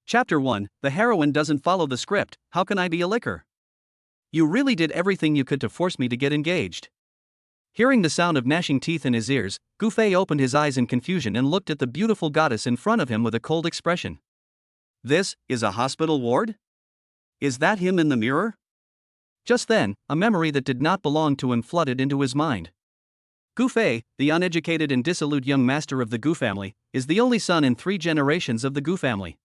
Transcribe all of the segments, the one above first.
Chapter 1, The heroine doesn't follow the script, how can I be a licker? You really did everything you could to force me to get engaged. Hearing the sound of gnashing teeth in his ears, Gufei opened his eyes in confusion and looked at the beautiful goddess in front of him with a cold expression. This is a hospital ward? Is that him in the mirror? Just then, a memory that did not belong to him flooded into his mind. Gufei, the uneducated and dissolute young master of the Gu family, is the only son in 3 generations of the Gu family.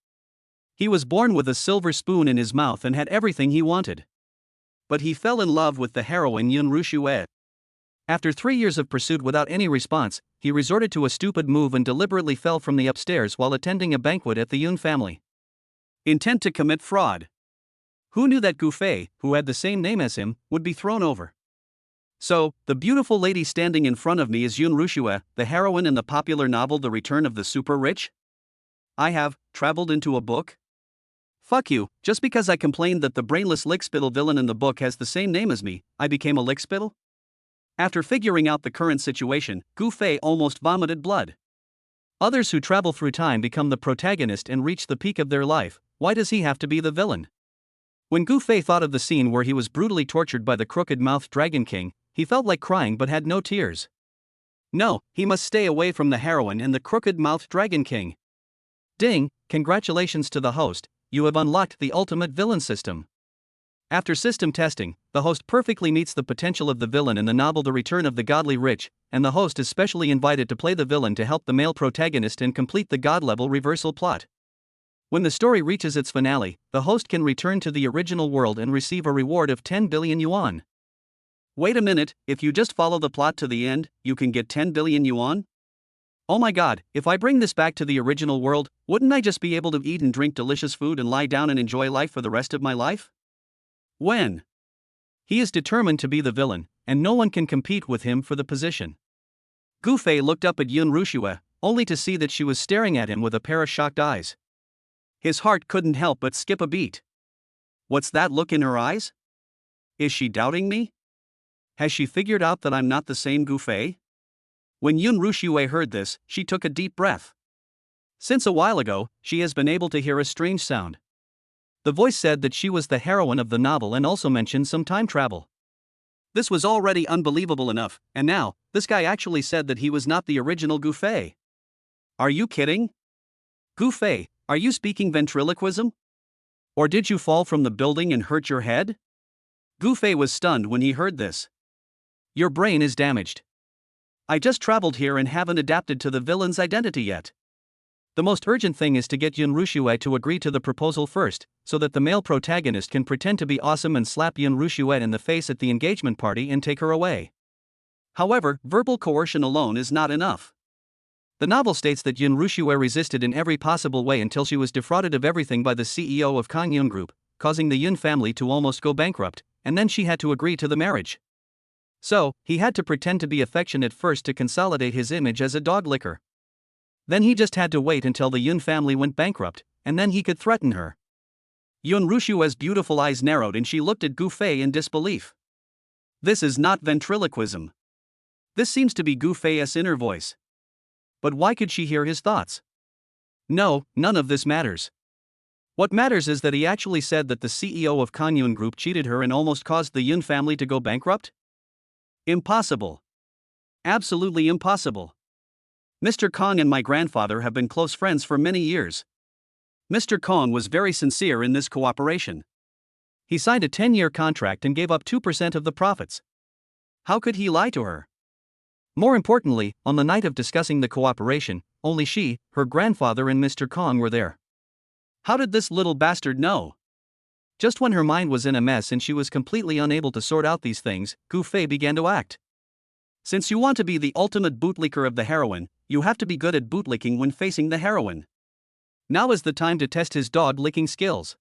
He was born with a silver spoon in his mouth and had everything he wanted. But he fell in love with the heroine Yun Rushue. After 3 years of pursuit without any response, he resorted to a stupid move and deliberately fell from the upstairs while attending a banquet at the Yun family. Intent to commit fraud. Who knew that Gufei, who had the same name as him, would be thrown over? So, the beautiful lady standing in front of me is Yun Rushue, the heroine in the popular novel The Return of the Super Rich? I have traveled into a book? Fuck you, just because I complained that the brainless lickspittle villain in the book has the same name as me, I became a lickspittle? After figuring out the current situation, Gufei almost vomited blood. Others who travel through time become the protagonist and reach the peak of their life. Why does he have to be the villain? When Gufei thought of the scene where he was brutally tortured by the crooked-mouthed Dragon King, he felt like crying but had no tears. No, he must stay away from the heroine and the crooked-mouthed Dragon King. Ding, congratulations to the host, you have unlocked the ultimate villain system. After system testing, the host perfectly meets the potential of the villain in the novel The Return of the Godly Rich, and the host is specially invited to play the villain to help the male protagonist and complete the god-level reversal plot. When the story reaches its finale, the host can return to the original world and receive a reward of 10 billion yuan. Wait a minute, if you just follow the plot to the end, you can get 10 billion yuan? Oh my god, if I bring this back to the original world, wouldn't I just be able to eat and drink delicious food and lie down and enjoy life for the rest of my life? When? He is determined to be the villain, and no one can compete with him for the position. Gufei looked up at Yun Rushue, only to see that she was staring at him with a pair of shocked eyes. His heart couldn't help but skip a beat. What's that look in her eyes? Is she doubting me? Has she figured out that I'm not the same Gufei? When Yun Rushue heard this, she took a deep breath. Since a while ago, she has been able to hear a strange sound. The voice said that she was the heroine of the novel and also mentioned some time travel. This was already unbelievable enough, and now, this guy actually said that he was not the original Gufei. Are you kidding? Gufei, are you speaking ventriloquism? Or did you fall from the building and hurt your head? Gufei was stunned when he heard this. Your brain is damaged. I just traveled here and haven't adapted to the villain's identity yet. The most urgent thing is to get Yun Rushue to agree to the proposal first, so that the male protagonist can pretend to be awesome and slap Yun Rushue in the face at the engagement party and take her away. However, verbal coercion alone is not enough. The novel states that Yun Rushue resisted in every possible way until she was defrauded of everything by the CEO of Kangyun Group, causing the Yun family to almost go bankrupt, and then she had to agree to the marriage. So, he had to pretend to be affectionate first to consolidate his image as a dog licker. Then he just had to wait until the Yun family went bankrupt, and then he could threaten her. Yun Rushue's beautiful eyes narrowed and she looked at Gufei in disbelief. This is not ventriloquism. This seems to be Gufei's inner voice. But why could she hear his thoughts? No, none of this matters. What matters is that he actually said that the CEO of Kangyun Group cheated her and almost caused the Yun family to go bankrupt? Impossible. Absolutely impossible. Mr. Kong and my grandfather have been close friends for many years. Mr. Kong was very sincere in this cooperation. He signed a 10-year contract and gave up 2% of the profits. How could he lie to her? More importantly, on the night of discussing the cooperation, only she, her grandfather and Mr. Kong were there. How did this little bastard know? Just when her mind was in a mess and she was completely unable to sort out these things, Gufei began to act. Since you want to be the ultimate bootlicker of the heroine, you have to be good at bootlicking when facing the heroine. Now is the time to test his dog-licking skills.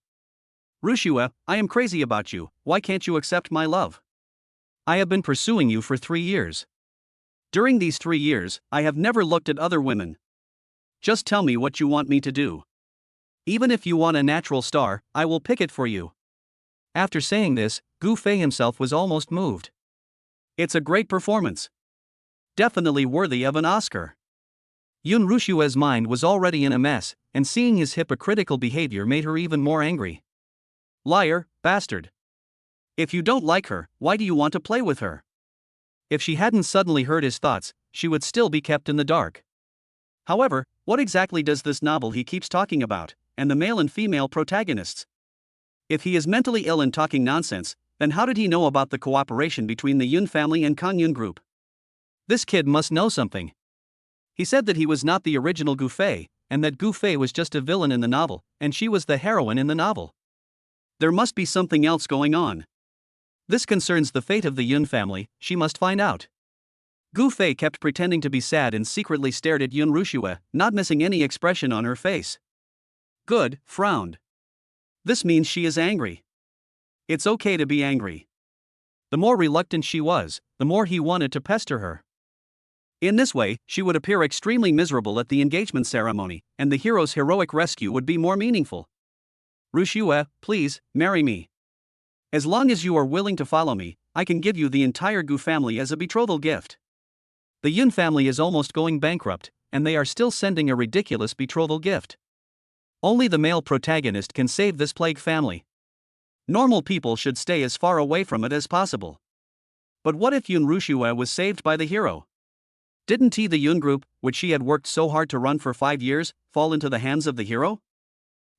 Rushue, I am crazy about you, why can't you accept my love? I have been pursuing you for 3 years. During these 3 years, I have never looked at other women. Just tell me what you want me to do. Even if you want a natural star, I will pick it for you. After saying this, Gufei himself was almost moved. It's a great performance. Definitely worthy of an Oscar. Yoon Rushue's mind was already in a mess, and seeing his hypocritical behavior made her even more angry. Liar, bastard. If you don't like her, why do you want to play with her? If she hadn't suddenly heard his thoughts, she would still be kept in the dark. However, what exactly does this novel he keeps talking about, and the male and female protagonists? If he is mentally ill and talking nonsense, then how did he know about the cooperation between the Yoon family and Kang Yoon group? This kid must know something. He said that he was not the original Gu Fei, and that Gu Fei was just a villain in the novel, and she was the heroine in the novel. There must be something else going on. This concerns the fate of the Yoon family, she must find out. Gu Fei kept pretending to be sad and secretly stared at Yoon Rushue, not missing any expression on her face. Good, frowned. This means she is angry. It's okay to be angry. The more reluctant she was, the more he wanted to pester her. In this way, she would appear extremely miserable at the engagement ceremony, and the hero's heroic rescue would be more meaningful. Rushue, please, marry me. As long as you are willing to follow me, I can give you the entire Gu family as a betrothal gift. The Yoon family is almost going bankrupt, and they are still sending a ridiculous betrothal gift. Only the male protagonist can save this plague family. Normal people should stay as far away from it as possible. But what if Yoon Rushue was saved by the hero? Didn't he, the Yoon group, which she had worked so hard to run for 5 years, fall into the hands of the hero?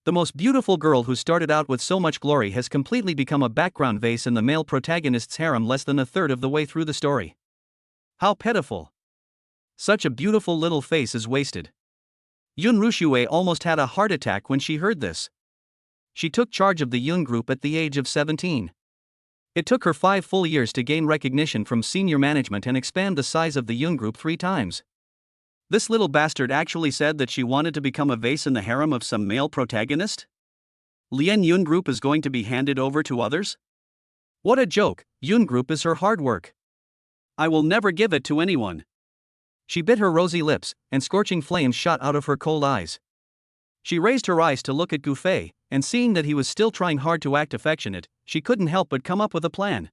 The most beautiful girl who started out with so much glory has completely become a background vase in the male protagonist's harem less than a third of the way through the story. How pitiful. Such a beautiful little face is wasted. Yoon Rushue almost had a heart attack when she heard this. She took charge of the Yoon group at the age of 17. It took her 5 full years to gain recognition from senior management and expand the size of the Yoon group 3 times. This little bastard actually said that she wanted to become a vase in the harem of some male protagonist? Lien Yoon group is going to be handed over to others? What a joke, Yoon group is her hard work. I will never give it to anyone. She bit her rosy lips, and scorching flames shot out of her cold eyes. She raised her eyes to look at Gu Fei, and seeing that he was still trying hard to act affectionate, she couldn't help but come up with a plan.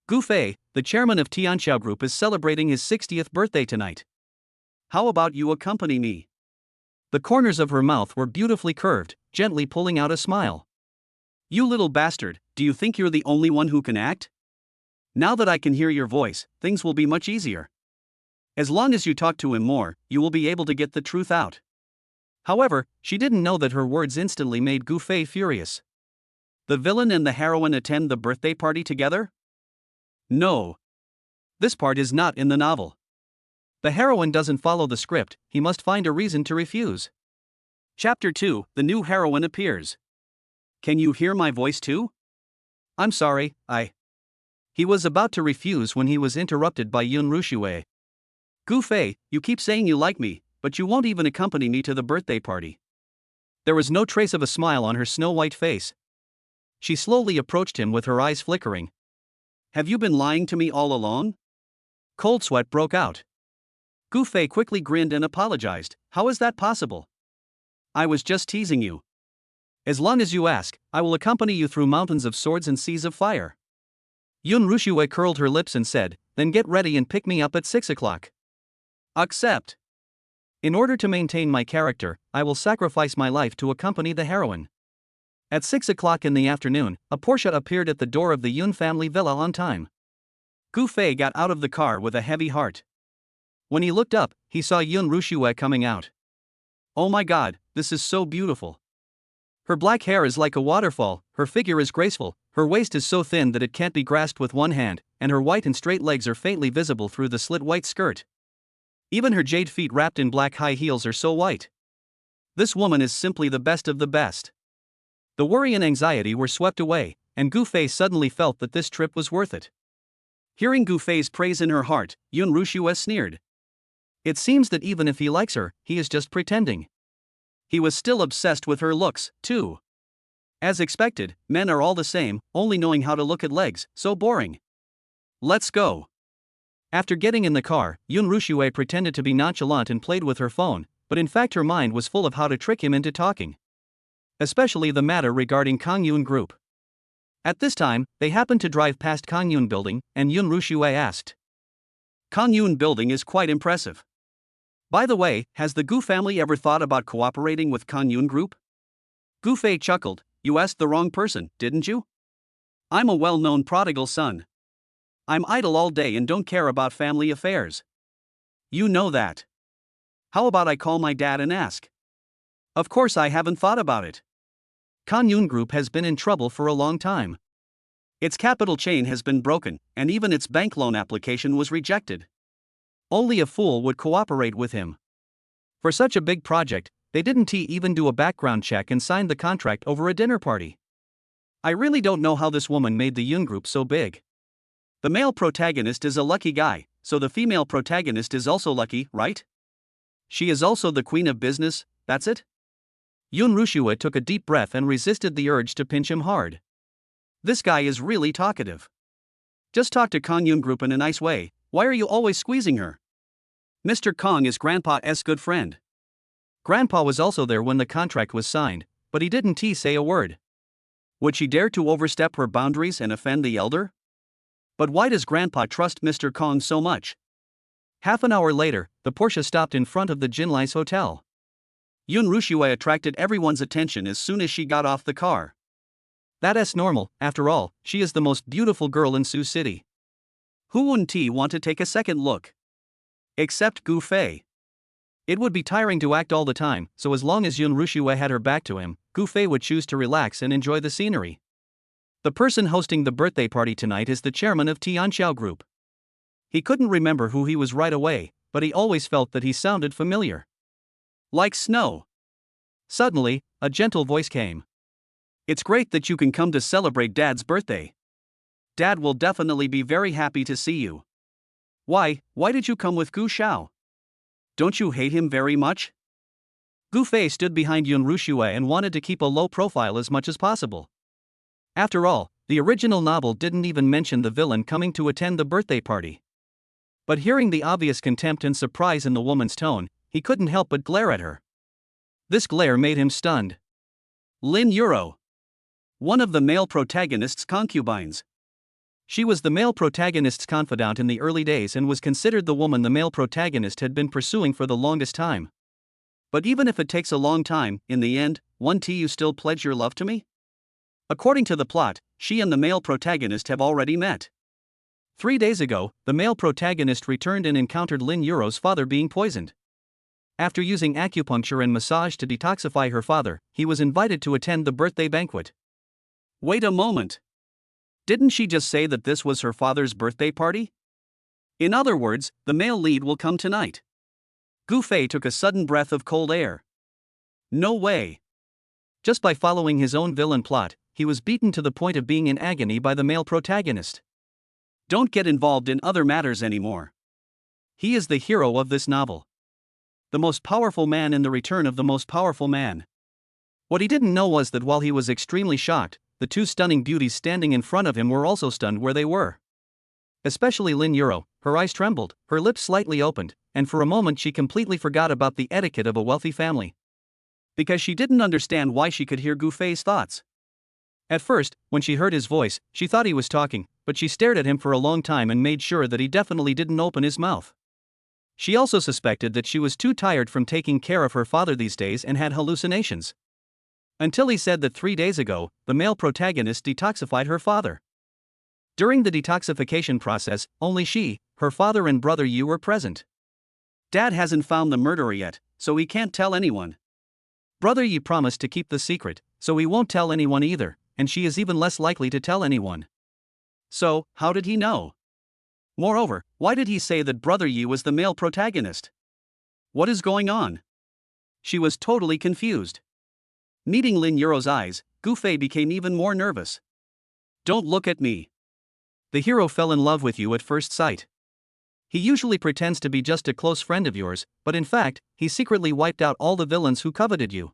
Gu Fei, the chairman of Tianxiao Group, is celebrating his 60th birthday tonight. How about you accompany me? The corners of her mouth were beautifully curved, gently pulling out a smile. You little bastard, do you think you're the only one who can act? Now that I can hear your voice, things will be much easier. As long as you talk to him more, you will be able to get the truth out. However, she didn't know that her words instantly made Gu Fei furious. The villain and the heroine attend the birthday party together? No. This part is not in the novel. The heroine doesn't follow the script, he must find a reason to refuse. Chapter 2, the new heroine appears. Can you hear my voice too? I'm sorry, He was about to refuse when he was interrupted by Yoon Rushue. Gu Fei, you keep saying you like me, but you won't even accompany me to the birthday party. There was no trace of a smile on her snow-white face. She slowly approached him with her eyes flickering. Have you been lying to me all along? Cold sweat broke out. Gu Fei quickly grinned and apologized. How is that possible? I was just teasing you. As long as you ask, I will accompany you through mountains of swords and seas of fire. Yoon Rushue curled her lips and said, then get ready and pick me up at 6 o'clock. Accept. In order to maintain my character, I will sacrifice my life to accompany the heroine. At 6 o'clock in the afternoon, a Porsche appeared at the door of the Yoon family villa on time. Gu Fei got out of the car with a heavy heart. When he looked up, he saw Yoon Rushue coming out. Oh my god, this is so beautiful. Her black hair is like a waterfall, her figure is graceful, her waist is so thin that it can't be grasped with one hand, and her white and straight legs are faintly visible through the slit white skirt. Even her jade feet wrapped in black high heels are so white. This woman is simply the best of the best. The worry and anxiety were swept away, and Gu Fei suddenly felt that this trip was worth it. Hearing Gu Fei's praise in her heart, Yoon Rushue sneered. It seems that even if he likes her, he is just pretending. He was still obsessed with her looks, too. As expected, men are all the same, only knowing how to look at legs, so boring. Let's go. After getting in the car, Yoon Rushue pretended to be nonchalant and played with her phone, but in fact her mind was full of how to trick him into talking. Especially the matter regarding Kang Yoon Group. At this time, they happened to drive past Kang Yoon Building, and Yoon Rushue asked. Kang Yoon Building is quite impressive. By the way, has the Gu family ever thought about cooperating with Kan Yun Group? Gu Fei chuckled. You asked the wrong person, didn't you? I'm a well-known prodigal son. I'm idle all day and don't care about family affairs. You know that. How about I call my dad and ask? Of course I haven't thought about it. Kan Yun Group has been in trouble for a long time. Its capital chain has been broken, and even its bank loan application was rejected. Only a fool would cooperate with him. For such a big project, they didn't even do a background check and signed the contract over a dinner party. I really don't know how this woman made the Yun Group so big. The male protagonist is a lucky guy, so the female protagonist is also lucky, right? She is also the queen of business, that's it? Yun Rushua took a deep breath and resisted the urge to pinch him hard. This guy is really talkative. Just talk to Kan Yun Group in a nice way. Why are you always squeezing her? Mr. Kong is Grandpa's good friend. Grandpa was also there when the contract was signed, but he didn't say a word. Would she dare to overstep her boundaries and offend the elder? But why does Grandpa trust Mr. Kong so much? Half an hour later, the Porsche stopped in front of the Jinlai's hotel. Yun Rushua attracted everyone's attention as soon as she got off the car. That's normal, after all, she is the most beautiful girl in Sioux City. Who wouldn't want to take a second look? Except Gu Fei. It would be tiring to act all the time, so as long as Yun Rushua had her back to him, Gu Fei would choose to relax and enjoy the scenery. The person hosting the birthday party tonight is the chairman of Tianxiao Group. He couldn't remember who he was right away, but he always felt that he sounded familiar. Like snow. Suddenly, a gentle voice came. It's great that you can come to celebrate Dad's birthday. Dad will definitely be very happy to see you. Why did you come with Gu Xiao? Don't you hate him very much? Gu Fei stood behind Yun Rushua and wanted to keep a low profile as much as possible. After all, the original novel didn't even mention the villain coming to attend the birthday party. But hearing the obvious contempt and surprise in the woman's tone, he couldn't help but glare at her. This glare made him stunned. Lin Yuro. One of the male protagonist's concubines. She was the male protagonist's confidant in the early days and was considered the woman the male protagonist had been pursuing for the longest time. But even if it takes a long time, in the end, you still pledge your love to me? According to the plot, she and the male protagonist have already met. 3 days ago, the male protagonist returned and encountered Lin Yuro's father being poisoned. After using acupuncture and massage to detoxify her father, he was invited to attend the birthday banquet. Wait a moment. Didn't she just say that this was her father's birthday party? In other words, the male lead will come tonight. Gu Fei took a sudden breath of cold air. No way. Just by following his own villain plot, he was beaten to the point of being in agony by the male protagonist. Don't get involved in other matters anymore. He is the hero of this novel. The most powerful man in the return of the most powerful man. What he didn't know was that while he was extremely shocked, the two stunning beauties standing in front of him were also stunned where they were. Especially Lin Yuro, her eyes trembled, her lips slightly opened, and for a moment she completely forgot about the etiquette of a wealthy family. Because she didn't understand why she could hear Gu Fei's thoughts. At first, when she heard his voice, she thought he was talking, but she stared at him for a long time and made sure that he definitely didn't open his mouth. She also suspected that she was too tired from taking care of her father these days and had hallucinations. Until he said that 3 days ago, the male protagonist detoxified her father. During the detoxification process, only she, her father and brother Yu were present. Dad hasn't found the murderer yet, so he can't tell anyone. Brother Yi promised to keep the secret, so he won't tell anyone either, and she is even less likely to tell anyone. So, how did he know? Moreover, why did he say that Brother Yi was the male protagonist? What is going on? She was totally confused. Meeting Lin Yuro's eyes, Gu Fei became even more nervous. Don't look at me. The hero fell in love with you at first sight. He usually pretends to be just a close friend of yours, but in fact, he secretly wiped out all the villains who coveted you.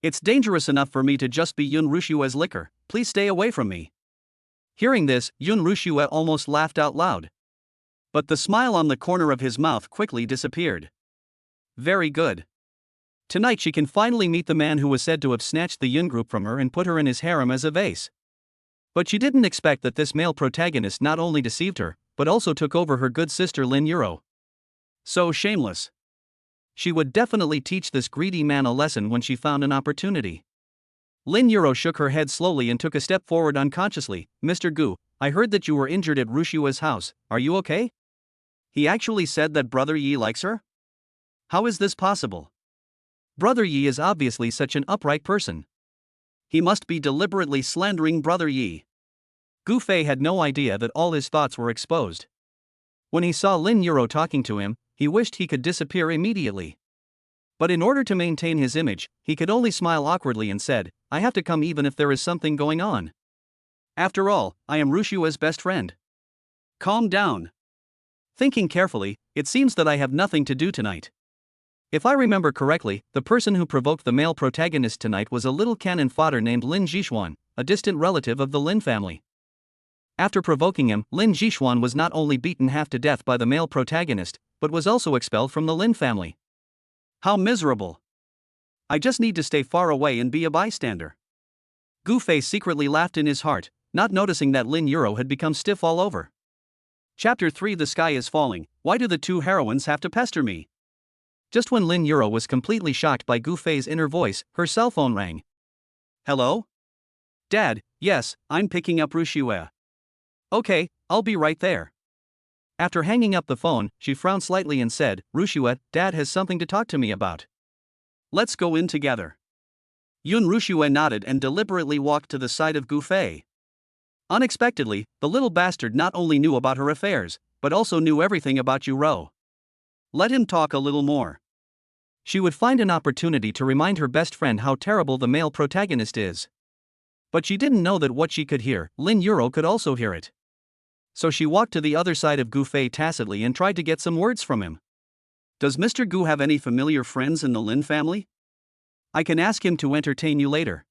It's dangerous enough for me to just be Yun Rushua's liquor, please stay away from me. Hearing this, Yun Rushua almost laughed out loud. But the smile on the corner of his mouth quickly disappeared. Very good. Tonight she can finally meet the man who was said to have snatched the Yun group from her and put her in his harem as a vase. But she didn't expect that this male protagonist not only deceived her, but also took over her good sister Lin Yuro. So shameless. She would definitely teach this greedy man a lesson when she found an opportunity. Lin Yuro shook her head slowly and took a step forward unconsciously. Mr. Gu, I heard that you were injured at Rushua's house, are you okay? He actually said that Brother Yi likes her? How is this possible? Brother Yi is obviously such an upright person. He must be deliberately slandering Brother Yi. Gu Fei had no idea that all his thoughts were exposed. When he saw Lin Yuro talking to him, he wished he could disappear immediately. But in order to maintain his image, he could only smile awkwardly and said, I have to come even if there is something going on. After all, I am Rushua's best friend. Calm down. Thinking carefully, it seems that I have nothing to do tonight. If I remember correctly, the person who provoked the male protagonist tonight was a little cannon fodder named Lin Jixuan, a distant relative of the Lin family. After provoking him, Lin Jixuan was not only beaten half to death by the male protagonist, but was also expelled from the Lin family. How miserable. I just need to stay far away and be a bystander. Gu Fei secretly laughed in his heart, not noticing that Lin Yuro had become stiff all over. Chapter 3 The Sky is Falling, Why do the two heroines have to pester me? Just when Lin Yuro was completely shocked by Gu Fei's inner voice, her cell phone rang. Hello? Dad, yes, I'm picking up Rushua. Okay, I'll be right there. After hanging up the phone, she frowned slightly and said, Rushua, Dad has something to talk to me about. Let's go in together. Yun Rushua nodded and deliberately walked to the side of Gu Fei. Unexpectedly, the little bastard not only knew about her affairs, but also knew everything about Yuro. Let him talk a little more. She would find an opportunity to remind her best friend how terrible the male protagonist is. But she didn't know that what she could hear, Lin Yuro could also hear it. So she walked to the other side of Gu Fei tacitly and tried to get some words from him. Does Mr. Gu have any familiar friends in the Lin family? I can ask him to entertain you later.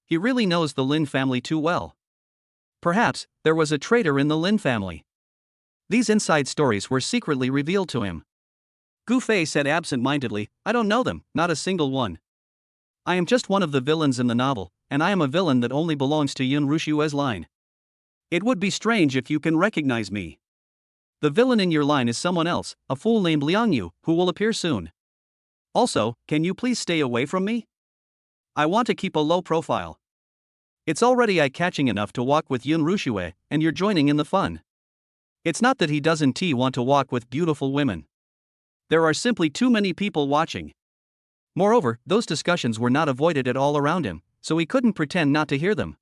He really knows the Lin family too well. Perhaps there was a traitor in the Lin family. These inside stories were secretly revealed to him. Gu Fei said absent-mindedly, I don't know them, not a single one. I am just one of the villains in the novel, and I am a villain that only belongs to Yun Rushua's line. It would be strange if you can recognize me. The villain in your line is someone else, a fool named Liang Yu, who will appear soon. Also, can you please stay away from me? I want to keep a low profile. It's already eye-catching enough to walk with Yun Rushua, and you're joining in the fun. It's not that he doesn't want to walk with beautiful women. There are simply too many people watching. Moreover, those discussions were not avoided at all around him, so he couldn't pretend not to hear them.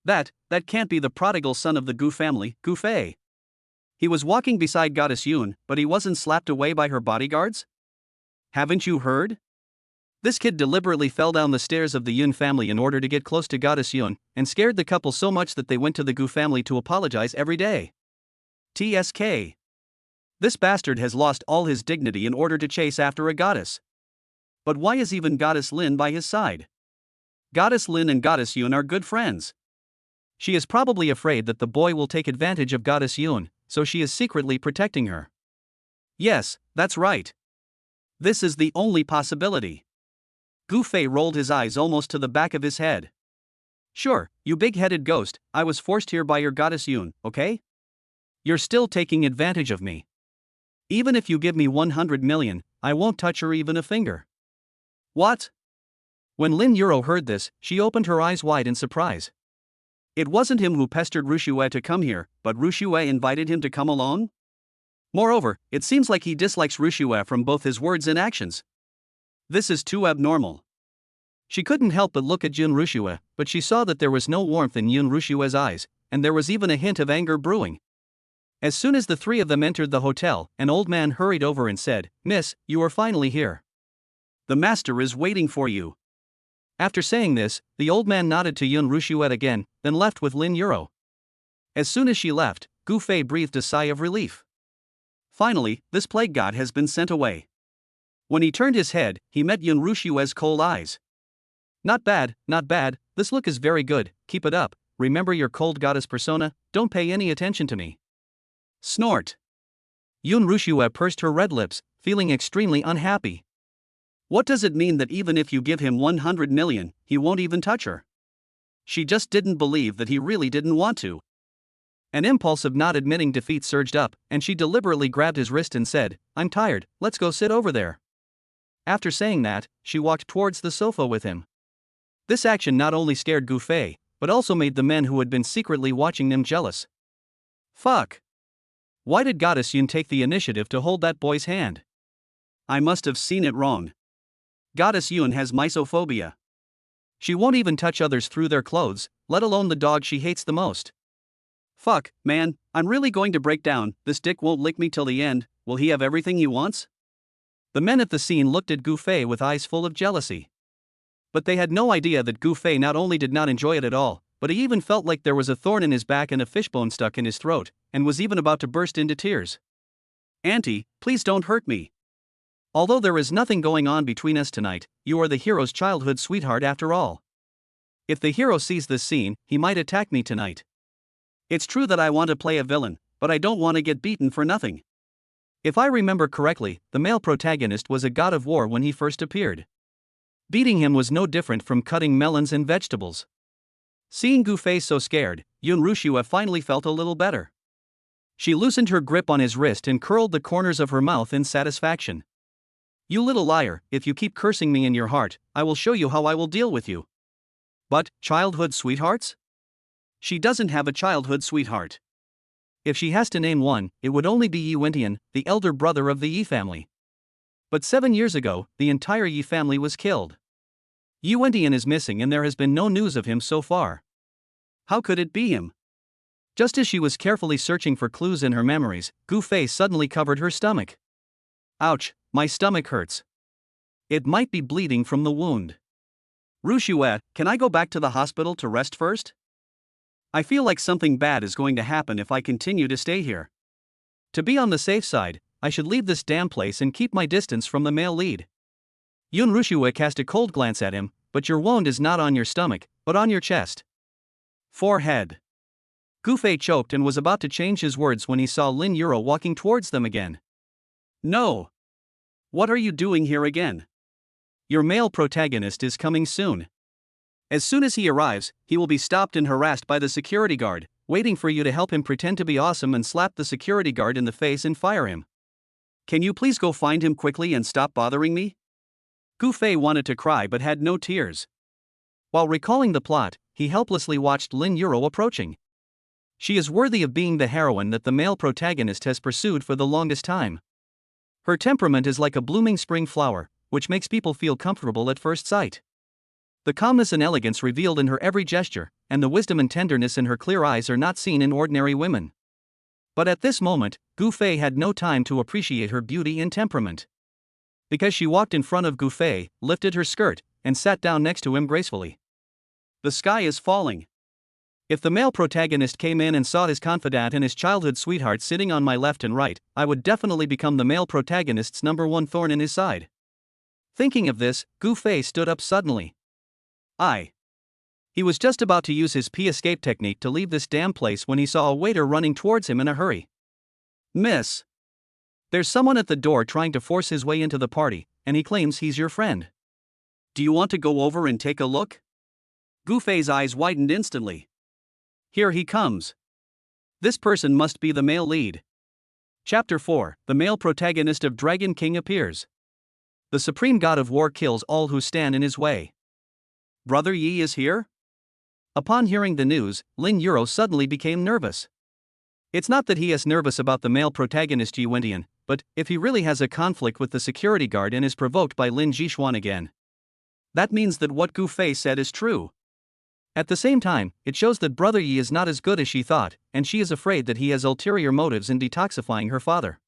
That can't be the prodigal son of the Gu family, Gu Fei. He was walking beside Goddess Yun, but he wasn't slapped away by her bodyguards? Haven't you heard? This kid deliberately fell down the stairs of the Yun family in order to get close to Goddess Yun, and scared the couple so much that they went to the Gu family to apologize every day. TSK. This bastard has lost all his dignity in order to chase after a goddess. But why is even Goddess Lin by his side? Goddess Lin and Goddess Yun are good friends. She is probably afraid that the boy will take advantage of Goddess Yun, so she is secretly protecting her. Yes, that's right. This is the only possibility. Gu Fei rolled his eyes almost to the back of his head. Sure, you big-headed ghost, I was forced here by your Goddess Yun, okay? You're still taking advantage of me. Even if you give me 100 million, I won't touch her even a finger. What? When Lin Yuro heard this, she opened her eyes wide in surprise. It wasn't him who pestered Rushua to come here, but Rushua invited him to come alone? Moreover, it seems like he dislikes Rushua from both his words and actions. This is too abnormal. She couldn't help but look at Yun Rushua, but she saw that there was no warmth in Yun Rushua's eyes, and there was even a hint of anger brewing. As soon as the three of them entered the hotel, an old man hurried over and said, Miss, you are finally here. The master is waiting for you. After saying this, the old man nodded to Yun Rushua again, then left with Lin Yuro. As soon as she left, Gu Fei breathed a sigh of relief. Finally, this plague god has been sent away. When he turned his head, he met Yun Rushua's cold eyes. Not bad, not bad, this look is very good, keep it up, remember your cold goddess persona, don't pay any attention to me. Snort. Yun Rushua pursed her red lips, feeling extremely unhappy. What does it mean that even if you give him 100 million, he won't even touch her? She just didn't believe that he really didn't want to. An impulse of not admitting defeat surged up, and she deliberately grabbed his wrist and said, I'm tired, let's go sit over there. After saying that, she walked towards the sofa with him. This action not only scared Gu Fei, but also made the men who had been secretly watching them jealous. Fuck. Why did Goddess Yun take the initiative to hold that boy's hand? I must have seen it wrong. Goddess Yun has misophobia. She won't even touch others through their clothes, let alone the dog she hates the most. Fuck, man, I'm really going to break down. This dick won't lick me till the end. Will he have everything he wants? The men at the scene looked at Gu Fei with eyes full of jealousy. But they had no idea that Gu Fei not only did not enjoy it at all, but he even felt like there was a thorn in his back and a fishbone stuck in his throat, and was even about to burst into tears. Auntie, please don't hurt me. Although there is nothing going on between us tonight, you are the hero's childhood sweetheart after all. If the hero sees this scene, he might attack me tonight. It's true that I want to play a villain, but I don't want to get beaten for nothing. If I remember correctly, the male protagonist was a god of war when he first appeared. Beating him was no different from cutting melons and vegetables. Seeing Gu Fei so scared, Yun Rushua finally felt a little better. She loosened her grip on his wrist and curled the corners of her mouth in satisfaction. You little liar, if you keep cursing me in your heart, I will show you how I will deal with you. But, childhood sweethearts? She doesn't have a childhood sweetheart. If she has to name one, it would only be Yi Wentian, the elder brother of the Yi family. But 7 years ago, the entire Yi family was killed. Yi Wentian is missing and there has been no news of him so far. How could it be him? Just as she was carefully searching for clues in her memories, Gu Fei suddenly covered her stomach. Ouch, my stomach hurts. It might be bleeding from the wound. Rushua, can I go back to the hospital to rest first? I feel like something bad is going to happen if I continue to stay here. To be on the safe side, I should leave this damn place and keep my distance from the male lead. Yun Rushua cast a cold glance at him, but your wound is not on your stomach, but on your chest. Forehead. Gu Fei choked and was about to change his words when he saw Lin Yuro walking towards them again. No. What are you doing here again? Your male protagonist is coming soon. As soon as he arrives, he will be stopped and harassed by the security guard, waiting for you to help him pretend to be awesome and slap the security guard in the face and fire him. Can you please go find him quickly and stop bothering me? Gu Fei wanted to cry but had no tears. While recalling the plot, he helplessly watched Lin Yuro approaching. She is worthy of being the heroine that the male protagonist has pursued for the longest time. Her temperament is like a blooming spring flower, which makes people feel comfortable at first sight. The calmness and elegance revealed in her every gesture, and the wisdom and tenderness in her clear eyes are not seen in ordinary women. But at this moment, Gu Fei had no time to appreciate her beauty and temperament. Because she walked in front of Gu Fei, lifted her skirt, and sat down next to him gracefully. The sky is falling. If the male protagonist came in and saw his confidant and his childhood sweetheart sitting on my left and right, I would definitely become the male protagonist's #1 thorn in his side. Thinking of this, Gu Fei stood up suddenly. He was just about to use his escape technique to leave this damn place when he saw a waiter running towards him in a hurry. Miss. There's someone at the door trying to force his way into the party, and he claims he's your friend. Do you want to go over and take a look? Gu Fei's eyes widened instantly. Here he comes. This person must be the male lead. Chapter 4, the male protagonist of Dragon King appears. The supreme god of war kills all who stand in his way. Brother Yi is here? Upon hearing the news, Lin Yuro suddenly became nervous. It's not that he is nervous about the male protagonist Yi Wentian, but if he really has a conflict with the security guard and is provoked by Lin Jixuan again. That means that what Gu Fei said is true. At the same time, it shows that Brother Yi is not as good as she thought, and she is afraid that he has ulterior motives in detoxifying her father.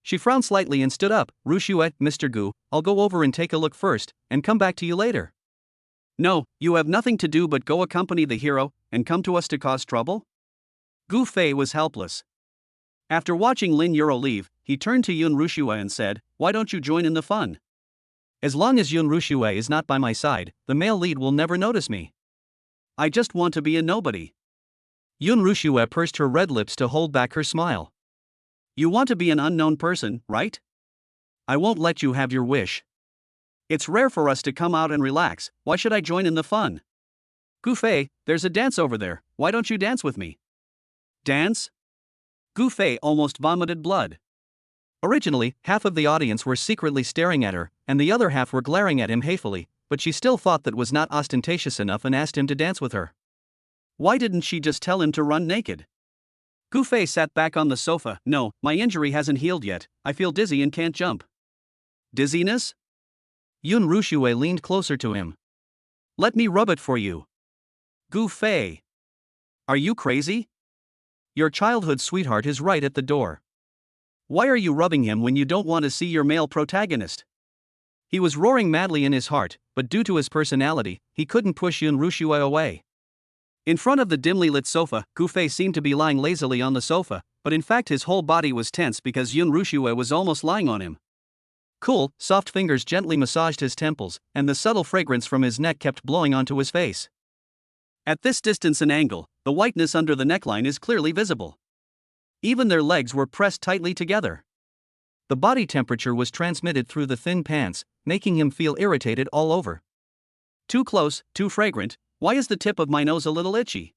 She frowned slightly and stood up. Rushua, Mr. Gu, I'll go over and take a look first, and come back to you later. No, you have nothing to do but go accompany the hero, and come to us to cause trouble? Gu Fei was helpless. After watching Lin Yuro leave, he turned to Yun Rushua and said, why don't you join in the fun? As long as Yun Rushua is not by my side, the male lead will never notice me. I just want to be a nobody. Yun Rushua pursed her red lips to hold back her smile. You want to be an unknown person, right? I won't let you have your wish. It's rare for us to come out and relax, why should I join in the fun? Gu Fei, there's a dance over there, why don't you dance with me? Dance? Gu Fei almost vomited blood. Originally, half of the audience were secretly staring at her, and the other half were glaring at him hatefully, but she still thought that was not ostentatious enough and asked him to dance with her. Why didn't she just tell him to run naked? Gu Fei sat back on the sofa. No, my injury hasn't healed yet, I feel dizzy and can't jump. Dizziness? Yun Rushue leaned closer to him. Let me rub it for you. Gu Fei. Are you crazy? Your childhood sweetheart is right at the door. Why are you rubbing him when you don't want to see your male protagonist? He was roaring madly in his heart, but due to his personality, he couldn't push Yun Rushue away. In front of the dimly lit sofa, Gu Fei seemed to be lying lazily on the sofa, but in fact his whole body was tense because Yun Rushue was almost lying on him. Cool, soft fingers gently massaged his temples, and the subtle fragrance from his neck kept blowing onto his face. At this distance and angle, the whiteness under the neckline is clearly visible. Even their legs were pressed tightly together. The body temperature was transmitted through the thin pants, making him feel irritated all over. Too close, too fragrant. Why is the tip of my nose a little itchy?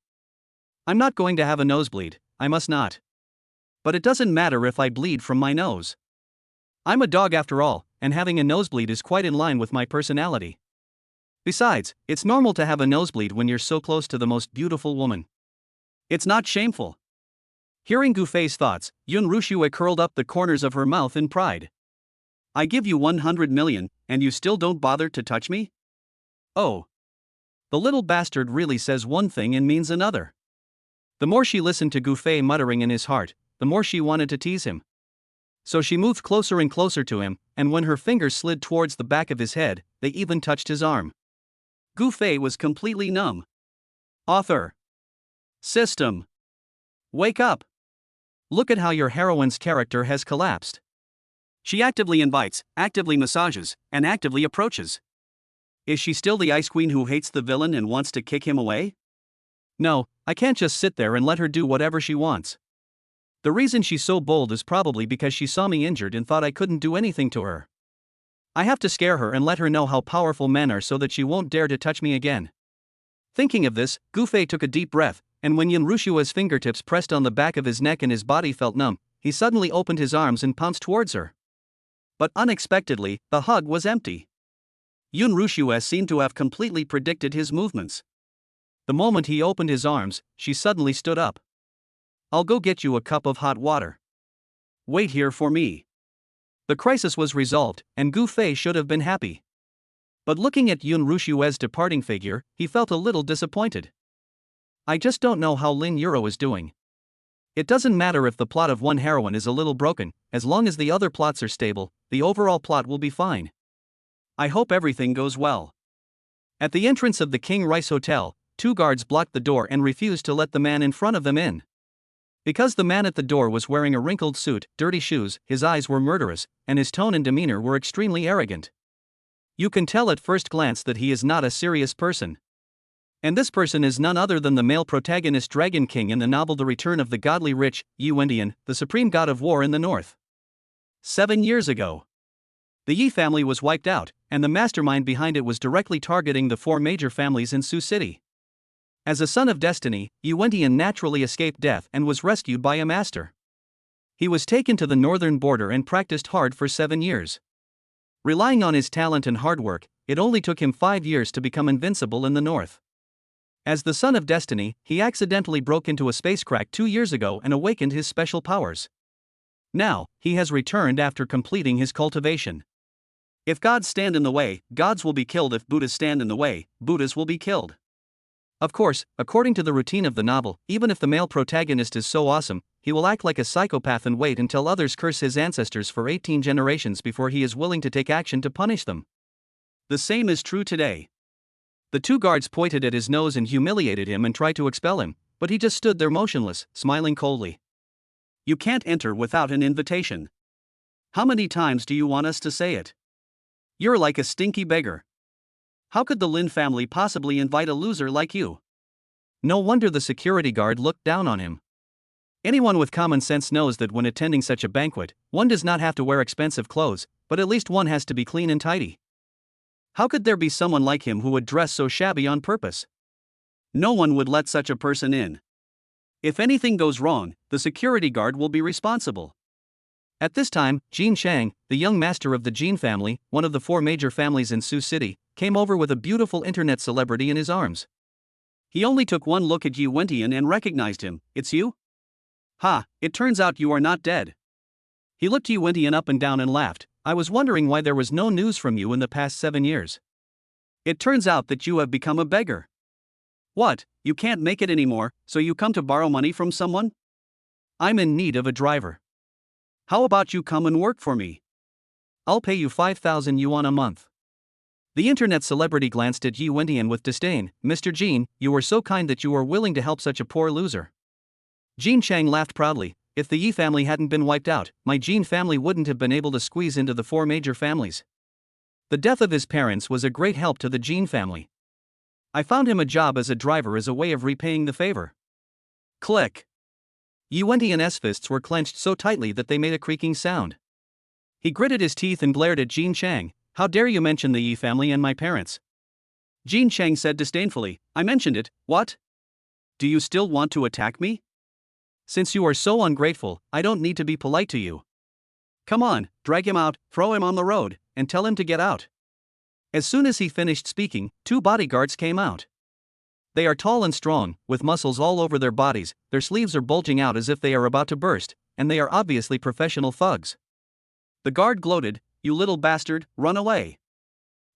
I'm not going to have a nosebleed, I must not. But it doesn't matter if I bleed from my nose. I'm a dog after all, and having a nosebleed is quite in line with my personality. Besides, it's normal to have a nosebleed when you're so close to the most beautiful woman. It's not shameful. Hearing Gu Fei's thoughts, Yun Rushue curled up the corners of her mouth in pride. I give you 100 million, and you still don't bother to touch me? Oh. The little bastard really says one thing and means another. The more she listened to Gu Fei muttering in his heart, the more she wanted to tease him. So she moved closer and closer to him, and when her fingers slid towards the back of his head, they even touched his arm. Gu Fei was completely numb. Author. System. Wake up. Look at how your heroine's character has collapsed. She actively invites, actively massages, and actively approaches. Is she still the ice queen who hates the villain and wants to kick him away? No, I can't just sit there and let her do whatever she wants. The reason she's so bold is probably because she saw me injured and thought I couldn't do anything to her. I have to scare her and let her know how powerful men are so that she won't dare to touch me again. Thinking of this, Gu Fei took a deep breath, and when Yun Rushue's fingertips pressed on the back of his neck and his body felt numb, he suddenly opened his arms and pounced towards her. But unexpectedly, the hug was empty. Yun Rushue seemed to have completely predicted his movements. The moment he opened his arms, she suddenly stood up. I'll go get you a cup of hot water. Wait here for me. The crisis was resolved, and Gu Fei should have been happy. But looking at Yun Rushue's departing figure, he felt a little disappointed. I just don't know how Lin Yuro is doing. It doesn't matter if the plot of one heroine is a little broken, as long as the other plots are stable, the overall plot will be fine. I hope everything goes well. At the entrance of the King Rice Hotel, 2 guards blocked the door and refused to let the man in front of them in. Because the man at the door was wearing a wrinkled suit, dirty shoes, his eyes were murderous, and his tone and demeanor were extremely arrogant. You can tell at first glance that he is not a serious person. And this person is none other than the male protagonist Dragon King in the novel The Return of the Godly Rich, Yuendian, the supreme god of war in the north. 7 years ago, the Yi family was wiped out, and the mastermind behind it was directly targeting the 4 major families in Sioux City. As a son of destiny, Yuendian naturally escaped death and was rescued by a master. He was taken to the northern border and practiced hard for 7 years. Relying on his talent and hard work, it only took him 5 years to become invincible in the north. As the son of destiny, he accidentally broke into a space crack 2 years ago and awakened his special powers. Now, he has returned after completing his cultivation. If gods stand in the way, gods will be killed. If Buddhas stand in the way, Buddhas will be killed. Of course, according to the routine of the novel, even if the male protagonist is so awesome, he will act like a psychopath and wait until others curse his ancestors for 18 generations before he is willing to take action to punish them. The same is true today. The 2 guards pointed at his nose and humiliated him and tried to expel him, but he just stood there motionless, smiling coldly. You can't enter without an invitation. How many times do you want us to say it? You're like a stinky beggar. How could the Lin family possibly invite a loser like you? No wonder the security guard looked down on him. Anyone with common sense knows that when attending such a banquet, one does not have to wear expensive clothes, but at least one has to be clean and tidy. How could there be someone like him who would dress so shabby on purpose? No one would let such a person in. If anything goes wrong, the security guard will be responsible. At this time, Jin Chang, the young master of the Jin family, one of the 4 major families in Sioux City, came over with a beautiful internet celebrity in his arms. He only took one look at Yi Wentian and recognized him. "It's you? Ha, it turns out you are not dead." He looked Yi Wentian up and down and laughed. "I was wondering why there was no news from you in the past 7 years. It turns out that you have become a beggar. What, you can't make it anymore, so you come to borrow money from someone? I'm in need of a driver. How about you come and work for me? I'll pay you 5,000 yuan a month." The internet celebrity glanced at Yi Wentian with disdain. "Mr. Jin, you were so kind that you were willing to help such a poor loser." Jin Chang laughed proudly. "If the Yi family hadn't been wiped out, my Jin family wouldn't have been able to squeeze into the 4 major families. The death of his parents was a great help to the Jin family. I found him a job as a driver as a way of repaying the favor." Click. Yi Wentian's fists were clenched so tightly that they made a creaking sound. He gritted his teeth and glared at Jin Chang. "How dare you mention the Yi family and my parents?" Jin Chang said disdainfully. "I mentioned it, what? Do you still want to attack me? Since you are so ungrateful, I don't need to be polite to you. Come on, drag him out, throw him on the road, and tell him to get out." As soon as he finished speaking, 2 bodyguards came out. They are tall and strong, with muscles all over their bodies, their sleeves are bulging out as if they are about to burst, and they are obviously professional thugs. The guard gloated. "You little bastard, run away.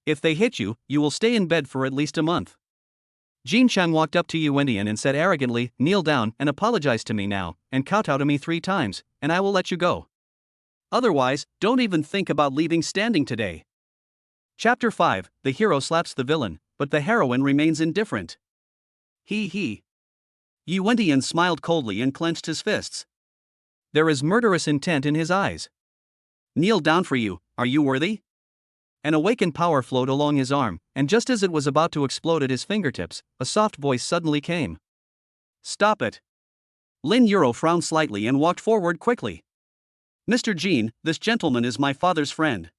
If they hit you, you will stay in bed for at least a month." Jin Chang walked up to Yi Wentian and said arrogantly, "Kneel down and apologize to me now, and kowtow to me 3 times, and I will let you go. Otherwise, don't even think about leaving standing today." Chapter 5. The hero slaps the villain, but the heroine remains indifferent. He. Yi Wentian smiled coldly and clenched his fists. There is murderous intent in his eyes. "Kneel down for you, are you worthy?" An awakened power flowed along his arm, and just as it was about to explode at his fingertips, a soft voice suddenly came. "Stop it." Lin Yuro frowned slightly and walked forward quickly. "Mr. Jin, this gentleman is my father's friend.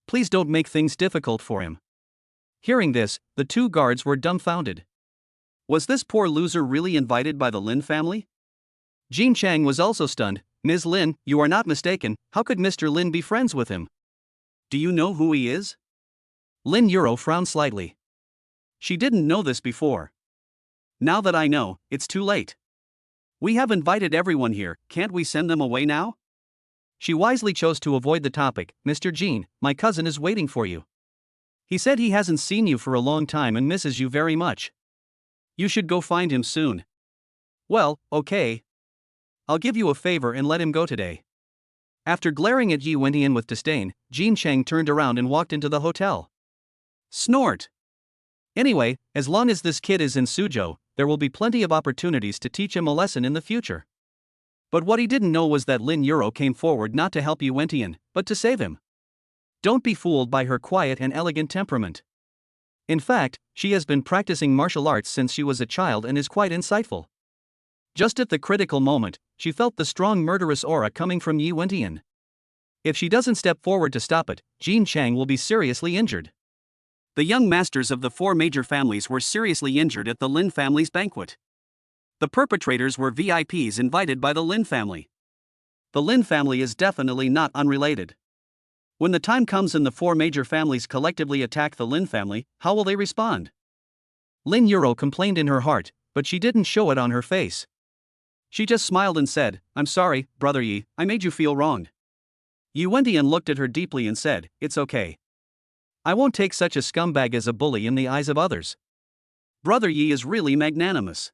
Please don't make things difficult for him." Hearing this, the 2 guards were dumbfounded. Was this poor loser really invited by the Lin family? Jin Chang was also stunned. "Ms. Lin, you are not mistaken, how could Mr. Lin be friends with him? Do you know who he is?" Lin Yuro frowned slightly. She didn't know this before. "Now that I know, it's too late. We have invited everyone here, can't we send them away now?" She wisely chose to avoid the topic. "Mr. Jin, my cousin is waiting for you. He said he hasn't seen you for a long time and misses you very much. You should go find him soon." "Well, okay. I'll give you a favor and let him go today." After glaring at Yi Wentian with disdain, Jin Chang turned around and walked into the hotel. Snort. Anyway, as long as this kid is in Suzhou, there will be plenty of opportunities to teach him a lesson in the future. But what he didn't know was that Lin Yuro came forward not to help Yi Wentian, but to save him. Don't be fooled by her quiet and elegant temperament. In fact, she has been practicing martial arts since she was a child and is quite insightful. Just at the critical moment, she felt the strong murderous aura coming from Yi Wentian. If she doesn't step forward to stop it, Jin Chang will be seriously injured. The young masters of the 4 major families were seriously injured at the Lin family's banquet. The perpetrators were VIPs invited by the Lin family. The Lin family is definitely not unrelated. When the time comes and the 4 major families collectively attack the Lin family, how will they respond? Lin Yuro complained in her heart, but she didn't show it on her face. She just smiled and said, "I'm sorry, brother Yi, I made you feel wronged." Yi Wentian looked at her deeply and said, "It's okay. I won't take such a scumbag as a bully in the eyes of others. Brother Yi is really magnanimous.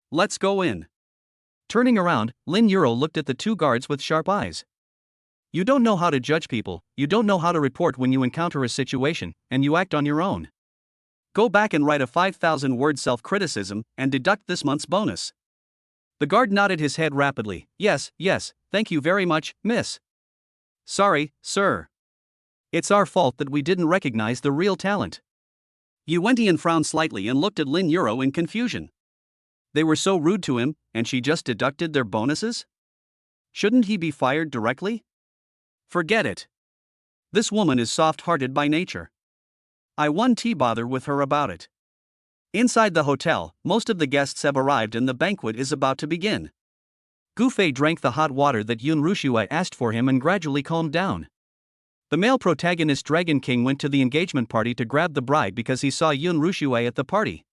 Let's go in." Turning around, Lin Yuro looked at the 2 guards with sharp eyes. "You don't know how to judge people, you don't know how to report when you encounter a situation, and you act on your own. Go back and write a 5,000-word self-criticism, and deduct this month's bonus." The guard nodded his head rapidly. Yes, thank you very much, miss." "Sorry, sir. It's our fault that we didn't recognize the real talent." Yi Wentian frowned slightly and looked at Lin Yuro in confusion. They were so rude to him, and she just deducted their bonuses? Shouldn't he be fired directly? Forget it. This woman is soft-hearted by nature. I won't bother with her about it. Inside the hotel, most of the guests have arrived and the banquet is about to begin. Gufei drank the hot water that Yun Rushue asked for him and gradually calmed down. The male protagonist Dragon King went to the engagement party to grab the bride because he saw Yun Rushue at the party.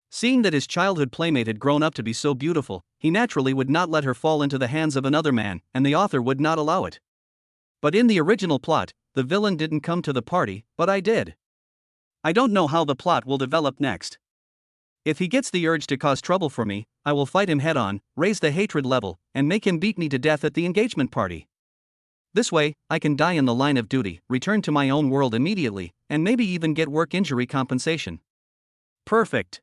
Seeing that his childhood playmate had grown up to be so beautiful, he naturally would not let her fall into the hands of another man, and the author would not allow it. But in the original plot, the villain didn't come to the party, but I did. I don't know how the plot will develop next. If he gets the urge to cause trouble for me, I will fight him head-on, raise the hatred level, and make him beat me to death at the engagement party. This way, I can die in the line of duty, return to my own world immediately, and maybe even get work injury compensation. Perfect.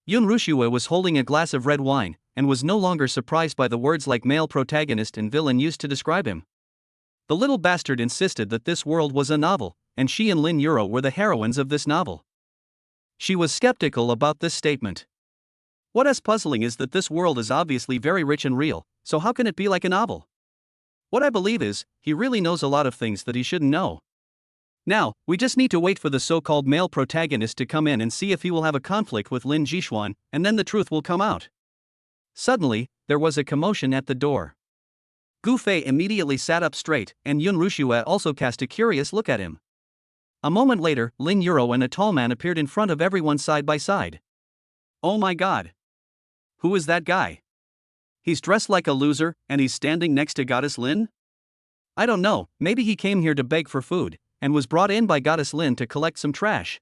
Yun Rushue was holding a glass of red wine, and was no longer surprised by the words like male protagonist and villain used to describe him. The little bastard insisted that this world was a novel, and she and Lin Yuro were the heroines of this novel. She was skeptical about this statement. What is puzzling is that this world is obviously very rich and real, so how can it be like a novel? What I believe is, he really knows a lot of things that he shouldn't know. Now, we just need to wait for the so-called male protagonist to come in and see if he will have a conflict with Lin Jishuan, and then the truth will come out. Suddenly, there was a commotion at the door. Gufei immediately sat up straight, and Yun Rushue also cast a curious look at him. A moment later, Lin Yuro and a tall man appeared in front of everyone side by side. Oh my god. Who is that guy? He's dressed like a loser, and he's standing next to Goddess Lin? I don't know, maybe he came here to beg for food, and was brought in by Goddess Lin to collect some trash.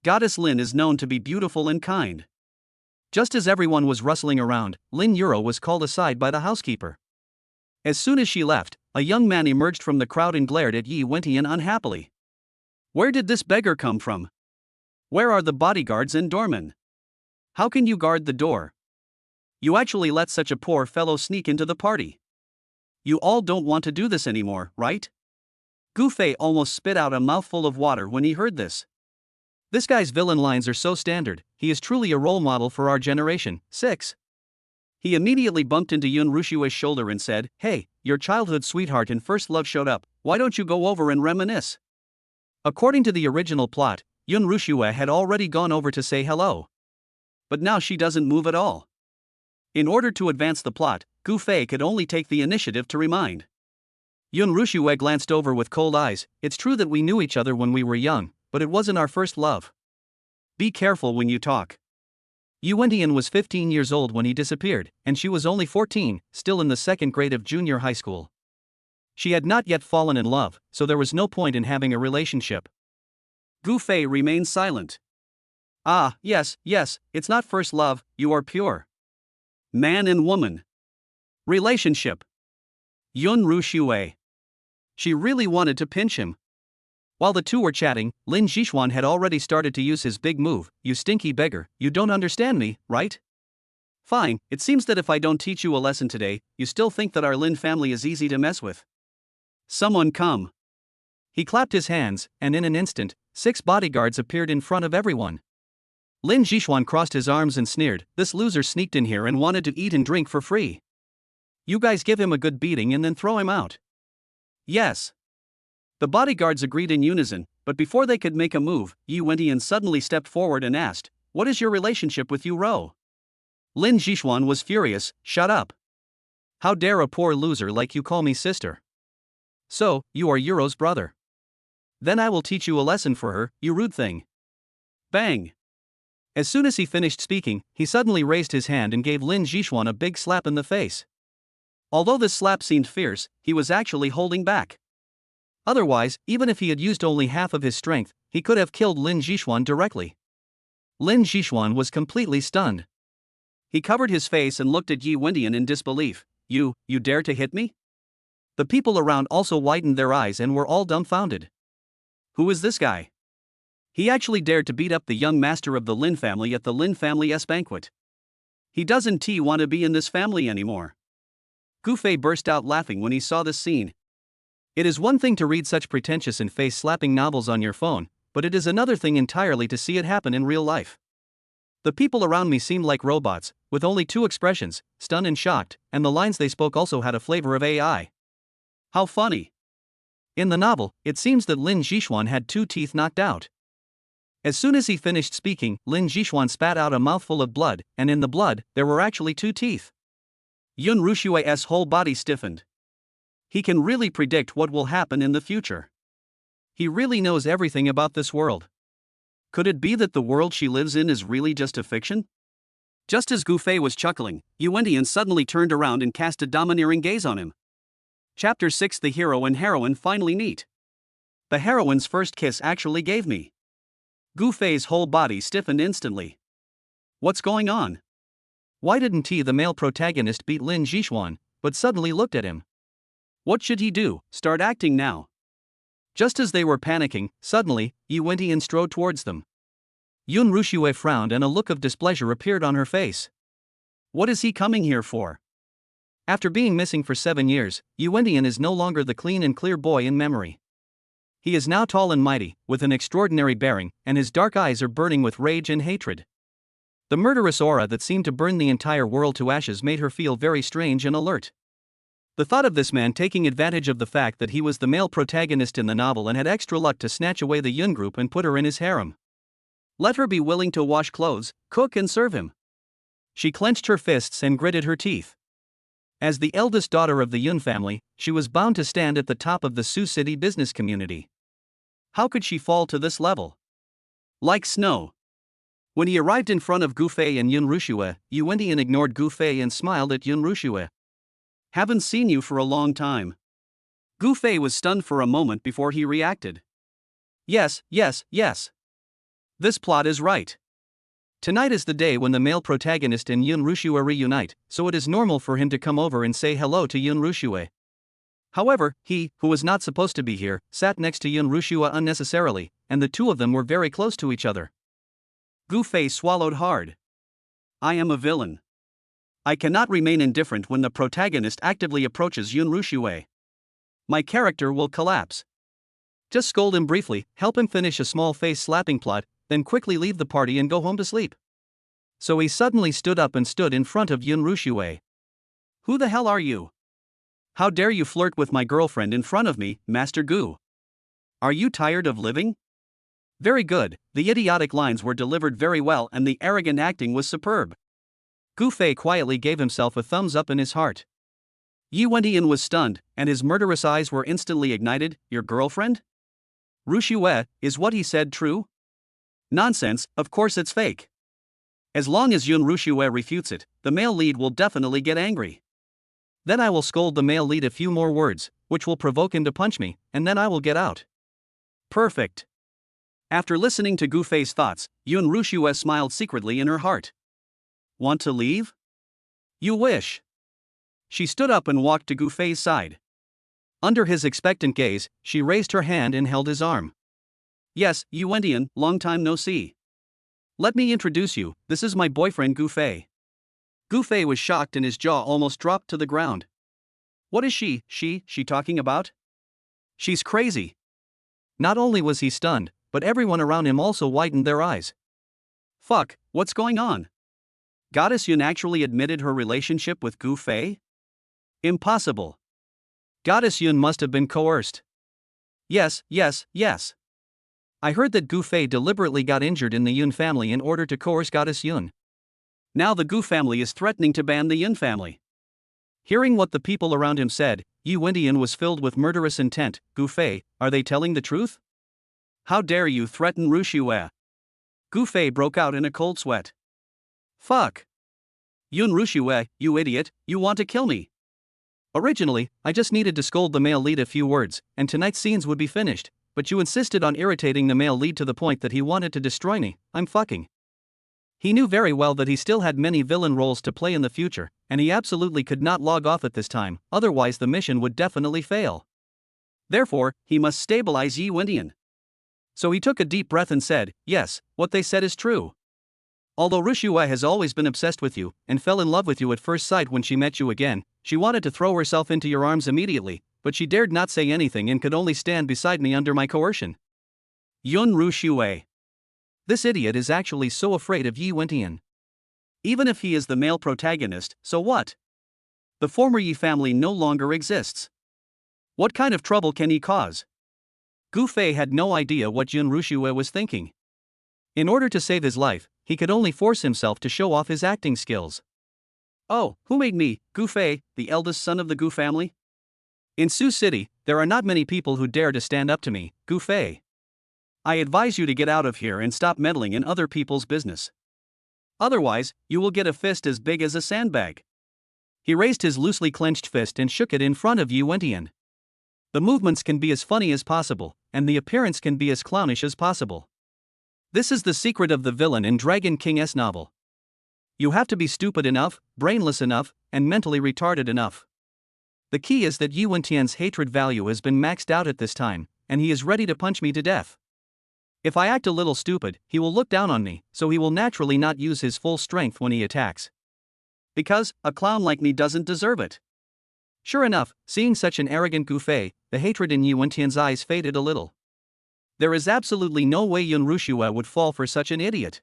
Goddess Lin is known to be beautiful and kind. Just as everyone was rustling around, Lin Yuro was called aside by the housekeeper. As soon as she left, a young man emerged from the crowd and glared at Yi Wentian unhappily. Where did this beggar come from? Where are the bodyguards and doormen? How can you guard the door? You actually let such a poor fellow sneak into the party. You all don't want to do this anymore, right? Gufei almost spit out a mouthful of water when he heard this. This guy's villain lines are so standard, he is truly a role model for our generation. 6. He immediately bumped into Yun Rushue's shoulder and said, Hey, your childhood sweetheart and first love showed up, why don't you go over and reminisce? According to the original plot, Yun Rushue had already gone over to say hello. But now she doesn't move at all. In order to advance the plot, Gufei could only take the initiative to remind. Yun Rushue glanced over with cold eyes. It's true that we knew each other when we were young, but it wasn't our first love. Be careful when you talk. Yu Wentian was 15 years old when he disappeared, and she was only 14, still in the second grade of junior high school. She had not yet fallen in love, so there was no point in having a relationship. Gufei remained silent. Ah, yes, it's not first love, you are pure. Man and woman. Relationship. Yun Rushue. She really wanted to pinch him. While the two were chatting, Lin Jishuan had already started to use his big move. You stinky beggar, you don't understand me, right? Fine, it seems that if I don't teach you a lesson today, you still think that our Lin family is easy to mess with. Someone come. He clapped his hands, and in an instant, 6 bodyguards appeared in front of everyone. Lin Jishuan crossed his arms and sneered, this loser sneaked in here and wanted to eat and drink for free. You guys give him a good beating and then throw him out. Yes. The bodyguards agreed in unison, but before they could make a move, Yi Wentian suddenly stepped forward and asked, What is your relationship with Yu Ro? Lin Jishuan was furious, shut up. How dare a poor loser like you call me sister? So, you are Yuro's brother. Then I will teach you a lesson for her, you rude thing. Bang! As soon as he finished speaking, he suddenly raised his hand and gave Lin Jishuan a big slap in the face. Although this slap seemed fierce, he was actually holding back. Otherwise, even if he had used only half of his strength, he could have killed Lin Jishuan directly. Lin Jishuan was completely stunned. He covered his face and looked at Yi Wentian in disbelief. You dare to hit me? The people around also widened their eyes and were all dumbfounded. Who is this guy? He actually dared to beat up the young master of the Lin family at the Lin family's banquet. He doesn't want to be in this family anymore. Gufei burst out laughing when he saw this scene. It is one thing to read such pretentious and face-slapping novels on your phone, but it is another thing entirely to see it happen in real life. The people around me seemed like robots, with only 2 expressions, stunned and shocked, and the lines they spoke also had a flavor of AI. How funny. In the novel, it seems that Lin Jishuan had 2 teeth knocked out. As soon as he finished speaking, Lin Jishuan spat out a mouthful of blood, and in the blood, there were actually 2 teeth. Yun Rushue's whole body stiffened. He can really predict what will happen in the future. He really knows everything about this world. Could it be that the world she lives in is really just a fiction? Just as Gu Fei was chuckling, Yuantian suddenly turned around and cast a domineering gaze on him. Chapter 6. The hero and heroine finally meet. The heroine's first kiss actually gave me. Gu Fei's whole body stiffened instantly. What's going on? Why didn't he, the male protagonist, beat Lin Zhishuan, but suddenly looked at him? What should he do, start acting now? Just as they were panicking, suddenly, Yuantian strode towards them. Yun Rushue frowned and a look of displeasure appeared on her face. What is he coming here for? After being missing for 7 years, Yuantian is no longer the clean and clear boy in memory. He is now tall and mighty, with an extraordinary bearing, and his dark eyes are burning with rage and hatred. The murderous aura that seemed to burn the entire world to ashes made her feel very strange and alert. The thought of this man taking advantage of the fact that he was the male protagonist in the novel and had extra luck to snatch away the Yun group and put her in his harem. Let her be willing to wash clothes, cook and serve him. She clenched her fists and gritted her teeth. As the eldest daughter of the Yun family, she was bound to stand at the top of the Sioux City business community. How could she fall to this level? Like snow. When he arrived in front of Gu Fei and Yun Rushue, Yuantian ignored Gu Fei and smiled at Yun Rushue. Haven't seen you for a long time. Gu Fei was stunned for a moment before he reacted. Yes. This plot is right. Tonight is the day when the male protagonist and Yun Rushue reunite, so it is normal for him to come over and say hello to Yun Rushue. However, he, who was not supposed to be here, sat next to Yun Rushue unnecessarily, and the two of them were very close to each other. Gu Fei swallowed hard. I am a villain. I cannot remain indifferent when the protagonist actively approaches Yun Rushue. My character will collapse. Just scold him briefly, help him finish a small face-slapping plot, then quickly leave the party and go home to sleep. So he suddenly stood up and stood in front of Yun Rushue. Who the hell are you? How dare you flirt with my girlfriend in front of me, Master Gu? Are you tired of living? Very good, the idiotic lines were delivered very well and the arrogant acting was superb. Gu Fei quietly gave himself a thumbs up in his heart. Yuantian was stunned, and his murderous eyes were instantly ignited. Your girlfriend? Rushue, is what he said true? Nonsense, of course it's fake. As long as Yun Rushue refutes it, the male lead will definitely get angry. Then I will scold the male lead a few more words, which will provoke him to punch me, and then I will get out. Perfect. After listening to Gu Fei's thoughts, Yun Rushue smiled secretly in her heart. Want to leave? You wish. She stood up and walked to Gu Fei's side. Under his expectant gaze, she raised her hand and held his arm. Yes, Yuantian, long time no see. Let me introduce you, this is my boyfriend Gu Fei. Gu Fei was shocked and his jaw almost dropped to the ground. What is she talking about? She's crazy. Not only was he stunned, but everyone around him also widened their eyes. Fuck, what's going on? Goddess Yun actually admitted her relationship with Gu Fei? Impossible. Goddess Yun must have been coerced. Yes. I heard that Gu Fei deliberately got injured in the Yun family in order to coerce Goddess Yun. Now the Gu family is threatening to ban the Yun family. Hearing what the people around him said, Yuantian was filled with murderous intent. Gu Fei, are they telling the truth? How dare you threaten Rushue? Gu Fei broke out in a cold sweat. Fuck. Yun Rushue, you idiot, you want to kill me. Originally, I just needed to scold the male lead a few words, and tonight's scenes would be finished, but you insisted on irritating the male lead to the point that he wanted to destroy me. I'm fucking. He knew very well that he still had many villain roles to play in the future, and he absolutely could not log off at this time, otherwise the mission would definitely fail. Therefore, he must stabilize Yuantian. So he took a deep breath and said, yes, what they said is true. Although Rushue has always been obsessed with you, and fell in love with you at first sight when she met you again, she wanted to throw herself into your arms immediately, but she dared not say anything and could only stand beside me under my coercion. Yun Rushue. This idiot is actually so afraid of Yuantian. Even if he is the male protagonist, so what? The former Yi family no longer exists. What kind of trouble can he cause? Gu Fei had no idea what Yun Rushue was thinking. In order to save his life, he could only force himself to show off his acting skills. Oh, who made me, Gu Fei, the eldest son of the Gu family? In Sioux City, there are not many people who dare to stand up to me, Gu Fei. I advise you to get out of here and stop meddling in other people's business. Otherwise, you will get a fist as big as a sandbag. He raised his loosely clenched fist and shook it in front of Yu Wentian. The movements can be as funny as possible, and the appearance can be as clownish as possible. This is the secret of the villain in Dragon King's novel. You have to be stupid enough, brainless enough, and mentally retarded enough. The key is that Yu Wentian's hatred value has been maxed out at this time, and he is ready to punch me to death. If I act a little stupid, he will look down on me, so he will naturally not use his full strength when he attacks. Because a clown like me doesn't deserve it. Sure enough, seeing such an arrogant Gu Fei, the hatred in Yu Wentian's eyes faded a little. There is absolutely no way Yun Rushua would fall for such an idiot.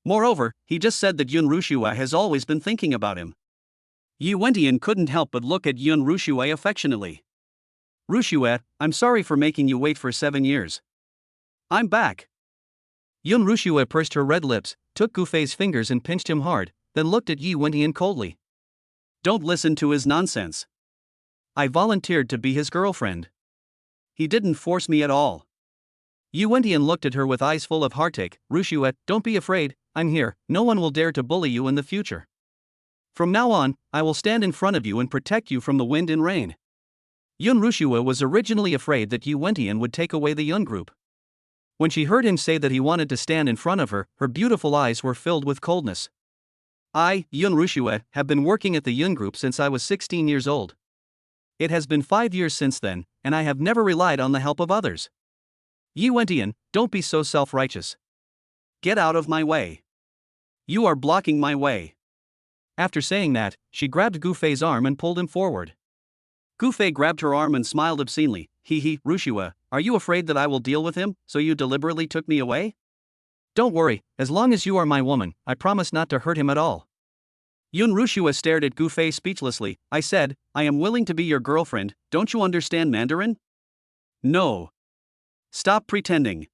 Moreover, he just said that Yun Rushua has always been thinking about him. Yu Wentian couldn't help but look at Yun Rushua affectionately. Rushua, I'm sorry for making you wait for 7 years. I'm back. Yun Rushua pursed her red lips, took Gu Fei's fingers and pinched him hard, then looked at Yu Wentian coldly. Don't listen to his nonsense. I volunteered to be his girlfriend. He didn't force me at all. Yu Wentian looked at her with eyes full of heartache. Rushua, don't be afraid, I'm here, no one will dare to bully you in the future. From now on, I will stand in front of you and protect you from the wind and rain. Yun Rushua was originally afraid that Yu Wentian would take away the Yun group. When she heard him say that he wanted to stand in front of her, her beautiful eyes were filled with coldness. I, Yun Rushua, have been working at the Yun group since I was 16 years old. It has been 5 years since then, and I have never relied on the help of others. Yu Wentian, don't be so self-righteous. Get out of my way. You are blocking my way. After saying that, she grabbed Gu Fei's arm and pulled him forward. Gu Fei grabbed her arm and smiled obscenely. Rushua, are you afraid that I will deal with him, so you deliberately took me away? Don't worry, as long as you are my woman, I promise not to hurt him at all. Yun Rushua stared at Gu Fei speechlessly. I said, I am willing to be your girlfriend, don't you understand Mandarin? No. Stop pretending.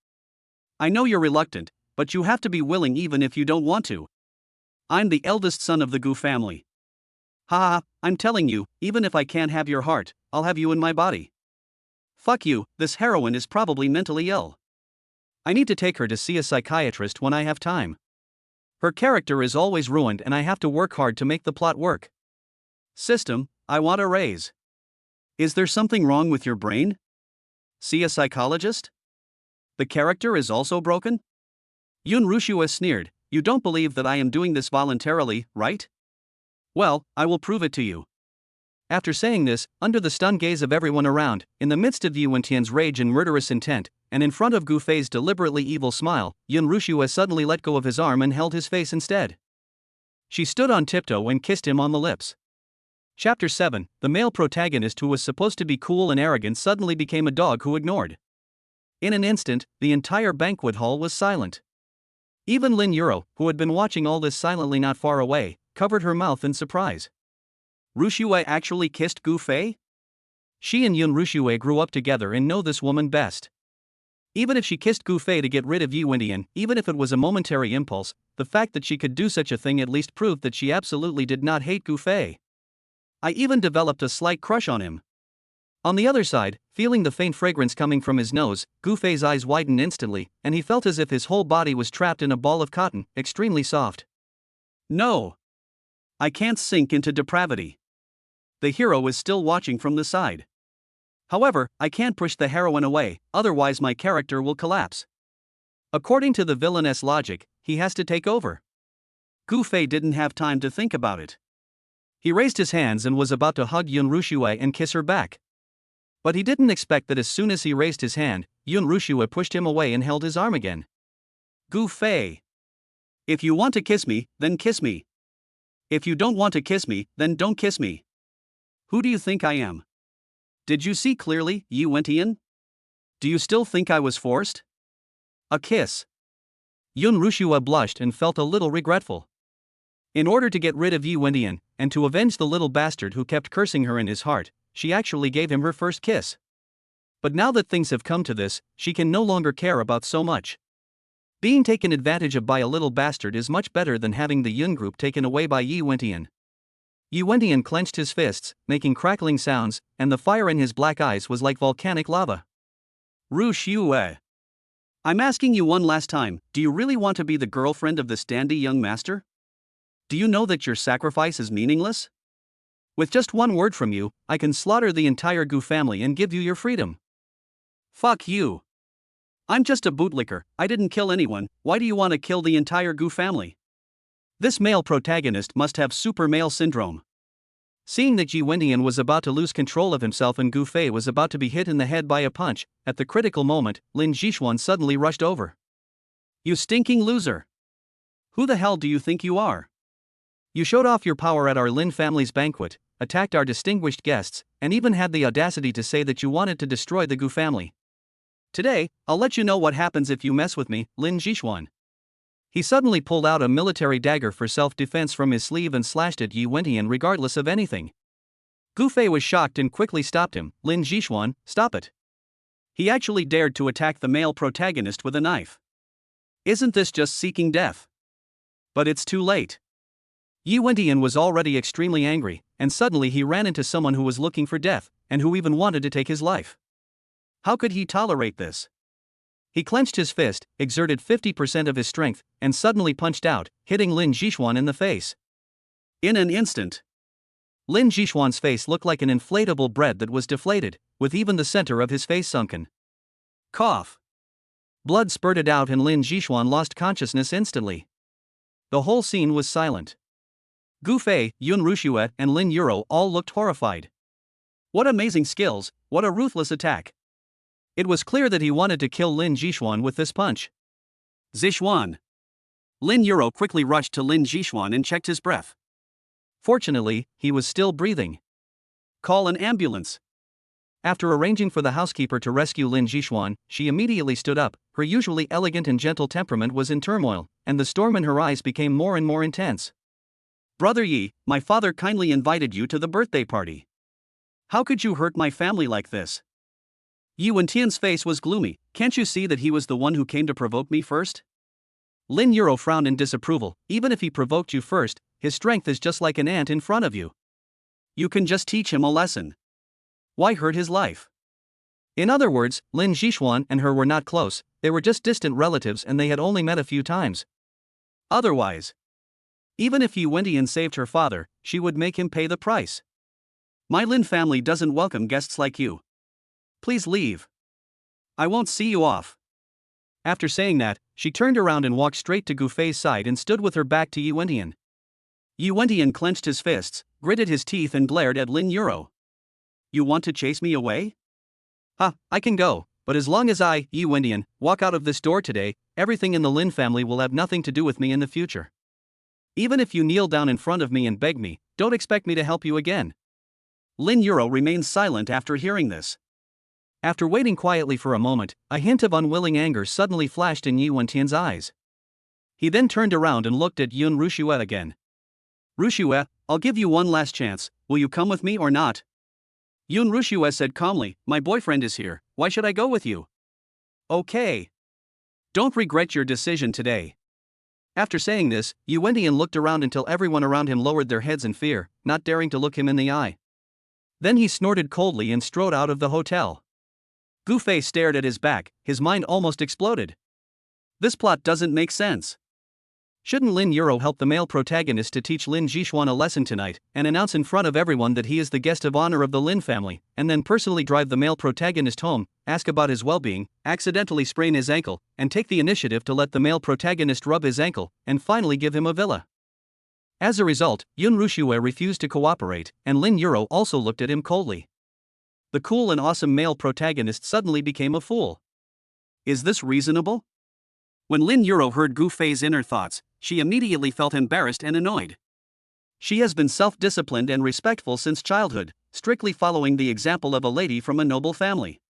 I know you're reluctant, but you have to be willing even if you don't want to. I'm the eldest son of the Gu family. Ha, I'm telling you, even if I can't have your heart, I'll have you in my body. Fuck you, this heroine is probably mentally ill. I need to take her to see a psychiatrist when I have time. Her character is always ruined and I have to work hard to make the plot work. System, I want a raise. Is there something wrong with your brain? See a psychologist? The character is also broken? Yun Rushua sneered, you don't believe that I am doing this voluntarily, right? Well, I will prove it to you. After saying this, under the stunned gaze of everyone around, in the midst of Yu Wentian's rage and murderous intent, and in front of Gu Fei's deliberately evil smile, Yun Rushua suddenly let go of his arm and held his face instead. She stood on tiptoe and kissed him on the lips. Chapter 7, the male protagonist who was supposed to be cool and arrogant suddenly became a dog who ignored. In an instant, the entire banquet hall was silent. Even Lin Yuro, who had been watching all this silently not far away, covered her mouth in surprise. Rushua actually kissed Gu Fei? She and Yun Rushua grew up together and know this woman best. Even if she kissed Gu Fei to get rid of Yu Wentian, even if it was a momentary impulse, the fact that she could do such a thing at least proved that she absolutely did not hate Gu Fei. I even developed a slight crush on him. On the other side, feeling the faint fragrance coming from his nose, Gu Fei's eyes widened instantly, and he felt as if his whole body was trapped in a ball of cotton, extremely soft. No. I can't sink into depravity. The hero is still watching from the side. However, I can't push the heroine away, otherwise my character will collapse. According to the villainess logic, he has to take over. Gu Fei didn't have time to think about it. He raised his hands and was about to hug Yun Rushua and kiss her back. But he didn't expect that as soon as he raised his hand, Yun Rushua pushed him away and held his arm again. Gu Fei. If you want to kiss me, then kiss me. If you don't want to kiss me, then don't kiss me. Who do you think I am? Did you see clearly, Yu Wentian? Do you still think I was forced? A kiss. Yun Rushua blushed and felt a little regretful. In order to get rid of Yu Wentian, and to avenge the little bastard who kept cursing her in his heart, she actually gave him her first kiss. But now that things have come to this, she can no longer care about so much. Being taken advantage of by a little bastard is much better than having the Yun group taken away by Yu Wentian. Yi Wentian clenched his fists, making crackling sounds, and the fire in his black eyes was like volcanic lava. Ru Xiue. I'm asking you one last time, do you really want to be the girlfriend of this dandy young master? Do you know that your sacrifice is meaningless? With just one word from you, I can slaughter the entire Gu family and give you your freedom. Fuck you. I'm just a bootlicker, I didn't kill anyone, why do you want to kill the entire Gu family? This male protagonist must have super male syndrome. Seeing that Yi Wentian was about to lose control of himself and Gu Fei was about to be hit in the head by a punch, at the critical moment, Lin Zixuan suddenly rushed over. You stinking loser! Who the hell do you think you are? You showed off your power at our Lin family's banquet, attacked our distinguished guests, and even had the audacity to say that you wanted to destroy the Gu family. Today, I'll let you know what happens if you mess with me, Lin Zixuan. He suddenly pulled out a military dagger for self-defense from his sleeve and slashed at Yi Wentian regardless of anything. Gu Fei was shocked and quickly stopped him. Lin Zixuan, stop it. He actually dared to attack the male protagonist with a knife. Isn't this just seeking death? But it's too late. Yi Wentian was already extremely angry, and suddenly he ran into someone who was looking for death, and who even wanted to take his life. How could he tolerate this? He clenched his fist, exerted 50% of his strength, and suddenly punched out, hitting Lin Zixuan in the face. In an instant, Lin Zixuan's face looked like an inflatable bread that was deflated, with even the center of his face sunken. Cough. Blood spurted out and Lin Zixuan lost consciousness instantly. The whole scene was silent. Gu Fei, Yun Ruxue, and Lin Yuro all looked horrified. What amazing skills, what a ruthless attack. It was clear that he wanted to kill Lin Zixuan with this punch. Zixuan. Lin Yuro quickly rushed to Lin Zixuan and checked his breath. Fortunately, he was still breathing. Call an ambulance. After arranging for the housekeeper to rescue Lin Zixuan, she immediately stood up. Her usually elegant and gentle temperament was in turmoil, and the storm in her eyes became more and more intense. Brother Yi, my father kindly invited you to the birthday party. How could you hurt my family like this? Yi Wentian's face was gloomy. Can't you see that he was the one who came to provoke me first? Lin Yuro frowned in disapproval. Even if he provoked you first, his strength is just like an ant in front of you. You can just teach him a lesson. Why hurt his life? In other words, Lin Zixuan and her were not close, they were just distant relatives and they had only met a few times. Otherwise, even if Yi Wentian saved her father, she would make him pay the price. My Lin family doesn't welcome guests like you. Please leave. I won't see you off. After saying that, she turned around and walked straight to Gu Fei's side and stood with her back to Yi Wentian. Yi Wentian clenched his fists, gritted his teeth and glared at Lin Yuro. You want to chase me away? I can go, but as long as I, Yi Wentian, walk out of this door today, everything in the Lin family will have nothing to do with me in the future. Even if you kneel down in front of me and beg me, don't expect me to help you again. Lin Yuro remained silent after hearing this. After waiting quietly for a moment, a hint of unwilling anger suddenly flashed in Yi Wentian's eyes. He then turned around and looked at Yun Ruxue again. Ruxue, I'll give you one last chance, will you come with me or not? Yun Ruxue said calmly, my boyfriend is here, why should I go with you? Okay. Don't regret your decision today. After saying this, Yi Wentian looked around until everyone around him lowered their heads in fear, not daring to look him in the eye. Then he snorted coldly and strode out of the hotel. Gu Fei stared at his back, his mind almost exploded. This plot doesn't make sense. Shouldn't Lin Yuro help the male protagonist to teach Lin Zixuan a lesson tonight, and announce in front of everyone that he is the guest of honor of the Lin family, and then personally drive the male protagonist home, ask about his well-being, accidentally sprain his ankle, and take the initiative to let the male protagonist rub his ankle, and finally give him a villa? As a result, Yun Ruxue refused to cooperate, and Lin Yuro also looked at him coldly. The cool and awesome male protagonist suddenly became a fool. Is this reasonable? When Lin Yuro heard Gu Fei's inner thoughts, she immediately felt embarrassed and annoyed. She has been self-disciplined and respectful since childhood, strictly following the example of a lady from a noble family.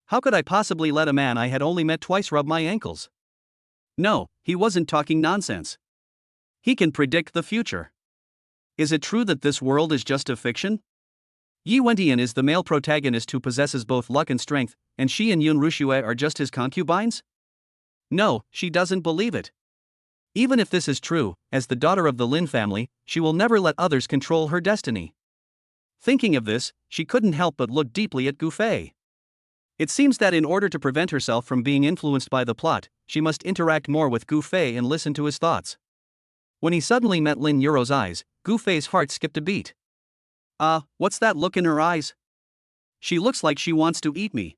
How could I possibly let a man I had only met twice rub my ankles? No, he wasn't talking nonsense. He can predict the future. Is it true that this world is just a fiction? Yi Wentian is the male protagonist who possesses both luck and strength, and she and Yun Ruxue are just his concubines? No, she doesn't believe it. Even if this is true, as the daughter of the Lin family, she will never let others control her destiny. Thinking of this, she couldn't help but look deeply at Gu Fei. It seems that in order to prevent herself from being influenced by the plot, she must interact more with Gu Fei and listen to his thoughts. When he suddenly met Lin Yuro's eyes, Gu Fei's heart skipped a beat. What's that look in her eyes? She looks like she wants to eat me.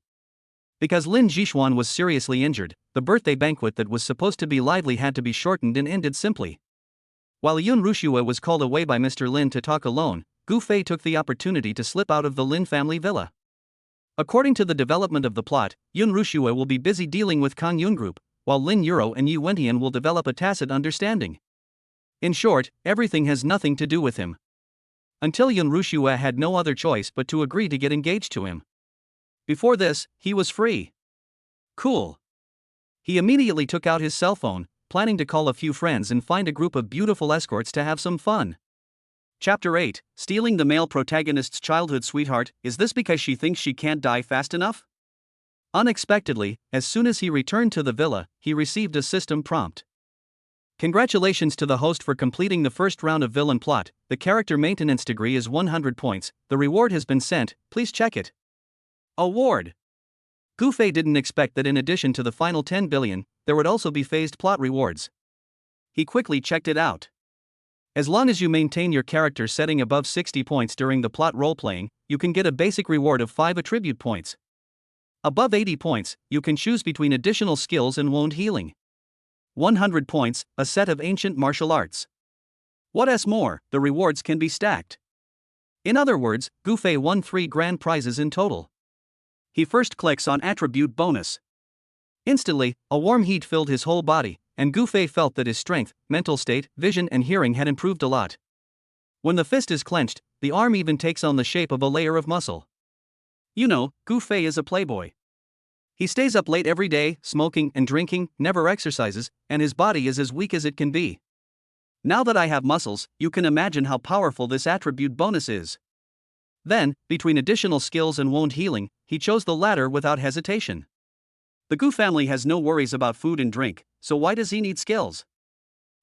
Because Lin Jixuan was seriously injured, the birthday banquet that was supposed to be lively had to be shortened and ended simply. While Yun Rushua was called away by Mr. Lin to talk alone, Gu Fei took the opportunity to slip out of the Lin family villa. According to the development of the plot, Yun Rushua will be busy dealing with Kang Yun Group, while Lin Yuro and Yu Wentian will develop a tacit understanding. In short, everything has nothing to do with him. Until Yun Rushua had no other choice but to agree to get engaged to him. Before this, he was free. Cool. He immediately took out his cell phone, planning to call a few friends and find a group of beautiful escorts to have some fun. Chapter 8, Stealing the Male Protagonist's Childhood Sweetheart. Is this because she thinks she can't die fast enough? Unexpectedly, as soon as he returned to the villa, he received a system prompt. Congratulations to the host for completing the first round of villain plot. The character maintenance degree is 100 points. The reward has been sent, please check it. Award. Gu Fei didn't expect that in addition to the final 10 billion, there would also be phased plot rewards. He quickly checked it out. As long as you maintain your character setting above 60 points during the plot roleplaying, you can get a basic reward of 5 attribute points. Above 80 points, you can choose between additional skills and wound healing. 100 points, a set of ancient martial arts. What's more, the rewards can be stacked. In other words, Gu Fei won 3 grand prizes in total. He first clicks on attribute bonus. Instantly, a warm heat filled his whole body, and Gu Fei felt that his strength, mental state, vision and hearing had improved a lot. When the fist is clenched, the arm even takes on the shape of a layer of muscle. You know, Gu Fei is a playboy. He stays up late every day, smoking and drinking, never exercises, and his body is as weak as it can be. Now that I have muscles, you can imagine how powerful this attribute bonus is. Then, between additional skills and wound healing, he chose the latter without hesitation. The Gu family has no worries about food and drink, so why does he need skills?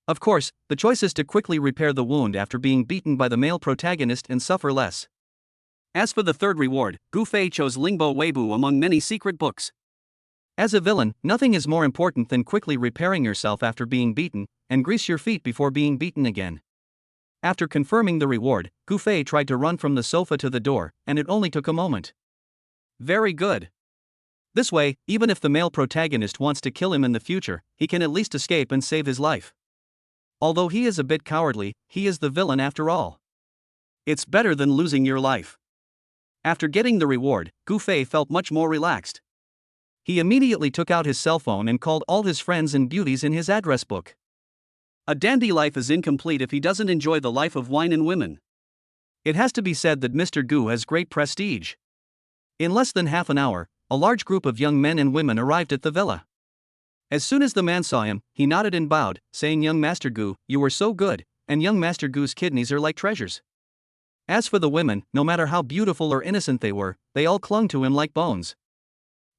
Of course, the choice is to quickly repair the wound after being beaten by the male protagonist and suffer less. As for the third reward, Gu Fei chose Lingbo Weibu among many secret books. As a villain, nothing is more important than quickly repairing yourself after being beaten, and grease your feet before being beaten again. After confirming the reward, Gu Fei tried to run from the sofa to the door, and it only took a moment. Very good. This way, even if the male protagonist wants to kill him in the future, he can at least escape and save his life. Although he is a bit cowardly, he is the villain after all. It's better than losing your life. After getting the reward, Gu Fei felt much more relaxed. He immediately took out his cell phone and called all his friends and beauties in his address book. A dandy life is incomplete if he doesn't enjoy the life of wine and women. It has to be said that Mr. Gu has great prestige. In less than half an hour, a large group of young men and women arrived at the villa. As soon as the man saw him, he nodded and bowed, saying, "Young Master Gu, you were so good, and young Master Gu's kidneys are like treasures." As for the women, no matter how beautiful or innocent they were, they all clung to him like bones.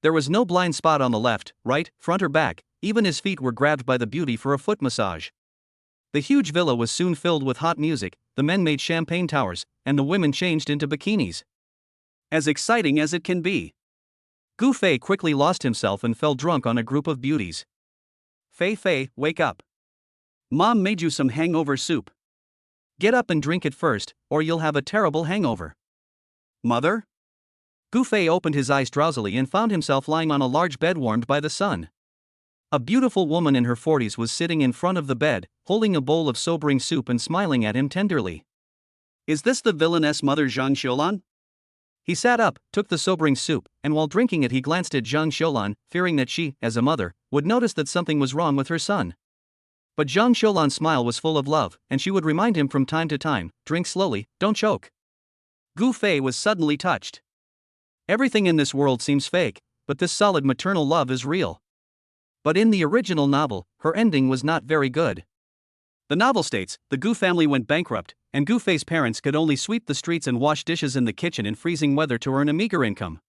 There was no blind spot on the left, right, front or back, even his feet were grabbed by the beauty for a foot massage. The huge villa was soon filled with hot music, the men made champagne towers, and the women changed into bikinis. As exciting as it can be. Gu Fei quickly lost himself and fell drunk on a group of beauties. Fei, wake up. Mom made you some hangover soup. Get up and drink it first, or you'll have a terrible hangover. Mother? Gu Fei opened his eyes drowsily and found himself lying on a large bed warmed by the sun. A beautiful woman in her 40s was sitting in front of the bed, holding a bowl of sobering soup and smiling at him tenderly. Is this the villainess mother Zhang Xiulan? He sat up, took the sobering soup, and while drinking it he glanced at Zhang Xiulan, fearing that she, as a mother, would notice that something was wrong with her son. But Zhang Xiulan's smile was full of love, and she would remind him from time to time, "Drink slowly, don't choke." Gu Fei was suddenly touched. Everything in this world seems fake, but this solid maternal love is real. But in the original novel, her ending was not very good. The novel states, the Gu family went bankrupt, and Gu Fei's parents could only sweep the streets and wash dishes in the kitchen in freezing weather to earn a meager income.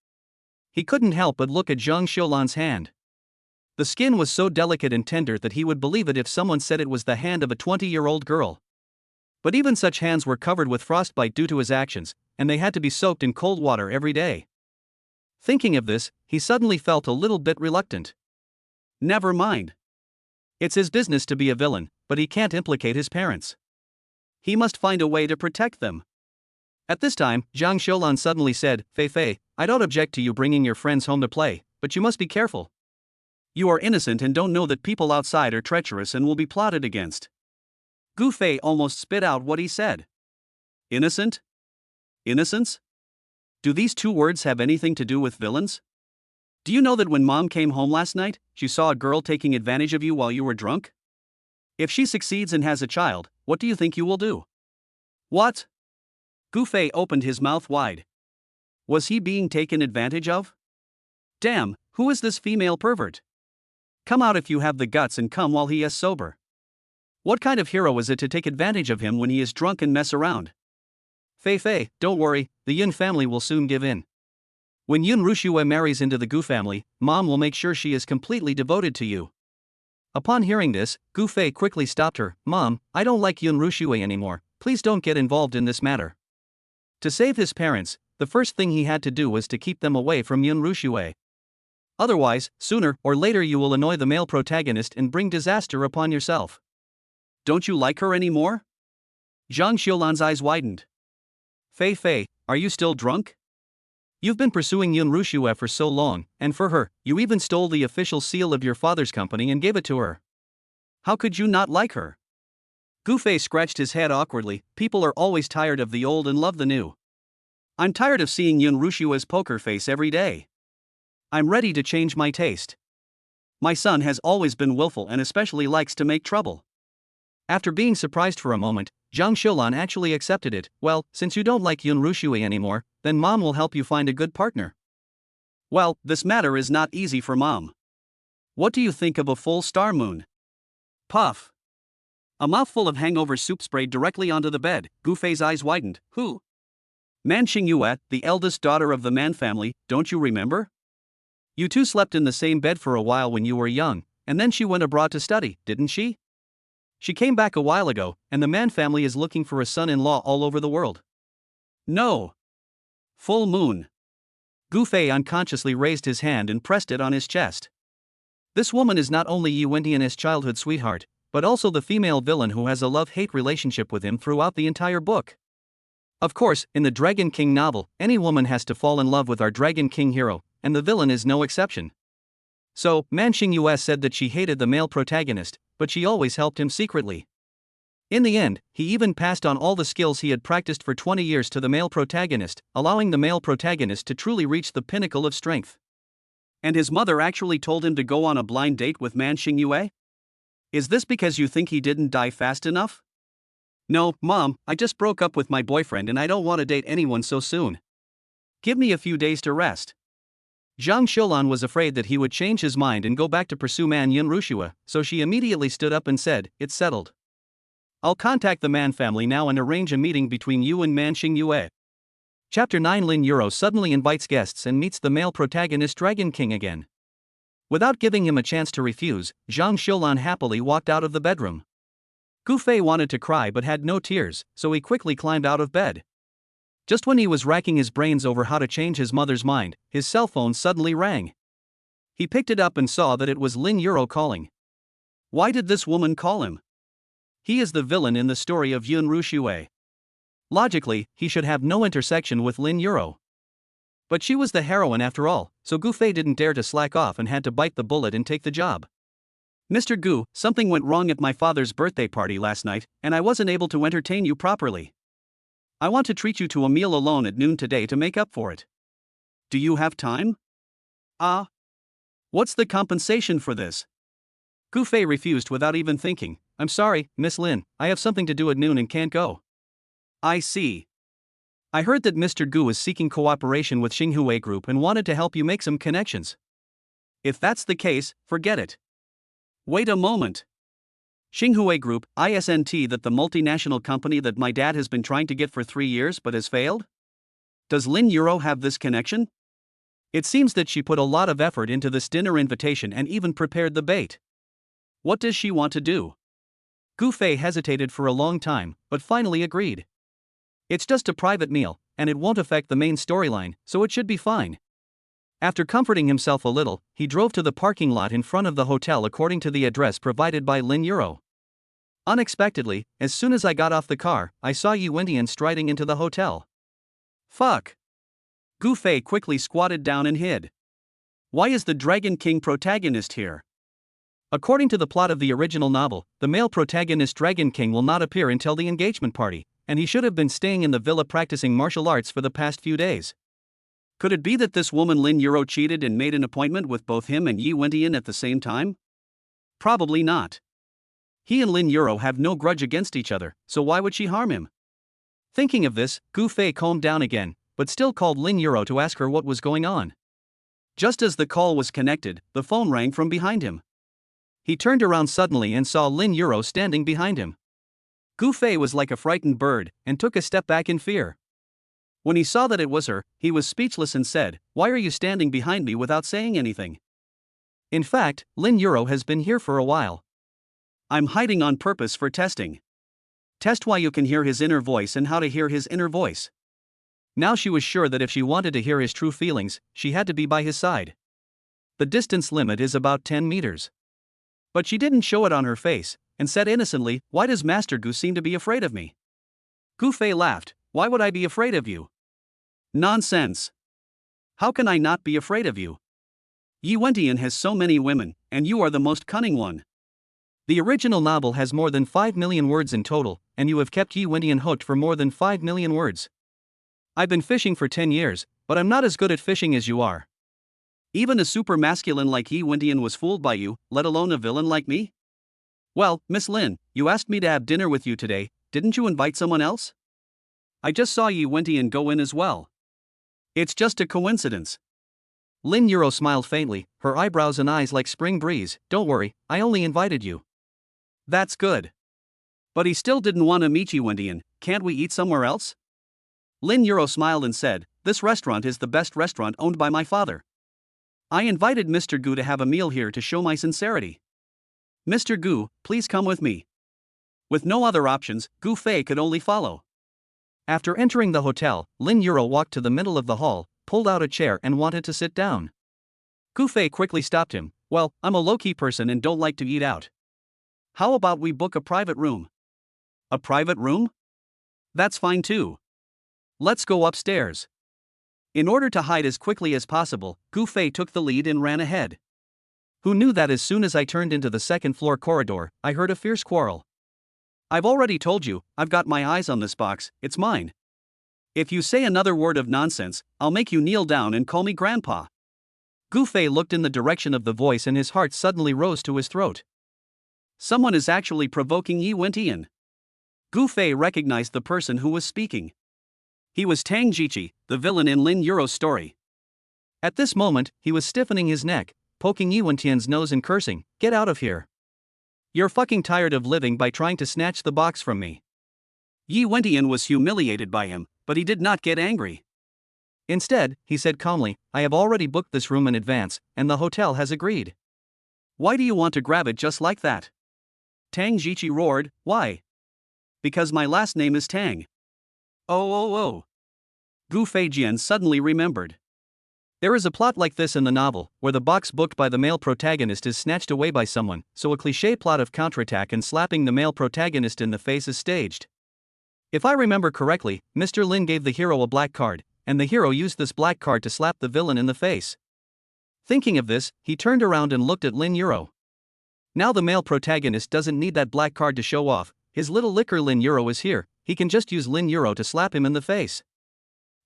He couldn't help but look at Zhang Xiulan's hand. The skin was so delicate and tender that he would believe it if someone said it was the hand of a 20-year-old girl. But even such hands were covered with frostbite due to his actions, and they had to be soaked in cold water every day. Thinking of this, he suddenly felt a little bit reluctant. Never mind. It's his business to be a villain, but he can't implicate his parents. He must find a way to protect them. At this time, Zhang Xiulan suddenly said, "Fei Fei, I don't object to you bringing your friends home to play, but you must be careful. You are innocent and don't know that people outside are treacherous and will be plotted against." Gu Fei almost spit out what he said. Innocent? Innocence? Do these two words have anything to do with villains? Do you know that when Mom came home last night, she saw a girl taking advantage of you while you were drunk? If she succeeds and has a child, what do you think you will do? What? Gu Fei opened his mouth wide. Was he being taken advantage of? Damn, who is this female pervert? Come out if you have the guts and come while he is sober. What kind of hero is it to take advantage of him when he is drunk and mess around? Fei Fei, don't worry, the Yun family will soon give in. When Yun Rushue marries into the Gu family, Mom will make sure she is completely devoted to you. Upon hearing this, Gu Fei quickly stopped her. Mom, I don't like Yun Rushue anymore, please don't get involved in this matter. To save his parents, the first thing he had to do was to keep them away from Yun Rushue. Otherwise, sooner or later you will annoy the male protagonist and bring disaster upon yourself. Don't you like her anymore? Zhang Xiulan's eyes widened. Fei Fei, are you still drunk? You've been pursuing Yun Rushue for so long, and for her, you even stole the official seal of your father's company and gave it to her. How could you not like her? Gu Fei scratched his head awkwardly. People are always tired of the old and love the new. I'm tired of seeing Yun Rushue's poker face every day. I'm ready to change my taste. My son has always been willful and especially likes to make trouble. After being surprised for a moment, Zhang Xiulan actually accepted it. Well, since you don't like Yun Rushue anymore, then Mom will help you find a good partner. Well, this matter is not easy for Mom. What do you think of a full star moon? Puff. A mouthful of hangover soup sprayed directly onto the bed. Gu Fei's eyes widened. Who? Man Xingyue, the eldest daughter of the Man family, don't you remember? You two slept in the same bed for a while when you were young, and then she went abroad to study, didn't she? She came back a while ago, and the Man family is looking for a son-in-law all over the world. No. Full moon. Gu Fei unconsciously raised his hand and pressed it on his chest. This woman is not only Yi Wendian's childhood sweetheart, but also the female villain who has a love-hate relationship with him throughout the entire book. Of course, in the Dragon King novel, any woman has to fall in love with our Dragon King hero, and the villain is no exception. So, Man Xingyue said that she hated the male protagonist, but she always helped him secretly. In the end, he even passed on all the skills he had practiced for 20 years to the male protagonist, allowing the male protagonist to truly reach the pinnacle of strength. And his mother actually told him to go on a blind date with Man Xingyue? Is this because you think he didn't die fast enough? No, Mom, I just broke up with my boyfriend and I don't want to date anyone so soon. Give me a few days to rest. Zhang Xiulan was afraid that he would change his mind and go back to pursue Man Yun Rushue, so she immediately stood up and said, "It's settled. I'll contact the Man family now and arrange a meeting between you and Man Xingyue." Chapter 9. Lin Yuro suddenly invites guests and meets the male protagonist Dragon King again. Without giving him a chance to refuse, Zhang Xiulan happily walked out of the bedroom. Gu Fei wanted to cry but had no tears, so he quickly climbed out of bed. Just when he was racking his brains over how to change his mother's mind, his cell phone suddenly rang. He picked it up and saw that it was Lin Yuro calling. Why did this woman call him? He is the villain in the story of Yun Rushue. Logically, he should have no intersection with Lin Yuro. But she was the heroine after all, so Gu Fei didn't dare to slack off and had to bite the bullet and take the job. Mr. Gu, something went wrong at my father's birthday party last night, and I wasn't able to entertain you properly. I want to treat you to a meal alone at noon today to make up for it. Do you have time? What's the compensation for this? Gu Fei refused without even thinking. I'm sorry, Miss Lin, I have something to do at noon and can't go. I see. I heard that Mr. Gu is seeking cooperation with Xinghue Group and wanted to help you make some connections. If that's the case, forget it. Wait a moment. Xinghue Group, isn't that the multinational company that my dad has been trying to get for 3 years but has failed? Does Lin Yuro have this connection? It seems that she put a lot of effort into this dinner invitation and even prepared the bait. What does she want to do? Gu Fei hesitated for a long time, but finally agreed. It's just a private meal, and it won't affect the main storyline, so it should be fine. After comforting himself a little, he drove to the parking lot in front of the hotel according to the address provided by Lin Euro. Unexpectedly, as soon as I got off the car, I saw Yi Wendian striding into the hotel. Fuck. Gu Fei quickly squatted down and hid. Why is the Dragon King protagonist here? According to the plot of the original novel, the male protagonist Dragon King will not appear until the engagement party, and he should have been staying in the villa practicing martial arts for the past few days. Could it be that this woman Lin Euro cheated and made an appointment with both him and Yi Wendian at the same time? Probably not. He and Lin Euro have no grudge against each other, so why would she harm him? Thinking of this, Gu Fei calmed down again, but still called Lin Euro to ask her what was going on. Just as the call was connected, the phone rang from behind him. He turned around suddenly and saw Lin Euro standing behind him. Gu Fei was like a frightened bird and took a step back in fear. When he saw that it was her, he was speechless and said, "Why are you standing behind me without saying anything?" In fact, Lin Euro has been here for a while. I'm hiding on purpose for testing. Test why you can hear his inner voice and how to hear his inner voice. Now she was sure that if she wanted to hear his true feelings, she had to be by his side. The distance limit is about 10 meters. But she didn't show it on her face, and said innocently, "Why does Master Gu seem to be afraid of me?" Gu Fei laughed. "Why would I be afraid of you?" Nonsense. How can I not be afraid of you? Yi Wendian has so many women, and you are the most cunning one. The original novel has more than 5 million words in total, and you have kept Yi Wendian hooked for more than 5 million words. I've been fishing for 10 years, but I'm not as good at fishing as you are. Even a super masculine like Yi Wendian was fooled by you, let alone a villain like me? Well, Miss Lin, you asked me to have dinner with you today, didn't you invite someone else? I just saw Yi Wendian go in as well. It's just a coincidence. Lin Euro smiled faintly, her eyebrows and eyes like spring breeze. Don't worry, I only invited you. That's good. But he still didn't want to meet Yi Wendian. Can't we eat somewhere else? Lin Euro smiled and said, "This restaurant is the best restaurant owned by my father. I invited Mr. Gu to have a meal here to show my sincerity. Mr. Gu, please come with me." With no other options, Gu Fei could only follow. After entering the hotel, Lin Euro walked to the middle of the hall, pulled out a chair and wanted to sit down. Gu Fei quickly stopped him. "Well, I'm a low-key person and don't like to eat out. How about we book a private room?" A private room? That's fine too. Let's go upstairs. In order to hide as quickly as possible, Gu Fei took the lead and ran ahead. Who knew that as soon as I turned into the second-floor corridor, I heard a fierce quarrel. I've already told you, I've got my eyes on this box, it's mine. If you say another word of nonsense, I'll make you kneel down and call me Grandpa. Gu Fei looked in the direction of the voice and his heart suddenly rose to his throat. Someone is actually provoking Yi Wendian. Gu Fei recognized the person who was speaking. He was Tang Jiqi, the villain in Lin Euro's story. At this moment, he was stiffening his neck, poking Yi Wendian's nose and cursing, "Get out of here. You're fucking tired of living by trying to snatch the box from me." Yi Wendian was humiliated by him, but he did not get angry. Instead, he said calmly, "I have already booked this room in advance, and the hotel has agreed." "Why do you want to grab it just like that?" Tang Jiqi roared, "Why?" "Because my last name is Tang." Oh. Gu Feijian suddenly remembered. There is a plot like this in the novel, where the box booked by the male protagonist is snatched away by someone, so a cliché plot of counterattack and slapping the male protagonist in the face is staged. If I remember correctly, Mr. Lin gave the hero a black card, and the hero used this black card to slap the villain in the face. Thinking of this, he turned around and looked at Lin Euro. Now the male protagonist doesn't need that black card to show off, his little licker Lin Euro is here, he can just use Lin Euro to slap him in the face.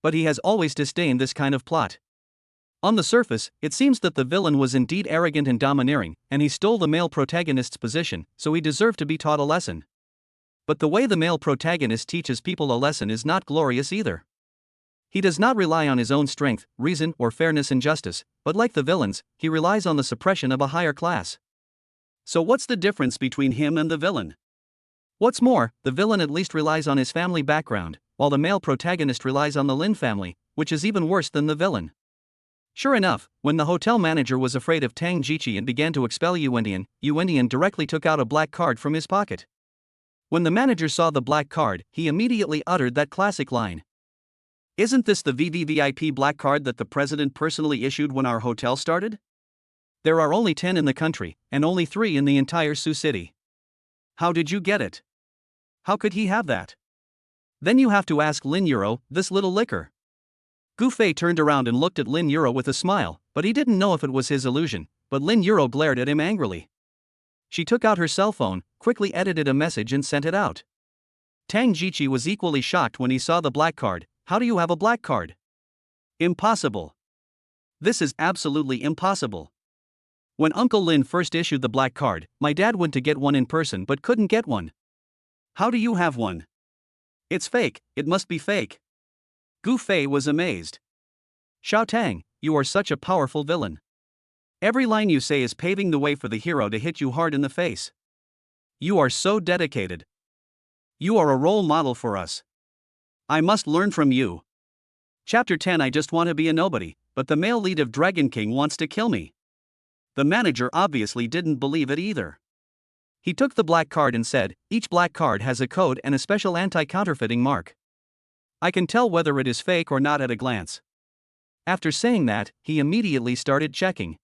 But he has always disdained this kind of plot. On the surface, it seems that the villain was indeed arrogant and domineering, and he stole the male protagonist's position, so he deserved to be taught a lesson. But the way the male protagonist teaches people a lesson is not glorious either. He does not rely on his own strength, reason, or fairness and justice, but like the villains, he relies on the suppression of a higher class. So what's the difference between him and the villain? What's more, the villain at least relies on his family background, while the male protagonist relies on the Lin family, which is even worse than the villain. Sure enough, when the hotel manager was afraid of Tang Jiqi and began to expel Yuendian directly took out a black card from his pocket. When the manager saw the black card, he immediately uttered that classic line. "Isn't this the VVVIP black card that the president personally issued when our hotel started? There are only 10 in the country, and only 3 in the entire Sioux City. How did you get it? How could he have that? Then you have to ask Lin Euro, this little licker." Gu Fei turned around and looked at Lin Euro with a smile, but he didn't know if it was his illusion, but Lin Euro glared at him angrily. She took out her cell phone, quickly edited a message and sent it out. Tang Jiqi was equally shocked when he saw the black card. "How do you have a black card? Impossible. This is absolutely impossible. When Uncle Lin first issued the black card, my dad went to get one in person but couldn't get one. How do you have one? It's fake, it must be fake." Gu Fei was amazed. "Xiao Tang, you are such a powerful villain. Every line you say is paving the way for the hero to hit you hard in the face. You are so dedicated. You are a role model for us. I must learn from you." Chapter 10. I just want to be a nobody, but the male lead of Dragon King wants to kill me. The manager obviously didn't believe it either. He took the black card and said, "Each black card has a code and a special anti-counterfeiting mark. I can tell whether it is fake or not at a glance." After saying that, he immediately started checking.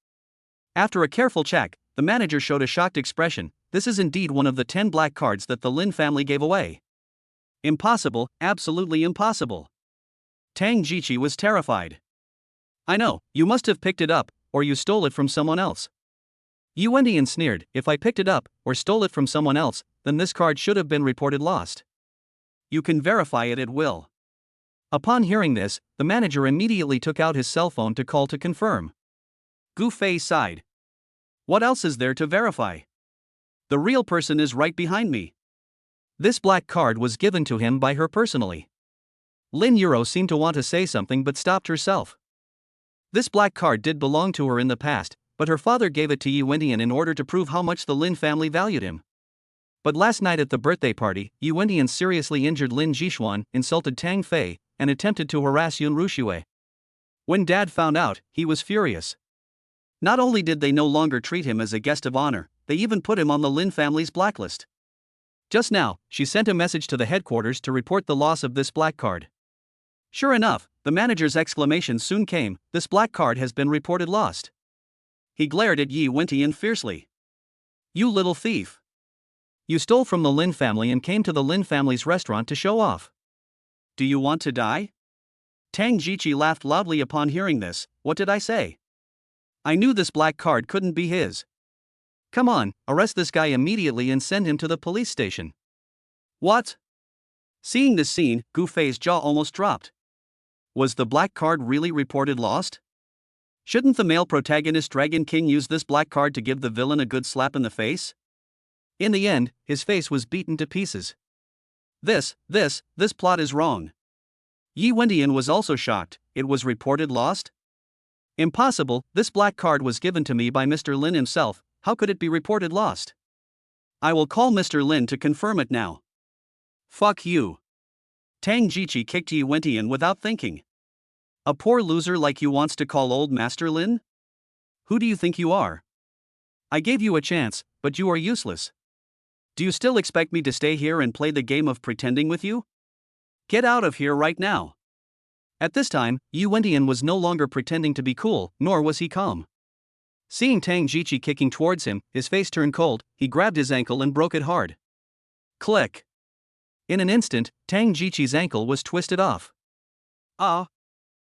After a careful check, the manager showed a shocked expression. "This is indeed one of the 10 black cards that the Lin family gave away. Impossible, absolutely impossible." Tang Jiqi was terrified. "I know, you must have picked it up, or you stole it from someone else." Yuendian sneered, "If I picked it up, or stole it from someone else, then this card should have been reported lost. You can verify it at will." Upon hearing this, the manager immediately took out his cell phone to call to confirm. Gu Fei sighed. "What else is there to verify? The real person is right behind me." This black card was given to him by her personally. Lin Euro seemed to want to say something but stopped herself. This black card did belong to her in the past, but her father gave it to Yuendian in order to prove how much the Lin family valued him. But last night at the birthday party, Yuendian seriously injured Lin Jixuan, insulted Tang Fei, and attempted to harass Yun Ruxue. When Dad found out, he was furious. Not only did they no longer treat him as a guest of honor, they even put him on the Lin family's blacklist. Just now, she sent a message to the headquarters to report the loss of this black card. Sure enough, the manager's exclamation soon came, "This black card has been reported lost." He glared at Yi Wentian fiercely. "You little thief! You stole from the Lin family and came to the Lin family's restaurant to show off. Do you want to die?" Tang Jiqi laughed loudly upon hearing this. "What did I say? I knew this black card couldn't be his. Come on, arrest this guy immediately and send him to the police station." "What?" Seeing this scene, Gu Fei's jaw almost dropped. Was the black card really reported lost? Shouldn't the male protagonist Dragon King use this black card to give the villain a good slap in the face? In the end, his face was beaten to pieces. This plot is wrong." Yi Wendian was also shocked. "It was reported lost? Impossible, this black card was given to me by Mr. Lin himself, how could it be reported lost? I will call Mr. Lin to confirm it now." "Fuck you." Tang Jiqi kicked Yi Wentian without thinking. "A poor loser like you wants to call old Master Lin? Who do you think you are? I gave you a chance, but you are useless. Do you still expect me to stay here and play the game of pretending with you? Get out of here right now." At this time, Yi Wentian was no longer pretending to be cool, nor was he calm. Seeing Tang Jiqi kicking towards him, his face turned cold. He grabbed his ankle and broke it hard. Click. In an instant, Tang Jiqi's ankle was twisted off. Ah!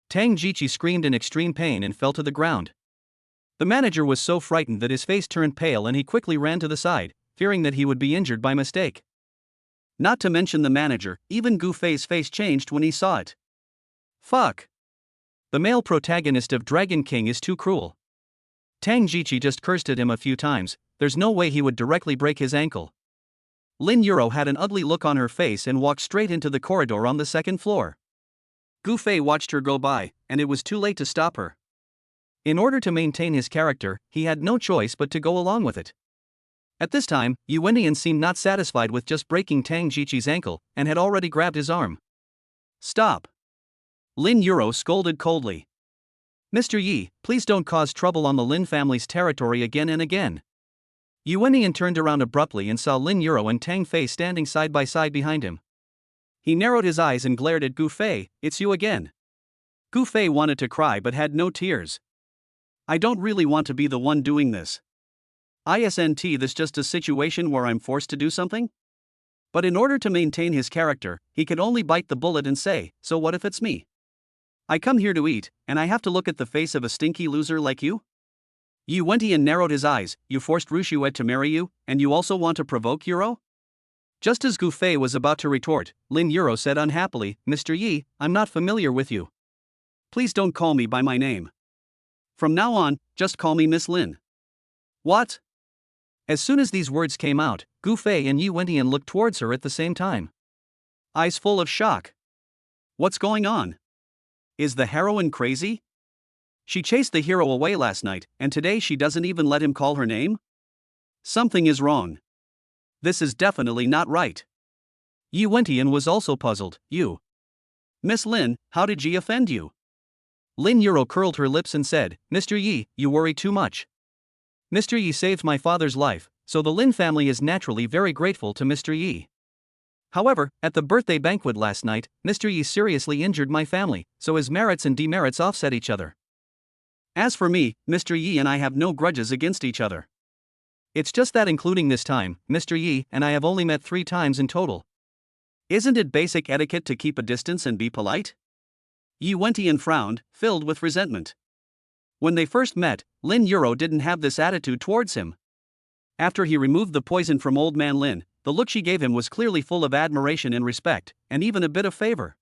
Tang Jiqi screamed in extreme pain and fell to the ground. The manager was so frightened that his face turned pale and he quickly ran to the side, fearing that he would be injured by mistake. Not to mention the manager, even Gu Fei's face changed when he saw it. Fuck! The male protagonist of Dragon King is too cruel. Tang Jiqi just cursed at him a few times. There's no way he would directly break his ankle. Lin Euro had an ugly look on her face and walked straight into the corridor on the second floor. Gu Fei watched her go by, and it was too late to stop her. In order to maintain his character, he had no choice but to go along with it. At this time, Yuendian seemed not satisfied with just breaking Tang Jiqi's ankle, and had already grabbed his arm. "Stop!" Lin Euro scolded coldly. Mr. Yi, please don't cause trouble on the Lin family's territory again and again. Yu Wendian turned around abruptly and saw Lin Yuro and Tang Fei standing side by side behind him. He narrowed his eyes and glared at Gu Fei. It's you again. Gu Fei wanted to cry but had no tears. I don't really want to be the one doing this. Isn't this just a situation where I'm forced to do something? But in order to maintain his character, he could only bite the bullet and say, so what if it's me? I come here to eat, and I have to look at the face of a stinky loser like you? Yu Wendian narrowed his eyes. You forced Rushuet to marry you, and you also want to provoke Yuro? Just as Gu Fei was about to retort, Lin Yuro said unhappily, Mr. Yi, I'm not familiar with you. Please don't call me by my name. From now on, just call me Miss Lin. What? As soon as these words came out, Gu Fei and Yu Wendian looked towards her at the same time. Eyes full of shock. What's going on? Is the heroine crazy? She chased the hero away last night, and today she doesn't even let him call her name? Something is wrong. This is definitely not right. Yu Wendian was also puzzled. You. Miss Lin, how did Yi offend you? Lin Yuro curled her lips and said, Mr. Yi, you worry too much. Mr. Yi saved my father's life, so the Lin family is naturally very grateful to Mr. Yi. However, at the birthday banquet last night, Mr. Yi seriously injured my family, so his merits and demerits offset each other. As for me, Mr. Yi and I have no grudges against each other. It's just that including this time, Mr. Yi and I have only met 3 times in total. Isn't it basic etiquette to keep a distance and be polite? Yu Wendian frowned, filled with resentment. When they first met, Lin Yuro didn't have this attitude towards him. After he removed the poison from Old Man Lin, the look she gave him was clearly full of admiration and respect, and even a bit of favor.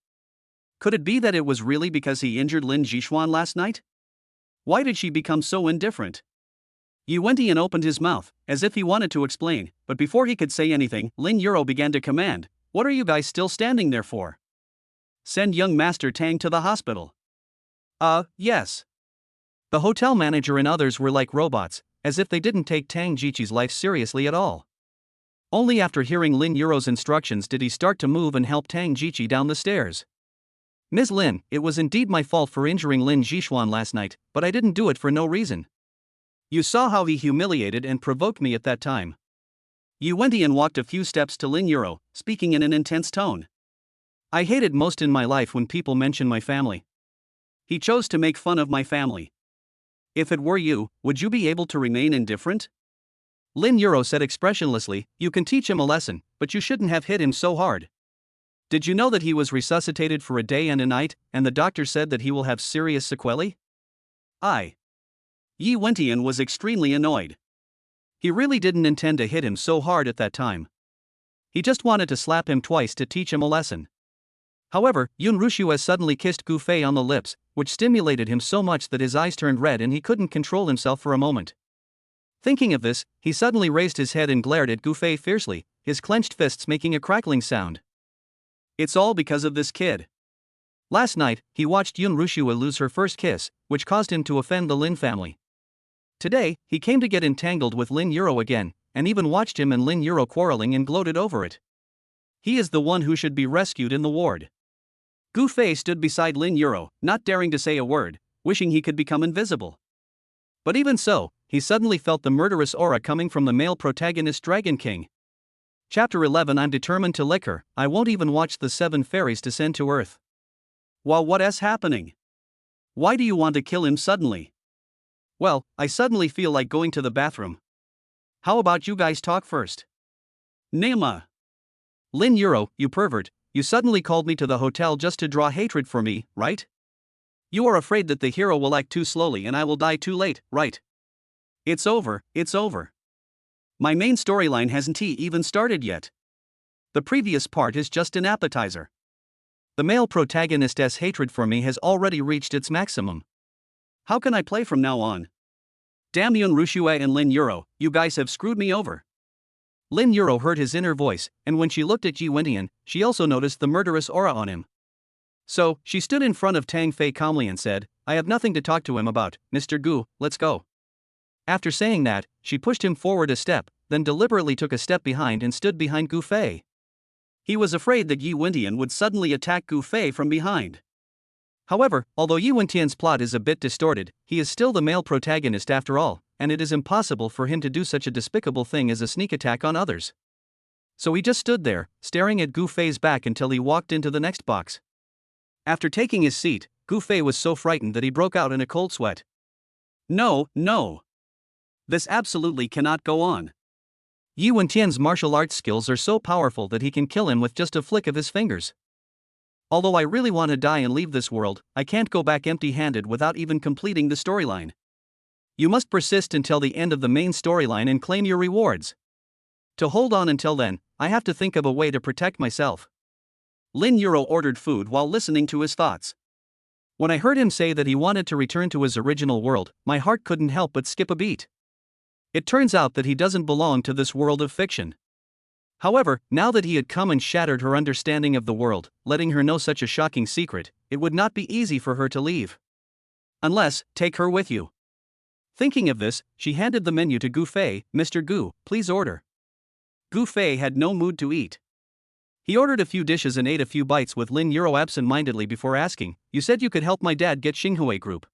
Could it be that it was really because he injured Lin Jishuan last night? Why did she become so indifferent? Yu Wendian opened his mouth, as if he wanted to explain, but before he could say anything, Lin Yuro began to command, What are you guys still standing there for? Send young Master Tang to the hospital. Yes. The hotel manager and others were like robots, as if they didn't take Tang Jiqi's life seriously at all. Only after hearing Lin Yuro's instructions did he start to move and help Tang Jiqi down the stairs. Ms. Lin, it was indeed my fault for injuring Lin Jishuan last night, but I didn't do it for no reason. You saw how he humiliated and provoked me at that time. Yu Wendian walked a few steps to Lin Yuro, speaking in an intense tone. I hated most in my life when people mention my family. He chose to make fun of my family. If it were you, would you be able to remain indifferent? Lin Yuro said expressionlessly, You can teach him a lesson, but you shouldn't have hit him so hard. Did you know that he was resuscitated for a day and a night, and the doctor said that he will have serious sequelae? Yi Wendian was extremely annoyed. He really didn't intend to hit him so hard at that time. He just wanted to slap him twice to teach him a lesson. However, Yun Rushue suddenly kissed Gu Fei on the lips, which stimulated him so much that his eyes turned red and he couldn't control himself for a moment. Thinking of this, he suddenly raised his head and glared at Gu Fei fiercely, his clenched fists making a crackling sound. It's all because of this kid. Last night, he watched Yun Rushue lose her first kiss, which caused him to offend the Lin family. Today, he came to get entangled with Lin Yuro again, and even watched him and Lin Yuro quarreling and gloated over it. He is the one who should be rescued in the ward. Gu Fei stood beside Lin Yuro, not daring to say a word, wishing he could become invisible. But even so, he suddenly felt the murderous aura coming from the male protagonist Dragon King. Chapter 11 I'm determined to lick her, I won't even watch the 7 fairies descend to earth. Wow, what's happening? Why do you want to kill him suddenly? Well, I suddenly feel like going to the bathroom. How about you guys talk first? Nema. Lin Yuro, you pervert, you suddenly called me to the hotel just to draw hatred for me, right? You are afraid that the hero will act too slowly and I will die too late, right? It's over, it's over. My main storyline hasn't even started yet. The previous part is just an appetizer. The male protagonist's hatred for me has already reached its maximum. How can I play from now on? Damn Yun Rushue and Lin Yuro, you guys have screwed me over. Lin Yuro heard his inner voice, and when she looked at Yi Wendian, she also noticed the murderous aura on him. So, she stood in front of Tang Fei calmly and said, I have nothing to talk to him about, Mr. Gu, let's go. After saying that, she pushed him forward a step, then deliberately took a step behind and stood behind Gu Fei. He was afraid that Yi Wendian would suddenly attack Gu Fei from behind. However, although Yi Wentian's plot is a bit distorted, he is still the male protagonist after all, and it is impossible for him to do such a despicable thing as a sneak attack on others. So he just stood there, staring at Gu Fei's back until he walked into the next box. After taking his seat, Gu Fei was so frightened that he broke out in a cold sweat. No, no. This absolutely cannot go on. Yi Wentian's martial arts skills are so powerful that he can kill him with just a flick of his fingers. Although I really want to die and leave this world, I can't go back empty-handed without even completing the storyline. You must persist until the end of the main storyline and claim your rewards. To hold on until then, I have to think of a way to protect myself. Lin Yuro ordered food while listening to his thoughts. When I heard him say that he wanted to return to his original world, my heart couldn't help but skip a beat. It turns out that he doesn't belong to this world of fiction. However, now that he had come and shattered her understanding of the world, letting her know such a shocking secret, it would not be easy for her to leave. Unless, take her with you. Thinking of this, she handed the menu to Gu Fei. Mr. Gu, please order. Gu Fei had no mood to eat. He ordered a few dishes and ate a few bites with Lin Yuro absent-mindedly before asking, "You said you could help my dad get Xinghui Group.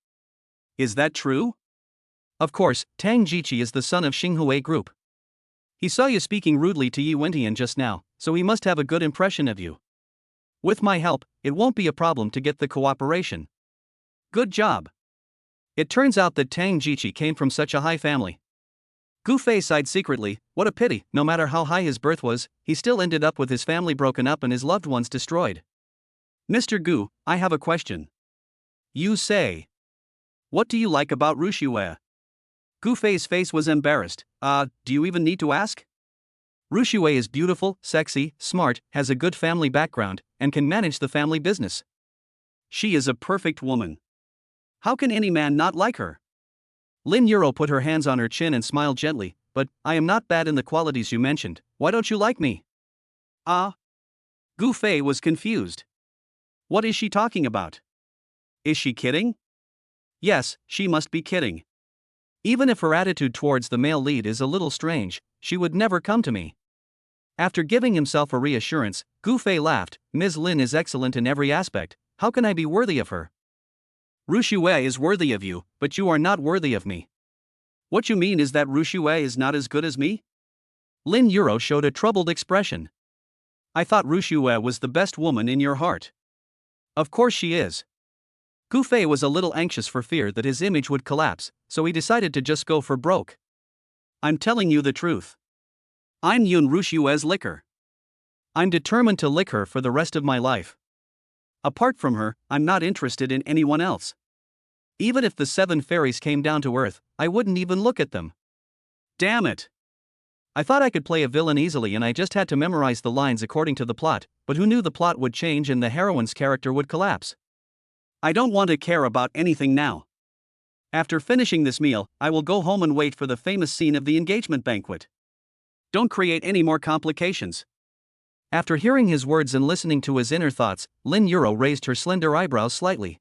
Is that true?" Of course, Tang Jiqi is the son of Xinghui Group. He saw you speaking rudely to Yi Wentian just now, so he must have a good impression of you. With my help, it won't be a problem to get the cooperation. Good job. It turns out that Tang Jiqi came from such a high family. Gu Fei sighed secretly. What a pity, no matter how high his birth was, he still ended up with his family broken up and his loved ones destroyed. Mr. Gu, I have a question. You say. What do you like about Rushue? Gu Fei's face was embarrassed. Do you even need to ask? Rushue is beautiful, sexy, smart, has a good family background, and can manage the family business. She is a perfect woman. How can any man not like her? Lin Yuro put her hands on her chin and smiled gently. But I am not bad in the qualities you mentioned. Why don't you like me? Gu Fei was confused. What is she talking about? Is she kidding? Yes, she must be kidding. Even if her attitude towards the male lead is a little strange, she would never come to me. After giving himself a reassurance, Gu Fei laughed. Ms. Lin is excellent in every aspect. How can I be worthy of her? Rushue is worthy of you, but you are not worthy of me. What you mean is that Rushue is not as good as me? Lin Yuro showed a troubled expression. I thought Rushue was the best woman in your heart. Of course she is. Gu Fei was a little anxious for fear that his image would collapse, so he decided to just go for broke. I'm telling you the truth. I'm Yun Rushue's licker. I'm determined to lick her for the rest of my life. Apart from her, I'm not interested in anyone else. Even if the 7 fairies came down to earth, I wouldn't even look at them. Damn it! I thought I could play a villain easily and I just had to memorize the lines according to the plot, but who knew the plot would change and the heroine's character would collapse? I don't want to care about anything now. After finishing this meal, I will go home and wait for the famous scene of the engagement banquet. Don't create any more complications. After hearing his words and listening to his inner thoughts, Lin Yuro raised her slender eyebrows slightly.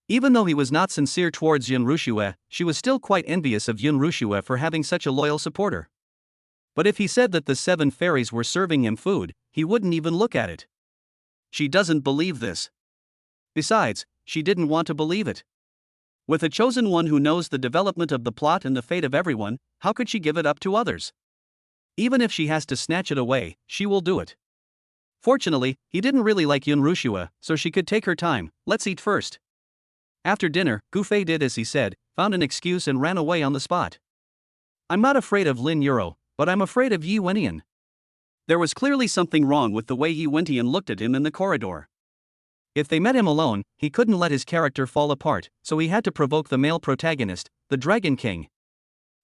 Even though he was not sincere towards Yun Rushue, she was still quite envious of Yun Rushue for having such a loyal supporter. But if he said that the 7 fairies were serving him food, he wouldn't even look at it. She doesn't believe this. Besides, she didn't want to believe it. With a chosen one who knows the development of the plot and the fate of everyone, how could she give it up to others? Even if she has to snatch it away, she will do it. Fortunately, he didn't really like Yun Rushue, so she could take her time. Let's eat first. After dinner, Gu Fei did as he said, found an excuse and ran away on the spot. I'm not afraid of Lin Yuro, but I'm afraid of Yi Wentian. There was clearly something wrong with the way Yi Wentian looked at him in the corridor. If they met him alone, he couldn't let his character fall apart, so he had to provoke the male protagonist, the Dragon King.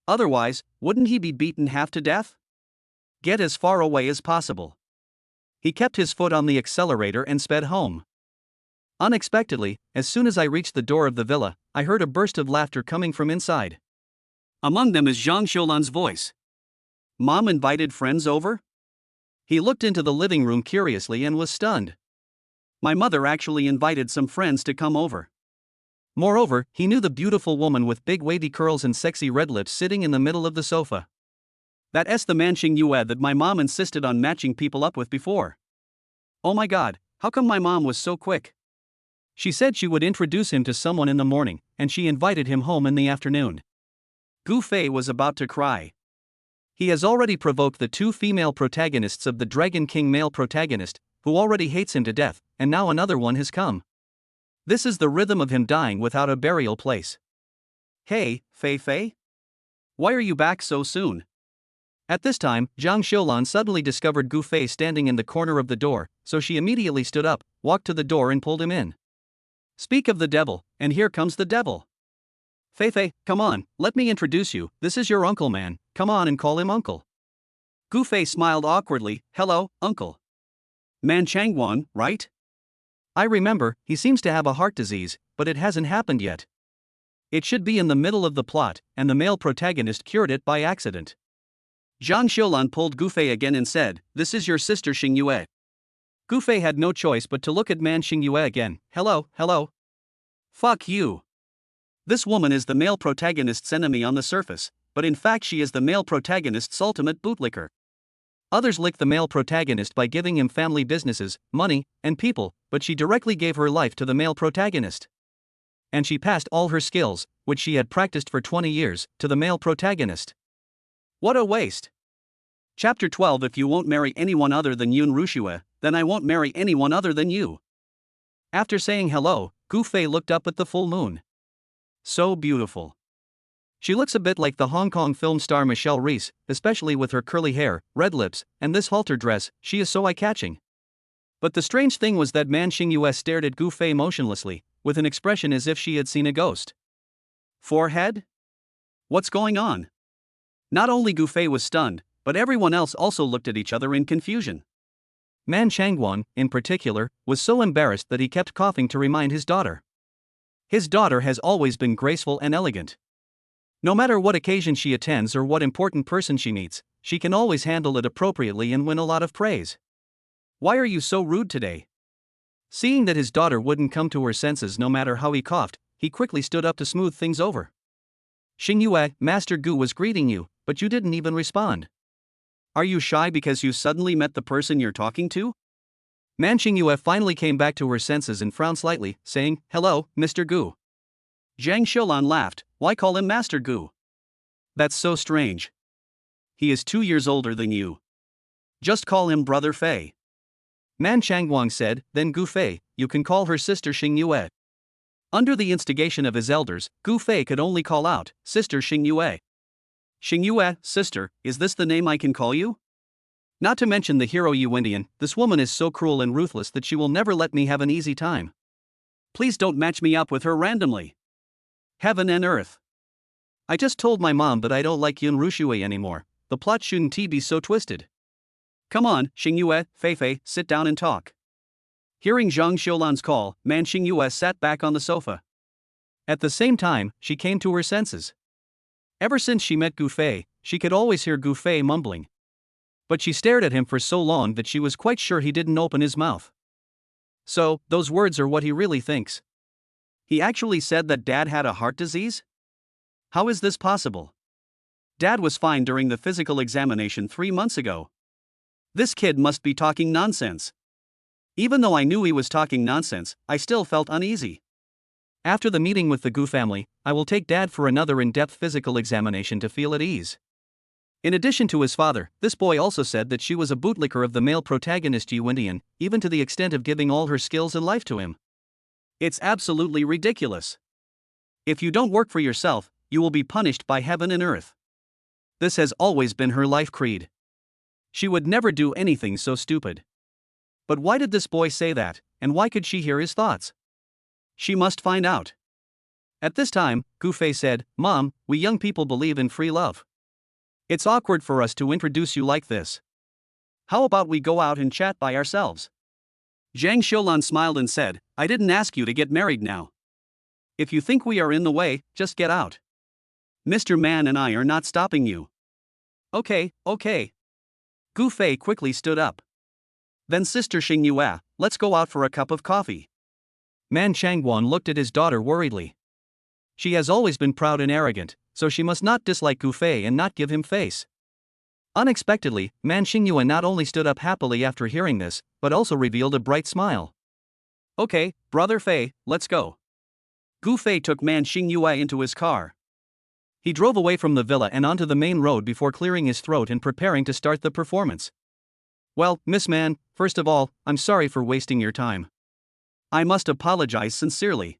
Otherwise, wouldn't he be beaten half to death? Get as far away as possible. He kept his foot on the accelerator and sped home. Unexpectedly, as soon as I reached the door of the villa, I heard a burst of laughter coming from inside. Among them is Zhang Xiulan's voice. Mom invited friends over? He looked into the living room curiously and was stunned. My mother actually invited some friends to come over. Moreover, he knew the beautiful woman with big wavy curls and sexy red lips sitting in the middle of the sofa. That's the man Xing Yue that my mom insisted on matching people up with before. Oh my god, how come my mom was so quick? She said she would introduce him to someone in the morning, and she invited him home in the afternoon. Gu Fei was about to cry. He has already provoked the two female protagonists of the Dragon King male protagonist, who already hates him to death, and now another one has come. This is the rhythm of him dying without a burial place. Hey, Fei Fei? Why are you back so soon? At this time, Zhang Xiulan suddenly discovered Gu Fei standing in the corner of the door, so she immediately stood up, walked to the door and pulled him in. Speak of the devil, and here comes the devil. Fei Fei, come on, let me introduce you, this is your uncle man, come on and call him uncle. Gu Fei smiled awkwardly, hello, uncle. Man Changwan, right? I remember, he seems to have a heart disease, but it hasn't happened yet. It should be in the middle of the plot, and the male protagonist cured it by accident. Zhang Xiulan pulled Gu Fei again and said, this is your sister Xingyue. Gu Fei had no choice but to look at man Xingyue again, hello. Fuck you. This woman is the male protagonist's enemy on the surface, but in fact she is the male protagonist's ultimate bootlicker. Others lick the male protagonist by giving him family businesses, money, and people, but she directly gave her life to the male protagonist. And she passed all her skills, which she had practiced for 20 years, to the male protagonist. What a waste. Chapter 12. If you won't marry anyone other than Yun Rushue, then I won't marry anyone other than you. After saying hello, Gu Fei looked up at the full moon. So beautiful. She looks a bit like the Hong Kong film star Michelle Reese, especially with her curly hair, red lips, and this halter dress. She is so eye-catching. But the strange thing was that man Xingyue stared at Gu Fei motionlessly, with an expression as if she had seen a ghost. Forehead? What's going on? Not only Gu Fei was stunned, but everyone else also looked at each other in confusion. Man Changwan, in particular, was so embarrassed that he kept coughing to remind his daughter. His daughter has always been graceful and elegant. No matter what occasion she attends or what important person she meets, she can always handle it appropriately and win a lot of praise. Why are you so rude today? Seeing that his daughter wouldn't come to her senses no matter how he coughed, he quickly stood up to smooth things over. Xingyue, Master Gu was greeting you, but you didn't even respond. Are you shy because you suddenly met the person you're talking to? Man Xingyue finally came back to her senses and frowned slightly, saying, hello, Mr. Gu. Zhang Xiulan laughed, why call him Master Gu? That's so strange. He is 2 years older than you. Just call him Brother Fei. Man Changwang said, then Gu Fei, you can call her sister Xingyue. Under the instigation of his elders, Gu Fei could only call out, Sister Xingyue. Xingyue, sister, is this the name I can call you? Not to mention the hero Yuindian, this woman is so cruel and ruthless that she will never let me have an easy time. Please don't match me up with her randomly. Heaven and earth. I just told my mom that I don't like Yun Rushue anymore, the plot shouldn't be so twisted. Come on, Xingyue, Fei Fei, sit down and talk. Hearing Zhang Xiulan's call, man Xingyue sat back on the sofa. At the same time, she came to her senses. Ever since she met Gu Fei, she could always hear Gu Fei mumbling. But she stared at him for so long that she was quite sure he didn't open his mouth. So, those words are what he really thinks. He actually said that Dad had a heart disease? How is this possible? Dad was fine during the physical examination 3 months ago. This kid must be talking nonsense. Even though I knew he was talking nonsense, I still felt uneasy. After the meeting with the Gu family, I will take Dad for another in-depth physical examination to feel at ease. In addition to his father, this boy also said that she was a bootlicker of the male protagonist Yuindian, even to the extent of giving all her skills and life to him. It's absolutely ridiculous. If you don't work for yourself, you will be punished by heaven and earth. This has always been her life creed. She would never do anything so stupid. But why did this boy say that, and why could she hear his thoughts? She must find out. At this time, Gu Fei said, Mom, we young people believe in free love. It's awkward for us to introduce you like this. How about we go out and chat by ourselves? Zhang Xiulan smiled and said, I didn't ask you to get married now. If you think we are in the way, just get out. Mr. Man and I are not stopping you. Okay. Gu Fei quickly stood up. Then Sister Xingyue, let's go out for a cup of coffee. Man Changwan looked at his daughter worriedly. She has always been proud and arrogant, so she must not dislike Gu Fei and not give him face. Unexpectedly, Man Xingyue not only stood up happily after hearing this, but also revealed a bright smile. Okay, brother Fei, let's go. Gu Fei took Man Xingyue into his car. He drove away from the villa and onto the main road before clearing his throat and preparing to start the performance. Well, Miss Man, first of all, I'm sorry for wasting your time. I must apologize sincerely.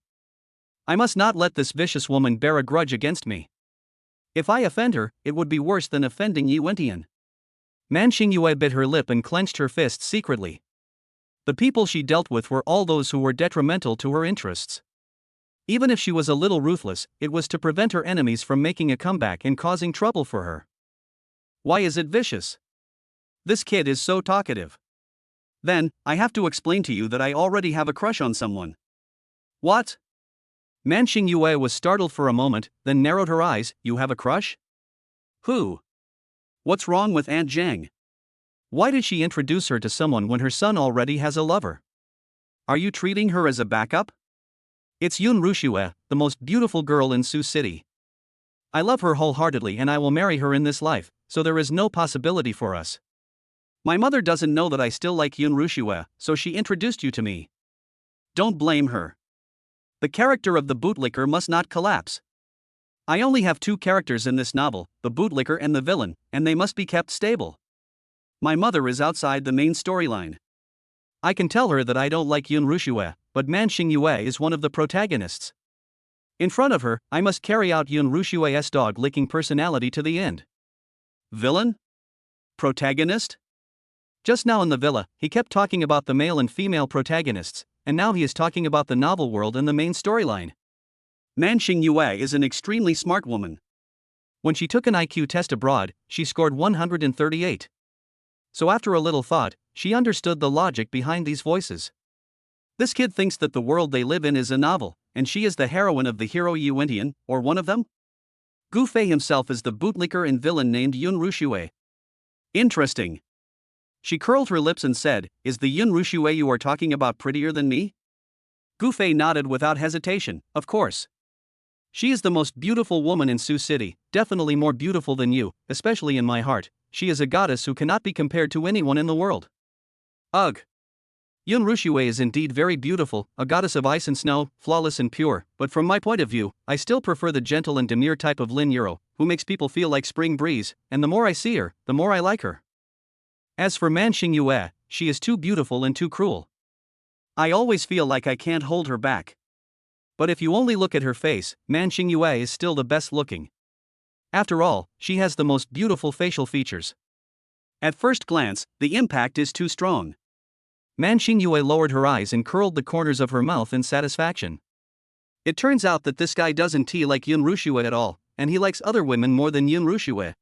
I must not let this vicious woman bear a grudge against me. If I offend her, it would be worse than offending Yi Wentian. Man Xingyue bit her lip and clenched her fists secretly. The people she dealt with were all those who were detrimental to her interests. Even if she was a little ruthless, it was to prevent her enemies from making a comeback and causing trouble for her. Why is it vicious? This kid is so talkative. Then, I have to explain to you that I already have a crush on someone. What? Man Xingyue was startled for a moment, then narrowed her eyes. You have a crush? Who? What's wrong with Aunt Zhang? Why did she introduce her to someone when her son already has a lover? Are you treating her as a backup? It's Yun Rushue, the most beautiful girl in Sioux City. I love her wholeheartedly and I will marry her in this life, so there is no possibility for us. My mother doesn't know that I still like Yun Rushue, so she introduced you to me. Don't blame her. The character of the bootlicker must not collapse. I only have two characters in this novel, the bootlicker and the villain, and they must be kept stable. My mother is outside the main storyline. I can tell her that I don't like Yun Rushue, but Man Xingyue is one of the protagonists. In front of her, I must carry out Yun Rushue's dog-licking personality to the end. Villain? Protagonist? Just now in the villa, he kept talking about the male and female protagonists, and now he is talking about the novel world and the main storyline. Man Xingyue is an extremely smart woman. When she took an IQ test abroad, she scored 138. So after a little thought, she understood the logic behind these voices. This kid thinks that the world they live in is a novel, and she is the heroine of the hero Yi Wentian, or one of them? Gu Fei himself is the bootlicker and villain named Yun Rushue. Interesting. She curled her lips and said, Is the Yun Rushue you are talking about prettier than me? Gu Fei nodded without hesitation, of course. She is the most beautiful woman in Sioux City, definitely more beautiful than you, especially in my heart. She is a goddess who cannot be compared to anyone in the world. Ugh. Yun Rushue is indeed very beautiful, a goddess of ice and snow, flawless and pure, but from my point of view, I still prefer the gentle and demure type of Lin Yuro, who makes people feel like spring breeze, and the more I see her, the more I like her. As for Man Xingyue, she is too beautiful and too cruel. I always feel like I can't hold her back. But if you only look at her face, Man Xingyue is still the best looking. After all, she has the most beautiful facial features. At first glance, the impact is too strong. Man Xingyue lowered her eyes and curled the corners of her mouth in satisfaction. It turns out that this guy doesn't like Yun Rushue at all, and he likes other women more than Yun Rushue.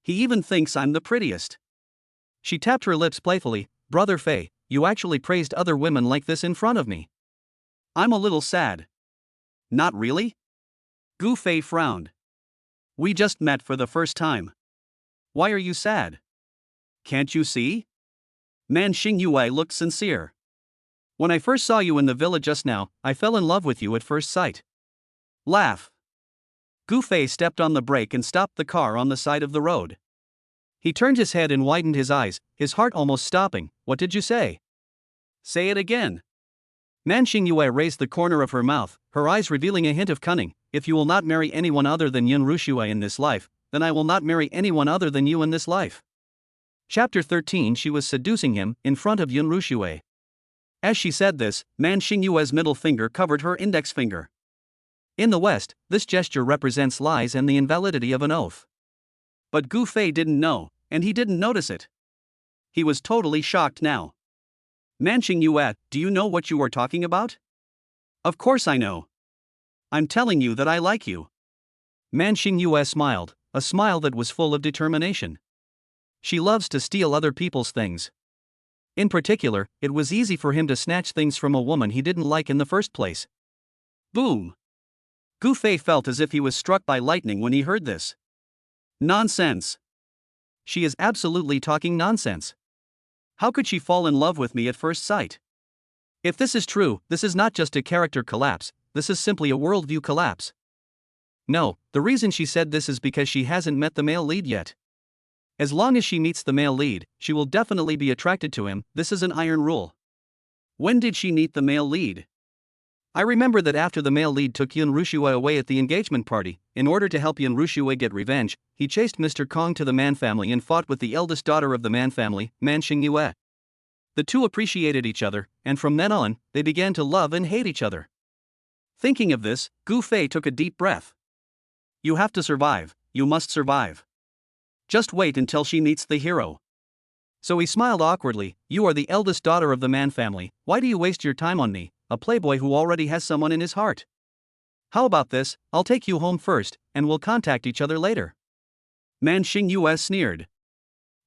He even thinks I'm the prettiest. She tapped her lips playfully. Brother Fei, you actually praised other women like this in front of me. I'm a little sad. Not really? Gu Fei frowned. We just met for the first time. Why are you sad? Can't you see? Man Xingyue looked sincere. When I first saw you in the villa just now, I fell in love with you at first sight. Laugh. Gu Fei stepped on the brake and stopped the car on the side of the road. He turned his head and widened his eyes, his heart almost stopping. What did you say? Say it again. Man Xingyue raised the corner of her mouth, her eyes revealing a hint of cunning. If you will not marry anyone other than Yun Rushue in this life, then I will not marry anyone other than you in this life. Chapter 13. She was seducing him in front of Yun Rushue. As she said this, Man Xingyue's middle finger covered her index finger. In the West, this gesture represents lies and the invalidity of an oath. But Gu Fei didn't know, and he didn't notice it. He was totally shocked now. Man Xingyue, do you know what you are talking about? Of course I know. I'm telling you that I like you. Man Xingyue smiled, a smile that was full of determination. She loves to steal other people's things. In particular, it was easy for him to snatch things from a woman he didn't like in the first place. Boom! Gu Fei felt as if he was struck by lightning when he heard this. Nonsense! She is absolutely talking nonsense. How could she fall in love with me at first sight? If this is true, this is not just a character collapse, this is simply a worldview collapse. No, the reason she said this is because she hasn't met the male lead yet. As long as she meets the male lead, she will definitely be attracted to him. This is an iron rule. When did she meet the male lead? I remember that after the male lead took Yun Rushua away at the engagement party, in order to help Yun Rushua get revenge, he chased Mr. Kong to the Man family and fought with the eldest daughter of the Man family, Man Xingyue. The two appreciated each other, and from then on, they began to love and hate each other. Thinking of this, Gu Fei took a deep breath. You have to survive, you must survive. Just wait until she meets the hero. So he smiled awkwardly. You are the eldest daughter of the Man family, why do you waste your time on me, a playboy who already has someone in his heart? How about this, I'll take you home first, and we'll contact each other later. Man Xingyue sneered.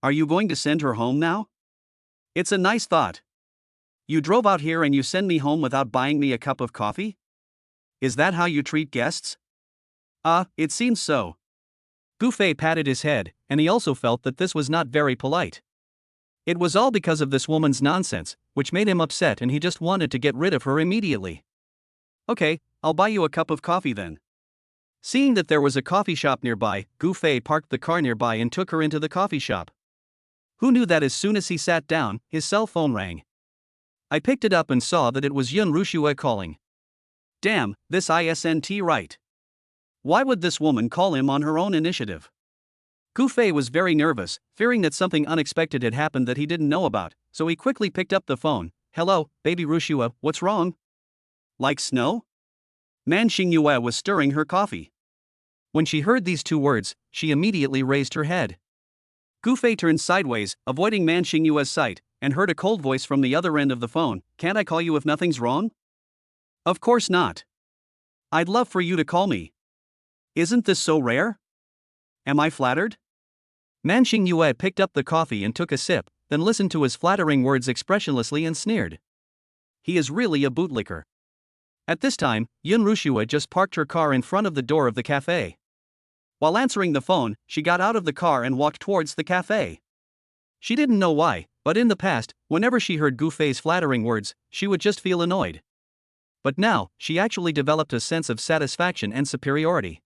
Are you going to send her home now? It's a nice thought. You drove out here and you send me home without buying me a cup of coffee? Is that how you treat guests? It seems so. Gu Fei patted his head, and he also felt that this was not very polite. It was all because of this woman's nonsense, which made him upset, and he just wanted to get rid of her immediately. Okay, I'll buy you a cup of coffee then. Seeing that there was a coffee shop nearby, Gu Fei parked the car nearby and took her into the coffee shop. Who knew that as soon as he sat down, his cell phone rang? I picked it up and saw that it was Yun Rushua calling. Damn, this isn't right. Why would this woman call him on her own initiative? Gu Fei was very nervous, fearing that something unexpected had happened that he didn't know about, so he quickly picked up the phone. Hello, baby Rushua, what's wrong? Like snow? Man Xingyue was stirring her coffee. When she heard these two words, she immediately raised her head. Gu Fei turned sideways, avoiding Man Xingyue's sight, and heard a cold voice from the other end of the phone. Can't I call you if nothing's wrong? Of course not. I'd love for you to call me. Isn't this so rare? Am I flattered? Man Xingyue picked up the coffee and took a sip, then listened to his flattering words expressionlessly and sneered. He is really a bootlicker. At this time, Yun Rushua just parked her car in front of the door of the cafe. While answering the phone, she got out of the car and walked towards the cafe. She didn't know why, but in the past, whenever she heard Gu Fei's flattering words, she would just feel annoyed. But now, she actually developed a sense of satisfaction and superiority.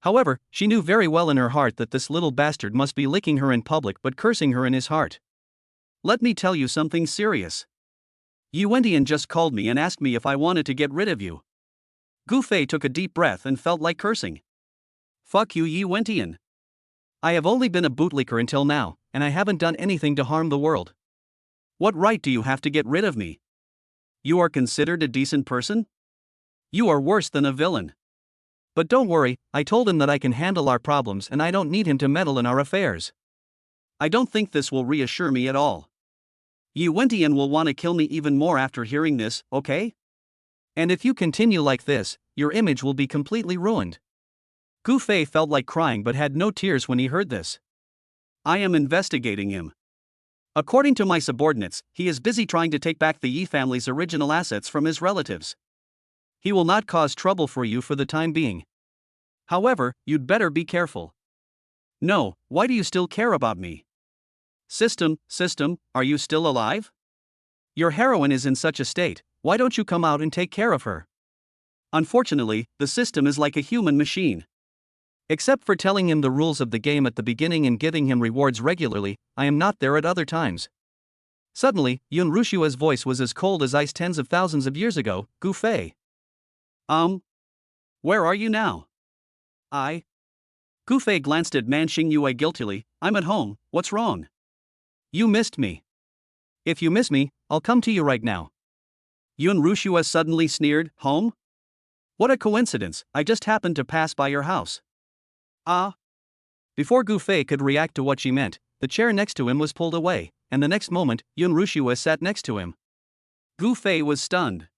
However, she knew very well in her heart that this little bastard must be licking her in public but cursing her in his heart. Let me tell you something serious. Yi Wentian just called me and asked me if I wanted to get rid of you. Gu Fei took a deep breath and felt like cursing. Fuck you, Yi Wentian. I have only been a bootlicker until now, and I haven't done anything to harm the world. What right do you have to get rid of me? You are considered a decent person? You are worse than a villain. But don't worry, I told him that I can handle our problems and I don't need him to meddle in our affairs. I don't think this will reassure me at all. Yi Wentian will want to kill me even more after hearing this, okay? And if you continue like this, your image will be completely ruined. Gu Fei felt like crying but had no tears when he heard this. I am investigating him. According to my subordinates, he is busy trying to take back the Yi family's original assets from his relatives. He will not cause trouble for you for the time being. However, you'd better be careful. No, why do you still care about me? System, are you still alive? Your heroine is in such a state, why don't you come out and take care of her? Unfortunately, the system is like a human machine. Except for telling him the rules of the game at the beginning and giving him rewards regularly, I am not there at other times. Suddenly, Yun Rushua's voice was as cold as ice tens of thousands of years ago. Gu Fei. Where are you now? Gu Fei glanced at Man Xingyue guiltily. I'm at home, what's wrong? You missed me. If you miss me, I'll come to you right now. Yun Rushua suddenly sneered. Home? What a coincidence, I just happened to pass by your house. Before Gu Fei could react to what she meant, the chair next to him was pulled away, and the next moment, Yun Rushua sat next to him. Gu Fei was stunned.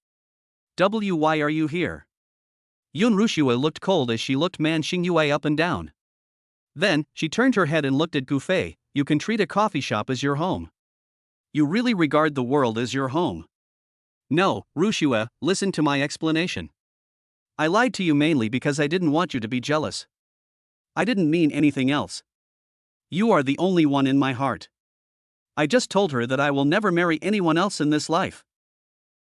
Why are you here? Yun Rushua looked cold as she looked Man Xingyue up and down. Then, she turned her head and looked at Gu Fei. You can treat a coffee shop as your home. You really regard the world as your home. No, Rushua, listen to my explanation. I lied to you mainly because I didn't want you to be jealous. I didn't mean anything else. You are the only one in my heart. I just told her that I will never marry anyone else in this life.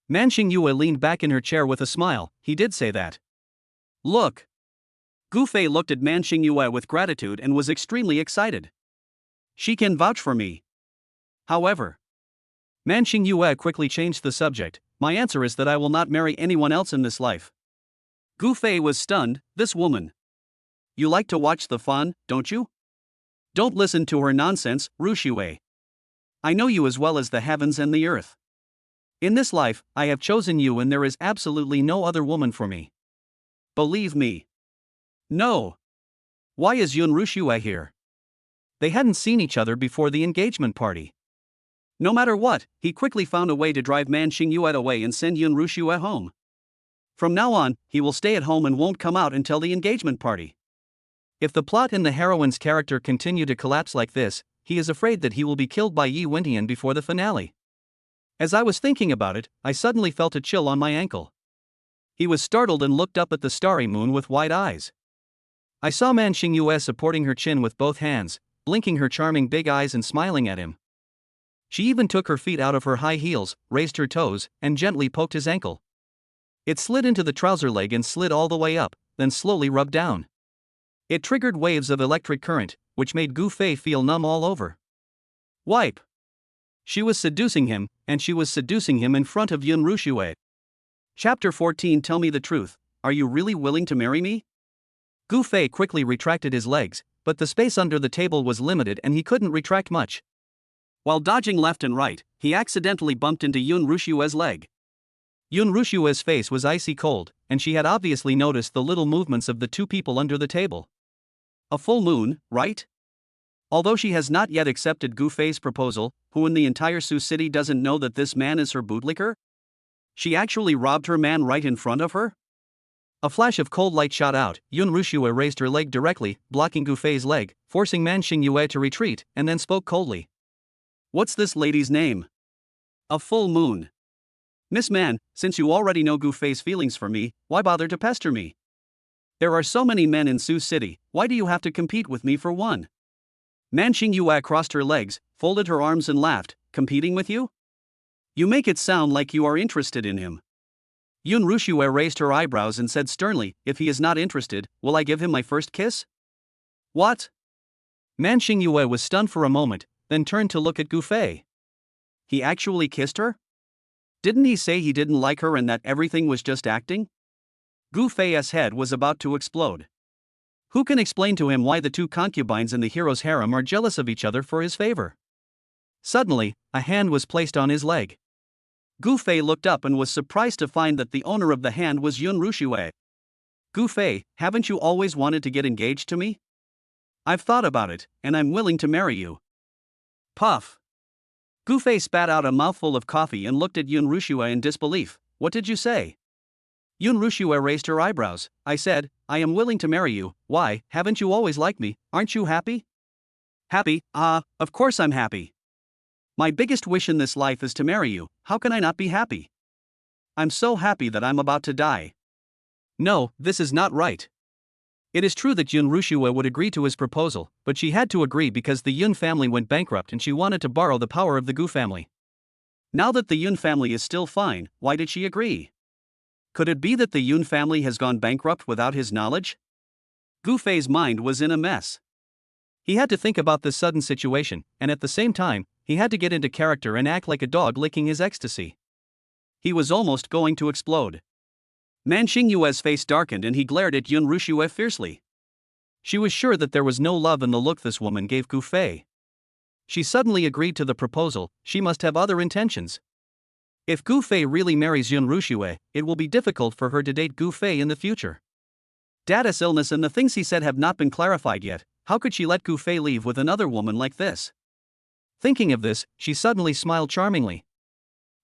Man Xingyue leaned back in her chair with a smile. He did say that. Look. Gu Fei looked at Man Xingyue with gratitude and was extremely excited. She can vouch for me. However, Man Xingyue quickly changed the subject. My answer is that I will not marry anyone else in this life. Gu Fei was stunned. This woman. You like to watch the fun, don't you? Don't listen to her nonsense, Rushue. I know you as well as the heavens and the earth. In this life, I have chosen you and there is absolutely no other woman for me. Believe me. No. Why is Yun Rushue here? They hadn't seen each other before the engagement party. No matter what, he quickly found a way to drive Man Xingyue away and send Yun Rushue home. From now on, he will stay at home and won't come out until the engagement party. If the plot in the heroine's character continue to collapse like this, he is afraid that he will be killed by Yi Wintian before the finale. As I was thinking about it, I suddenly felt a chill on my ankle. He was startled and looked up at the starry moon with wide eyes. I saw Man Xingyue supporting her chin with both hands, blinking her charming big eyes and smiling at him. She even took her feet out of her high heels, raised her toes, and gently poked his ankle. It slid into the trouser leg and slid all the way up, then slowly rubbed down. It triggered waves of electric current, which made Gu Fei feel numb all over. Wipe. She was seducing him, and she was seducing him in front of Yun Rushue. Chapter 14. Tell me the truth, are you really willing to marry me? Gu Fei quickly retracted his legs, but the space under the table was limited and he couldn't retract much. While dodging left and right, he accidentally bumped into Yun Rushue's leg. Yun Rushue's face was icy cold, and she had obviously noticed the little movements of the two people under the table. A full moon, right? Although she has not yet accepted Gu Fei's proposal, who in the entire Sioux City doesn't know that this man is her bootlicker? She actually robbed her man right in front of her? A flash of cold light shot out. Yun Rushue raised her leg directly, blocking Gu Fei's leg, forcing Man Xingyue to retreat, and then spoke coldly. What's this lady's name? A full moon. Miss Man, since you already know Gu Fei's feelings for me, why bother to pester me? There are so many men in Sioux City, why do you have to compete with me for one? Man Xingyue crossed her legs, folded her arms and laughed. Competing with you? You make it sound like you are interested in him. Yun Rushue raised her eyebrows and said sternly, if he is not interested, will I give him my first kiss? What? Man Xingyue was stunned for a moment, then turned to look at Gu Fei. He actually kissed her? Didn't he say he didn't like her and that everything was just acting? Gu Fei's head was about to explode. Who can explain to him why the two concubines in the hero's harem are jealous of each other for his favor? Suddenly, a hand was placed on his leg. Gu Fei looked up and was surprised to find that the owner of the hand was Yun Rushue. Gu Fei, haven't you always wanted to get engaged to me? I've thought about it, and I'm willing to marry you. Puff. Gu Fei spat out a mouthful of coffee and looked at Yun Rushue in disbelief. What did you say? Yun Rushue raised her eyebrows. I said, I am willing to marry you. Why, haven't you always liked me? Aren't you happy? Happy? Of course I'm happy. My biggest wish in this life is to marry you. How can I not be happy? I'm so happy that I'm about to die. No, this is not right. It is true that Yun Rushue would agree to his proposal, but she had to agree because the Yun family went bankrupt and she wanted to borrow the power of the Gu family. Now that the Yun family is still fine, why did she agree? Could it be that the Yun family has gone bankrupt without his knowledge? Gu Fei's mind was in a mess. He had to think about this sudden situation, and at the same time, he had to get into character and act like a dog licking his ecstasy. He was almost going to explode. Man Xingyue's face darkened and he glared at Yun Rushue fiercely. She was sure that there was no love in the look this woman gave Gu Fei. She suddenly agreed to the proposal. She must have other intentions. If Gu Fei really marries Yun Rushue, it will be difficult for her to date Gu Fei in the future. Dada's illness and the things he said have not been clarified yet. How could she let Gu Fei leave with another woman like this? Thinking of this, she suddenly smiled charmingly.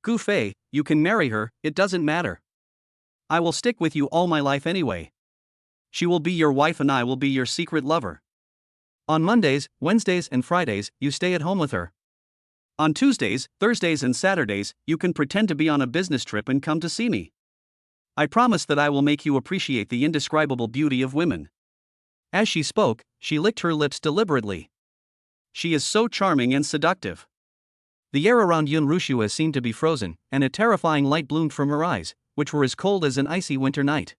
Gu Fei, you can marry her, it doesn't matter. I will stick with you all my life anyway. She will be your wife and I will be your secret lover. On Mondays, Wednesdays and Fridays, you stay at home with her. On Tuesdays, Thursdays and Saturdays, you can pretend to be on a business trip and come to see me. I promise that I will make you appreciate the indescribable beauty of women. As she spoke, she licked her lips deliberately. She is so charming and seductive. The air around Yun Rushue seemed to be frozen, and a terrifying light bloomed from her eyes, which were as cold as an icy winter night.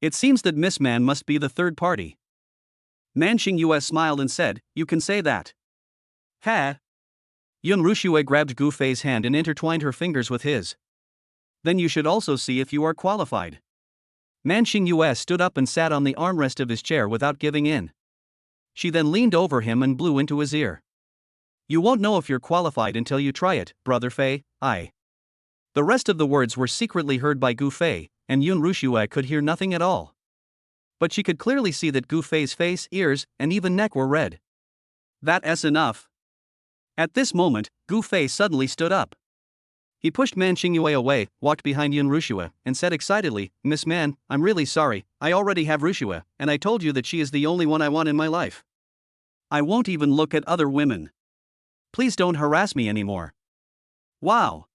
It seems that Miss Man must be the third party. Man Xingyue smiled and said, you can say that. Ha! Yun Rushue grabbed Gu Fei's hand and intertwined her fingers with his. Then you should also see if you are qualified. Man Xingyue stood up and sat on the armrest of his chair without giving in. She then leaned over him and blew into his ear. You won't know if you're qualified until you try it, brother Fei. The rest of the words were secretly heard by Gu Fei, and Yun Rushue could hear nothing at all. But she could clearly see that Gu Fei's face, ears, and even neck were red. That's enough. At this moment, Gu Fei suddenly stood up. He pushed Man Xingyue away, walked behind Yun Rushue, and said excitedly, Miss Man, I'm really sorry, I already have Rushue, and I told you that she is the only one I want in my life. I won't even look at other women. Please don't harass me anymore. Wow.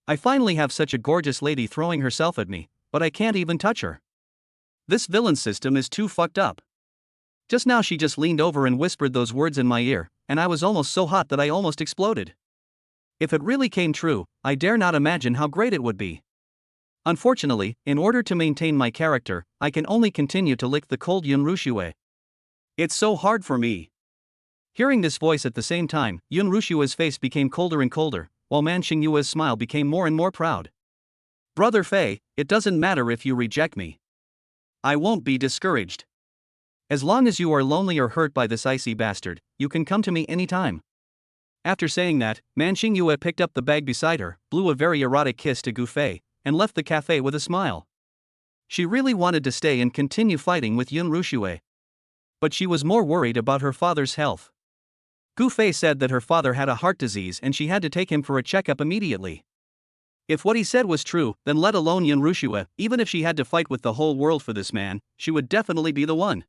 I finally have such a gorgeous lady throwing herself at me, but I can't even touch her. This villain system is too fucked up. Just now she just leaned over and whispered those words in my ear, and I was almost so hot that I almost exploded. If it really came true, I dare not imagine how great it would be. Unfortunately, in order to maintain my character, I can only continue to lick the cold Yun Rushue. It's so hard for me. Hearing this voice at the same time, Yun Rushue's face became colder and colder, while Man Xingyue's smile became more and more proud. Brother Fei, it doesn't matter if you reject me. I won't be discouraged. As long as you are lonely or hurt by this icy bastard, you can come to me anytime. After saying that, Man Xingyue picked up the bag beside her, blew a very erotic kiss to Gu Fei, and left the cafe with a smile. She really wanted to stay and continue fighting with Yun Rushue. But she was more worried about her father's health. Gu Fei said that her father had a heart disease and she had to take him for a checkup immediately. If what he said was true, then let alone Yun Rushue, even if she had to fight with the whole world for this man, she would definitely be the one.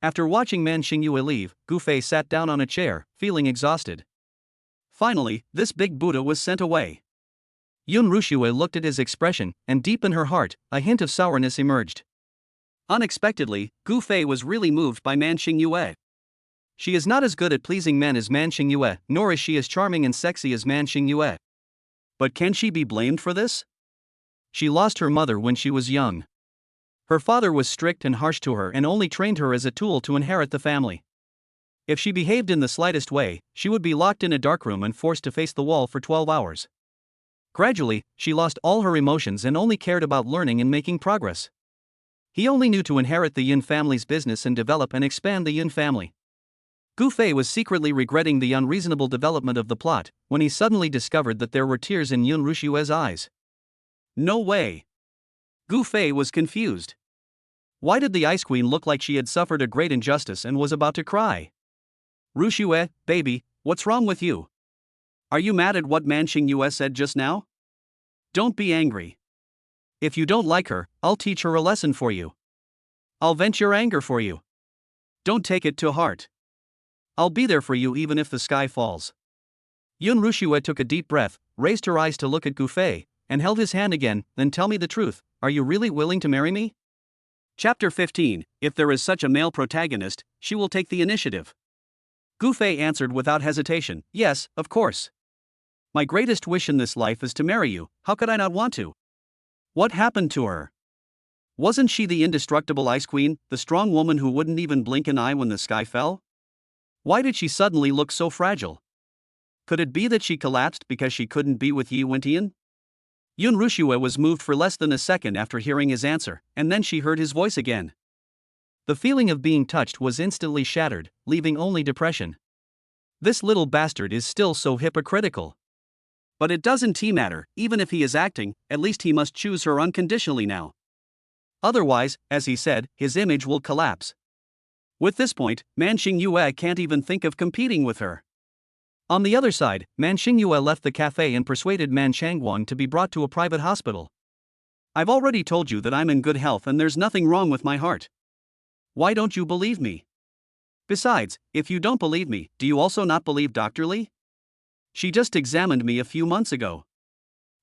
After watching Man Xingyue leave, Gu Fei sat down on a chair, feeling exhausted. Finally, this big Buddha was sent away. Yun Rushue looked at his expression, and deep in her heart, a hint of sourness emerged. Unexpectedly, Gu Fei was really moved by Man Xingyue. She is not as good at pleasing men as Man Xingyue, nor is she as charming and sexy as Man Xingyue. But can she be blamed for this? She lost her mother when she was young. Her father was strict and harsh to her and only trained her as a tool to inherit the family. If she behaved in the slightest way, she would be locked in a dark room and forced to face the wall for 12 hours. Gradually, she lost all her emotions and only cared about learning and making progress. He only knew to inherit the Yin family's business and develop and expand the Yin family. Gu Fei was secretly regretting the unreasonable development of the plot when he suddenly discovered that there were tears in Yun Rushue's eyes. No way. Gu Fei was confused. Why did the Ice Queen look like she had suffered a great injustice and was about to cry? Rushue, baby, what's wrong with you? Are you mad at what Man Xingyue said just now? Don't be angry. If you don't like her, I'll teach her a lesson for you. I'll vent your anger for you. Don't take it to heart. I'll be there for you even if the sky falls. Yun Rushue took a deep breath, raised her eyes to look at Gu Fei, and held his hand again. Then tell me the truth, are you really willing to marry me? Chapter 15, If there is such a male protagonist, she will take the initiative. Gu Fei answered without hesitation, yes, of course. My greatest wish in this life is to marry you, how could I not want to? What happened to her? Wasn't she the indestructible Ice Queen, the strong woman who wouldn't even blink an eye when the sky fell? Why did she suddenly look so fragile? Could it be that she collapsed because she couldn't be with Yi Wentian? Yun Rushue was moved for less than a second after hearing his answer, and then she heard his voice again. The feeling of being touched was instantly shattered, leaving only depression. This little bastard is still so hypocritical. But it doesn't matter, even if he is acting, at least he must choose her unconditionally now. Otherwise, as he said, his image will collapse. With this point, Man Xingyue can't even think of competing with her. On the other side, Man Xingyue left the cafe and persuaded Man Changguang to be brought to a private hospital. I've already told you that I'm in good health and there's nothing wrong with my heart. Why don't you believe me? Besides, if you don't believe me, do you also not believe Dr. Li? She just examined me a few months ago.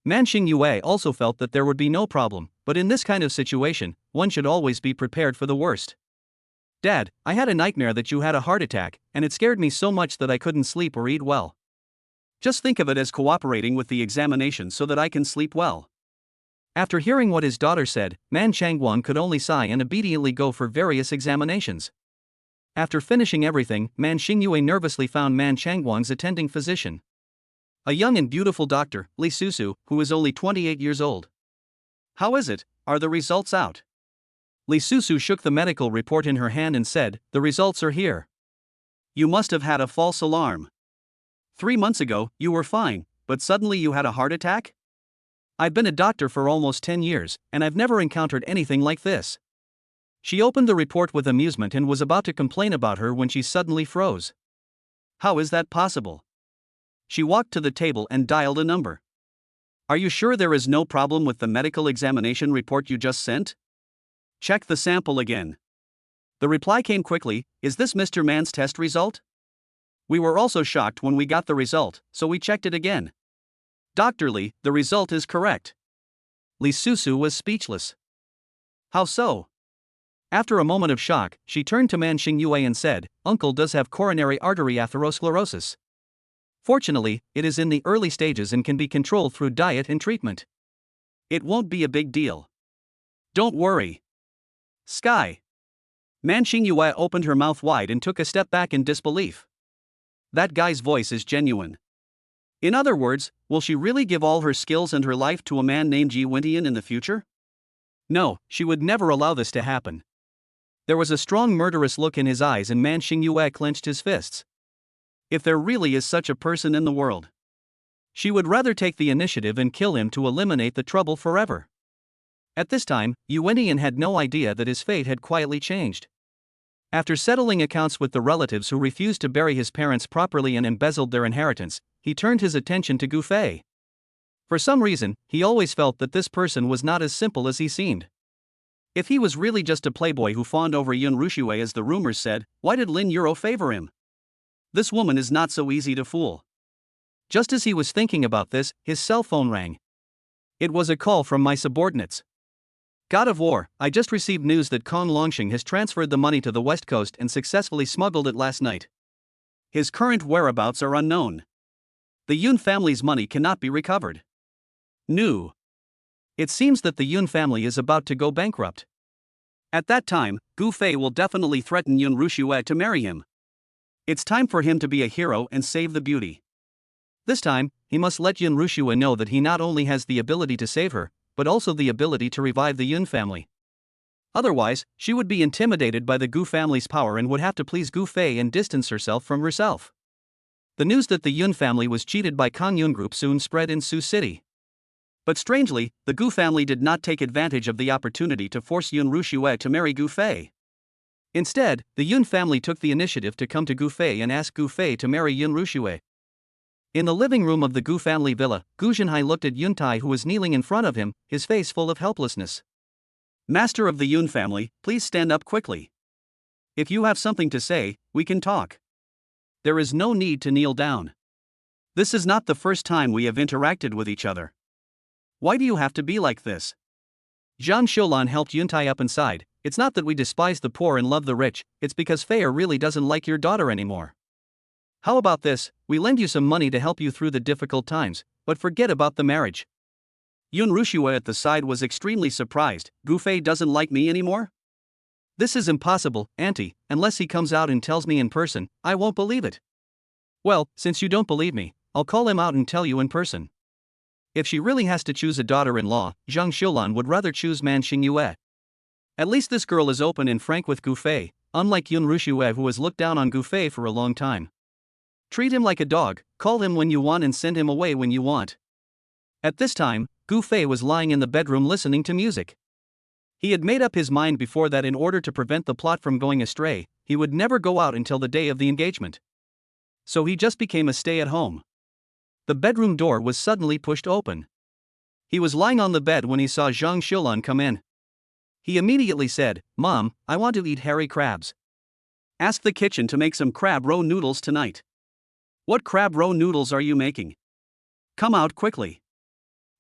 Man Xingyue also felt that there would be no problem, but in this kind of situation, one should always be prepared for the worst. Dad, I had a nightmare that you had a heart attack, and it scared me so much that I couldn't sleep or eat well. Just think of it as cooperating with the examination so that I can sleep well. After hearing what his daughter said, Man Changguang could only sigh and obediently go for various examinations. After finishing everything, Man Xingyue nervously found Man Changguang's attending physician. A young and beautiful doctor, Lee Susu, who is only 28 years old. How is it? Are the results out? Lee Susu shook the medical report in her hand and said, "The results are here. You must have had a false alarm. 3 months ago, you were fine, but suddenly you had a heart attack? I've been a doctor for almost 10 years, and I've never encountered anything like this." She opened the report with amusement and was about to complain about her when she suddenly froze. How is that possible? She walked to the table and dialed a number. Are you sure there is no problem with the medical examination report you just sent? Check the sample again. The reply came quickly, "Is this Mr. Mann's test result?" We were also shocked when we got the result, so we checked it again. Dr. Lee, the result is correct. Lee Susu was speechless. How so? After a moment of shock, she turned to Man Xingyue and said, "Uncle does have coronary artery atherosclerosis. Fortunately, it is in the early stages and can be controlled through diet and treatment. It won't be a big deal. Don't worry." Sky. Man Xingyue opened her mouth wide and took a step back in disbelief. That guy's voice is genuine. In other words, will she really give all her skills and her life to a man named Ji Wintian in the future? No, she would never allow this to happen. There was a strong murderous look in his eyes and Man Xingyue clenched his fists. If there really is such a person in the world, she would rather take the initiative and kill him to eliminate the trouble forever. At this time, Yu Wentian had no idea that his fate had quietly changed. After settling accounts with the relatives who refused to bury his parents properly and embezzled their inheritance, he turned his attention to Gu Fei. For some reason, he always felt that this person was not as simple as he seemed. If he was really just a playboy who fawned over Yun Rushue as the rumors said, why did Lin Euro favor him? This woman is not so easy to fool. Just as he was thinking about this, his cell phone rang. It was a call from my subordinates. God of War, I just received news that Kong Longxing has transferred the money to the West Coast and successfully smuggled it last night. His current whereabouts are unknown. The Yun family's money cannot be recovered. New. It seems that the Yun family is about to go bankrupt. At that time, Gu Fei will definitely threaten Yun Rushue to marry him. It's time for him to be a hero and save the beauty. This time, he must let Yun Rushue know that he not only has the ability to save her, but also the ability to revive the Yun family. Otherwise, she would be intimidated by the Gu family's power and would have to please Gu Fei and distance herself from herself. The news that the Yun family was cheated by Kang Yun Group soon spread in Sioux City. But strangely, the Gu family did not take advantage of the opportunity to force Yun Rushue to marry Gu Fei. Instead, the Yun family took the initiative to come to Gu Fei and ask Gu Fei to marry Yun Rushue. In the living room of the Gu family villa, Gu Zhenhai looked at Yun Tai who was kneeling in front of him, his face full of helplessness. Master of the Yun family, please stand up quickly. If you have something to say, we can talk. There is no need to kneel down. This is not the first time we have interacted with each other. Why do you have to be like this? Zhang Xiulan helped Yuntai up inside. It's not that we despise the poor and love the rich, it's because Feier really doesn't like your daughter anymore. How about this, we lend you some money to help you through the difficult times, but forget about the marriage. Yun Rushue at the side was extremely surprised. Gu Fei doesn't like me anymore? This is impossible, auntie, unless he comes out and tells me in person, I won't believe it. Well, since you don't believe me, I'll call him out and tell you in person. If she really has to choose a daughter-in-law, Zhang Xiulan would rather choose Man Xingyue. At least this girl is open and frank with Gu Fei, unlike Yun Rushue who has looked down on Gu Fei for a long time. Treat him like a dog, call him when you want and send him away when you want. At this time, Gu Fei was lying in the bedroom listening to music. He had made up his mind before that in order to prevent the plot from going astray, he would never go out until the day of the engagement. So he just became a stay-at-home. The bedroom door was suddenly pushed open. He was lying on the bed when he saw Zhang Xiulan come in. He immediately said, Mom, I want to eat hairy crabs. Ask the kitchen to make some crab roe noodles tonight. What crab roe noodles are you making? Come out quickly.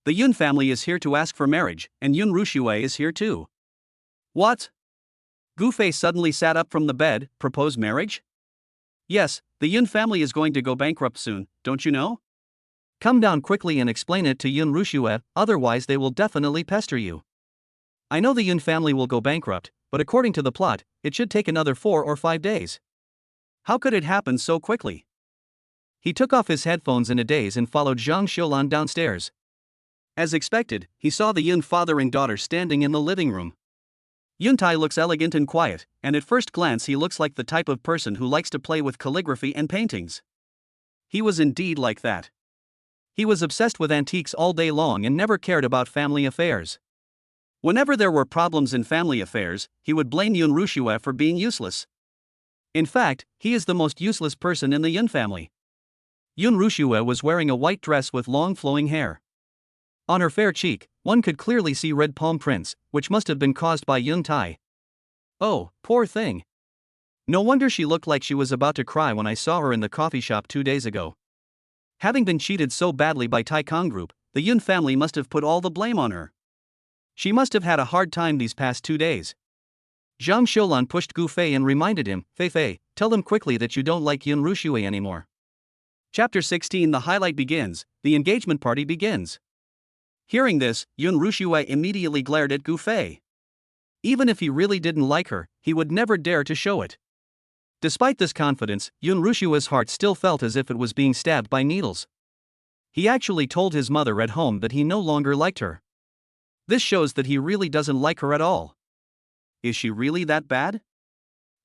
The Yun family is here to ask for marriage, and Yun Rushue is here too. What? Gu Fei suddenly sat up from the bed, propose marriage? Yes, the Yun family is going to go bankrupt soon, don't you know? Come down quickly and explain it to Yun Rushue, otherwise they will definitely pester you. I know the Yun family will go bankrupt, but according to the plot, it should take another 4 or 5 days. How could it happen so quickly? He took off his headphones in a daze and followed Zhang Xiulan downstairs. As expected, he saw the Yun father and daughter standing in the living room. Yuntai looks elegant and quiet, and at first glance he looks like the type of person who likes to play with calligraphy and paintings. He was indeed like that. He was obsessed with antiques all day long and never cared about family affairs. Whenever there were problems in family affairs, he would blame Yun Rushue for being useless. In fact, he is the most useless person in the Yun family. Yun Rushue was wearing a white dress with long flowing hair. On her fair cheek, one could clearly see red palm prints, which must have been caused by Yuntai. Oh, poor thing. No wonder she looked like she was about to cry when I saw her in the coffee shop 2 days ago. Having been cheated so badly by Taikang Group, the Yun family must have put all the blame on her. She must have had a hard time these past 2 days. Zhang Xiulan pushed Gu Fei and reminded him, Fei, tell them quickly that you don't like Yun Rushue anymore. Chapter 16. The highlight begins, the engagement party begins. Hearing this, Yun Rushue immediately glared at Gu Fei. Even if he really didn't like her, he would never dare to show it. Despite this confidence, Yun Rushue's heart still felt as if it was being stabbed by needles. He actually told his mother at home that he no longer liked her. This shows that he really doesn't like her at all. Is she really that bad?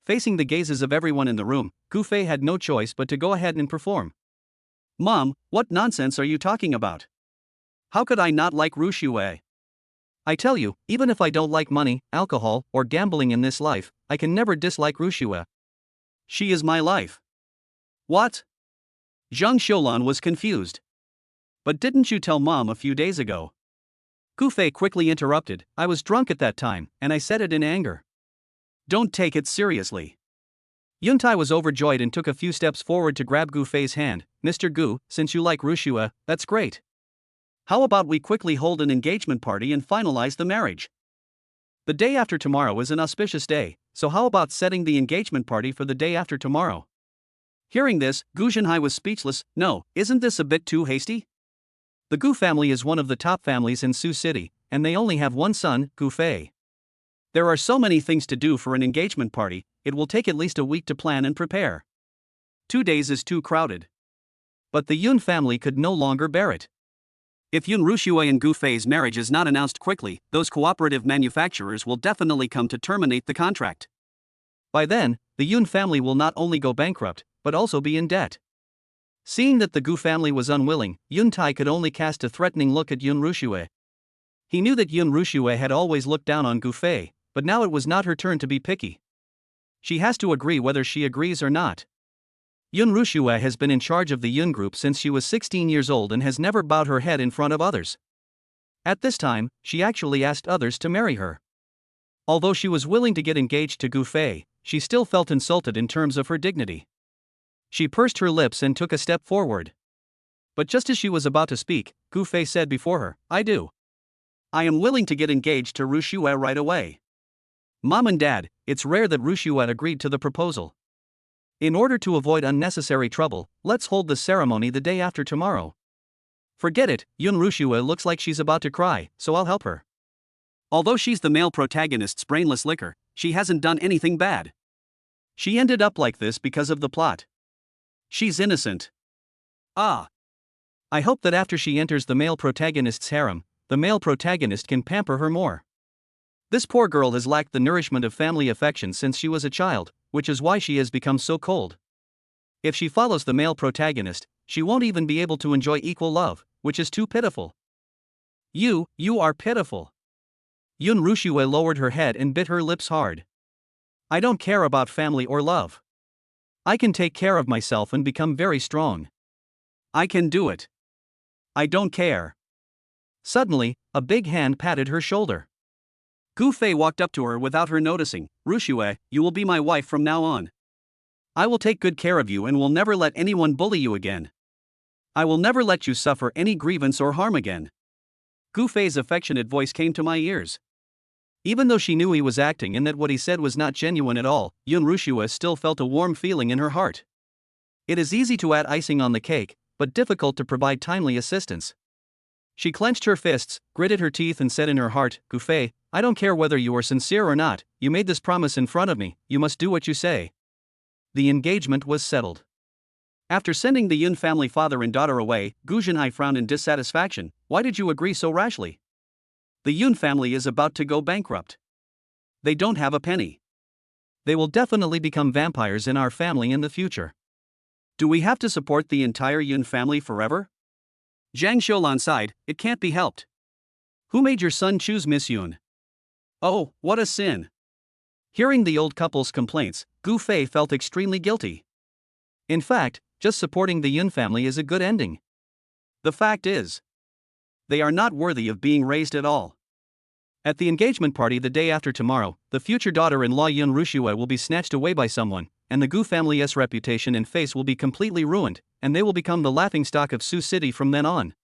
Facing the gazes of everyone in the room, Gu Fei had no choice but to go ahead and perform. Mom, what nonsense are you talking about? How could I not like Rushue? I tell you, even if I don't like money, alcohol, or gambling in this life, I can never dislike Rushue. She is my life. What? Zhang Xiulan was confused. But didn't you tell Mom a few days ago? Gu Fei quickly interrupted, I was drunk at that time, and I said it in anger. Don't take it seriously. Yuntai was overjoyed and took a few steps forward to grab Gu Fei's hand. Mr. Gu, since you like Rushue, that's great. How about we quickly hold an engagement party and finalize the marriage? The day after tomorrow is an auspicious day, so how about setting the engagement party for the day after tomorrow? Hearing this, Gu Zhenhai was speechless. No, isn't this a bit too hasty? The Gu family is one of the top families in Sioux City, and they only have one son, Gu Fei. There are so many things to do for an engagement party, it will take at least a week to plan and prepare. 2 days is too crowded. But the Yun family could no longer bear it. If Yun Rushue and Gu Fei's marriage is not announced quickly, those cooperative manufacturers will definitely come to terminate the contract. By then, the Yun family will not only go bankrupt, but also be in debt. Seeing that the Gu family was unwilling, Yuntai could only cast a threatening look at Yun Rushue. He knew that Yun Rushue had always looked down on Gu Fei, but now it was not her turn to be picky. She has to agree whether she agrees or not. Yun Rushue has been in charge of the Yun group since she was 16 years old and has never bowed her head in front of others. At this time, she actually asked others to marry her. Although she was willing to get engaged to Gu Fei, she still felt insulted in terms of her dignity. She pursed her lips and took a step forward. But just as she was about to speak, Gu Fei said before her, I do. I am willing to get engaged to Rushue right away. Mom and Dad, it's rare that Rushue agreed to the proposal. In order to avoid unnecessary trouble, let's hold the ceremony the day after tomorrow. Forget it, Yun Rushue looks like she's about to cry, so I'll help her. Although she's the male protagonist's brainless licker, she hasn't done anything bad. She ended up like this because of the plot. She's innocent. Ah. I hope that after she enters the male protagonist's harem, the male protagonist can pamper her more. This poor girl has lacked the nourishment of family affection since she was a child, which is why she has become so cold. If she follows the male protagonist, she won't even be able to enjoy equal love, which is too pitiful. You are pitiful. Yun Rushue lowered her head and bit her lips hard. I don't care about family or love. I can take care of myself and become very strong. I can do it. I don't care. Suddenly, a big hand patted her shoulder. Gu Fei walked up to her without her noticing. Rushue, you will be my wife from now on. I will take good care of you and will never let anyone bully you again. I will never let you suffer any grievance or harm again. Gu Fei's affectionate voice came to my ears. Even though she knew he was acting and that what he said was not genuine at all, Yun Rushue still felt a warm feeling in her heart. It is easy to add icing on the cake, but difficult to provide timely assistance. She clenched her fists, gritted her teeth and said in her heart, Gu Fei, I don't care whether you are sincere or not, you made this promise in front of me, you must do what you say. The engagement was settled. After sending the Yun family father and daughter away, Gu Zhenhai frowned in dissatisfaction. Why did you agree so rashly? The Yun family is about to go bankrupt. They don't have a penny. They will definitely become vampires in our family in the future. Do we have to support the entire Yun family forever? Zhang Xiulan sighed. It can't be helped. Who made your son choose Miss Yun? Oh, what a sin. Hearing the old couple's complaints, Gu Fei felt extremely guilty. In fact, just supporting the Yun family is a good ending. The fact is, they are not worthy of being raised at all. At the engagement party the day after tomorrow, the future daughter-in-law Yun Rushue will be snatched away by someone, and the Gu family's reputation and face will be completely ruined, and they will become the laughingstock of Sioux City from then on.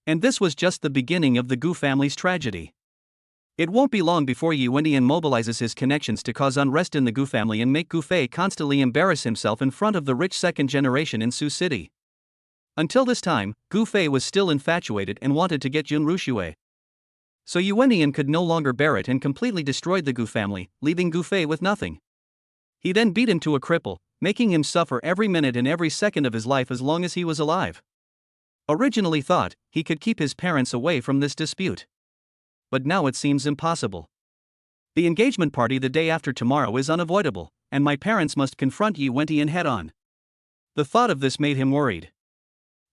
And this was just the beginning of the Gu family's tragedy. It won't be long before Yi Wendian mobilizes his connections to cause unrest in the Gu family and make Gu Fei constantly embarrass himself in front of the rich second generation in Sioux City. Until this time, Gu Fei was still infatuated and wanted to get Yun Rushue. So Yi Wendian could no longer bear it and completely destroyed the Gu family, leaving Gu Fei with nothing. He then beat him to a cripple, making him suffer every minute and every second of his life as long as he was alive. Originally thought he could keep his parents away from this dispute. But now it seems impossible. The engagement party the day after tomorrow is unavoidable, and my parents must confront Yi Wendian head-on. The thought of this made him worried.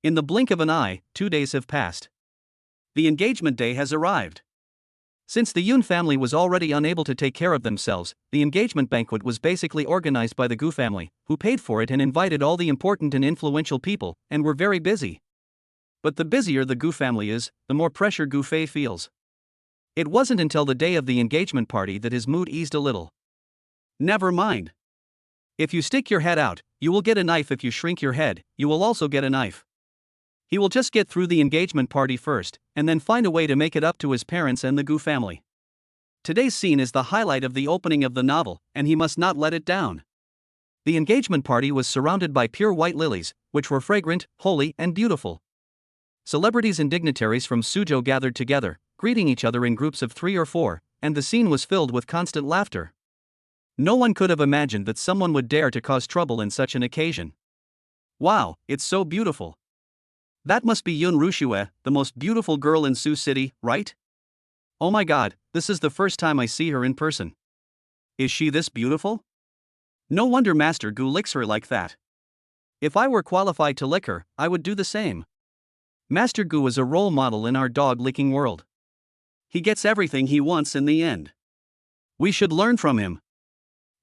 In the blink of an eye, 2 days have passed. The engagement day has arrived. Since the Yun family was already unable to take care of themselves, the engagement banquet was basically organized by the Gu family, who paid for it and invited all the important and influential people, and were very busy. But the busier the Gu family is, the more pressure Gu Fei feels. It wasn't until the day of the engagement party that his mood eased a little. Never mind. If you stick your head out, you will get a knife. If you shrink your head, you will also get a knife. He will just get through the engagement party first, and then find a way to make it up to his parents and the Gu family. Today's scene is the highlight of the opening of the novel, and he must not let it down. The engagement party was surrounded by pure white lilies, which were fragrant, holy, and beautiful. Celebrities and dignitaries from Suzhou gathered together, greeting each other in groups of 3 or 4, and the scene was filled with constant laughter. No one could have imagined that someone would dare to cause trouble in such an occasion. Wow, it's so beautiful. That must be Yun Rushue, the most beautiful girl in Sioux City, right? Oh my god, this is the first time I see her in person. Is she this beautiful? No wonder Master Gu licks her like that. If I were qualified to lick her, I would do the same. Master Gu is a role model in our dog-licking world. He gets everything he wants in the end. We should learn from him.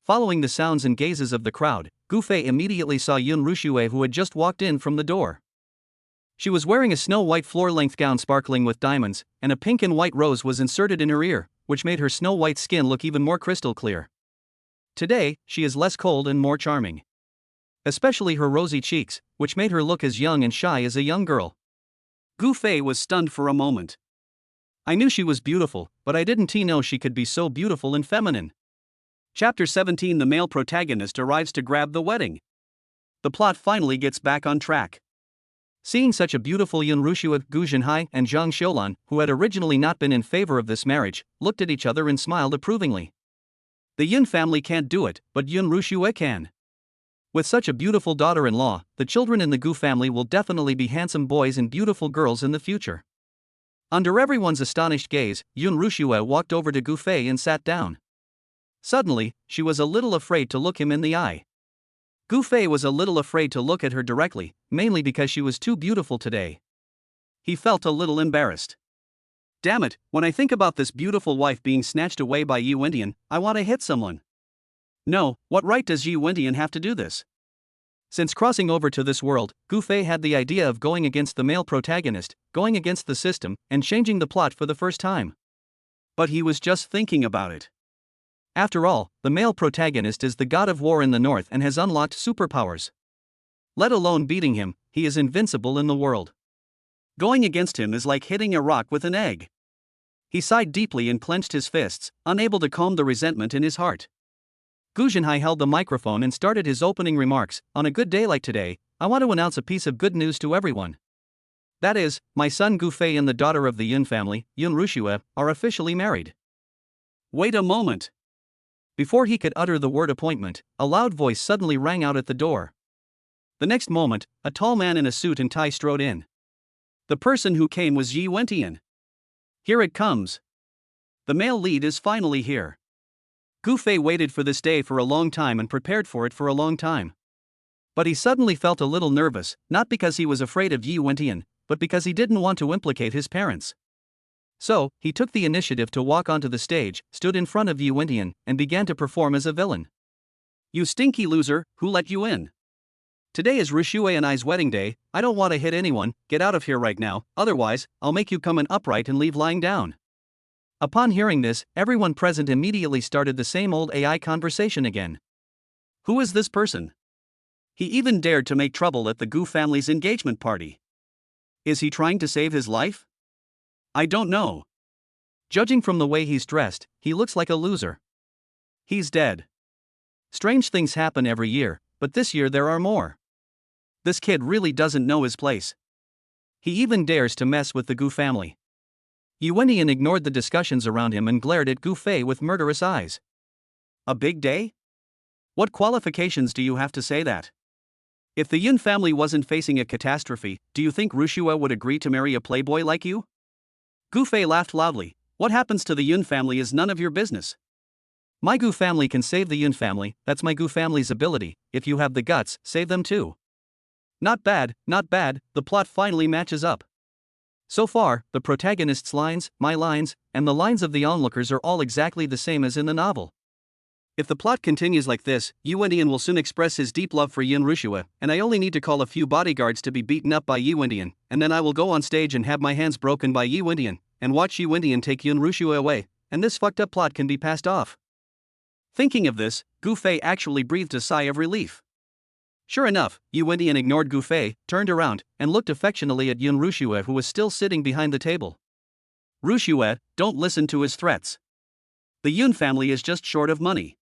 Following the sounds and gazes of the crowd, Gu Fei immediately saw Yun Rushue, who had just walked in from the door. She was wearing a snow-white floor-length gown sparkling with diamonds, and a pink and white rose was inserted in her ear, which made her snow-white skin look even more crystal clear. Today, she is less cold and more charming. Especially her rosy cheeks, which made her look as young and shy as a young girl. Gu Fei was stunned for a moment. I knew she was beautiful, but I didn't know she could be so beautiful and feminine. Chapter 17. The male protagonist arrives to grab the wedding. The plot finally gets back on track. Seeing such a beautiful Yun Rushue, Gu Zhenhai and Zhang Xiulan, who had originally not been in favor of this marriage, looked at each other and smiled approvingly. The Yun family can't do it, but Yun Rushue can. With such a beautiful daughter-in-law, the children in the Gu family will definitely be handsome boys and beautiful girls in the future. Under everyone's astonished gaze, Yun Rushue walked over to Gu Fei and sat down. Suddenly, she was a little afraid to look him in the eye. Gu Fei was a little afraid to look at her directly, mainly because she was too beautiful today. He felt a little embarrassed. Damn it, when I think about this beautiful wife being snatched away by Yi Wendian, I want to hit someone. No, what right does Yi Wendian have to do this? Since crossing over to this world, Gu Fei had the idea of going against the male protagonist, going against the system, and changing the plot for the first time. But he was just thinking about it. After all, the male protagonist is the god of war in the north and has unlocked superpowers. Let alone beating him, he is invincible in the world. Going against him is like hitting a rock with an egg. He sighed deeply and clenched his fists, unable to calm the resentment in his heart. Gu Zhenhai held the microphone and started his opening remarks. On a good day like today, I want to announce a piece of good news to everyone. That is, my son Gu Fei and the daughter of the Yun family, Yun Rushue, are officially married. Wait a moment. Before he could utter the word appointment, a loud voice suddenly rang out at the door. The next moment, a tall man in a suit and tie strode in. The person who came was Yi Wentian. Here it comes. The male lead is finally here. Gu Fei waited for this day for a long time and prepared for it for a long time. But he suddenly felt a little nervous, not because he was afraid of Yi Wentian, but because he didn't want to implicate his parents. So, he took the initiative to walk onto the stage, stood in front of Yi Wentian, and began to perform as a villain. You stinky loser, who let you in? Today is Rishui and I's wedding day. I don't want to hit anyone, get out of here right now, otherwise, I'll make you come in upright and leave lying down. Upon hearing this, everyone present immediately started the same old AI conversation again. Who is this person? He even dared to make trouble at the Gu family's engagement party. Is he trying to save his life? I don't know. Judging from the way he's dressed, he looks like a loser. He's dead. Strange things happen every year, but this year there are more. This kid really doesn't know his place. He even dares to mess with the Gu family. Yi Wentian ignored the discussions around him and glared at Gu Fei with murderous eyes. A big day? What qualifications do you have to say that? If the Yun family wasn't facing a catastrophe, do you think Rushua would agree to marry a playboy like you? Gu Fei laughed loudly. What happens to the Yun family is none of your business. My Gu family can save the Yun family, that's my Gu family's ability. If you have the guts, save them too. Not bad, the plot finally matches up. So far, the protagonist's lines, my lines, and the lines of the onlookers are all exactly the same as in the novel. If the plot continues like this, Yi Wentian will soon express his deep love for Yun Rushua, and I only need to call a few bodyguards to be beaten up by Yi Wentian, and then I will go on stage and have my hands broken by Yi Wentian, and watch Yi Wentian take Yun Rushua away, and this fucked up plot can be passed off. Thinking of this, Gu Fei actually breathed a sigh of relief. Sure enough, Yi Wentian ignored Gu Fei, turned around, and looked affectionately at Yun Rushua, who was still sitting behind the table. Rushua, don't listen to his threats. The Yun family is just short of money.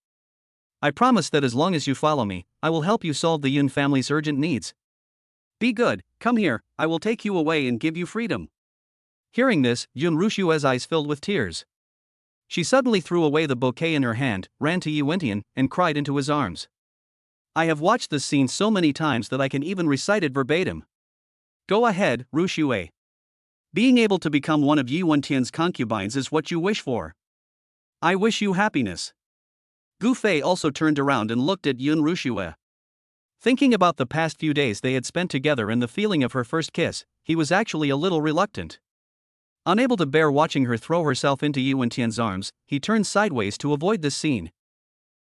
I promise that as long as you follow me, I will help you solve the Yun family's urgent needs. Be good, come here, I will take you away and give you freedom. Hearing this, Yun Rushua's eyes filled with tears. She suddenly threw away the bouquet in her hand, ran to Yi Wentian, and cried into his arms. I have watched this scene so many times that I can even recite it verbatim. Go ahead, Rushua. Being able to become one of Yi Wentian's concubines is what you wish for. I wish you happiness. Gu Fei also turned around and looked at Yun Rushua. Thinking about the past few days they had spent together and the feeling of her first kiss, he was actually a little reluctant. Unable to bear watching her throw herself into Yi Wentian's arms, he turned sideways to avoid this scene.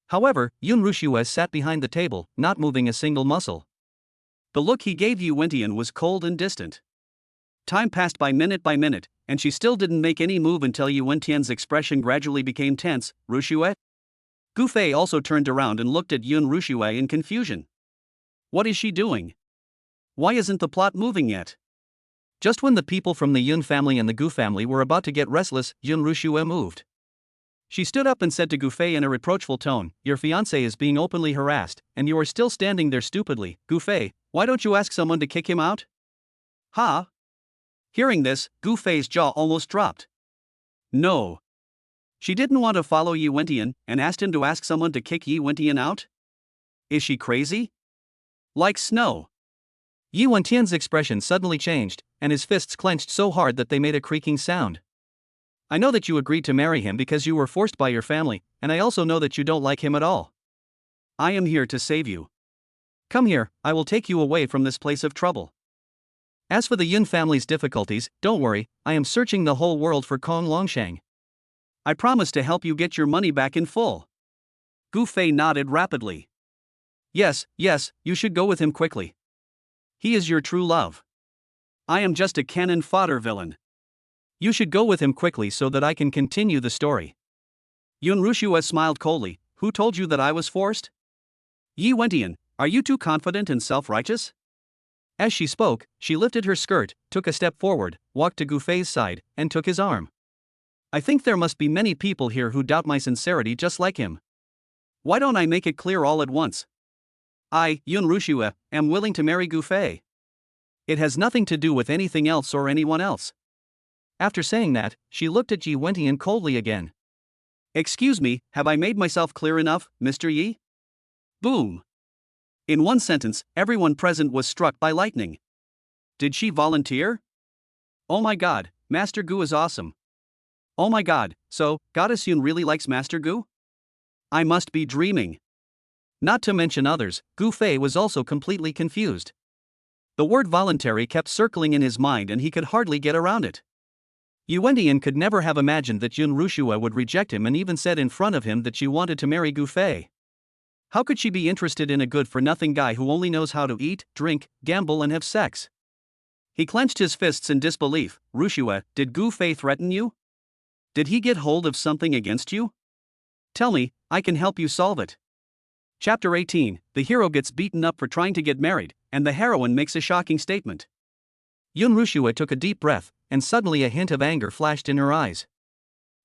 However, Yun Rushua sat behind the table, not moving a single muscle. The look he gave Yi Wentian was cold and distant. Time passed by minute, and she still didn't make any move until Yi Wentian's expression gradually became tense. Rushua? Gu Fei also turned around and looked at Yun Rushua in confusion. What is she doing? Why isn't the plot moving yet? Just when the people from the Yun family and the Gu family were about to get restless, Yun Rushua moved. She stood up and said to Gu Fei in a reproachful tone, your fiancé is being openly harassed, and you are still standing there stupidly. Gu Fei, why don't you ask someone to kick him out? Ha! Hearing this, Gu Fei's jaw almost dropped. No. She didn't want to follow Yi Wentian, and asked him to ask someone to kick Yi Wentian out? Is she crazy? Like snow. Yi Wentian's expression suddenly changed, and his fists clenched so hard that they made a creaking sound. I know that you agreed to marry him because you were forced by your family, and I also know that you don't like him at all. I am here to save you. Come here, I will take you away from this place of trouble. As for the Yun family's difficulties, don't worry, I am searching the whole world for Kong Longsheng. I promise to help you get your money back in full. Gu Fei nodded rapidly. Yes, you should go with him quickly. He is your true love. I am just a cannon fodder villain. You should go with him quickly so that I can continue the story. Yun Rushua smiled coldly. Who told you that I was forced? Yi Wentian, are you too confident and self-righteous? As she spoke, she lifted her skirt, took a step forward, walked to Gu Fei's side, and took his arm. I think there must be many people here who doubt my sincerity just like him. Why don't I make it clear all at once? I, Yun Rushua, am willing to marry Gu Fei. It has nothing to do with anything else or anyone else. After saying that, she looked at Yi Wentian coldly again. Excuse me, have I made myself clear enough, Mr. Yi? Boom. In one sentence, everyone present was struck by lightning. Did she volunteer? Oh my god, Master Gu is awesome. Oh my god, so, Goddess Yun really likes Master Gu? I must be dreaming. Not to mention others, Gu Fei was also completely confused. The word voluntary kept circling in his mind and he could hardly get around it. Yuentian could never have imagined that Yun Rushua would reject him and even said in front of him that she wanted to marry Gu Fei. How could she be interested in a good-for-nothing guy who only knows how to eat, drink, gamble and have sex? He clenched his fists in disbelief. Rushua, did Gu Fei threaten you? Did he get hold of something against you? Tell me, I can help you solve it. Chapter 18, the hero gets beaten up for trying to get married, and the heroine makes a shocking statement. Yun Rushua took a deep breath, and suddenly a hint of anger flashed in her eyes.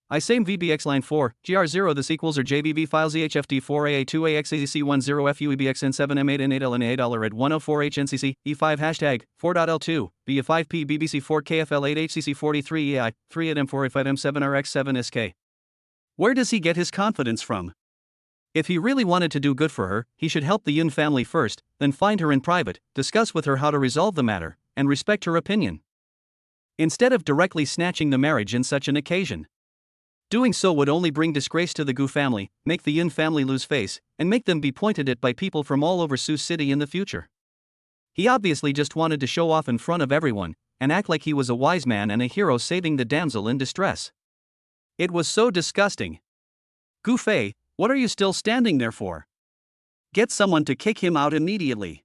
I same VBX line 4, GR0 this equals or JVV files EHFD4AA2AXAZC10FUEBXN7M8N8LN8 at 104HNCC, E5 hashtag, 4.L2, BA5P BBC4KFL8HCC43EI, 3 at M4F7RX7SK. Where does he get his confidence from? If he really wanted to do good for her, he should help the Yun family first, then find her in private, discuss with her how to resolve the matter, and respect her opinion. Instead of directly snatching the marriage in such an occasion. Doing so would only bring disgrace to the Gu family, make the Yun family lose face, and make them be pointed at by people from all over Sioux City in the future. He obviously just wanted to show off in front of everyone, and act like he was a wise man and a hero saving the damsel in distress. It was so disgusting. Gu Fei, what are you still standing there for? Get someone to kick him out immediately.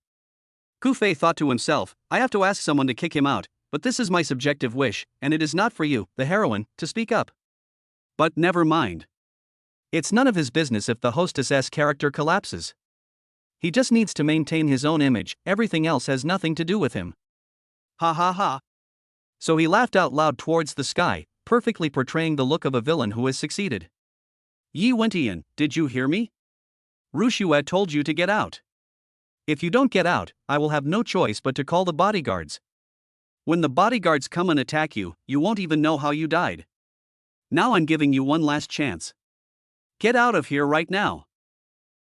Gu Fei thought to himself, I have to ask someone to kick him out, but this is my subjective wish, and it is not for you, the heroine, to speak up. But never mind. It's none of his business if the hostess's character collapses. He just needs to maintain his own image, everything else has nothing to do with him. Ha ha ha. So he laughed out loud towards the sky, perfectly portraying the look of a villain who has succeeded. Yuentian, did you hear me? Rushua told you to get out. If you don't get out, I will have no choice but to call the bodyguards. When the bodyguards come and attack you, you won't even know how you died. Now I'm giving you one last chance. Get out of here right now.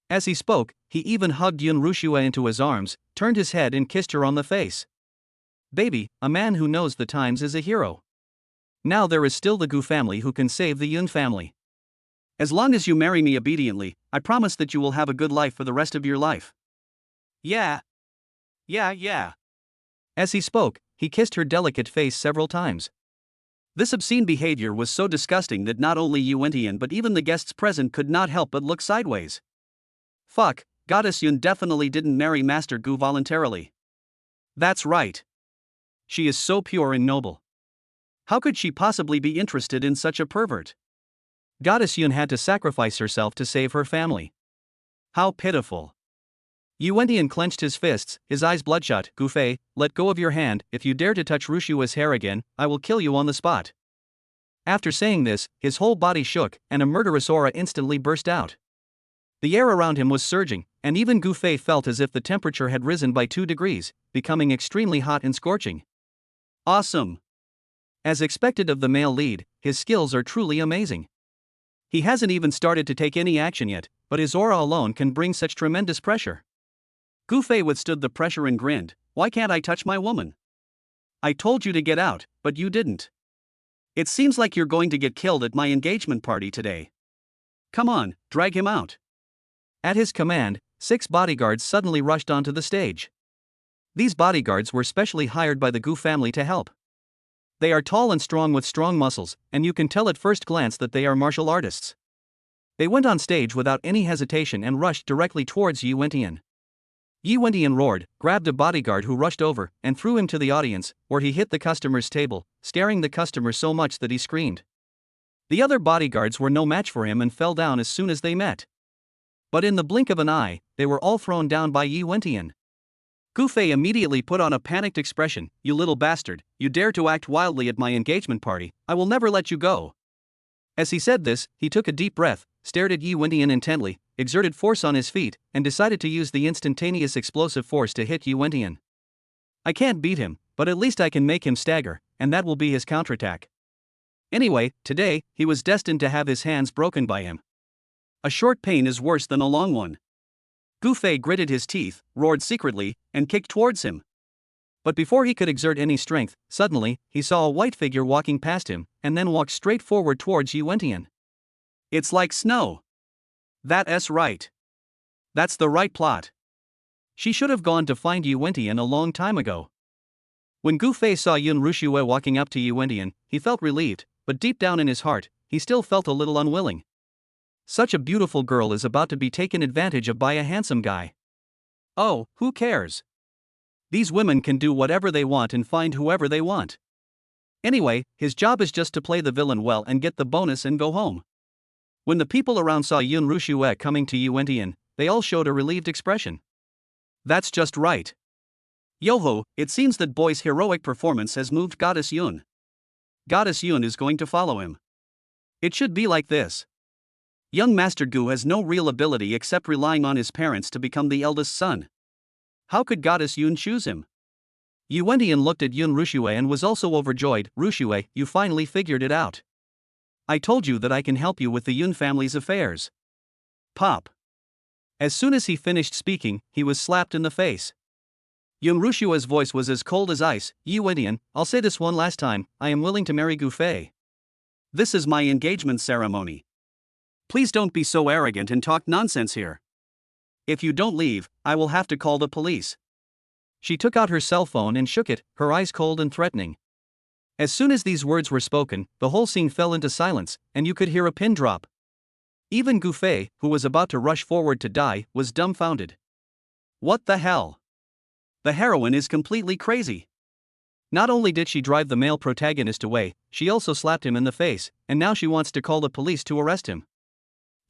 As he spoke, he even hugged Yun Rushua into his arms, turned his head and kissed her on the face. Baby, a man who knows the times is a hero. Now there is still the Gu family who can save the Yun family. As long as you marry me obediently, I promise that you will have a good life for the rest of your life. Yeah. As he spoke, he kissed her delicate face several times. This obscene behavior was so disgusting that not only Yuentian but even the guests present could not help but look sideways. Fuck, Goddess Yun definitely didn't marry Master Gu voluntarily. That's right. She is so pure and noble. How could she possibly be interested in such a pervert? Goddess Yun had to sacrifice herself to save her family. How pitiful. Yuentian clenched his fists, his eyes bloodshot. Gu Fei, let go of your hand, if you dare to touch Rushua's hair again, I will kill you on the spot. After saying this, his whole body shook, and a murderous aura instantly burst out. The air around him was surging, and even Gu Fei felt as if the temperature had risen by 2 degrees, becoming extremely hot and scorching. Awesome. As expected of the male lead, his skills are truly amazing. He hasn't even started to take any action yet, but his aura alone can bring such tremendous pressure. Gu Fei withstood the pressure and grinned, why can't I touch my woman? I told you to get out, but you didn't. It seems like you're going to get killed at my engagement party today. Come on, drag him out. At his command, 6 bodyguards suddenly rushed onto the stage. These bodyguards were specially hired by the Gu family to help. They are tall and strong with strong muscles, and you can tell at first glance that they are martial artists. They went on stage without any hesitation and rushed directly towards Yuentian. Yuentian roared, grabbed a bodyguard who rushed over, and threw him to the audience, where he hit the customer's table, scaring the customer so much that he screamed. The other bodyguards were no match for him and fell down as soon as they met. But in the blink of an eye, they were all thrown down by Yuentian. Gu Fei immediately put on a panicked expression, you little bastard, you dare to act wildly at my engagement party, I will never let you go. As he said this, he took a deep breath, stared at Yuentian intently, exerted force on his feet, and decided to use the instantaneous explosive force to hit Yuentian. I can't beat him, but at least I can make him stagger, and that will be his counterattack. Anyway, today, he was destined to have his hands broken by him. A short pain is worse than a long one. Gu Fei gritted his teeth, roared secretly, and kicked towards him. But before he could exert any strength, suddenly, he saw a white figure walking past him, and then walked straight forward towards Yuentian. It's like snow. That's right. That's the right plot. She should have gone to find Yuentian a long time ago. When Gu Fei saw Yun Rushue walking up to Yuentian, he felt relieved, but deep down in his heart, he still felt a little unwilling. Such a beautiful girl is about to be taken advantage of by a handsome guy. Oh, who cares? These women can do whatever they want and find whoever they want. Anyway, his job is just to play the villain well and get the bonus and go home. When the people around saw Yun Rushue coming to Yuentian, they all showed a relieved expression. That's just right. Yoho, it seems that boy's heroic performance has moved Goddess Yun. Goddess Yun is going to follow him. It should be like this. Young Master Gu has no real ability except relying on his parents to become the eldest son. How could Goddess Yun choose him? Yuentian looked at Yun Rushue and was also overjoyed. Rushue, you finally figured it out. I told you that I can help you with the Yun family's affairs. Pop. As soon as he finished speaking, he was slapped in the face. Yun Rushue's voice was as cold as ice. Yuentian, I'll say this one last time, I am willing to marry Gu Fei. This is my engagement ceremony. Please don't be so arrogant and talk nonsense here. If you don't leave, I will have to call the police. She took out her cell phone and shook it, her eyes cold and threatening. As soon as these words were spoken, the whole scene fell into silence, and you could hear a pin drop. Even Gu Fei, who was about to rush forward to die, was dumbfounded. What the hell? The heroine is completely crazy. Not only did she drive the male protagonist away, she also slapped him in the face, and now she wants to call the police to arrest him.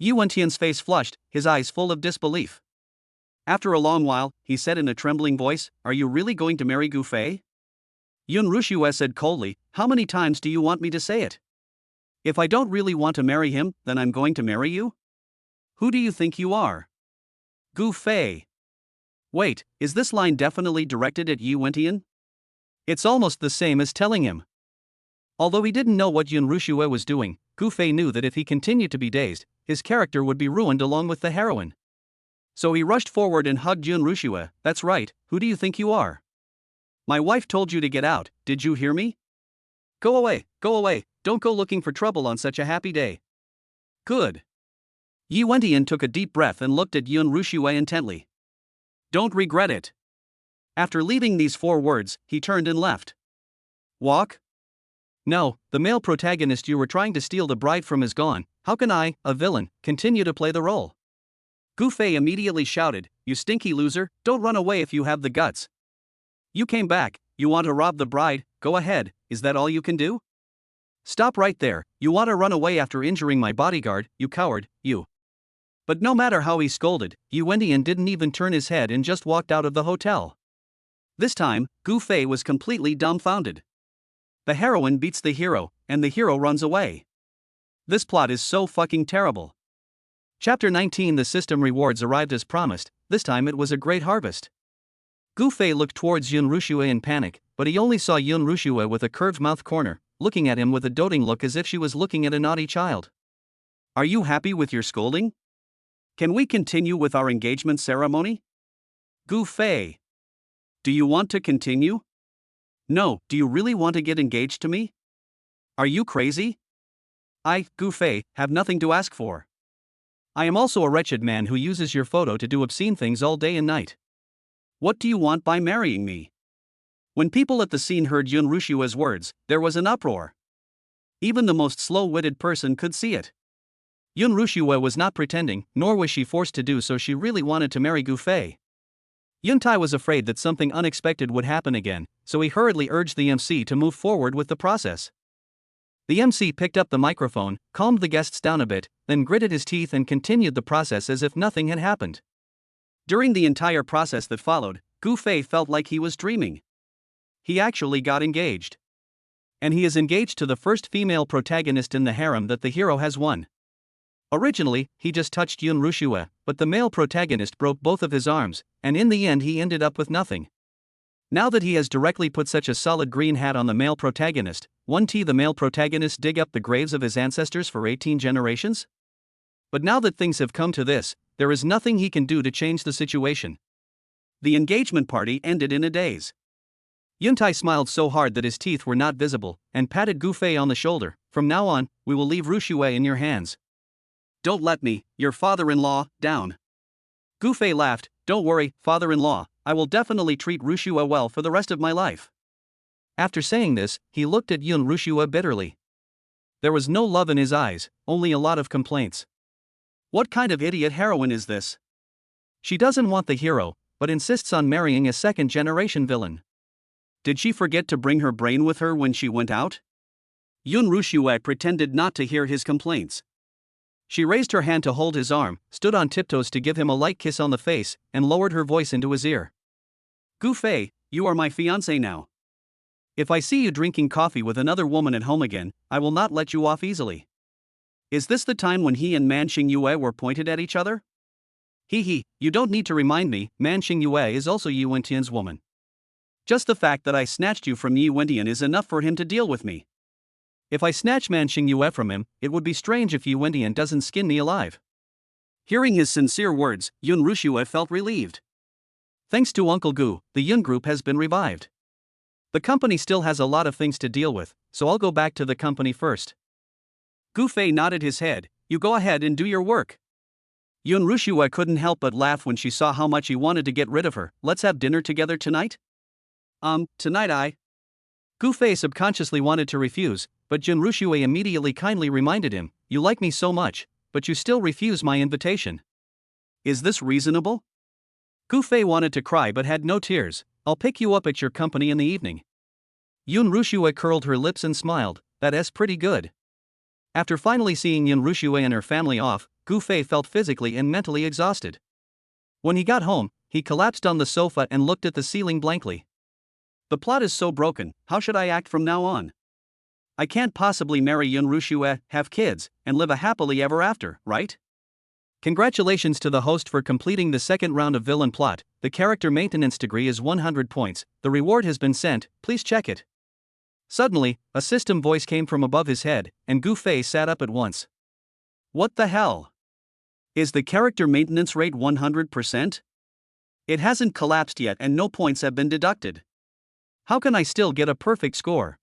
Yuentian's face flushed, his eyes full of disbelief. After a long while, he said in a trembling voice, Are you really going to marry Gu Fei? Yun Rushue said coldly, How many times do you want me to say it? If I don't really want to marry him, then I'm going to marry you? Who do you think you are? Gu Fei. Wait, is this line definitely directed at Yuentian? It's almost the same as telling him. Although he didn't know what Yun Rushue was doing, Gu Fei knew that if he continued to be dazed, his character would be ruined along with the heroine. So he rushed forward and hugged Yun Rushue. That's right, who do you think you are? My wife told you to get out, did you hear me? Go away, don't go looking for trouble on such a happy day. Good. Yuentian took a deep breath and looked at Yun Rushue intently. Don't regret it. After leaving these 4 words, he turned and left. Walk? No, the male protagonist you were trying to steal the bride from is gone. How can I, a villain, continue to play the role? Gu Fei immediately shouted, You stinky loser, don't run away if you have the guts. You came back, you want to rob the bride, go ahead, is that all you can do? Stop right there, you want to run away after injuring my bodyguard, you coward, you. But no matter how he scolded, Yuentian didn't even turn his head and just walked out of the hotel. This time, Gu Fei was completely dumbfounded. The heroine beats the hero, and the hero runs away. This plot is so fucking terrible. Chapter 19 The system rewards arrived as promised, this time it was a great harvest. Gu Fei looked towards Yun Rushue in panic, but he only saw Yun Rushue with a curved mouth corner, looking at him with a doting look as if she was looking at a naughty child. Are you happy with your scolding? Can we continue with our engagement ceremony? Gu Fei. Do you want to continue? No, do you really want to get engaged to me? Are you crazy? I, Gu Fei, have nothing to ask for. I am also a wretched man who uses your photo to do obscene things all day and night. What do you want by marrying me? When people at the scene heard Yun Rushue's words, there was an uproar. Even the most slow-witted person could see it. Yun Rushue was not pretending, nor was she forced to do so. She really wanted to marry Gu Fei. Yuntai was afraid that something unexpected would happen again, so he hurriedly urged the MC to move forward with the process. The MC picked up the microphone, calmed the guests down a bit, then gritted his teeth and continued the process as if nothing had happened. During the entire process that followed, Gu Fei felt like he was dreaming. He actually got engaged. And he is engaged to the first female protagonist in the harem that the hero has won. Originally, he just touched Yun Rushue, but the male protagonist broke both of his arms, and in the end he ended up with nothing. Now that he has directly put such a solid green hat on the male protagonist, won't the male protagonist dig up the graves of his ancestors for 18 generations? But now that things have come to this, there is nothing he can do to change the situation. The engagement party ended in a daze. Yuntai smiled so hard that his teeth were not visible, and patted Gu Fei on the shoulder. From now on, we will leave Rushue in your hands. Don't let me, your father-in-law, down. Gu Fei laughed. Don't worry, father-in-law, I will definitely treat Rushue well for the rest of my life. After saying this, he looked at Yun Rushue bitterly. There was no love in his eyes, only a lot of complaints. What kind of idiot heroine is this? She doesn't want the hero, but insists on marrying a second-generation villain. Did she forget to bring her brain with her when she went out? Yun Rushue pretended not to hear his complaints. She raised her hand to hold his arm, stood on tiptoes to give him a light kiss on the face, and lowered her voice into his ear. Gu Fei, you are my fiancé now. If I see you drinking coffee with another woman at home again, I will not let you off easily. Is this the time when he and Man Xingyue were pointed at each other? He, you don't need to remind me, Man Xingyue is also Yi Wentian's woman. Just the fact that I snatched you from Yi Wentian is enough for him to deal with me. If I snatch Man Xingyue from him, it would be strange if Yi Wentian doesn't skin me alive. Hearing his sincere words, Yun Rushue felt relieved. Thanks to Uncle Gu, the Yun Group has been revived. The company still has a lot of things to deal with, so I'll go back to the company first. Gu Fei nodded his head. You go ahead and do your work. Yun Rushue couldn't help but laugh when she saw how much he wanted to get rid of her. Let's have dinner together tonight? Tonight Gu Fei subconsciously wanted to refuse, but Yun Rushue immediately kindly reminded him, you like me so much, but you still refuse my invitation. Is this reasonable? Gu Fei wanted to cry but had no tears. I'll pick you up at your company in the evening. Yun Rushue curled her lips and smiled. That's pretty good. After finally seeing Yun Rushue and her family off, Gu Fei felt physically and mentally exhausted. When he got home, he collapsed on the sofa and looked at the ceiling blankly. The plot is so broken, how should I act from now on? I can't possibly marry Yun Rushue, have kids, and live a happily ever after, right? Congratulations to the host for completing the second round of villain plot. The character maintenance degree is 100 points. The reward has been sent, please check it. Suddenly, a system voice came from above his head, and Gu Fei sat up at once. What the hell? Is the character maintenance rate 100%? It hasn't collapsed yet and no points have been deducted. How can I still get a perfect score?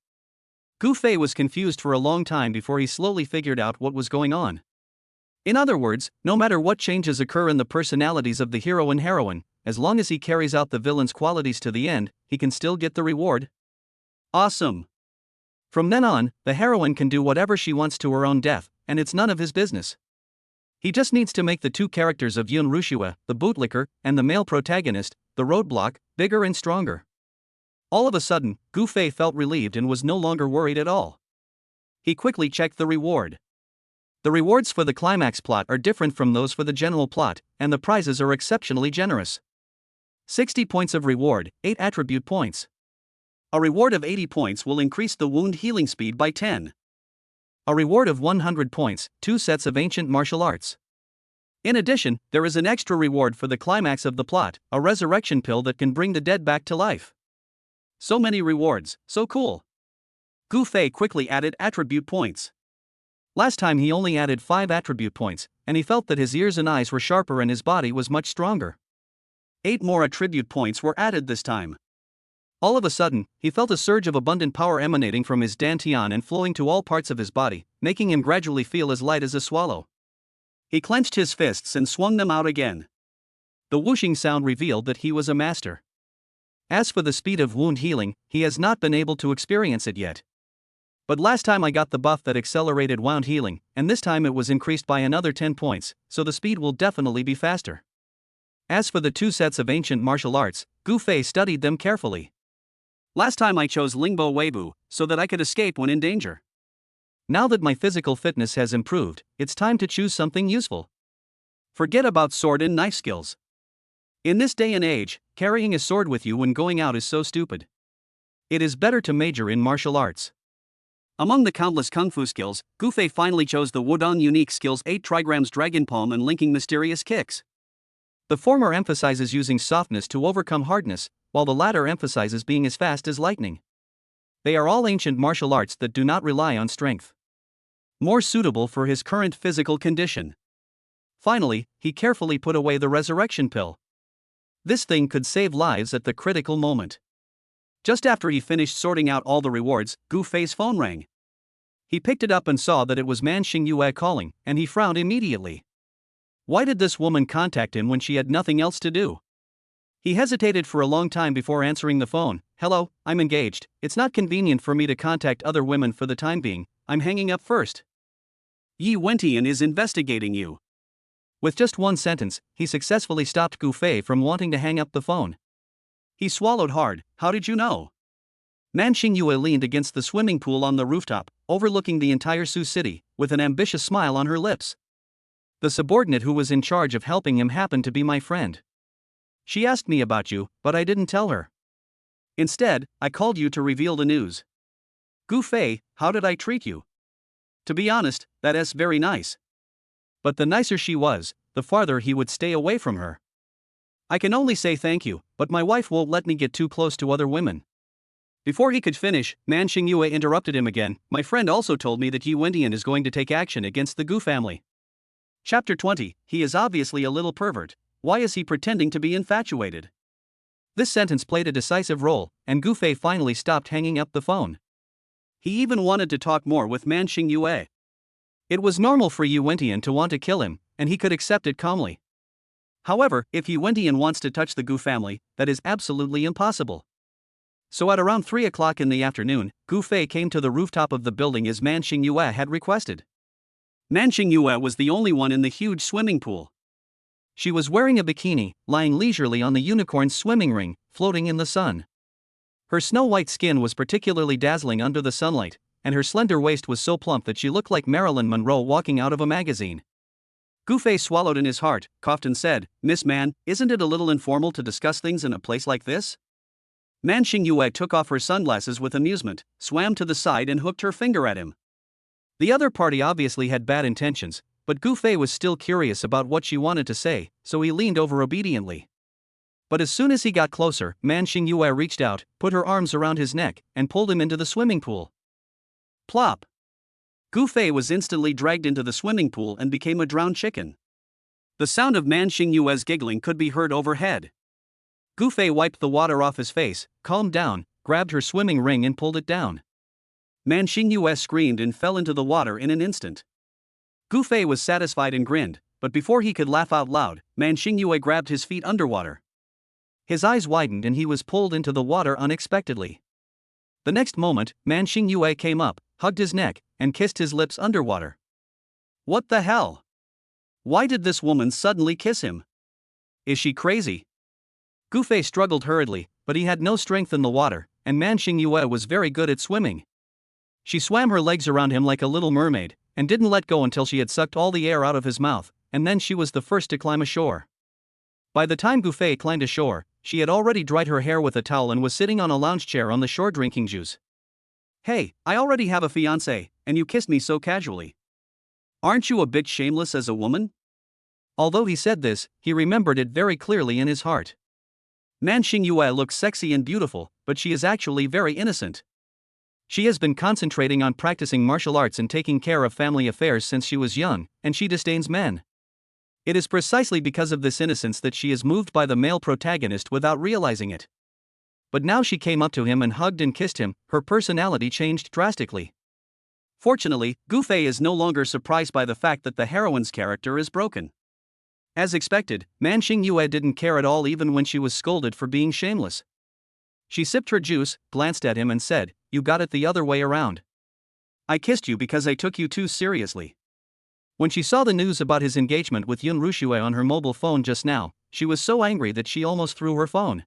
Gu Fei was confused for a long time before he slowly figured out what was going on. In other words, no matter what changes occur in the personalities of the hero and heroine, as long as he carries out the villain's qualities to the end, he can still get the reward. Awesome! From then on, the heroine can do whatever she wants to her own death, and it's none of his business. He just needs to make the two characters of Yun Rushue, the bootlicker, and the male protagonist, the roadblock, bigger and stronger. All of a sudden, Gu Fei felt relieved and was no longer worried at all. He quickly checked the reward. The rewards for the climax plot are different from those for the general plot, and the prizes are exceptionally generous. 60 points of reward, 8 attribute points. A reward of 80 points will increase the wound healing speed by 10. A reward of 100 points, 2 sets of ancient martial arts. In addition, there is an extra reward for the climax of the plot, a resurrection pill that can bring the dead back to life. So many rewards, so cool. Gu Fei quickly added attribute points. Last time he only added 5 attribute points, and he felt that his ears and eyes were sharper and his body was much stronger. 8 more attribute points were added this time. All of a sudden, he felt a surge of abundant power emanating from his dantian and flowing to all parts of his body, making him gradually feel as light as a swallow. He clenched his fists and swung them out again. The whooshing sound revealed that he was a master. As for the speed of wound healing, he has not been able to experience it yet. But last time I got the buff that accelerated wound healing, and this time it was increased by another 10 points, so the speed will definitely be faster. As for the 2 sets of ancient martial arts, Gu Fei studied them carefully. Last time I chose Lingbo Weibu, so that I could escape when in danger. Now that my physical fitness has improved, it's time to choose something useful. Forget about sword and knife skills. In this day and age, carrying a sword with you when going out is so stupid. It is better to major in martial arts. Among the countless kung fu skills, Gu Fei finally chose the Wudong unique skills 8 trigrams Dragon Palm and linking mysterious kicks. The former emphasizes using softness to overcome hardness, while the latter emphasizes being as fast as lightning. They are all ancient martial arts that do not rely on strength. More suitable for his current physical condition. Finally, he carefully put away the resurrection pill. This thing could save lives at the critical moment. Just after he finished sorting out all the rewards, Gu Fei's phone rang. He picked it up and saw that it was Man Xingyue calling, and he frowned immediately. Why did this woman contact him when she had nothing else to do? He hesitated for a long time before answering the phone. Hello, I'm engaged. It's not convenient for me to contact other women for the time being. I'm hanging up first. Yi Wentian is investigating you. With just one sentence, he successfully stopped Gu Fei from wanting to hang up the phone. He swallowed hard. How did you know? Man Xingyue leaned against the swimming pool on the rooftop, overlooking the entire Sioux City, with an ambitious smile on her lips. The subordinate who was in charge of helping him happened to be my friend. She asked me about you, but I didn't tell her. Instead, I called you to reveal the news. Gu Fei, how did I treat you? To be honest, that's very nice. But the nicer she was, the farther he would stay away from her. I can only say thank you, but my wife won't let me get too close to other women. Before he could finish, Man Xingyue interrupted him again. My friend also told me that Yi Wentian is going to take action against the Gu family. Chapter 20. He is obviously a little pervert. Why is he pretending to be infatuated? This sentence played a decisive role, and Gu Fei finally stopped hanging up the phone. He even wanted to talk more with Man Xingyue. It was normal for Yi Wentian to want to kill him, and he could accept it calmly. However, if Yi Wentian wants to touch the Gu family, that is absolutely impossible. So at around 3 o'clock in the afternoon, Gu Fei came to the rooftop of the building as Man Xingyue had requested. Man Xingyue was the only one in the huge swimming pool. She was wearing a bikini, lying leisurely on the unicorn's swimming ring, floating in the sun. Her snow-white skin was particularly dazzling under the sunlight, and her slender waist was so plump that she looked like Marilyn Monroe walking out of a magazine. Gu Fei swallowed in his heart, coughed and said, Miss Man, isn't it a little informal to discuss things in a place like this? Man Xingyue took off her sunglasses with amusement, swam to the side and hooked her finger at him. The other party obviously had bad intentions, but Gu Fei was still curious about what she wanted to say, so he leaned over obediently. But as soon as he got closer, Man Xingyue reached out, put her arms around his neck, and pulled him into the swimming pool. Plop! Gu Fei was instantly dragged into the swimming pool and became a drowned chicken. The sound of Man Xingyue's giggling could be heard overhead. Gu Fei wiped the water off his face, calmed down, grabbed her swimming ring and pulled it down. Man Xingyue screamed and fell into the water in an instant. Gu Fei was satisfied and grinned, but before he could laugh out loud, Man Xingyue grabbed his feet underwater. His eyes widened and he was pulled into the water unexpectedly. The next moment, Man Xingyue came up, hugged his neck, and kissed his lips underwater. What the hell? Why did this woman suddenly kiss him? Is she crazy? Gu Fei struggled hurriedly, but he had no strength in the water, and Man Xingyue was very good at swimming. She swam her legs around him like a little mermaid, and didn't let go until she had sucked all the air out of his mouth, and then she was the first to climb ashore. By the time Gu Fei climbed ashore, she had already dried her hair with a towel and was sitting on a lounge chair on the shore drinking juice. Hey, I already have a fiancé, and you kissed me so casually. Aren't you a bit shameless as a woman? Although he said this, he remembered it very clearly in his heart. Man Xingyue looks sexy and beautiful, but she is actually very innocent. She has been concentrating on practicing martial arts and taking care of family affairs since she was young, and she disdains men. It is precisely because of this innocence that she is moved by the male protagonist without realizing it. But now she came up to him and hugged and kissed him, her personality changed drastically. Fortunately, Gu Fei is no longer surprised by the fact that the heroine's character is broken. As expected, Man Xingyue didn't care at all even when she was scolded for being shameless. She sipped her juice, glanced at him and said, You got it the other way around. I kissed you because I took you too seriously. When she saw the news about his engagement with Yun Rushue on her mobile phone just now, she was so angry that she almost threw her phone.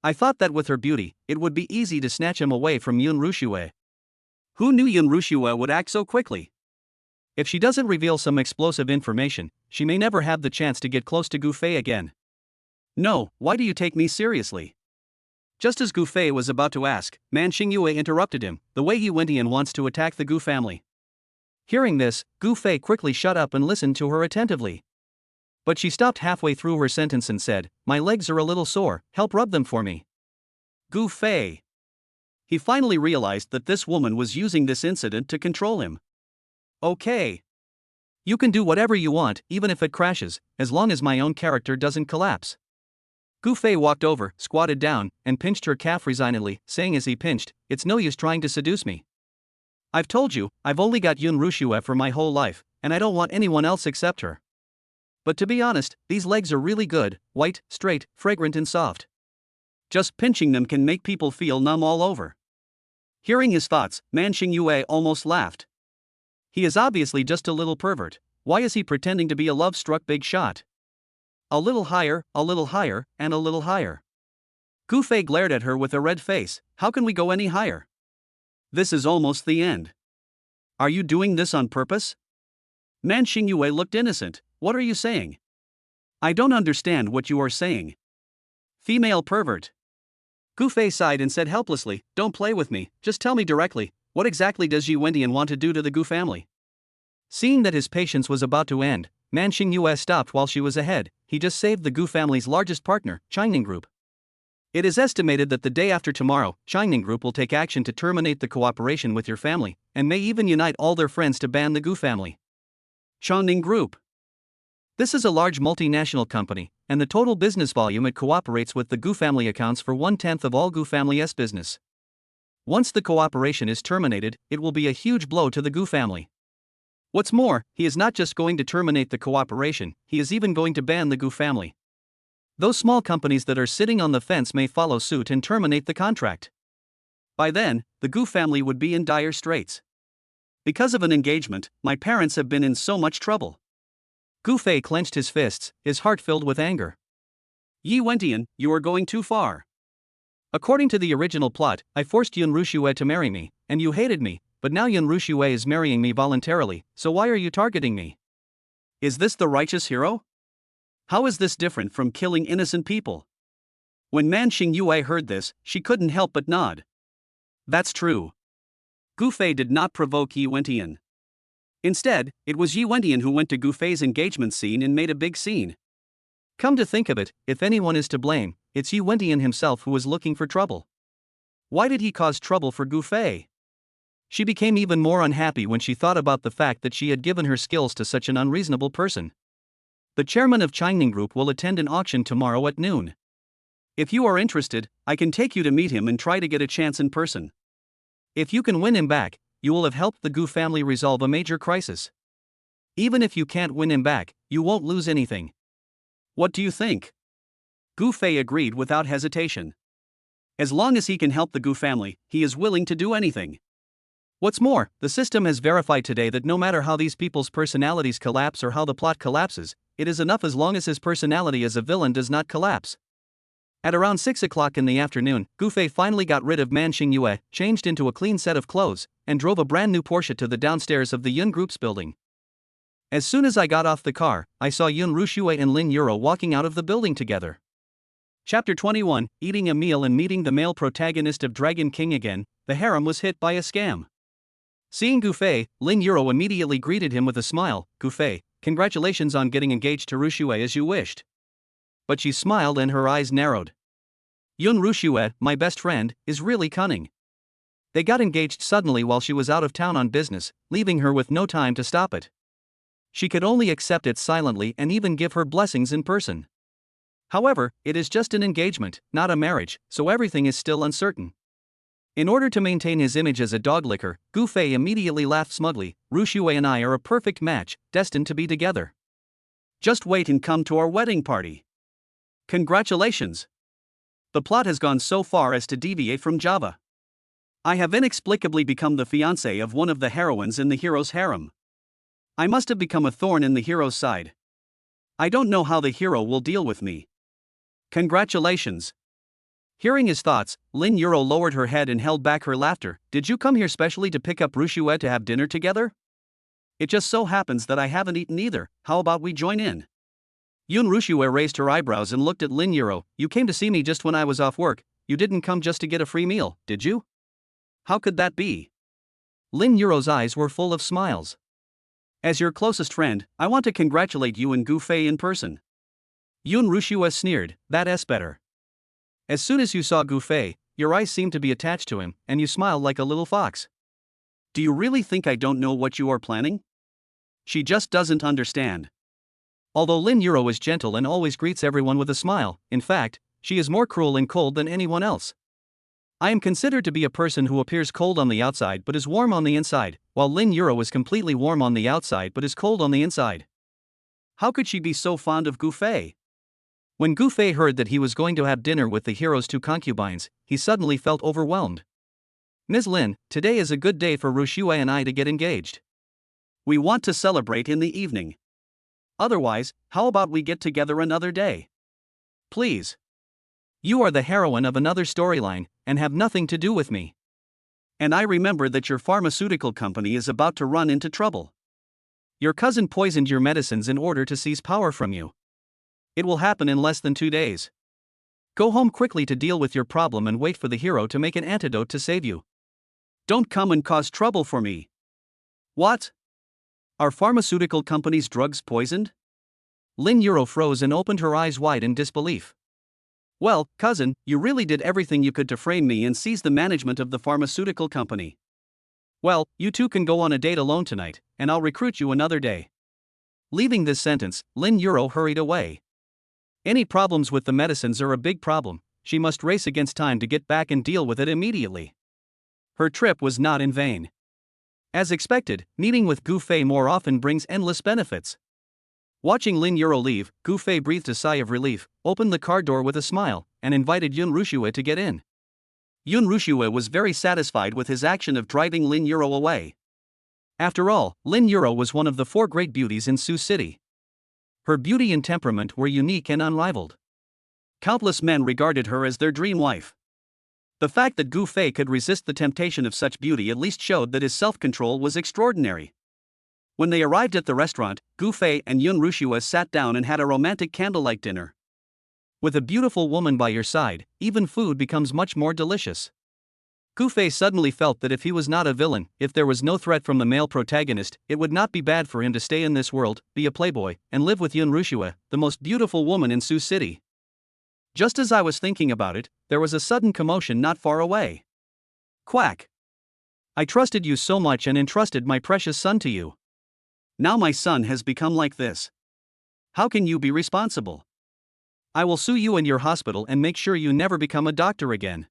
I thought that with her beauty, it would be easy to snatch him away from Yun Rushue. Who knew Yun Rushue would act so quickly? If she doesn't reveal some explosive information, she may never have the chance to get close to Gu Fei again. No, why do you take me seriously? Just as Gu Fei was about to ask, Man Xingyue interrupted him, the way Yi Wentian wants to attack the Gu family. Hearing this, Gu Fei quickly shut up and listened to her attentively. But she stopped halfway through her sentence and said, My legs are a little sore, help rub them for me. Gu Fei. He finally realized that this woman was using this incident to control him. Okay. You can do whatever you want, even if it crashes, as long as my own character doesn't collapse. Gu Fei walked over, squatted down, and pinched her calf resignedly, saying as he pinched, "It's no use trying to seduce me. I've told you, I've only got Yun Rushue for my whole life, and I don't want anyone else except her. But to be honest, these legs are really good, white, straight, fragrant and soft. Just pinching them can make people feel numb all over." Hearing his thoughts, Man Xingyue almost laughed. He is obviously just a little pervert. Why is he pretending to be a love-struck big shot? A little higher, and a little higher. Gu Fei glared at her with a red face. How can we go any higher? This is almost the end. Are you doing this on purpose? Man Xingyue looked innocent. What are you saying? I don't understand what you are saying. Female pervert. Gu Fei sighed and said helplessly, "Don't play with me, just tell me directly, what exactly does Yi Wendian want to do to the Gu family?" Seeing that his patience was about to end, Man Xingyue stopped while she was ahead. He just saved the Gu family's largest partner, Changning Group. It is estimated that the day after tomorrow, Changning Group will take action to terminate the cooperation with your family, and may even unite all their friends to ban the Gu family. Changning Group. This is a large multinational company, and the total business volume it cooperates with the Gu family accounts for 1/10 of all Gu family's business. Once the cooperation is terminated, it will be a huge blow to the Gu family. What's more, he is not just going to terminate the cooperation, he is even going to ban the Gu family. Those small companies that are sitting on the fence may follow suit and terminate the contract. By then, the Gu family would be in dire straits. Because of an engagement, my parents have been in so much trouble. Gu Fei clenched his fists, his heart filled with anger. Yi Wendian, you are going too far. According to the original plot, I forced Yun Rushue to marry me, and you hated me, but now Yun Rushue is marrying me voluntarily, so why are you targeting me? Is this the righteous hero? How is this different from killing innocent people? When Man Xingyue heard this, she couldn't help but nod. That's true. Gu Fei did not provoke Yi Wendian. Instead, it was Yi Wendian who went to Gu Fei's engagement scene and made a big scene. Come to think of it, if anyone is to blame, it's Yi Wendian himself who was looking for trouble. Why did he cause trouble for Gu Fei? She became even more unhappy when she thought about the fact that she had given her skills to such an unreasonable person. The chairman of Changning Group will attend an auction tomorrow at noon. If you are interested, I can take you to meet him and try to get a chance in person. If you can win him back, you will have helped the Gu family resolve a major crisis. Even if you can't win him back, you won't lose anything. What do you think? Gu Fei agreed without hesitation. As long as he can help the Gu family, he is willing to do anything. What's more, the system has verified today that no matter how these people's personalities collapse or how the plot collapses, it is enough as long as his personality as a villain does not collapse. At around 6 o'clock in the afternoon, Gu Fei finally got rid of Man Xingyue, changed into a clean set of clothes, and drove a brand new Porsche to the downstairs of the Yun Group's building. As soon as I got off the car, I saw Yun Rushue and Lin Euro walking out of the building together. Chapter 21, Eating a meal and meeting the male protagonist of Dragon King again, the harem was hit by a scam. Seeing Gu Fei, Lin Euro immediately greeted him with a smile. Gu Fei, congratulations on getting engaged to Rushue as you wished. But she smiled and her eyes narrowed. Yun Rushue, my best friend, is really cunning. They got engaged suddenly while she was out of town on business, leaving her with no time to stop it. She could only accept it silently and even give her blessings in person. However, it is just an engagement, not a marriage, so everything is still uncertain. In order to maintain his image as a dog licker, Gu Fei immediately laughed smugly. Rushue and I are a perfect match, destined to be together. Just wait and come to our wedding party. Congratulations. The plot has gone so far as to deviate from Java. I have inexplicably become the fiancé of one of the heroines in the hero's harem. I must have become a thorn in the hero's side. I don't know how the hero will deal with me. Congratulations. Hearing his thoughts, Lin Euro lowered her head and held back her laughter. Did you come here specially to pick up Rushue to have dinner together? It just so happens that I haven't eaten either. How about we join in? Yun Rushue raised her eyebrows and looked at Lin Euro. You came to see me just when I was off work. You didn't come just to get a free meal, did you? How could that be? Lin Euro's eyes were full of smiles. As your closest friend, I want to congratulate you and Gu Fei in person. Yun Rushue sneered, that's better. As soon as you saw Gu Fei, your eyes seemed to be attached to him, and you smiled like a little fox. Do you really think I don't know what you are planning? She just doesn't understand. Although Lin Yuro is gentle and always greets everyone with a smile, in fact, she is more cruel and cold than anyone else. I am considered to be a person who appears cold on the outside but is warm on the inside, while Lin Yuro is completely warm on the outside but is cold on the inside. How could she be so fond of Gufei? When Gufei heard that he was going to have dinner with the hero's two concubines, he suddenly felt overwhelmed. Ms. Lin, today is a good day for Rushue and I to get engaged. We want to celebrate in the evening. Otherwise, how about we get together another day? Please. You are the heroine of another storyline, and have nothing to do with me. And I remember that your pharmaceutical company is about to run into trouble. Your cousin poisoned your medicines in order to seize power from you. It will happen in less than 2 days. Go home quickly to deal with your problem and wait for the hero to make an antidote to save you. Don't come and cause trouble for me. What? Are pharmaceutical companies' drugs poisoned? Lin Yuro froze and opened her eyes wide in disbelief. Well, cousin, you really did everything you could to frame me and seize the management of the pharmaceutical company. Well, you two can go on a date alone tonight, and I'll recruit you another day. Leaving this sentence, Lin Yuro hurried away. Any problems with the medicines are a big problem. She must race against time to get back and deal with it immediately. Her trip was not in vain. As expected, meeting with Gufei more often brings endless benefits. Watching Lin Yuro leave, Gufei breathed a sigh of relief, opened the car door with a smile, and invited Yun Rushue to get in. Yun Rushue was very satisfied with his action of driving Lin Yuro away. After all, Lin Yuro was one of the 4 great beauties in Sioux City. Her beauty and temperament were unique and unrivaled. Countless men regarded her as their dream wife. The fact that Gufei could resist the temptation of such beauty at least showed that his self-control was extraordinary. When they arrived at the restaurant, Gufei and Yun Rushue sat down and had a romantic candlelight dinner. With a beautiful woman by your side, even food becomes much more delicious. Gufei suddenly felt that if he was not a villain, if there was no threat from the male protagonist, it would not be bad for him to stay in this world, be a playboy, and live with Yun Rushue, the most beautiful woman in Sioux City. Just as I was thinking about it, there was a sudden commotion not far away. Quack! I trusted you so much and entrusted my precious son to you. Now my son has become like this. How can you be responsible? I will sue you and your hospital and make sure you never become a doctor again.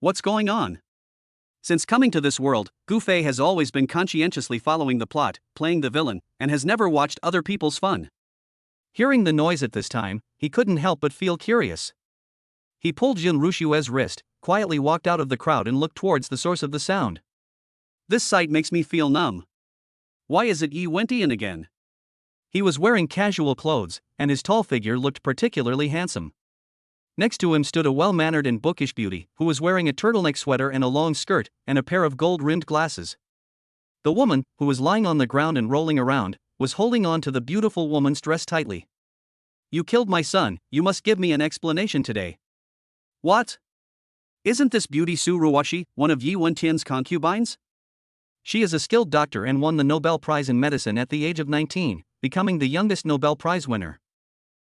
What's going on? Since coming to this world, Gufei has always been conscientiously following the plot, playing the villain, and has never watched other people's fun. Hearing the noise at this time, he couldn't help but feel curious. He pulled Yun Rushue's wrist, quietly walked out of the crowd and looked towards the source of the sound. This sight makes me feel numb. Why is it Yi Wentian again? He was wearing casual clothes, and his tall figure looked particularly handsome. Next to him stood a well-mannered and bookish beauty, who was wearing a turtleneck sweater and a long skirt, and a pair of gold-rimmed glasses. The woman, who was lying on the ground and rolling around, was holding on to the beautiful woman's dress tightly. You killed my son, you must give me an explanation today. What? Isn't this beauty Su Ruwashi, one of Yi Wentian's concubines? She is a skilled doctor and won the Nobel Prize in Medicine at the age of 19, becoming the youngest Nobel Prize winner.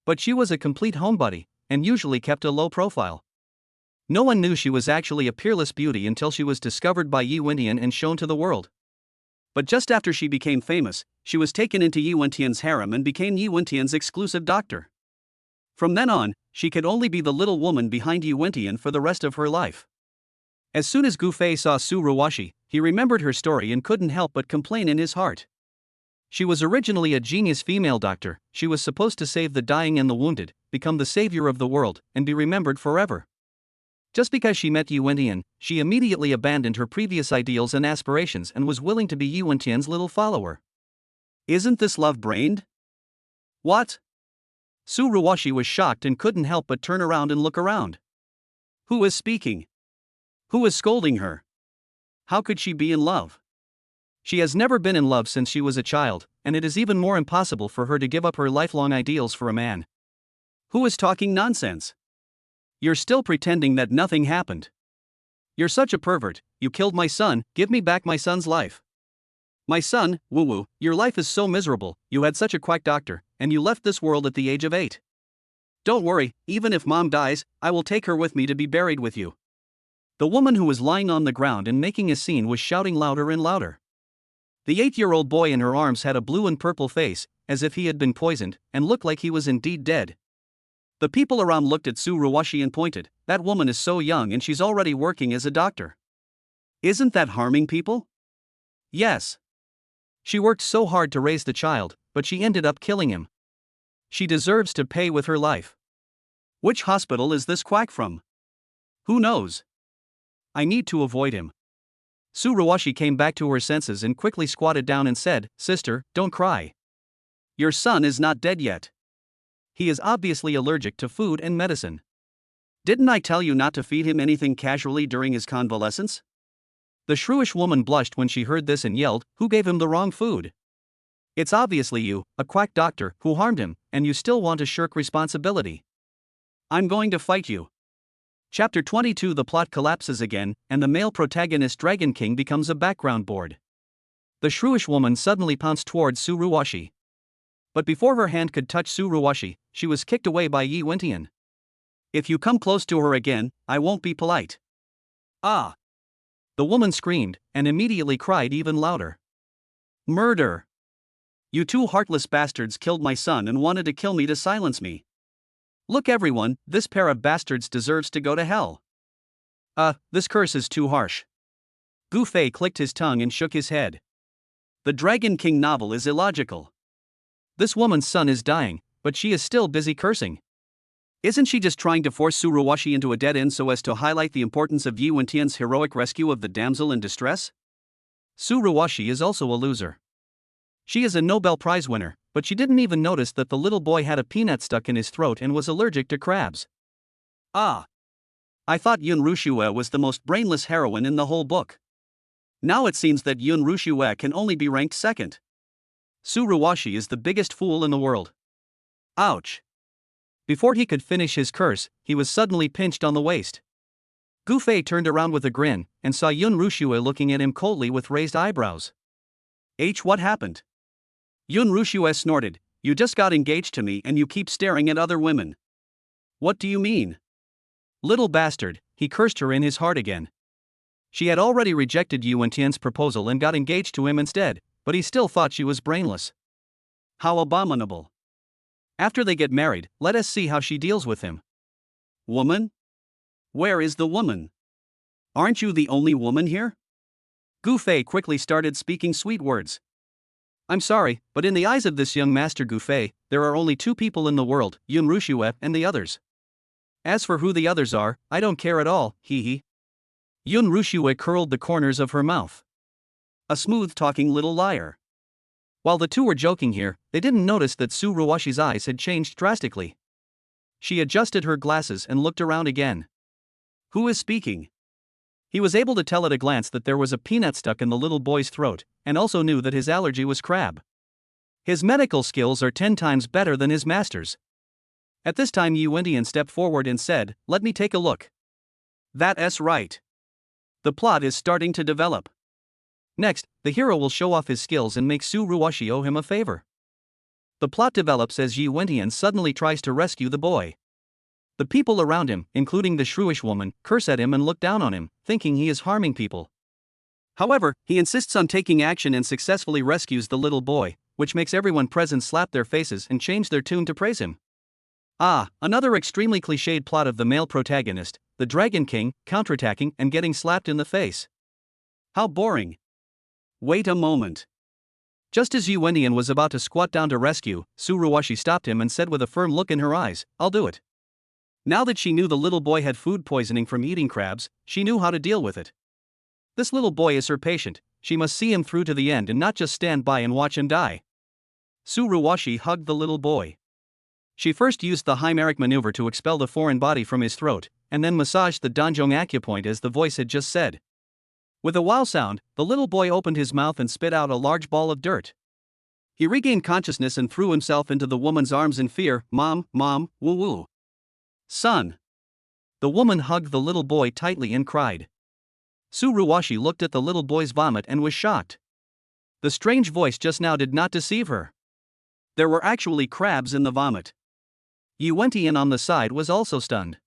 But she was a complete homebody, and usually kept a low profile. No one knew she was actually a peerless beauty until she was discovered by Yi Wentian and shown to the world. But just after she became famous, she was taken into Yi Wentian's harem and became Yi Wentian's exclusive doctor. From then on, she could only be the little woman behind Yi Wentian for the rest of her life. As soon as Gufei saw Su Ruwashi, he remembered her story and couldn't help but complain in his heart. She was originally a genius female doctor. She was supposed to save the dying and the wounded, become the savior of the world, and be remembered forever. Just because she met Yi Wentian, she immediately abandoned her previous ideals and aspirations and was willing to be Yi Wentian's little follower. Isn't this love-brained? What? Su Ruwashi was shocked and couldn't help but turn around and look around. Who is speaking? Who is scolding her? How could she be in love? She has never been in love since she was a child, and it is even more impossible for her to give up her lifelong ideals for a man. Who is talking nonsense? You're still pretending that nothing happened. You're such a pervert. You killed my son, give me back my son's life. My son, Woo-woo, your life is so miserable, you had such a quack doctor, and you left this world at the age of 8. Don't worry, even if mom dies, I will take her with me to be buried with you. The woman who was lying on the ground and making a scene was shouting louder and louder. The 8-year-old boy in her arms had a blue and purple face, as if he had been poisoned, and looked like he was indeed dead. The people around looked at Tsuruwashi and pointed, "That woman is so young and she's already working as a doctor. Isn't that harming people?" "Yes. She worked so hard to raise the child, but she ended up killing him. She deserves to pay with her life." "Which hospital is this quack from? Who knows? I need to avoid him." Tsuruwashi came back to her senses and quickly squatted down and said, "Sister, don't cry. Your son is not dead yet. He is obviously allergic to food and medicine. Didn't I tell you not to feed him anything casually during his convalescence?" The shrewish woman blushed when she heard this and yelled, "Who gave him the wrong food? It's obviously you, a quack doctor, who harmed him, and you still want to shirk responsibility. I'm going to fight you." Chapter 22. The plot collapses again, and the male protagonist Dragon King becomes a background board. The shrewish woman suddenly pounced towards Tsuruwashi. But before her hand could touch Tsuruwashi, she was kicked away by Yi Wentian. "If you come close to her again, I won't be polite." "Ah!" The woman screamed, and immediately cried even louder. "Murder! You two heartless bastards killed my son and wanted to kill me to silence me. Look everyone, this pair of bastards deserves to go to hell." This curse is too harsh." Gu Fei clicked his tongue and shook his head. "The Dragon King novel is illogical. This woman's son is dying, but she is still busy cursing. Isn't she just trying to force Tsuruwashi into a dead end so as to highlight the importance of Yi Wentian's heroic rescue of the damsel in distress? Tsuruwashi is also a loser. She is a Nobel Prize winner, but she didn't even notice that the little boy had a peanut stuck in his throat and was allergic to crabs. Ah! I thought Yun Rushue was the most brainless heroine in the whole book. Now it seems that Yun Rushue can only be ranked second. Tsuruwashi is the biggest fool in the world. Ouch! Before he could finish his curse, he was suddenly pinched on the waist. Gu Fei turned around with a grin, and saw Yun Rushue looking at him coldly with raised eyebrows. What happened?" Yun Rushue snorted, "You just got engaged to me and you keep staring at other women." "What do you mean?" "Little bastard," he cursed her in his heart again. She had already rejected Yi Wentian's proposal and got engaged to him instead, but he still thought she was brainless. How abominable. After they get married, let us see how she deals with him. Woman? Where is the woman? Aren't you the only woman here? Gu Fei quickly started speaking sweet words. "I'm sorry, but in the eyes of this young master Gu Fei, there are only two people in the world, Yun Rushue and the others. As for who the others are, I don't care at all, hee hee." Yun Rushue curled the corners of her mouth. A smooth-talking little liar. While the two were joking here, they didn't notice that Tsuruwashi's eyes had changed drastically. She adjusted her glasses and looked around again. Who is speaking? He was able to tell at a glance that there was a peanut stuck in the little boy's throat, and also knew that his allergy was crab. His medical skills are 10 times better than his master's. At this time Yi Wentian stepped forward and said, "Let me take a look." That's right. The plot is starting to develop. Next, the hero will show off his skills and make Tsuruwashi owe him a favor. The plot develops as Yi Wentian suddenly tries to rescue the boy. The people around him, including the shrewish woman, curse at him and look down on him, thinking he is harming people. However, he insists on taking action and successfully rescues the little boy, which makes everyone present slap their faces and change their tune to praise him. Another extremely cliched plot of the male protagonist, the Dragon King, counterattacking and getting slapped in the face. How boring. Wait a moment. Just as Yi Wentian was about to squat down to rescue, Tsuruwashi stopped him and said with a firm look in her eyes, "I'll do it." Now that she knew the little boy had food poisoning from eating crabs, she knew how to deal with it. This little boy is her patient, she must see him through to the end and not just stand by and watch him die. Tsuruwashi hugged the little boy. She first used the Himeric maneuver to expel the foreign body from his throat, and then massaged the Danjong acupoint as the voice had just said. With a wow sound, the little boy opened his mouth and spit out a large ball of dirt. He regained consciousness and threw himself into the woman's arms in fear. Mom, woo woo. Son. The woman hugged the little boy tightly and cried. Tsuruwashi looked at the little boy's vomit and was shocked. The strange voice just now did not deceive her. There were actually crabs in the vomit. Yi Wentian on the side was also stunned.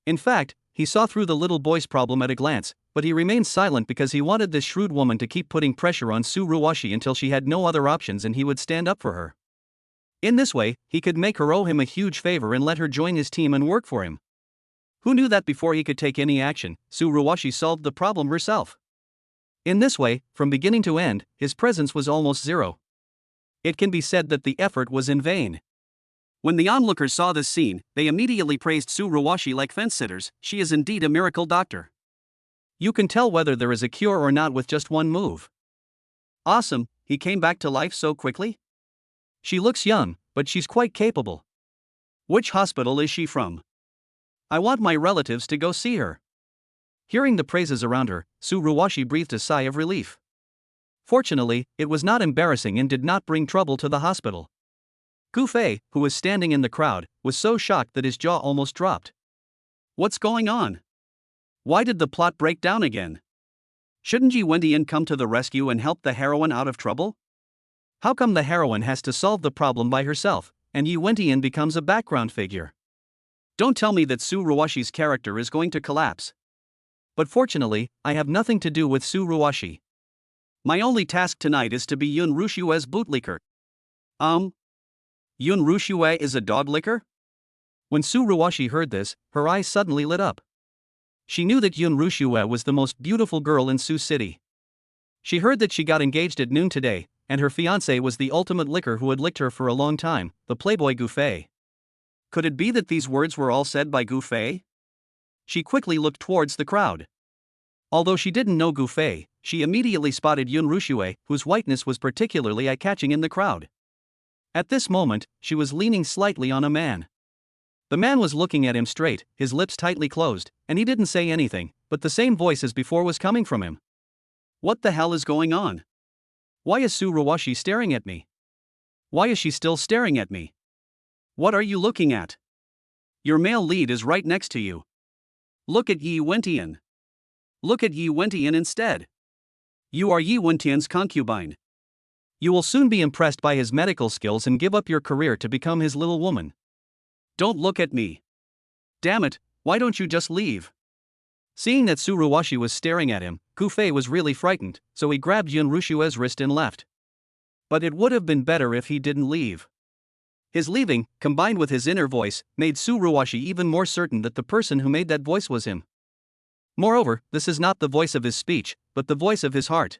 In fact, he saw through the little boy's problem at a glance, but he remained silent because he wanted this shrewd woman to keep putting pressure on Tsuruwashi until she had no other options and he would stand up for her. In this way, he could make her owe him a huge favor and let her join his team and work for him. Who knew that before he could take any action, Tsuruwashi solved the problem herself? In this way, from beginning to end, his presence was almost zero. It can be said that the effort was in vain. When the onlookers saw this scene, they immediately praised Tsuruwashi like fence-sitters. She is indeed a miracle doctor. You can tell whether there is a cure or not with just one move. Awesome, he came back to life so quickly? She looks young, but she's quite capable. Which hospital is she from? I want my relatives to go see her. Hearing the praises around her, Tsuruwashi breathed a sigh of relief. Fortunately, it was not embarrassing and did not bring trouble to the hospital. Gufei, who was standing in the crowd, was so shocked that his jaw almost dropped. What's going on? Why did the plot break down again? Shouldn't Yi Wendian come to the rescue and help the heroine out of trouble? How come the heroine has to solve the problem by herself, and Yi Wendian becomes a background figure? Don't tell me that Tsuruwashi's character is going to collapse. But fortunately, I have nothing to do with Tsuruwashi. My only task tonight is to be Yun Rushue's bootlicker. Yun Rushue is a dog licker? When Tsuruwashi heard this, her eyes suddenly lit up. She knew that Yun Rushue was the most beautiful girl in Sioux City. She heard that she got engaged at noon today, and her fiancé was the ultimate licker who had licked her for a long time, the playboy Gufei. Could it be that these words were all said by Gufei? She quickly looked towards the crowd. Although she didn't know Gufei, she immediately spotted Yun Rushue, whose whiteness was particularly eye-catching in the crowd. At this moment, she was leaning slightly on a man. The man was looking at him straight, his lips tightly closed, and he didn't say anything, but the same voice as before was coming from him. What the hell is going on? Why is Tsuruwashi staring at me? Why is she still staring at me? What are you looking at? Your male lead is right next to you. Look at Yi Wendian. Look at Yi Wendian instead. You are Yi Wendian's concubine. You will soon be impressed by his medical skills and give up your career to become his little woman. Don't look at me. Damn it, why don't you just leave? Seeing that Tsuruwashi was staring at him, Gufei was really frightened, so he grabbed Yun Rushue's wrist and left. But it would have been better if he didn't leave. His leaving, combined with his inner voice, made Tsuruwashi even more certain that the person who made that voice was him. Moreover, this is not the voice of his speech, but the voice of his heart.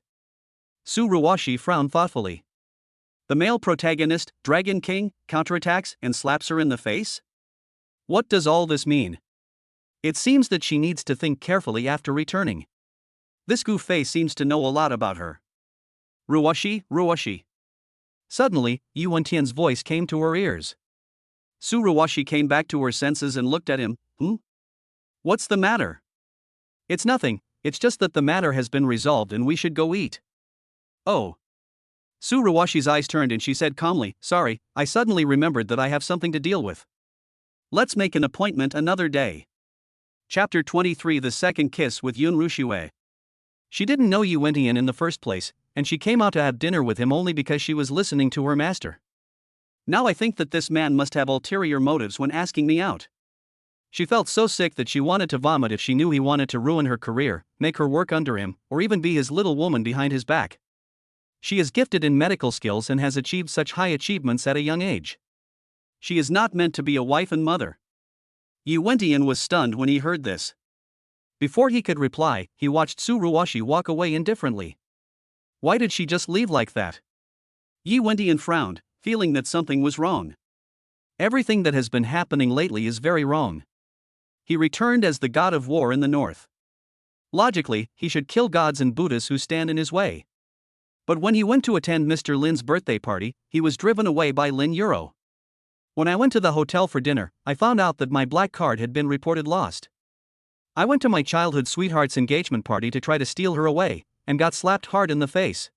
Tsuruwashi frowned thoughtfully. The male protagonist, Dragon King, counterattacks and slaps her in the face? What does all this mean? It seems that she needs to think carefully after returning. This Gufei seems to know a lot about her. Ruwashi. Suddenly, Yi Wendian's voice came to her ears. Tsuruwashi came back to her senses and looked at him. What's the matter? It's nothing, it's just that the matter has been resolved and we should go eat. Oh. Tsuruwashi's eyes turned and she said calmly, sorry, I suddenly remembered that I have something to deal with. Let's make an appointment another day. Chapter 23 The Second Kiss with Yun Rushue. She didn't know Yi Wendian in the first place, and she came out to have dinner with him only because she was listening to her master. Now I think that this man must have ulterior motives when asking me out. She felt so sick that she wanted to vomit if she knew he wanted to ruin her career, make her work under him, or even be his little woman behind his back. She is gifted in medical skills and has achieved such high achievements at a young age. She is not meant to be a wife and mother. Yi Wendian was stunned when he heard this. Before he could reply, he watched Tsuruwashi walk away indifferently. Why did she just leave like that? Yi Wendian frowned, feeling that something was wrong. Everything that has been happening lately is very wrong. He returned as the god of war in the north. Logically, he should kill gods and Buddhas who stand in his way. But when he went to attend Mr. Lin's birthday party, he was driven away by Lin Euro. When I went to the hotel for dinner, I found out that my black card had been reported lost. I went to my childhood sweetheart's engagement party to try to steal her away, and got slapped hard in the face.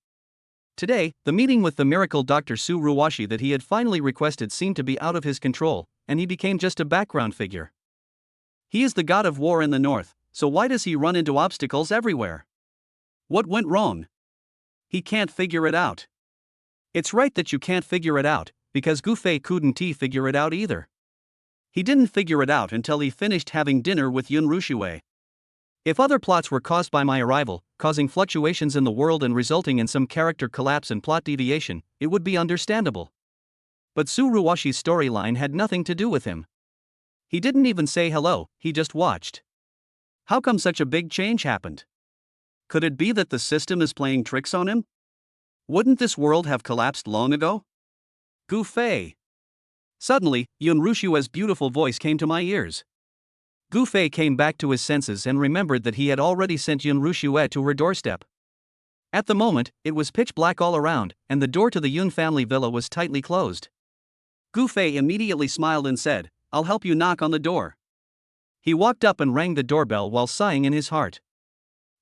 Today, the meeting with the miracle Dr. Tsuruwashi that he had finally requested seemed to be out of his control, and he became just a background figure. He is the god of war in the north, so why does he run into obstacles everywhere? What went wrong? He can't figure it out. It's right that you can't figure it out, because Gufei couldn't figure it out either. He didn't figure it out until he finished having dinner with Yun Rushue. If other plots were caused by my arrival, causing fluctuations in the world and resulting in some character collapse and plot deviation, it would be understandable. But Tsuruwashi's storyline had nothing to do with him. He didn't even say hello, he just watched. How come such a big change happened? Could it be that the system is playing tricks on him? Wouldn't this world have collapsed long ago? Gufei. Suddenly, Yun Rushue's beautiful voice came to my ears. Gufei came back to his senses and remembered that he had already sent Yun Rushue to her doorstep. At the moment, it was pitch black all around, and the door to the Yun family villa was tightly closed. Gufei immediately smiled and said, "I'll help you knock on the door." He walked up and rang the doorbell while sighing in his heart.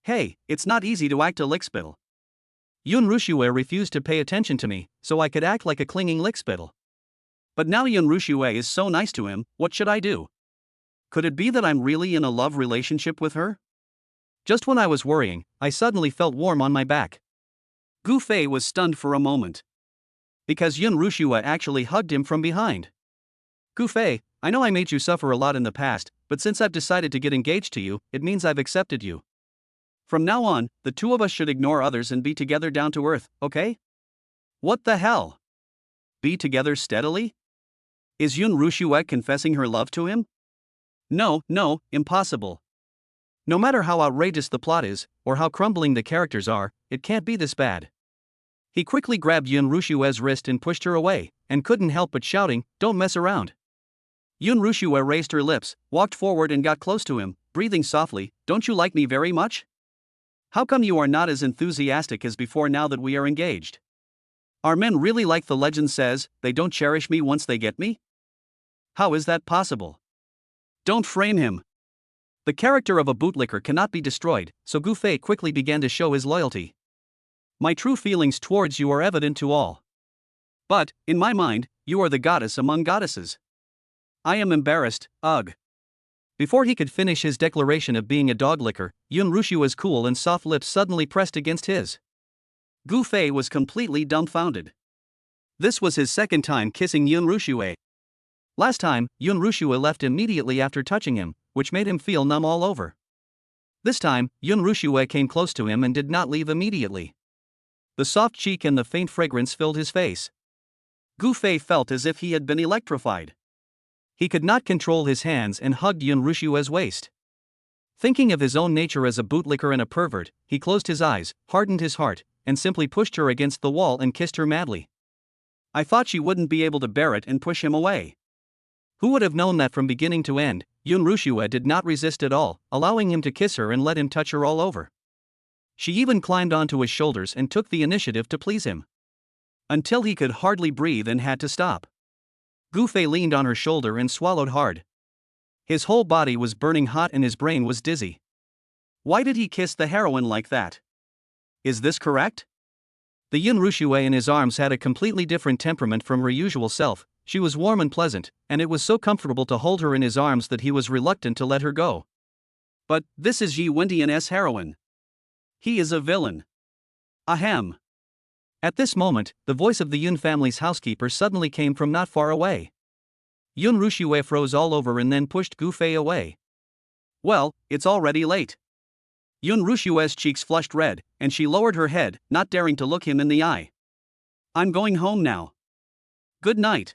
Hey, it's not easy to act a lickspittle. Yun Rushue refused to pay attention to me, so I could act like a clinging lickspittle. But now Yun Rushue is so nice to him, what should I do? Could it be that I'm really in a love relationship with her? Just when I was worrying, I suddenly felt warm on my back. Gufei was stunned for a moment. Because Yun Rushue actually hugged him from behind. Gufei, I know I made you suffer a lot in the past, but since I've decided to get engaged to you, it means I've accepted you. From now on, the two of us should ignore others and be together down to earth, okay? What the hell? Be together steadily? Is Yun Rushue confessing her love to him? No, impossible. No matter how outrageous the plot is, or how crumbling the characters are, it can't be this bad. He quickly grabbed Yun Rushue's wrist and pushed her away, and couldn't help but shouting, "Don't mess around." Yun Rushue raised her lips, walked forward and got close to him, breathing softly, "Don't you like me very much? How come you are not as enthusiastic as before now that we are engaged? Are men really like the legend says, they don't cherish me once they get me? How is that possible? Don't frame him. The character of a bootlicker cannot be destroyed, so Gufei quickly began to show his loyalty. My true feelings towards you are evident to all. But, in my mind, you are the goddess among goddesses. I am embarrassed, ugh. Before he could finish his declaration of being a dog licker, Yun Rushue's cool and soft lips suddenly pressed against his. Gufei was completely dumbfounded. This was his second time kissing Yun Rushue. Last time, Yun Rushue left immediately after touching him, which made him feel numb all over. This time, Yun Rushue came close to him and did not leave immediately. The soft cheek and the faint fragrance filled his face. Gufei felt as if he had been electrified. He could not control his hands and hugged Yun Rushue's waist. Thinking of his own nature as a bootlicker and a pervert, he closed his eyes, hardened his heart, and simply pushed her against the wall and kissed her madly. I thought she wouldn't be able to bear it and push him away. Who would have known that from beginning to end, Yun Rushue did not resist at all, allowing him to kiss her and let him touch her all over. She even climbed onto his shoulders and took the initiative to please him. Until he could hardly breathe and had to stop. Gufei leaned on her shoulder and swallowed hard. His whole body was burning hot and his brain was dizzy. Why did he kiss the heroine like that? Is this correct? The Yun Rushue in his arms had a completely different temperament from her usual self. She was warm and pleasant, and it was so comfortable to hold her in his arms that he was reluctant to let her go. But this is Yi Wendian's heroine. He is a villain. Ahem. At this moment, the voice of the Yun family's housekeeper suddenly came from not far away. Yun Rushue froze all over and then pushed Gufei away. Well, it's already late. Yun Rushue's cheeks flushed red, and she lowered her head, not daring to look him in the eye. I'm going home now. Good night.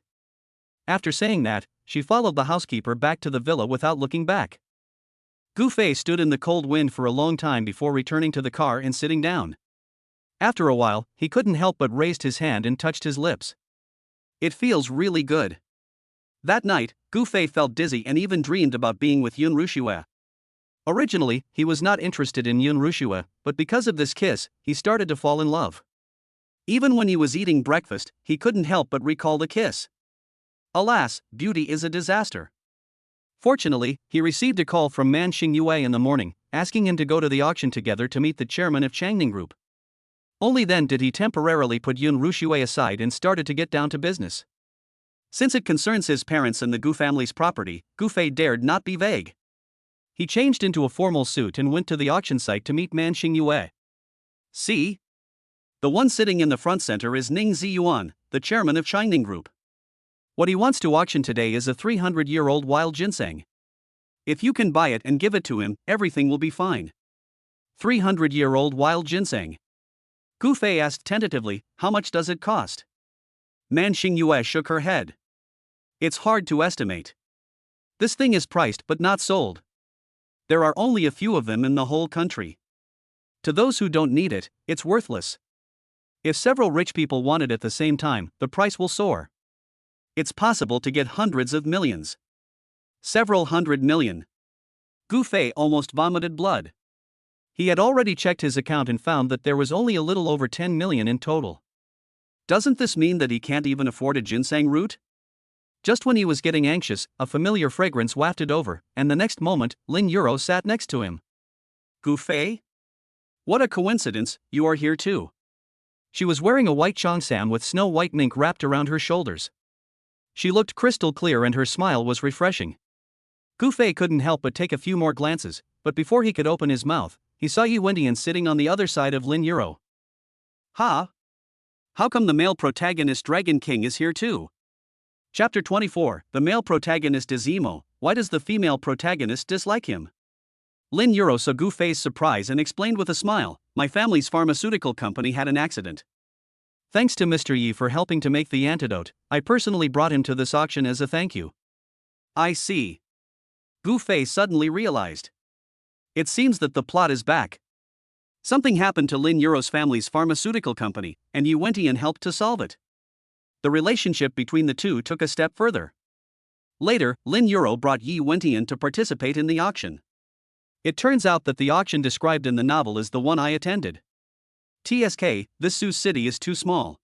After saying that, she followed the housekeeper back to the villa without looking back. Gufei stood in the cold wind for a long time before returning to the car and sitting down. After a while, he couldn't help but raised his hand and touched his lips. It feels really good. That night, Gufei felt dizzy and even dreamed about being with Yun Rushue. Originally, he was not interested in Yun Rushue, but because of this kiss, he started to fall in love. Even when he was eating breakfast, he couldn't help but recall the kiss. Alas, beauty is a disaster. Fortunately, he received a call from Man Xingyue in the morning, asking him to go to the auction together to meet the chairman of Changning Group. Only then did he temporarily put Yun Rushue aside and started to get down to business. Since it concerns his parents and the Gu family's property, Gufei dared not be vague. He changed into a formal suit and went to the auction site to meet Man Xingyue. See? The one sitting in the front center is Ning Ziyuan, the chairman of Changning Group. What he wants to auction today is a 300-year-old wild ginseng. If you can buy it and give it to him, everything will be fine. 300-year-old wild ginseng. Gu Fei asked tentatively, how much does it cost? Man Xingyue shook her head. It's hard to estimate. This thing is priced but not sold. There are only a few of them in the whole country. To those who don't need it, it's worthless. If several rich people want it at the same time, the price will soar. It's possible to get hundreds of millions. Several hundred million. Gu Fei almost vomited blood. He had already checked his account and found that there was only a little over 10 million in total. Doesn't this mean that he can't even afford a ginseng root? Just when he was getting anxious, a familiar fragrance wafted over, and the next moment, Lin Yuro sat next to him. Gu Fei? What a coincidence, you are here too. She was wearing a white cheongsam with snow-white mink wrapped around her shoulders. She looked crystal clear and her smile was refreshing. Gu Fei couldn't help but take a few more glances, but before he could open his mouth, he saw Yi Wendian sitting on the other side of Lin Yuro. Ha! How come the male protagonist Dragon King is here too? Chapter 24, the male protagonist is emo, why does the female protagonist dislike him? Lin Yuro saw Gu Fei's surprise and explained with a smile, my family's pharmaceutical company had an accident. Thanks to Mr. Yi for helping to make the antidote, I personally brought him to this auction as a thank you. I see. Gu Fei suddenly realized. It seems that the plot is back. Something happened to Lin Yuro's family's pharmaceutical company, and Yi Wendian helped to solve it. The relationship between the two took a step further. Later, Lin Yuro brought Yi Wendian to participate in the auction. It turns out that the auction described in the novel is the one I attended. TSK, this Sioux city is too small.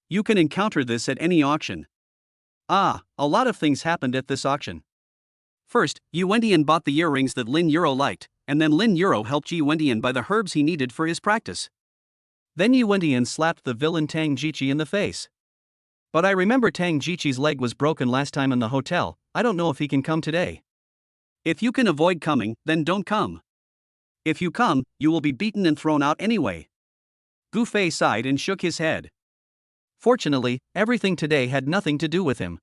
You can encounter this at any auction. A lot of things happened at this auction. First, Yi Wendian bought the earrings that Lin Yuro liked, and then Lin Yuro helped Yi Wendian buy the herbs he needed for his practice. Then Yi Wendian slapped the villain Tang Jiqi in the face. But I remember Tang Jiqi's leg was broken last time in the hotel, I don't know if he can come today. If you can avoid coming, then don't come. If you come, you will be beaten and thrown out anyway. Gu Fei sighed and shook his head. Fortunately, everything today had nothing to do with him.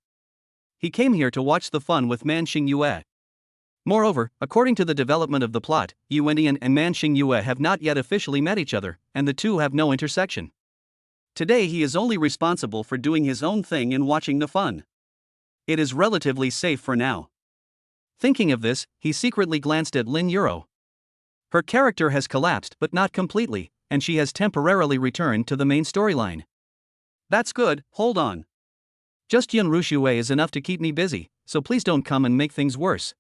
He came here to watch the fun with Man Xingyue. Moreover, according to the development of the plot, Yi Wendian and Man Xingyue have not yet officially met each other, and the two have no intersection. Today he is only responsible for doing his own thing and watching the fun. It is relatively safe for now. Thinking of this, he secretly glanced at Lin Yuro. Her character has collapsed but not completely, and she has temporarily returned to the main storyline. That's good, hold on. Just Yun Rushue is enough to keep me busy, so please don't come and make things worse.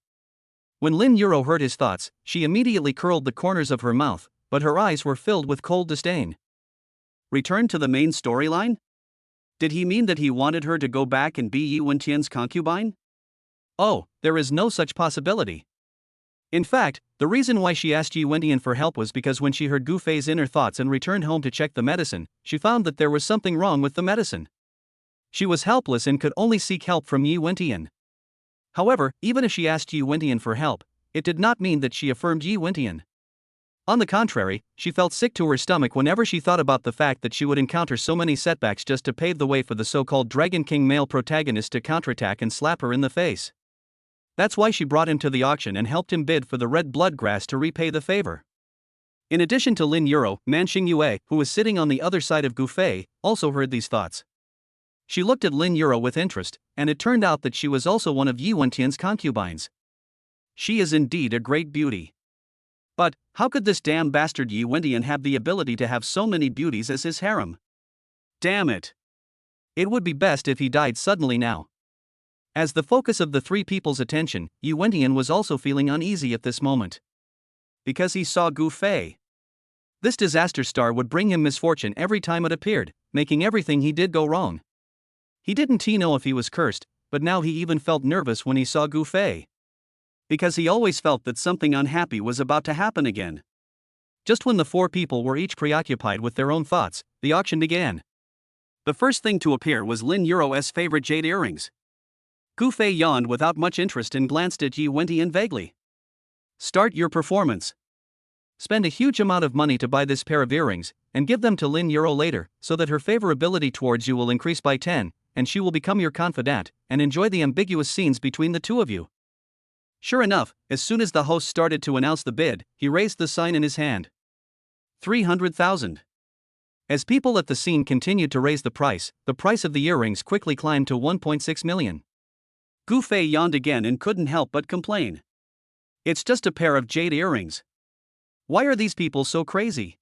When Lin Yuro heard his thoughts, she immediately curled the corners of her mouth, but her eyes were filled with cold disdain. Return to the main storyline? Did he mean that he wanted her to go back and be Yi Wendian's concubine? Oh, there is no such possibility. In fact, the reason why she asked Yi Wendian for help was because when she heard Gu Fei's inner thoughts and returned home to check the medicine, she found that there was something wrong with the medicine. She was helpless and could only seek help from Yi Wendian. However, even if she asked Yi Wendian for help, it did not mean that she affirmed Yi Wendian. On the contrary, she felt sick to her stomach whenever she thought about the fact that she would encounter so many setbacks just to pave the way for the so-called Dragon King male protagonist to counterattack and slap her in the face. That's why she brought him to the auction and helped him bid for the red bloodgrass to repay the favor. In addition to Lin Yuro, Man Xingyue, who was sitting on the other side of Gu Fei, also heard these thoughts. She looked at Lin Yuro with interest, and it turned out that she was also one of Yi Wendian's concubines. She is indeed a great beauty. But, how could this damn bastard Yi Wendian have the ability to have so many beauties as his harem? Damn it. It would be best if he died suddenly now. As the focus of the three people's attention, Yi Wendian was also feeling uneasy at this moment. Because he saw Gu Fei. This disaster star would bring him misfortune every time it appeared, making everything he did go wrong. He didn't know if he was cursed, but now he even felt nervous when he saw Gu Fei. Because he always felt that something unhappy was about to happen again. Just when the four people were each preoccupied with their own thoughts, the auction began. The first thing to appear was Lin Yuro's favorite jade earrings. Gu Fei yawned without much interest and glanced at Yi Wendian vaguely. Start your performance. Spend a huge amount of money to buy this pair of earrings, and give them to Lin Yuro later, so that her favorability towards you will increase by 10, and she will become your confidant, and enjoy the ambiguous scenes between the two of you. Sure enough, as soon as the host started to announce the bid, he raised the sign in his hand. 300,000. As people at the scene continued to raise the price of the earrings quickly climbed to 1.6 million. Gu Fei yawned again and couldn't help but complain. It's just a pair of jade earrings. Why are these people so crazy?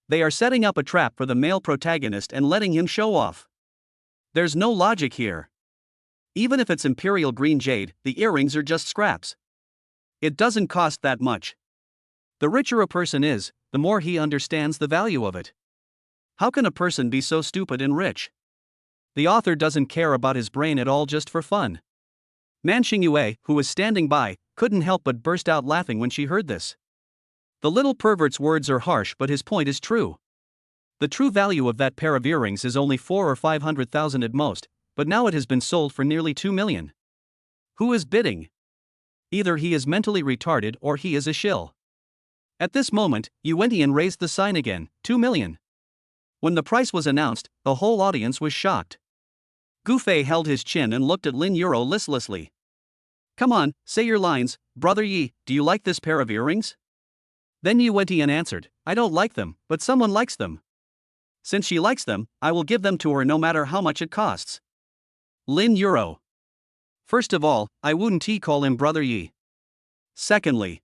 They are setting up a trap for the male protagonist and letting him show off. There's no logic here. Even if it's imperial green jade, the earrings are just scraps. It doesn't cost that much. The richer a person is, the more he understands the value of it. How can a person be so stupid and rich? The author doesn't care about his brain at all just for fun. Man Xingyue, who was standing by, couldn't help but burst out laughing when she heard this. The little pervert's words are harsh, but his point is true. The true value of that pair of earrings is only 400,000 or 500,000 at most, but now it has been sold for nearly 2 million. Who is bidding? Either he is mentally retarded or he is a shill. At this moment, Yuentian raised the sign again, 2 million. When the price was announced, the whole audience was shocked. Gu Fei held his chin and looked at Lin Yuro listlessly. Come on, say your lines, Brother Yi, do you like this pair of earrings? Then Yuentian answered, I don't like them, but someone likes them. Since she likes them, I will give them to her no matter how much it costs. Lin Yuro. First of all, I wouldn't call him Brother Yi. Secondly,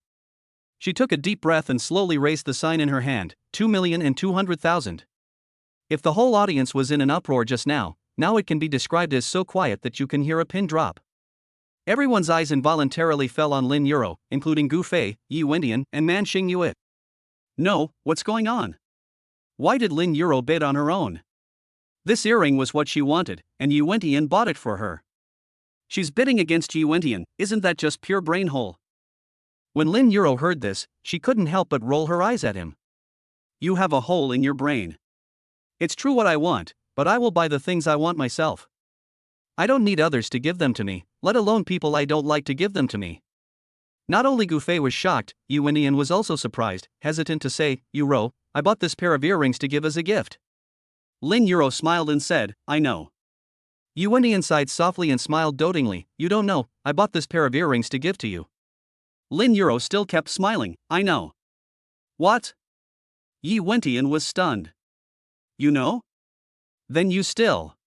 she took a deep breath and slowly raised the sign in her hand, 2,200,000. If the whole audience was in an uproar just now it can be described as so quiet that you can hear a pin drop. Everyone's eyes involuntarily fell on Lin Yuro, including Gu Fei, Yuentian, and Man Xingyue. No, what's going on? Why did Lin Yuro bid on her own? This earring was what she wanted, and Yuentian bought it for her. She's bidding against Yuentian, isn't that just pure brain hole? When Lin Yuro heard this, she couldn't help but roll her eyes at him. You have a hole in your brain. It's true what I want, but I will buy the things I want myself. I don't need others to give them to me, let alone people I don't like to give them to me. Not only Gu Fei was shocked, Yuentian was also surprised, hesitant to say, Yuro, I bought this pair of earrings to give as a gift. Lin Yuro smiled and said, I know. Yuentian sighed softly and smiled dotingly, you don't know, I bought this pair of earrings to give to you. Lin Yuro still kept smiling, I know. What? Yuentian was stunned. You know? Then you still.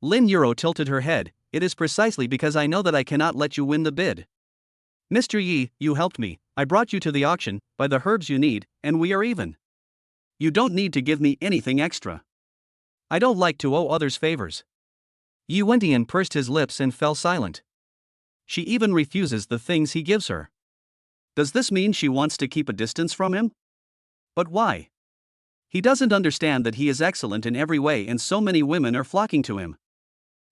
Lin Yuro tilted her head, it is precisely because I know that I cannot let you win the bid. Mr. Yi, you helped me, I brought you to the auction, buy the herbs you need, and we are even. You don't need to give me anything extra. I don't like to owe others favors. Yuentian pursed his lips and fell silent. She even refuses the things he gives her. Does this mean she wants to keep a distance from him? But why? He doesn't understand that he is excellent in every way and so many women are flocking to him.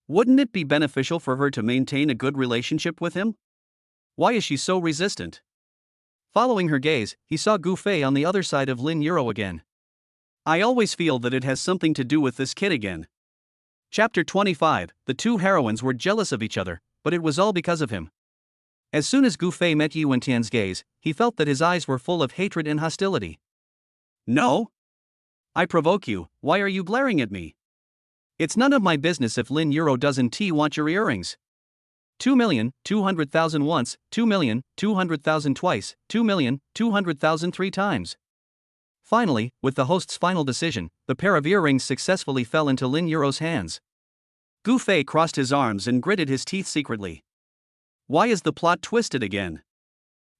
Wouldn't it be beneficial for her to maintain a good relationship with him? Why is she so resistant? Following her gaze, he saw Gu Fei on the other side of Lin Yuro again. I always feel that it has something to do with this kid again. Chapter 25, the two heroines were jealous of each other, but it was all because of him. As soon as Gu Fei met Yuentian's gaze, he felt that his eyes were full of hatred and hostility. No? I provoke you, why are you glaring at me? It's none of my business if Lin Yuro doesn't want your earrings. 2,200,000 once, 2,200,000 twice, 2,200,000 three times. Finally, with the host's final decision, the pair of earrings successfully fell into Lin Yuro's hands. Gu Fei crossed his arms and gritted his teeth secretly. Why is the plot twisted again?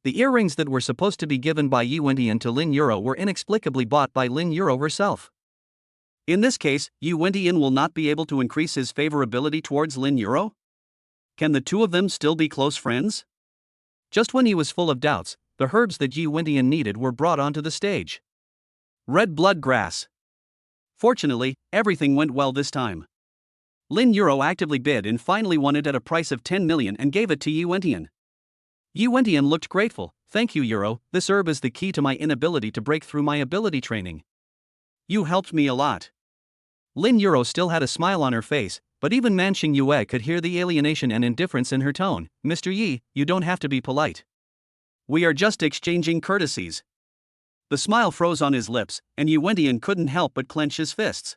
The earrings that were supposed to be given by Yuentian to Lin Yuro were inexplicably bought by Lin Yuro herself. In this case, Yuentian will not be able to increase his favorability towards Lin Yuro? Can the two of them still be close friends? Just when he was full of doubts, the herbs that Yuentian needed were brought onto the stage. Red blood grass. Fortunately, everything went well this time. Lin Yuro actively bid and finally won it at a price of 10 million and gave it to Yuentian. Yuentian looked grateful, thank you Yuro, this herb is the key to my inability to break through my ability training. You helped me a lot. Lin Yuro still had a smile on her face, but even Man Xingyue could hear the alienation and indifference in her tone. Mr. Yi, you don't have to be polite. We are just exchanging courtesies. The smile froze on his lips, and Yuentian couldn't help but clench his fists.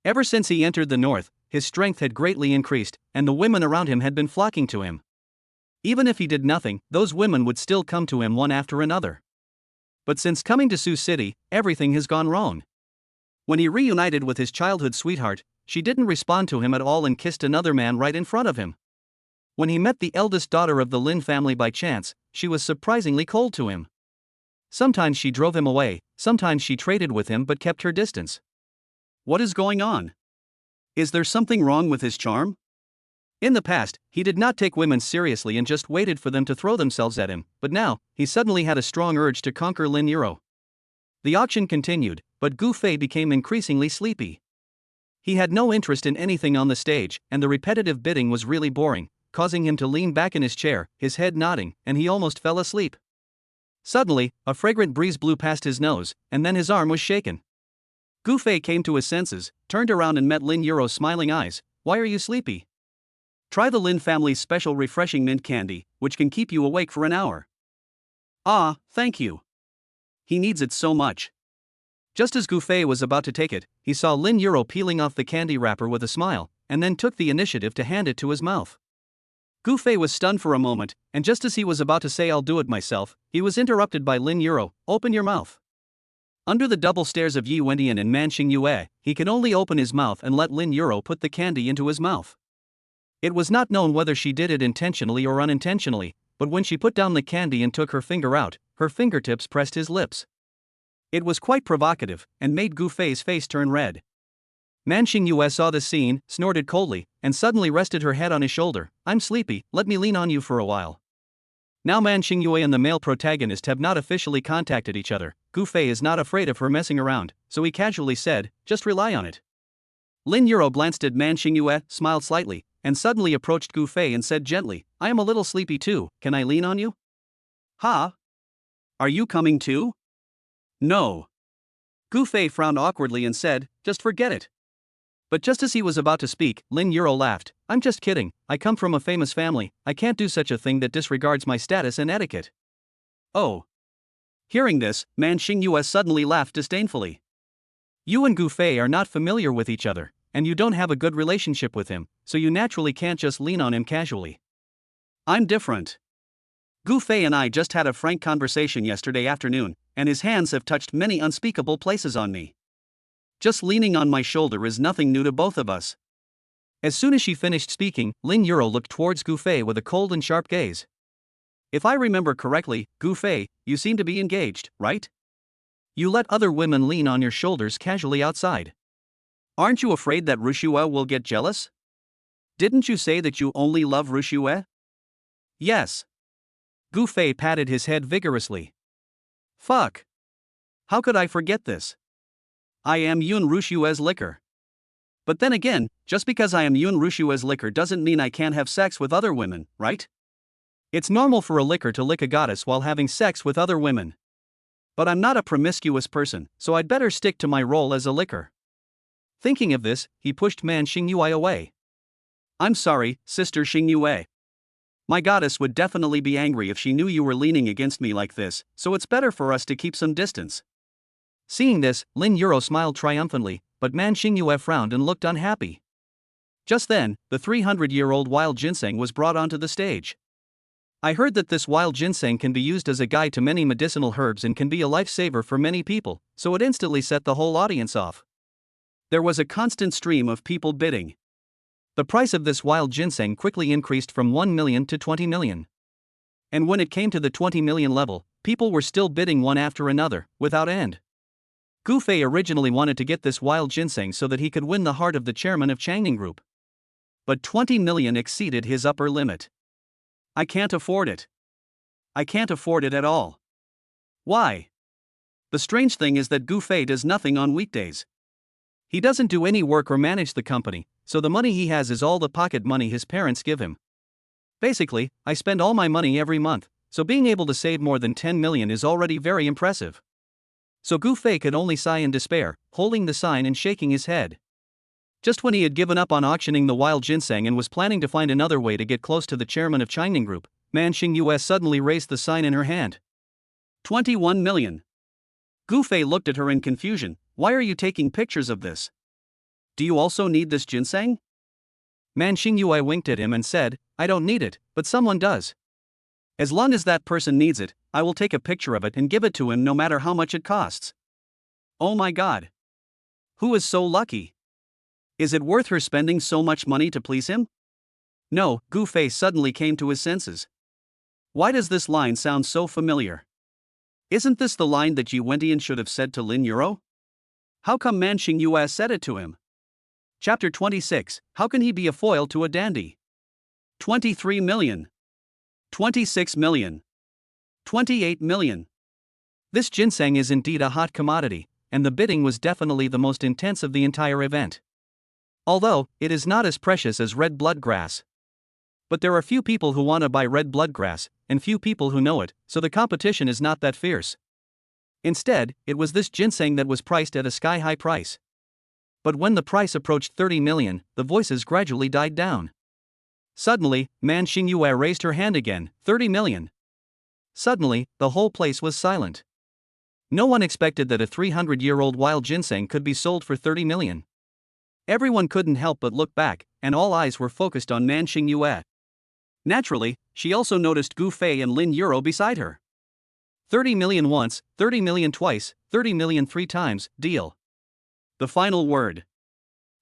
Ever since he entered the north, his strength had greatly increased, and the women around him had been flocking to him. Even if he did nothing, those women would still come to him one after another. But since coming to Sioux City, everything has gone wrong. When he reunited with his childhood sweetheart, she didn't respond to him at all and kissed another man right in front of him. When he met the eldest daughter of the Lin family by chance, she was surprisingly cold to him. Sometimes she drove him away, sometimes she traded with him but kept her distance. What is going on? Is there something wrong with his charm? In the past, he did not take women seriously and just waited for them to throw themselves at him, but now, he suddenly had a strong urge to conquer Lin Yuro. The auction continued, but Gu Fei became increasingly sleepy. He had no interest in anything on the stage, and the repetitive bidding was really boring, causing him to lean back in his chair, his head nodding, and he almost fell asleep. Suddenly, a fragrant breeze blew past his nose, and then his arm was shaken. Gu Fei came to his senses, turned around and met Lin Yuro's smiling eyes. Why are you sleepy? Try the Lin family's special refreshing mint candy, which can keep you awake for an hour. Ah, thank you. He needs it so much. Just as Gu Fei was about to take it, he saw Lin Yuro peeling off the candy wrapper with a smile, and then took the initiative to hand it to his mouth. Gu Fei was stunned for a moment, and just as he was about to say I'll do it myself, he was interrupted by Lin Yuro. Open your mouth. Under the double stares of Yi Wendian and Man Xingyue, he could only open his mouth and let Lin Yuro put the candy into his mouth. It was not known whether she did it intentionally or unintentionally, but when she put down the candy and took her finger out, her fingertips pressed his lips. It was quite provocative, and made Gu Fei's face turn red. Man Xingyue saw this scene, snorted coldly, and suddenly rested her head on his shoulder. I'm sleepy, let me lean on you for a while. Now Man Xingyue and the male protagonist have not officially contacted each other. Gu Fei is not afraid of her messing around, so he casually said, just rely on it. Lin Yuro glanced at Man Xingyue, smiled slightly, and suddenly approached Gu Fei and said gently, I am a little sleepy too, can I lean on you? Ha? Are you coming too? No. Gu Fei frowned awkwardly and said, just forget it. But just as he was about to speak, Lin Yuro laughed, I'm just kidding, I come from a famous family, I can't do such a thing that disregards my status and etiquette. Oh. Hearing this, Man Xingyue suddenly laughed disdainfully. You and Gu Fei are not familiar with each other, and you don't have a good relationship with him, so you naturally can't just lean on him casually. I'm different. Gu Fei and I just had a frank conversation yesterday afternoon, and his hands have touched many unspeakable places on me. Just leaning on my shoulder is nothing new to both of us. As soon as she finished speaking, Lin Yuro looked towards Gu Fei with a cold and sharp gaze. If I remember correctly, Gu Fei, you seem to be engaged, right? You let other women lean on your shoulders casually outside. Aren't you afraid that Rushue will get jealous? Didn't you say that you only love Rushue? Yes. Gu Fei patted his head vigorously. Fuck. How could I forget this? I am Yun Rushue's liquor. But then again, just because I am Yun Rushue's liquor doesn't mean I can't have sex with other women, right? It's normal for a liquor to lick a goddess while having sex with other women. But I'm not a promiscuous person, so I'd better stick to my role as a liquor. Thinking of this, he pushed Man Xingyue away. I'm sorry, Sister Xingyue. My goddess would definitely be angry if she knew you were leaning against me like this, so it's better for us to keep some distance. Seeing this, Lin Yuro smiled triumphantly, but Man Xingyue frowned and looked unhappy. Just then, the 300-year-old wild ginseng was brought onto the stage. I heard that this wild ginseng can be used as a guide to many medicinal herbs and can be a lifesaver for many people, so it instantly set the whole audience off. There was a constant stream of people bidding. The price of this wild ginseng quickly increased from 1 million to 20 million. And when it came to the 20 million level, people were still bidding one after another, without end. Gu Fei originally wanted to get this wild ginseng so that he could win the heart of the chairman of Changning Group. But 20 million exceeded his upper limit. I can't afford it. I can't afford it at all. Why? The strange thing is that Gu Fei does nothing on weekdays. He doesn't do any work or manage the company, so the money he has is all the pocket money his parents give him. Basically, I spend all my money every month, so being able to save more than 10 million is already very impressive. So Gu Fei could only sigh in despair, holding the sign and shaking his head. Just when he had given up on auctioning the wild ginseng and was planning to find another way to get close to the chairman of Changning Group, Man Xingyue suddenly raised the sign in her hand. 21 million. Gu Fei looked at her in confusion. Why are you taking pictures of this? Do you also need this ginseng? Man Xingyue winked at him and said, I don't need it, but someone does. As long as that person needs it, I will take a picture of it and give it to him no matter how much it costs. Oh my god. Who is so lucky? Is it worth her spending so much money to please him? No, Gu Fei suddenly came to his senses. Why does this line sound so familiar? Isn't this the line that Ji Wentian should have said to Lin Yuro? How come Man Xingyue said it to him? Chapter 26, How can he be a foil to a dandy? 23 million. 26 million. 28 million. This ginseng is indeed a hot commodity, and the bidding was definitely the most intense of the entire event. Although, it is not as precious as red blood grass. But there are few people who want to buy red blood grass, and few people who know it, so the competition is not that fierce. Instead, it was this ginseng that was priced at a sky-high price. But when the price approached 30 million, the voices gradually died down. Suddenly, Man Xingyue raised her hand again, 30 million. Suddenly, the whole place was silent. No one expected that a 300-year-old wild ginseng could be sold for 30 million. Everyone couldn't help but look back, and all eyes were focused on Man Xingyue. Naturally, she also noticed Gu Fei and Lin Yuro beside her. 30 million once, 30 million twice, 30 million 3 times, deal. The final word.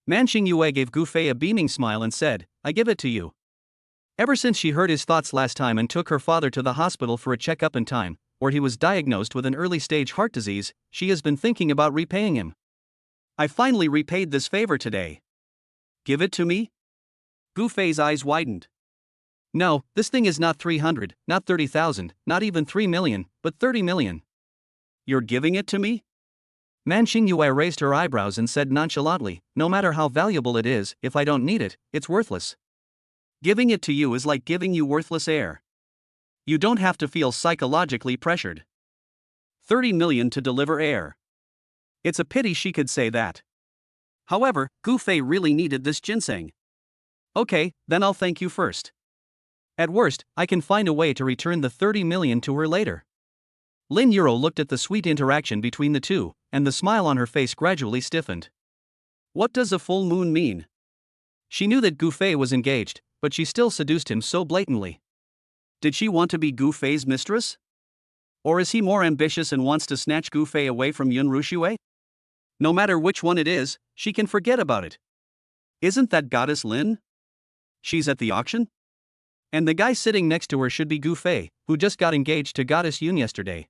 Man Xingyue gave Gu Fei a beaming smile and said, I give it to you. Ever since she heard his thoughts last time and took her father to the hospital for a checkup in time, where he was diagnosed with an early-stage heart disease, she has been thinking about repaying him. I finally repaid this favor today. Give it to me? Gu Fei's eyes widened. No, this thing is not 300, not 30,000, not even 3 million, but 30 million. You're giving it to me? Man Xingyue raised her eyebrows and said nonchalantly, no matter how valuable it is, if I don't need it, it's worthless. Giving it to you is like giving you worthless air. You don't have to feel psychologically pressured. 30 million to deliver air. It's a pity she could say that. However, Gu Fei really needed this ginseng. Okay, then I'll thank you first. At worst, I can find a way to return the 30 million to her later. Lin Yuro looked at the sweet interaction between the two, and the smile on her face gradually stiffened. What does a full moon mean? She knew that Gu Fei was engaged, but she still seduced him so blatantly. Did she want to be Gu Fei's mistress? Or is he more ambitious and wants to snatch Gu Fei away from Yun Ruxue? No matter which one it is, she can forget about it. Isn't that goddess Lin? She's at the auction? And the guy sitting next to her should be Gu Fei, who just got engaged to goddess Yun yesterday.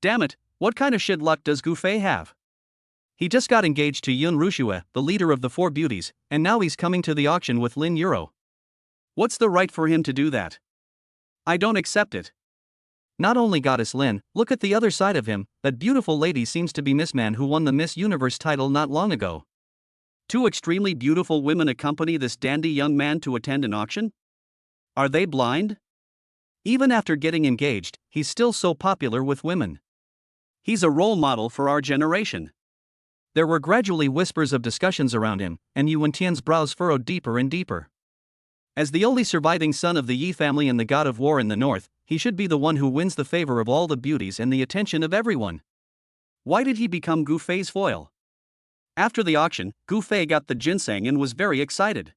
Damn it, what kind of shit luck does Gu Fei have? He just got engaged to Yun Ruxue, the leader of the Four Beauties, and now he's coming to the auction with Lin Yuro. What's the right for him to do that? I don't accept it. Not only goddess Lin, look at the other side of him, that beautiful lady seems to be Miss Man who won the Miss Universe title not long ago. Two extremely beautiful women accompany this dandy young man to attend an auction? Are they blind? Even after getting engaged, he's still so popular with women. He's a role model for our generation. There were gradually whispers of discussions around him, and Yu Wentian's brows furrowed deeper and deeper. As the only surviving son of the Yi family and the god of war in the north, he should be the one who wins the favor of all the beauties and the attention of everyone. Why did he become Gu Fei's foil? After the auction, Gu Fei got the ginseng and was very excited.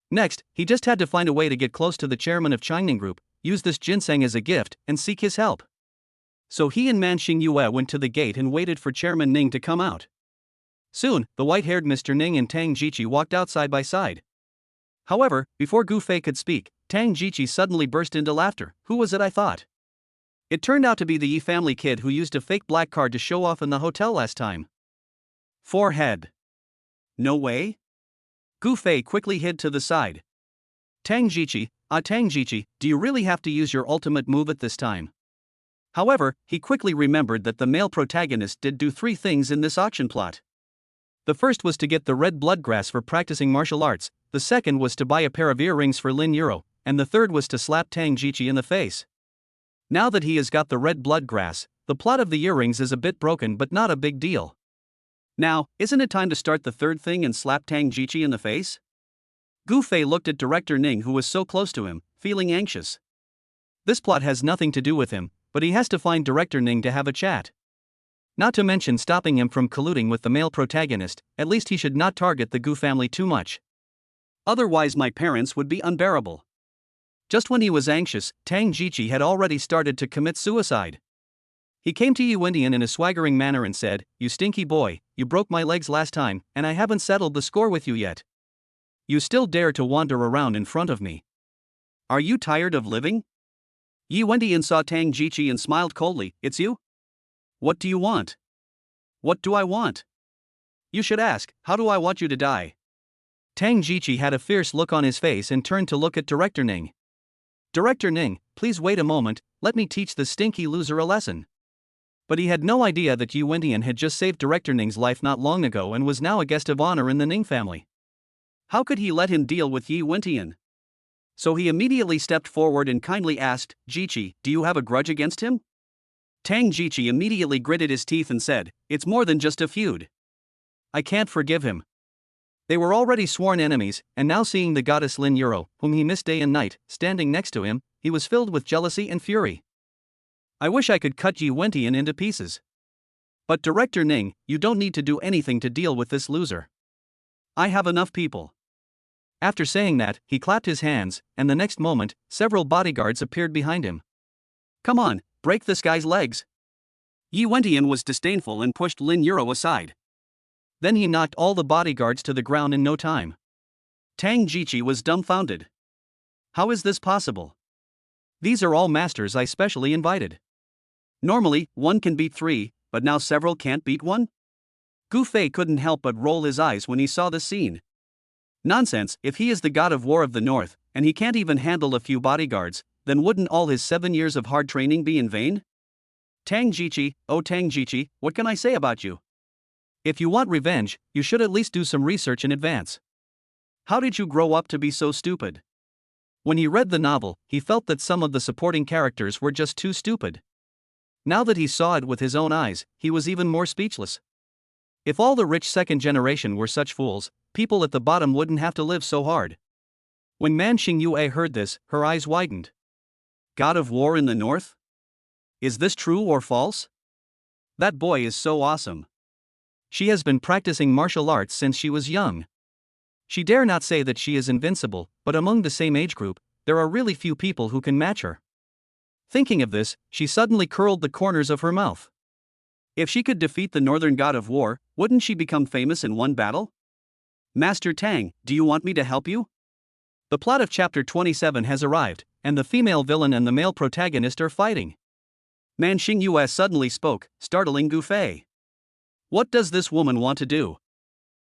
Next, he just had to find a way to get close to the chairman of Changning Group, use this ginseng as a gift, and seek his help. So he and Man Xingyue went to the gate and waited for Chairman Ning to come out. Soon, the white-haired Mr. Ning and Tang Jiqi walked out side by side. However, before Gu Fei could speak, Tang Jiqi suddenly burst into laughter. Who was it I thought? It turned out to be the Yi family kid who used a fake black card to show off in the hotel last time. Forehead. No way? Gu Fei quickly hid to the side. Tang Jiqi, do you really have to use your ultimate move at this time? However, he quickly remembered that the male protagonist did do 3 things in this auction plot. The first was to get the red blood grass for practicing martial arts, the second was to buy a pair of earrings for Lin Yuro, and the third was to slap Tang Jiqi in the face. Now that he has got the red blood grass, the plot of the earrings is a bit broken but not a big deal. Now, isn't it time to start the third thing and slap Tang Jiqi in the face? Gu Fei looked at Director Ning who was so close to him, feeling anxious. This plot has nothing to do with him, but he has to find Director Ning to have a chat. Not to mention stopping him from colluding with the male protagonist, at least he should not target the Gu family too much. Otherwise my parents would be unbearable. Just when he was anxious, Tang Jiqi had already started to commit suicide. He came to Yi Wendian in a swaggering manner and said, "You stinky boy, you broke my legs last time, and I haven't settled the score with you yet. You still dare to wander around in front of me. Are you tired of living?" Yi Wendian saw Tang Jiqi and smiled coldly. "It's you? What do you want?" "What do I want? You should ask, how do I want you to die?" Tang Jiqi had a fierce look on his face and turned to look at Director Ning. "Director Ning, please wait a moment, let me teach the stinky loser a lesson." But he had no idea that Yi Wendian had just saved Director Ning's life not long ago and was now a guest of honor in the Ning family. How could he let him deal with Yi Wendian? So he immediately stepped forward and kindly asked, "Jiqi, do you have a grudge against him?" Tang Jiqi immediately gritted his teeth and said, "It's more than just a feud. I can't forgive him." They were already sworn enemies, and now seeing the goddess Lin Yuro, whom he missed day and night, standing next to him, he was filled with jealousy and fury. "I wish I could cut Yi Wendian into pieces. But Director Ning, you don't need to do anything to deal with this loser. I have enough people." After saying that, he clapped his hands, and the next moment, several bodyguards appeared behind him. "Come on, break this guy's legs." Yi Wendian was disdainful and pushed Lin Yuro aside. Then he knocked all the bodyguards to the ground in no time. Tang Jiqi was dumbfounded. How is this possible? These are all masters I specially invited. Normally, one can beat three, but now several can't beat one? Gu Fei couldn't help but roll his eyes when he saw this scene. Nonsense, if he is the god of war of the north, and he can't even handle a few bodyguards, then wouldn't all his 7 years of hard training be in vain? Tang Jiqi, oh Tang Jiqi, what can I say about you? If you want revenge, you should at least do some research in advance. How did you grow up to be so stupid? When he read the novel, he felt that some of the supporting characters were just too stupid. Now that he saw it with his own eyes, he was even more speechless. If all the rich second generation were such fools, people at the bottom wouldn't have to live so hard. When Man Xingyue heard this, her eyes widened. God of war in the north? Is this true or false? That boy is so awesome. She has been practicing martial arts since she was young. She dare not say that she is invincible, but among the same age group, there are really few people who can match her. Thinking of this, she suddenly curled the corners of her mouth. If she could defeat the northern god of war, wouldn't she become famous in one battle? Master Tang, do you want me to help you? The plot of chapter 27 has arrived, and the female villain and the male protagonist are fighting. Man Xingyue suddenly spoke, startling Gu Fei. What does this woman want to do?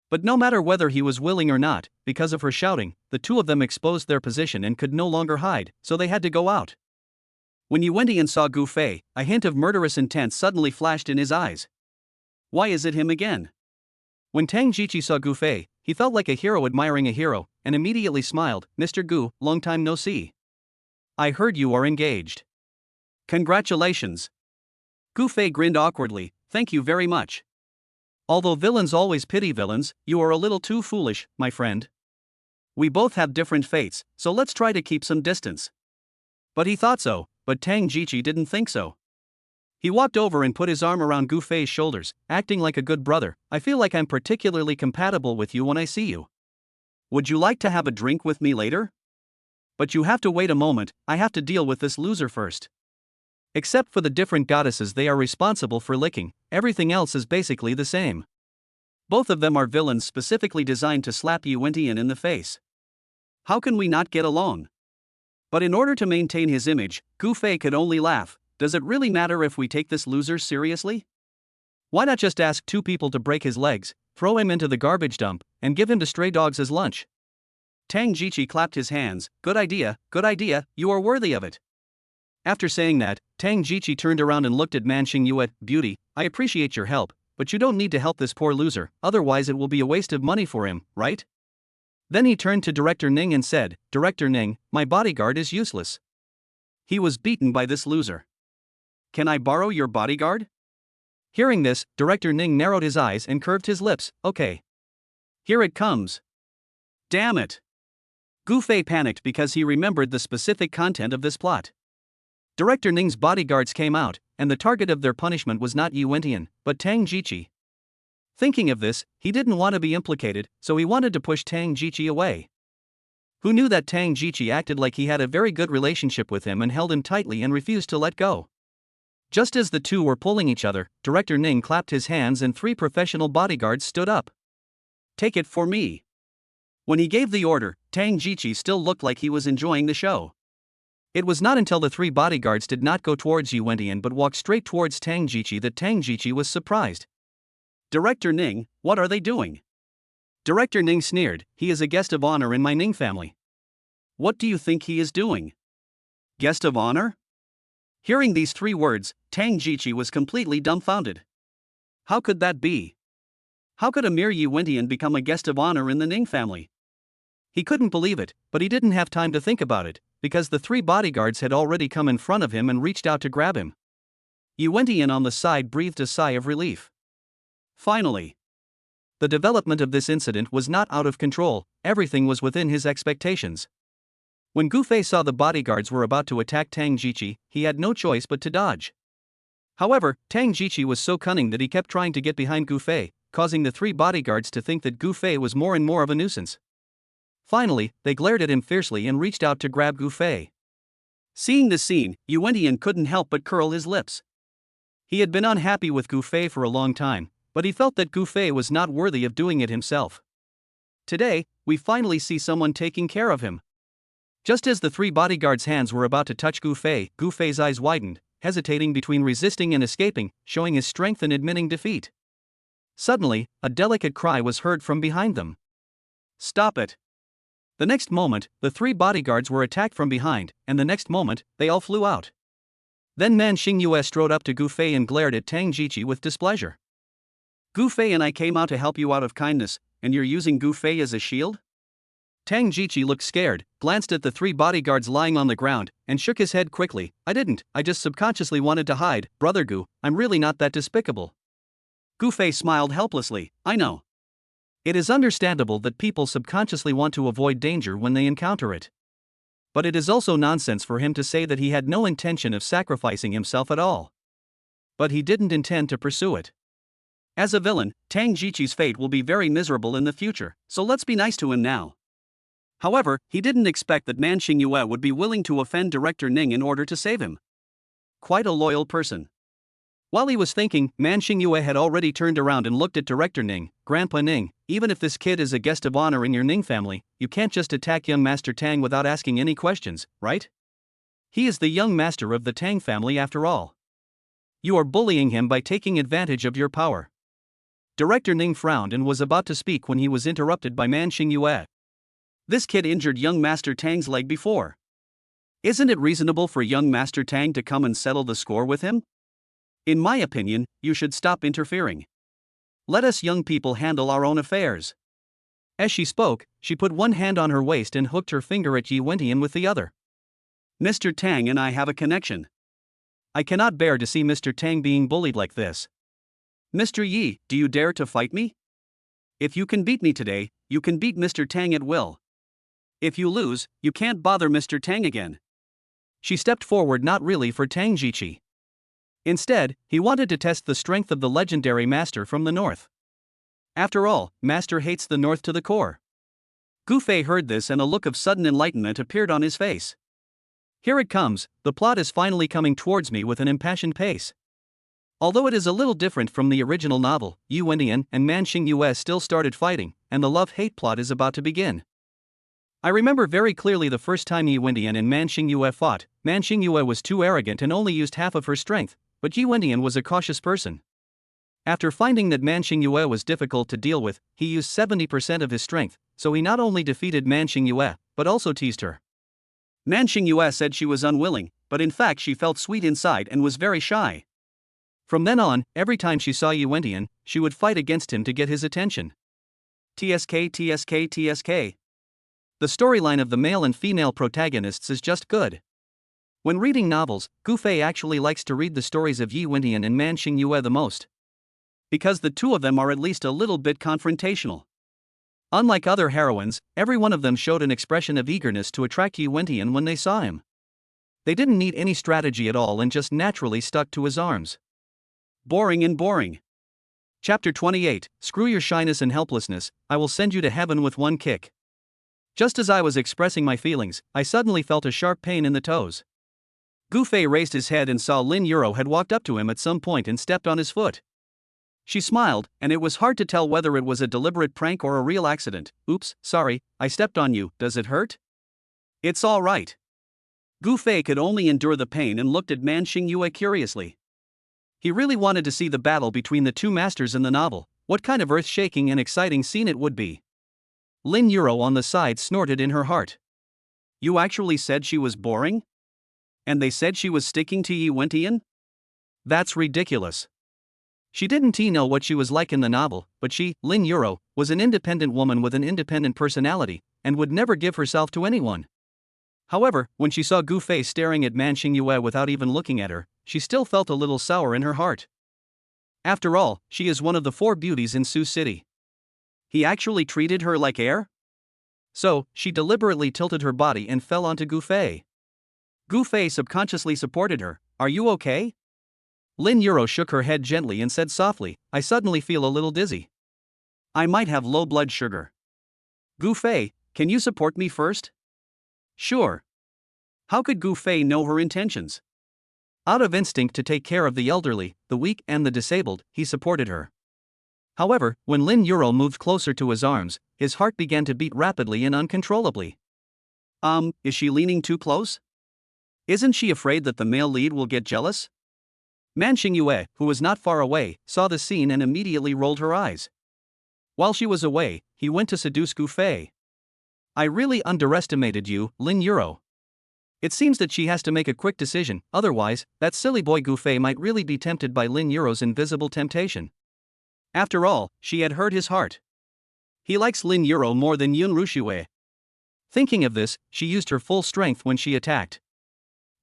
But no matter whether he was willing or not, because of her shouting, the two of them exposed their position and could no longer hide, so they had to go out. When Yi Wendian saw Gu Fei, a hint of murderous intent suddenly flashed in his eyes. Why is it him again? When Tang Jiqi saw Gu Fei, he felt like a hero admiring a hero, and immediately smiled. "Mr. Gu, long time no see. I heard you are engaged. Congratulations." Gu Fei grinned awkwardly. "Thank you very much. Although villains always pity villains, you are a little too foolish, my friend. We both have different fates, so let's try to keep some distance." But he thought so, but Tang Jiqi didn't think so. He walked over and put his arm around Gu Fei's shoulders, acting like a good brother. "I feel like I'm particularly compatible with you when I see you. Would you like to have a drink with me later? But you have to wait a moment, I have to deal with this loser first." Except for the different goddesses they are responsible for licking, everything else is basically the same. Both of them are villains specifically designed to slap Yi Wendian in the face. How can we not get along? But in order to maintain his image, Gu Fei could only laugh. Does it really matter if we take this loser seriously? Why not just ask 2 people to break his legs, throw him into the garbage dump, and give him to stray dogs as lunch? Tang Jiqi clapped his hands. Good idea, you are worthy of it." After saying that, Tang Jiqi turned around and looked at Man Xingyue. "Beauty, I appreciate your help, but you don't need to help this poor loser, otherwise it will be a waste of money for him, right?" Then he turned to Director Ning and said, "Director Ning, my bodyguard is useless. He was beaten by this loser. Can I borrow your bodyguard?" Hearing this, Director Ning narrowed his eyes and curved his lips. "Okay. Here it comes." Damn it! Gu Fei panicked because he remembered the specific content of this plot. Director Ning's bodyguards came out, and the target of their punishment was not Yi Wendian, but Tang Jiqi. Thinking of this, he didn't want to be implicated, so he wanted to push Tang Jiqi away. who knew that Tang Jiqi acted like he had a very good relationship with him and held him tightly and refused to let go. Just as the two were pulling each other, Director Ning clapped his hands and 3 professional bodyguards stood up. "Take it for me." When he gave the order, Tang Jiqi still looked like he was enjoying the show. It was not until the 3 bodyguards did not go towards Yi Wentian but walked straight towards Tang Jiqi that Tang Jiqi was surprised. "Director Ning, what are they doing?" Director Ning sneered, "He is a guest of honor in my Ning family." "What do you think he is doing?" "Guest of honor?" Hearing these 3 words, Tang Jiqi was completely dumbfounded. How could that be? How could a mere Yi Wentian become a guest of honor in the Ning family? He couldn't believe it, but he didn't have time to think about it, because the 3 bodyguards had already come in front of him and reached out to grab him. Yi Wentian on the side breathed a sigh of relief. Finally. The development of this incident was not out of control, everything was within his expectations. When Gu Fei saw the bodyguards were about to attack Tang Jiqi, he had no choice but to dodge. However, Tang Jiqi was so cunning that he kept trying to get behind Gu Fei, causing the 3 bodyguards to think that Gu Fei was more and more of a nuisance. Finally, they glared at him fiercely and reached out to grab Gu Fei. Seeing this scene, Yi Wentian couldn't help but curl his lips. He had been unhappy with Gu Fei for a long time, but he felt that Gu Fei was not worthy of doing it himself. Today, we finally see someone taking care of him. Just as the 3 bodyguards' hands were about to touch Gu Fei's eyes widened, hesitating between resisting and escaping, showing his strength and admitting defeat. Suddenly, a delicate cry was heard from behind them. "Stop it!" The next moment, the 3 bodyguards were attacked from behind, and the next moment, they all flew out. Then Man Xingyue strode up to Gu Fei and glared at Tang Jiqi with displeasure. "Gu Fei and I came out to help you out of kindness, and you're using Gu Fei as a shield?" Tang Jiqi looked scared, glanced at the 3 bodyguards lying on the ground, and shook his head quickly. "I didn't, I just subconsciously wanted to hide, Brother Gu, I'm really not that despicable." Gu Fei smiled helplessly. "I know. It is understandable that people subconsciously want to avoid danger when they encounter it. But it is also nonsense for him to say that he had no intention of sacrificing himself at all. But he didn't intend to pursue it. As a villain, Tang Jiqi's fate will be very miserable in the future, so let's be nice to him now." However, he didn't expect that Man Xingyue would be willing to offend Director Ning in order to save him. Quite a loyal person. While he was thinking, Man Xingyue had already turned around and looked at Director Ning. "Grandpa Ning, even if this kid is a guest of honor in your Ning family, you can't just attack young Master Tang without asking any questions, right? He is the young master of the Tang family after all. You are bullying him by taking advantage of your power." Director Ning frowned and was about to speak when he was interrupted by Man Xingyue. "This kid injured young Master Tang's leg before. Isn't it reasonable for young Master Tang to come and settle the score with him? In my opinion, you should stop interfering. Let us young people handle our own affairs." As she spoke, she put one hand on her waist and hooked her finger at Yi Wentian with the other. "Mr. Tang and I have a connection. I cannot bear to see Mr. Tang being bullied like this. Mr. Yi, do you dare to fight me? If you can beat me today, you can beat Mr. Tang at will. If you lose, you can't bother Mr. Tang again." She stepped forward, not really for Tang Jiqi. Instead, he wanted to test the strength of the legendary master from the north. After all, Master hates the north to the core. Gu Fei heard this and a look of sudden enlightenment appeared on his face. "Here it comes, the plot is finally coming towards me with an impassioned pace." Although it is a little different from the original novel, Yi Wentian and Man Xingyue still started fighting, and the love-hate plot is about to begin. I remember very clearly the first time Yi Wentian and Man Xingyue fought. Man Xingyue was too arrogant and only used half of her strength, but Yi Wentian was a cautious person. After finding that Man Xingyue was difficult to deal with, he used 70% of his strength, so he not only defeated Man Xingyue, but also teased her. Man Xingyue said she was unwilling, but in fact she felt sweet inside and was very shy. From then on, every time she saw Yi Wentian, she would fight against him to get his attention. TSK. The storyline of the male and female protagonists is just good. When reading novels, Gu Fei actually likes to read the stories of Yi Wentian and Man Xingyue the most. Because the two of them are at least a little bit confrontational. Unlike other heroines, every one of them showed an expression of eagerness to attract Yi Wentian when they saw him. They didn't need any strategy at all and just naturally stuck to his arms. Boring and boring. Chapter 28, Screw your shyness and helplessness, I will send you to heaven with one kick. Just as I was expressing my feelings, I suddenly felt a sharp pain in the toes. Gu Fei raised his head and saw Lin Yuro had walked up to him at some point and stepped on his foot. She smiled, and it was hard to tell whether it was a deliberate prank or a real accident. Oops, sorry, I stepped on you, does it hurt? It's all right. Gu Fei could only endure the pain and looked at Man Xingyue curiously. He really wanted to see the battle between the two masters in the novel. What kind of earth-shaking and exciting scene it would be. Lin Yuro on the side snorted in her heart. You actually said she was boring? And they said she was sticking to Yi Wentian? That's ridiculous. She didn't know what she was like in the novel, but she, Lin Yuro, was an independent woman with an independent personality, and would never give herself to anyone. However, when she saw Gu Fei staring at Man Xingyue without even looking at her, she still felt a little sour in her heart. After all, she is one of the 4 beauties in Sioux City. He actually treated her like air? So, she deliberately tilted her body and fell onto Gu Fei. Gu Fei subconsciously supported her. Are you okay? Lin Yuro shook her head gently and said softly, I suddenly feel a little dizzy. I might have low blood sugar. Gu Fei, can you support me first? Sure. How could Gu Fei know her intentions? Out of instinct to take care of the elderly, the weak and the disabled, he supported her. However, when Lin Yuro moved closer to his arms, his heart began to beat rapidly and uncontrollably. Is she leaning too close? Isn't she afraid that the male lead will get jealous? Man Xingyue, who was not far away, saw the scene and immediately rolled her eyes. While she was away, he went to seduce Gu Fei. I really underestimated you, Lin Yuro. It seems that she has to make a quick decision, otherwise, that silly boy Gu Fei might really be tempted by Lin Yuro's invisible temptation. After all, she had hurt his heart. He likes Lin Yuro more than Yun Rushue. Thinking of this, she used her full strength when she attacked.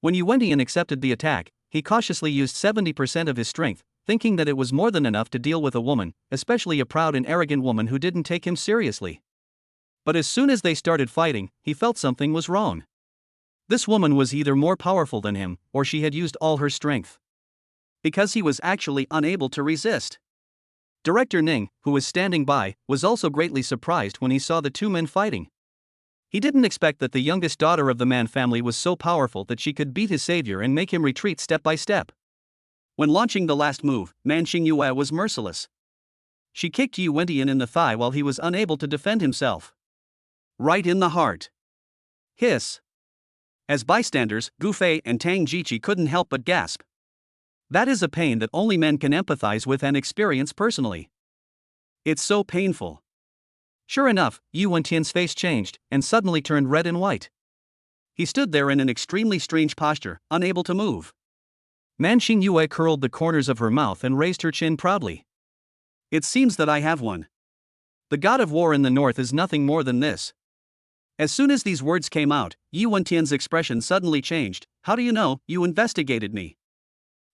When Yu Wentian accepted the attack, he cautiously used 70% of his strength, thinking that it was more than enough to deal with a woman, especially a proud and arrogant woman who didn't take him seriously. But as soon as they started fighting, he felt something was wrong. This woman was either more powerful than him, or she had used all her strength. Because he was actually unable to resist. Director Ning, who was standing by, was also greatly surprised when he saw the 2 men fighting. He didn't expect that the youngest daughter of the Man family was so powerful that she could beat his savior and make him retreat step by step. When launching the last move, Man Xingyue was merciless. She kicked Yu Wentian in the thigh while he was unable to defend himself. Right in the heart. Hiss. As bystanders, Gu Fei and Tang Jiqi couldn't help but gasp. That is a pain that only men can empathize with and experience personally. It's so painful. Sure enough, Yu Wentian's face changed, and suddenly turned red and white. He stood there in an extremely strange posture, unable to move. Man Xingyue curled the corners of her mouth and raised her chin proudly. It seems that I have one. The god of war in the north is nothing more than this. As soon as these words came out, Yu Wentian's expression suddenly changed. How do you know? You investigated me.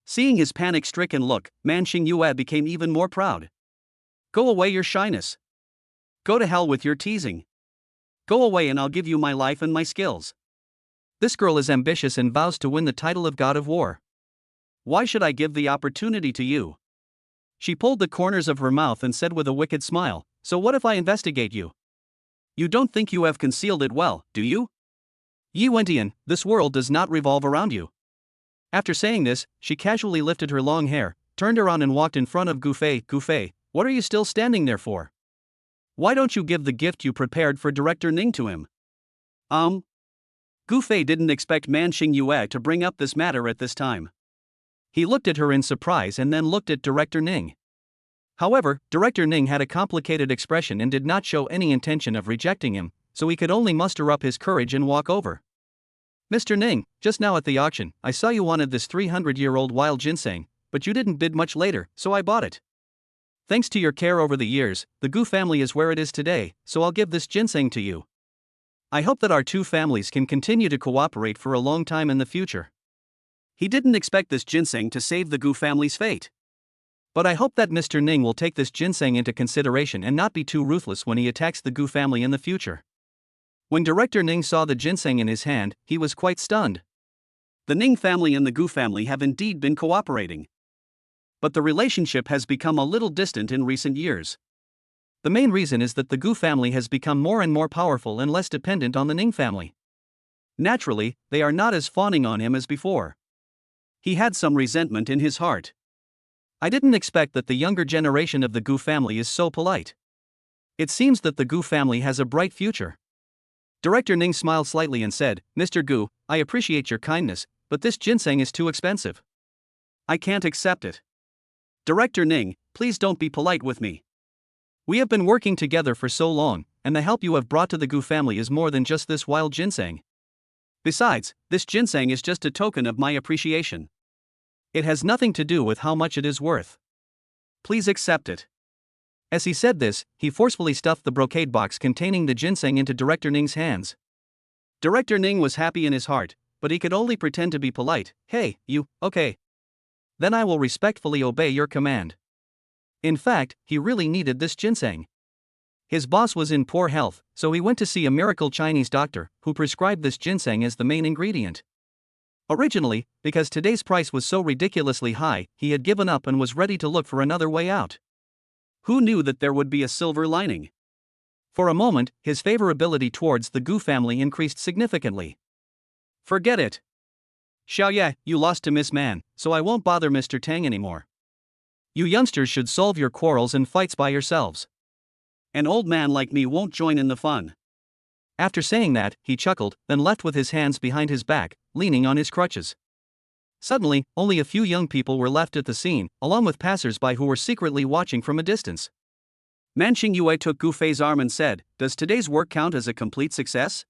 Seeing his panic-stricken look, Man Xingyue became even more proud. Go away your shyness. Go to hell with your teasing. Go away and I'll give you my life and my skills. This girl is ambitious and vows to win the title of God of War. Why should I give the opportunity to you? She pulled the corners of her mouth and said with a wicked smile, so what if I investigate you? You don't think you have concealed it well, do you? Yi Wentian, this world does not revolve around you. After saying this, she casually lifted her long hair, turned around and walked in front of Gu Fei. Gu Fei, what are you still standing there for? Why don't you give the gift you prepared for Director Ning to him? Gu Fei didn't expect Man Xingyue to bring up this matter at this time. He looked at her in surprise and then looked at Director Ning. However, Director Ning had a complicated expression and did not show any intention of rejecting him, so he could only muster up his courage and walk over. Mr. Ning, just now at the auction, I saw you wanted this 300-year-old wild ginseng, but you didn't bid much later, so I bought it. Thanks to your care over the years, the Gu family is where it is today, so I'll give this ginseng to you. I hope that our 2 families can continue to cooperate for a long time in the future. He didn't expect this ginseng to save the Gu family's fate. But I hope that Mr. Ning will take this ginseng into consideration and not be too ruthless when he attacks the Gu family in the future. When Director Ning saw the ginseng in his hand, he was quite stunned. The Ning family and the Gu family have indeed been cooperating. But the relationship has become a little distant in recent years. The main reason is that the Gu family has become more and more powerful and less dependent on the Ning family. Naturally, they are not as fawning on him as before. He had some resentment in his heart. I didn't expect that the younger generation of the Gu family is so polite. It seems that the Gu family has a bright future. Director Ning smiled slightly and said, Mr. Gu, I appreciate your kindness, but this ginseng is too expensive. I can't accept it. Director Ning, please don't be polite with me. We have been working together for so long, and the help you have brought to the Gu family is more than just this wild ginseng. Besides, this ginseng is just a token of my appreciation. It has nothing to do with how much it is worth. Please accept it. As he said this, he forcefully stuffed the brocade box containing the ginseng into Director Ning's hands. Director Ning was happy in his heart, but he could only pretend to be polite. Hey, you, okay. Then I will respectfully obey your command. In fact, he really needed this ginseng. His boss was in poor health, so he went to see a miracle Chinese doctor, who prescribed this ginseng as the main ingredient. Originally, because today's price was so ridiculously high, he had given up and was ready to look for another way out. Who knew that there would be a silver lining? For a moment, his favorability towards the Gu family increased significantly. Forget it. Xiaoye, you lost to Miss Man, so I won't bother Mr. Tang anymore. You youngsters should solve your quarrels and fights by yourselves. An old man like me won't join in the fun. After saying that, he chuckled, then left with his hands behind his back, leaning on his crutches. Suddenly, only a few young people were left at the scene, along with passers-by who were secretly watching from a distance. Man Xingyue took Gu Fei's arm and said, Does today's work count as a complete success?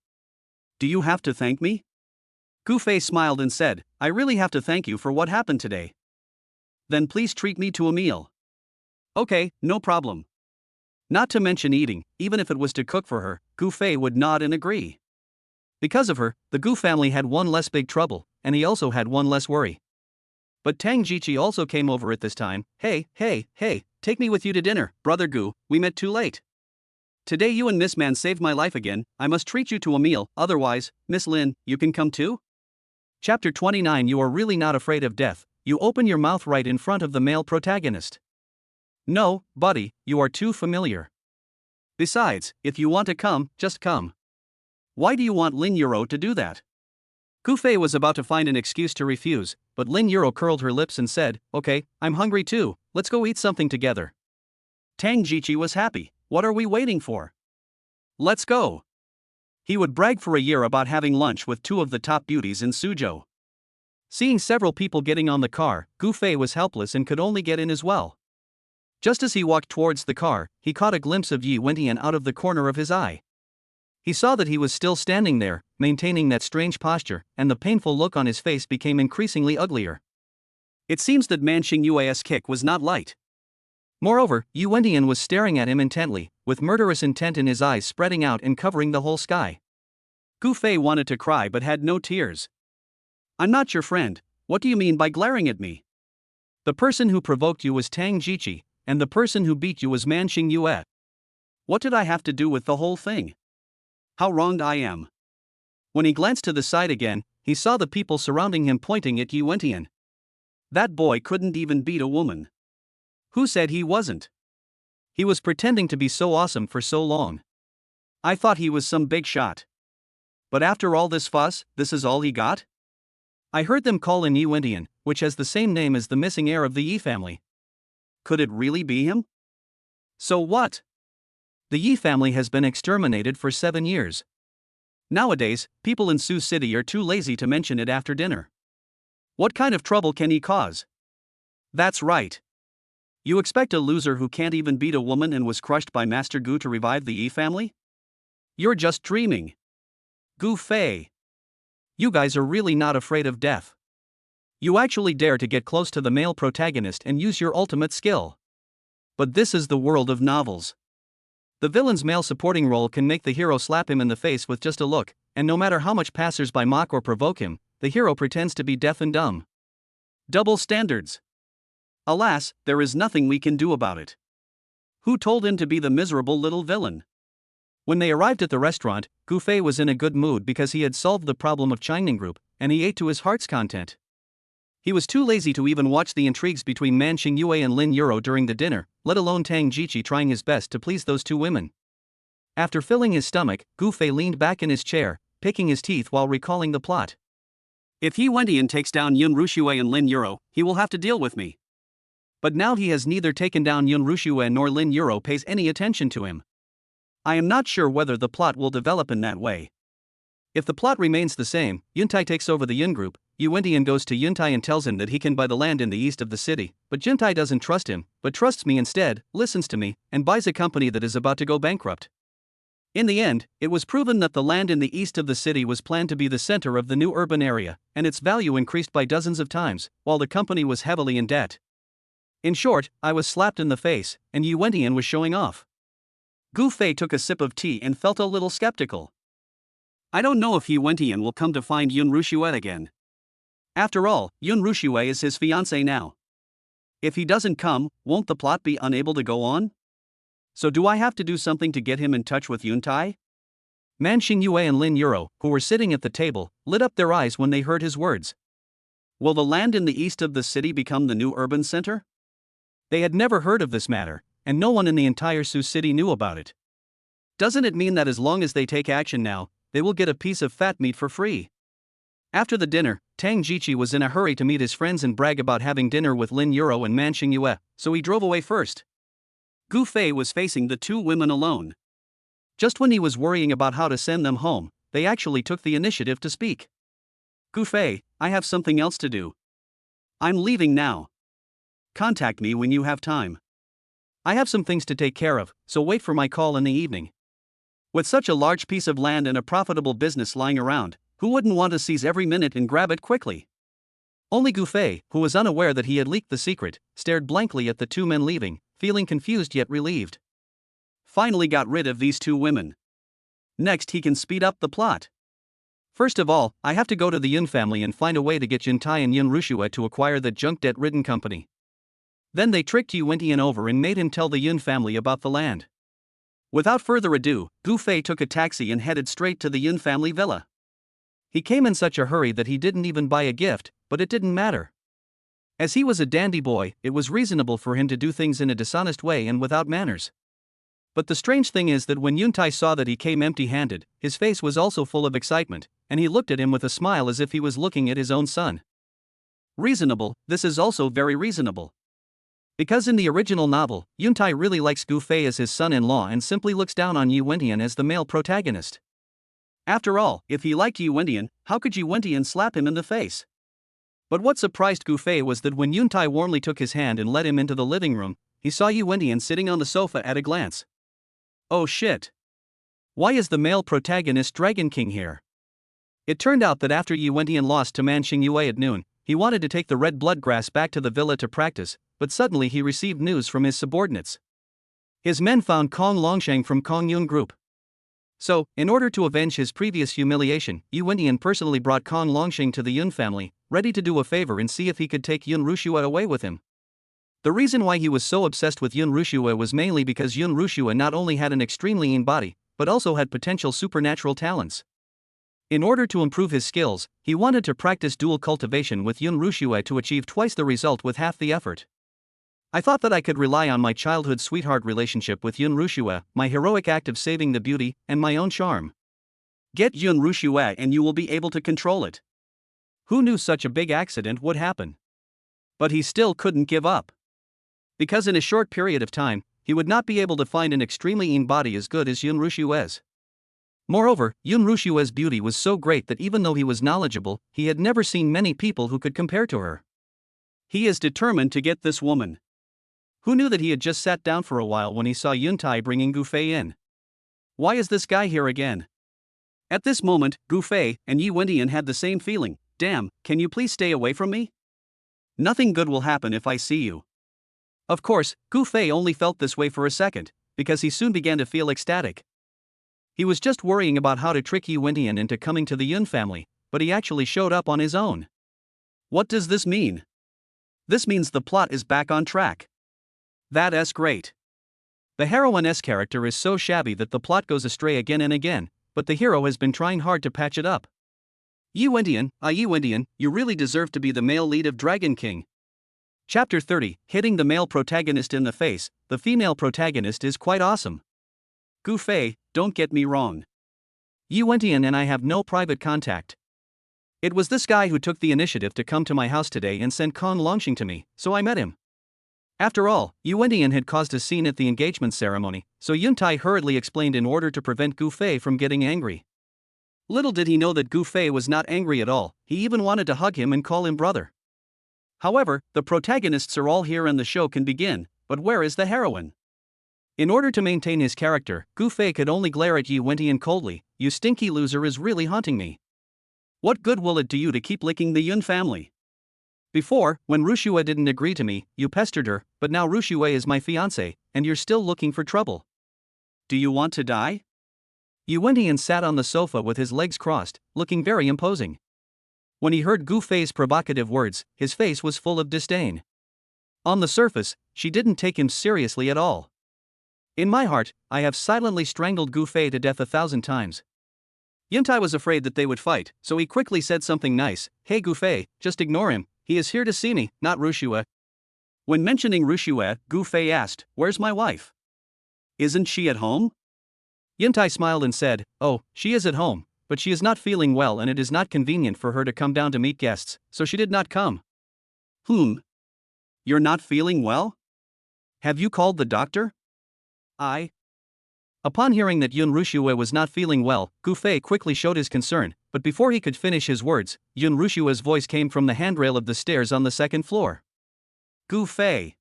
Do you have to thank me? Gu Fei smiled and said, I really have to thank you for what happened today. Then please treat me to a meal. Okay, no problem. Not to mention eating, even if it was to cook for her, Gu Fei would nod and agree. Because of her, the Gu family had one less big trouble, and he also had one less worry. But Tang Jiqi also came over at this time. Hey, take me with you to dinner, brother Gu, we met too late. Today you and Miss Man saved my life again, I must treat you to a meal, otherwise, Miss Lin, you can come too? Chapter 29. You are really not afraid of death. You open your mouth right in front of the male protagonist. No, buddy, you are too familiar. Besides, if you want to come, just come. Why do you want Lin Yuro to do that? Gu Fei was about to find an excuse to refuse, but Lin Yuro curled her lips and said, Okay, I'm hungry too, let's go eat something together. Tang Jiqi was happy. What are we waiting for? Let's go. He would brag for a year about having lunch with two of the top beauties in Suzhou. Seeing several people getting on the car, Gu Fei was helpless and could only get in as well. Just as he walked towards the car, he caught a glimpse of Yi Wentian out of the corner of his eye. He saw that he was still standing there, maintaining that strange posture, and the painful look on his face became increasingly uglier. It seems that Man Xingyue's kick was not light. Moreover, Yi Wentian was staring at him intently, with murderous intent in his eyes spreading out and covering the whole sky. Gu Fei wanted to cry but had no tears. I'm not your friend, what do you mean by glaring at me? The person who provoked you was Tang Jiqi, and the person who beat you was Man Xingyue. What did I have to do with the whole thing? How wronged I am. When he glanced to the side again, he saw the people surrounding him pointing at Yi Wentian. That boy couldn't even beat a woman. Who said he wasn't? He was pretending to be so awesome for so long. I thought he was some big shot. But after all this fuss, this is all he got? I heard them call in Yi Wentian, which has the same name as the missing heir of the Yi family. Could it really be him? So what? The Yi family has been exterminated for 7 years. Nowadays, people in Sioux City are too lazy to mention it after dinner. What kind of trouble can he cause? That's right. You expect a loser who can't even beat a woman and was crushed by Master Gu to revive the Yi family? You're just dreaming. Gu Fei. You guys are really not afraid of death. You actually dare to get close to the male protagonist and use your ultimate skill. But this is the world of novels. The villain's male supporting role can make the hero slap him in the face with just a look, and no matter how much passers-by mock or provoke him, the hero pretends to be deaf and dumb. Double standards. Alas, there is nothing we can do about it. Who told him to be the miserable little villain? When they arrived at the restaurant, Gu Fei was in a good mood because he had solved the problem of Changning Group, and he ate to his heart's content. He was too lazy to even watch the intrigues between Man Xingyue and Lin Yuro during the dinner, let alone Tang Jiqi trying his best to please those two women. After filling his stomach, Gu Fei leaned back in his chair, picking his teeth while recalling the plot. If He Wendian takes down Yun Rushue and Lin Yuro, he will have to deal with me. But now he has neither taken down Yun Rushue nor Lin Yuro pays any attention to him. I am not sure whether the plot will develop in that way. If the plot remains the same, Yuntai takes over the Yun group, Yu Wendian goes to Yuntai and tells him that he can buy the land in the east of the city, but Yuntai doesn't trust him, but trusts me instead, listens to me, and buys a company that is about to go bankrupt. In the end, it was proven that the land in the east of the city was planned to be the center of the new urban area, and its value increased by dozens of times, while the company was heavily in debt. In short, I was slapped in the face, and Yu Wendian was showing off. Gu Fei took a sip of tea and felt a little skeptical. I don't know if Yu Wendian will come to find Yun Rushue again. After all, Yun Rushue is his fiancée now. If he doesn't come, won't the plot be unable to go on? So do I have to do something to get him in touch with Yuntai? Man Xingyue and Lin Yuro, who were sitting at the table, lit up their eyes when they heard his words. Will the land in the east of the city become the new urban center? They had never heard of this matter, and no one in the entire Sioux city knew about it. Doesn't it mean that as long as they take action now, they will get a piece of fat meat for free? After the dinner, Tang Jiqi was in a hurry to meet his friends and brag about having dinner with Lin Yuro and Man Xingyue, so he drove away first. Gu Fei was facing the two women alone. Just when he was worrying about how to send them home, they actually took the initiative to speak. Gu Fei, I have something else to do. I'm leaving now. Contact me when you have time. I have some things to take care of, so wait for my call in the evening. With such a large piece of land and a profitable business lying around, who wouldn't want to seize every minute and grab it quickly? Only Gu Fei, who was unaware that he had leaked the secret, stared blankly at the two men leaving, feeling confused yet relieved. Finally got rid of these two women. Next he can speed up the plot. First of all, I have to go to the Yun family and find a way to get Yuntai and Yun Rushue to acquire the junk debt-ridden company. Then they tricked Yu Wendian over and made him tell the Yun family about the land. Without further ado, Gu Fei took a taxi and headed straight to the Yun family villa. He came in such a hurry that he didn't even buy a gift, but it didn't matter. As he was a dandy boy, it was reasonable for him to do things in a dishonest way and without manners. But the strange thing is that when Yuntai saw that he came empty-handed, his face was also full of excitement, and he looked at him with a smile as if he was looking at his own son. Reasonable, this is also very reasonable. Because in the original novel, Yuntai really likes Gu Fei as his son-in-law and simply looks down on Yu Wendian as the male protagonist. After all, if he liked Yu Wendian, how could Yu Wendian slap him in the face? But what surprised Gu Fei was that when Yuntai warmly took his hand and led him into the living room, he saw Yu Wendian sitting on the sofa at a glance. Oh shit! Why is the male protagonist Dragon King here? It turned out that after Yu Wendian lost to Man Xingyue at noon, he wanted to take the red bloodgrass back to the villa to practice, but suddenly he received news from his subordinates. His men found Kong Longsheng from Kong Yun Group. So, in order to avenge his previous humiliation, Yu Wendian personally brought Kong Longsheng to the Yun family, ready to do a favor and see if he could take Yun Rushue away with him. The reason why he was so obsessed with Yun Rushue was mainly because Yun Rushue not only had an extremely lean body, but also had potential supernatural talents. In order to improve his skills, he wanted to practice dual cultivation with Yun Rushue to achieve twice the result with half the effort. I thought that I could rely on my childhood sweetheart relationship with Yun Rushue, my heroic act of saving the beauty, and my own charm. Get Yun Rushue and you will be able to control it. Who knew such a big accident would happen? But he still couldn't give up. Because in a short period of time, he would not be able to find an extremely lean body as good as Yun Rushue's. Moreover, Yun Rushue's beauty was so great that even though he was knowledgeable, he had never seen many people who could compare to her. He is determined to get this woman. Who knew that he had just sat down for a while when he saw Yuntai bringing Gu Fei in? Why is this guy here again? At this moment, Gu Fei and Yu Wendian had the same feeling. Damn, can you please stay away from me? Nothing good will happen if I see you. Of course, Gu Fei only felt this way for a second, because he soon began to feel ecstatic. He was just worrying about how to trick Yu Wendian into coming to the Yun family, but he actually showed up on his own. What does this mean? This means the plot is back on track. That's great. The heroine's character is so shabby that the plot goes astray again and again, but the hero has been trying hard to patch it up. You Indian, you Indian, you really deserve to be the male lead of Dragon King. Chapter 30, hitting the male protagonist in the face. The female protagonist is quite awesome. Gu Fei, don't get me wrong. You Indian and I have no private contact. It was this guy who took the initiative to come to my house today and send Kong Longxing to me, so I met him. After all, Yu Indian had caused a scene at the engagement ceremony, so Yuntai hurriedly explained in order to prevent Gu Fei from getting angry. Little did he know that Gu Fei was not angry at all, he even wanted to hug him and call him brother. However, the protagonists are all here and the show can begin, but where is the heroine? In order to maintain his character, Gu Fei could only glare at Yu Indian coldly. You stinky loser is really haunting me. What good will it do you to keep licking the Yun family? Before, when Rushue didn't agree to me, you pestered her, but now Rushue is my fiancé, and you're still looking for trouble. Do you want to die? Yu Indian sat on the sofa with his legs crossed, looking very imposing. When he heard Gu Fei's provocative words, his face was full of disdain. On the surface, she didn't take him seriously at all. In my heart, I have silently strangled Gu Fei to death 1,000 times. Yuntai was afraid that they would fight, so he quickly said something nice. Hey Gu Fei, just ignore him, he is here to see me, not Rushue. When mentioning Rushue, Gu Fei asked, where's my wife? Isn't she at home? Yuntai smiled and said, oh, she is at home, but she is not feeling well and it is not convenient for her to come down to meet guests, so she did not come. You're not feeling well? Have you called the doctor? Upon hearing that Yun Rushue was not feeling well, Gu Fei quickly showed his concern, but before he could finish his words, Yun Rushue's voice came from the handrail of the stairs on the second floor. Gu Fei.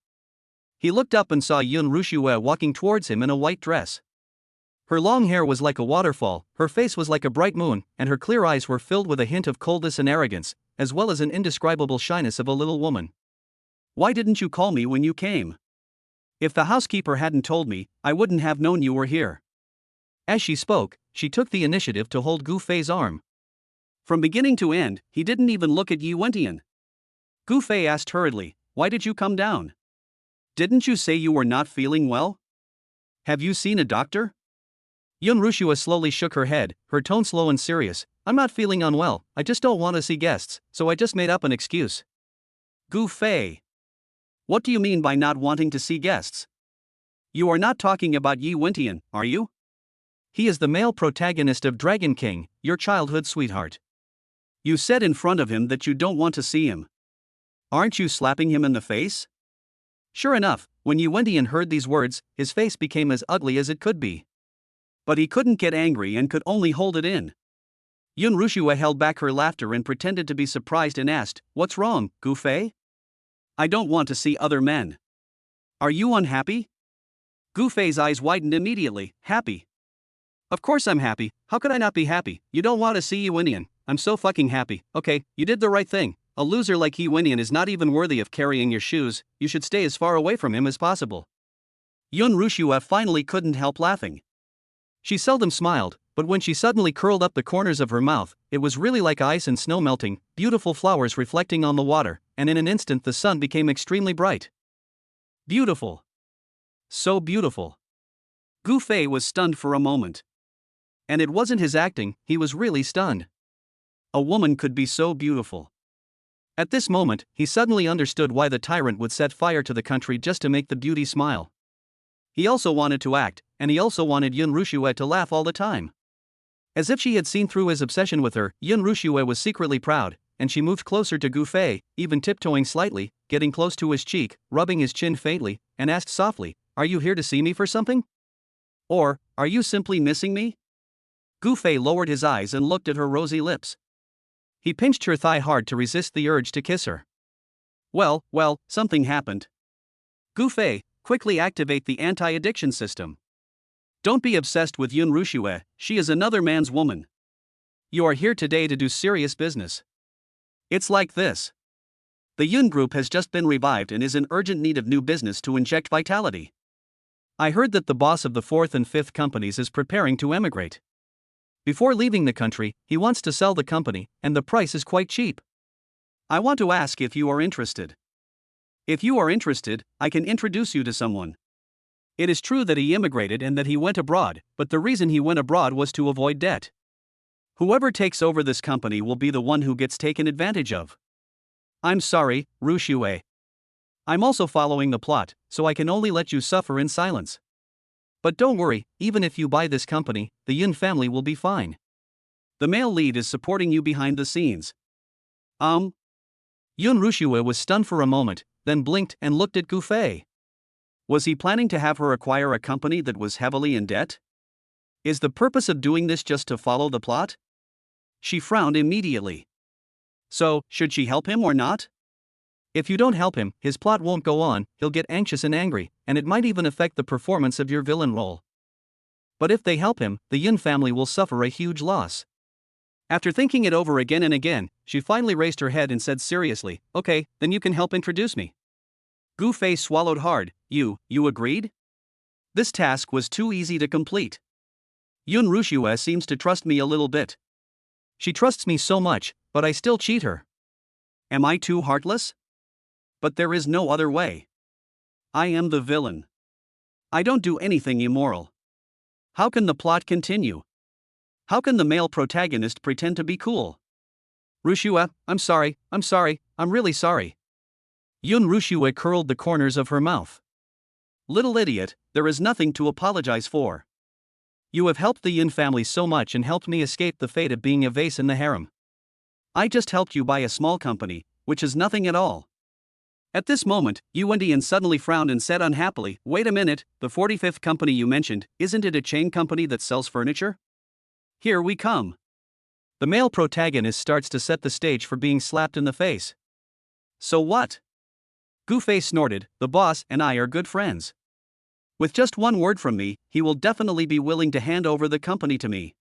He looked up and saw Yun Rushue walking towards him in a white dress. Her long hair was like a waterfall, her face was like a bright moon, and her clear eyes were filled with a hint of coldness and arrogance, as well as an indescribable shyness of a little woman. Why didn't you call me when you came? If the housekeeper hadn't told me, I wouldn't have known you were here. As she spoke, she took the initiative to hold Gu Fei's arm. From beginning to end, he didn't even look at Yu Indian. Gu Fei asked hurriedly, why did you come down? Didn't you say you were not feeling well? Have you seen a doctor? Yun Rushue slowly shook her head, her tone slow and serious. I'm not feeling unwell, I just don't want to see guests, so I just made up an excuse. Gu Fei. What do you mean by not wanting to see guests? You are not talking about Yi Wintian, are you? He is the male protagonist of Dragon King, your childhood sweetheart. You said in front of him that you don't want to see him. Aren't you slapping him in the face? Sure enough, when Yi Wintian heard these words, his face became as ugly as it could be. But he couldn't get angry and could only hold it in. Yun Rushue held back her laughter and pretended to be surprised and asked, what's wrong, Gu Fei? I don't want to see other men. Are you unhappy? Gu Fei's eyes widened immediately. Happy? Of course I'm happy, how could I not be happy? You don't want to see Yi Wintian. I'm so fucking happy. Okay, you did the right thing. A loser like Yi Wintian is not even worthy of carrying your shoes, you should stay as far away from him as possible. Yun Rushue finally couldn't help laughing. She seldom smiled, but when she suddenly curled up the corners of her mouth, it was really like ice and snow melting, beautiful flowers reflecting on the water, and in an instant the sun became extremely bright. Beautiful. So beautiful. Gu Fei was stunned for a moment. And it wasn't his acting, he was really stunned. A woman could be so beautiful. At this moment, he suddenly understood why the tyrant would set fire to the country just to make the beauty smile. He also wanted to act, and he also wanted Yun Rushue to laugh all the time. As if she had seen through his obsession with her, Yun Rushue was secretly proud, and she moved closer to Gu Fei, even tiptoeing slightly, getting close to his cheek, rubbing his chin faintly, and asked softly, are you here to see me for something? Or, are you simply missing me? Gu Fei lowered his eyes and looked at her rosy lips. He pinched her thigh hard to resist the urge to kiss her. Well, something happened. Gu Fei, quickly activate the anti-addiction system. Don't be obsessed with Yun Rushue, she is another man's woman. You are here today to do serious business. It's like this. The Yun Group has just been revived and is in urgent need of new business to inject vitality. I heard that the boss of the 4th and 5th companies is preparing to emigrate. Before leaving the country, he wants to sell the company, and the price is quite cheap. I want to ask if you are interested. If you are interested, I can introduce you to someone. It is true that he immigrated and that he went abroad, but the reason he went abroad was to avoid debt. Whoever takes over this company will be the one who gets taken advantage of. I'm sorry, Rushue. I'm also following the plot, so I can only let you suffer in silence. But don't worry, even if you buy this company, the Yun family will be fine. The male lead is supporting you behind the scenes. Yun Rushue was stunned for a moment, then blinked and looked at Gu Fei. Was he planning to have her acquire a company that was heavily in debt? Is the purpose of doing this just to follow the plot? She frowned immediately. So, should she help him or not? If you don't help him, his plot won't go on, he'll get anxious and angry, and it might even affect the performance of your villain role. But if they help him, the Yun family will suffer a huge loss. After thinking it over again and again, she finally raised her head and said seriously, okay, then you can help introduce me. Gu Fei swallowed hard. You agreed? This task was too easy to complete. Yun Rushue seems to trust me a little bit. She trusts me so much, but I still cheat her. Am I too heartless? But there is no other way. I am the villain. I don't do anything immoral. How can the plot continue? How can the male protagonist pretend to be cool? Rushue, I'm sorry, I'm really sorry. Yun Rushue curled the corners of her mouth. Little idiot, there is nothing to apologize for. You have helped the Yun family so much and helped me escape the fate of being a vase in the harem. I just helped you buy a small company, which is nothing at all. At this moment, Yuan suddenly frowned and said unhappily, wait a minute, the 45th company you mentioned, isn't it a chain company that sells furniture? Here we come. The male protagonist starts to set the stage for being slapped in the face. So what? Gu Fei snorted, the boss and I are good friends. With just one word from me, he will definitely be willing to hand over the company to me.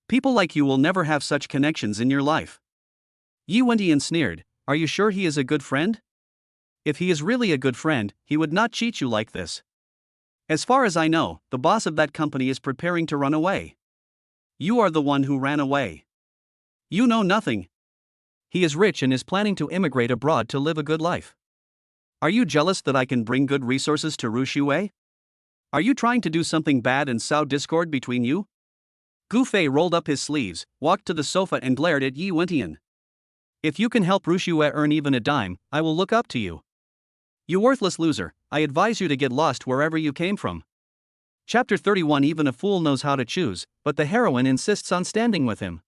People like you will never have such connections in your life. Yuan sneered, are you sure he is a good friend? If he is really a good friend, he would not cheat you like this. As far as I know, the boss of that company is preparing to run away. You are the one who ran away. You know nothing. He is rich and is planning to immigrate abroad to live a good life. Are you jealous that I can bring good resources to Rushue? Are you trying to do something bad and sow discord between you? Gu Fei rolled up his sleeves, walked to the sofa and glared at Yuan. If you can help Rushue earn even a dime, I will look up to you. You worthless loser, I advise you to get lost wherever you came from. Chapter 31. Even a fool knows how to choose, but the heroine insists on standing with him.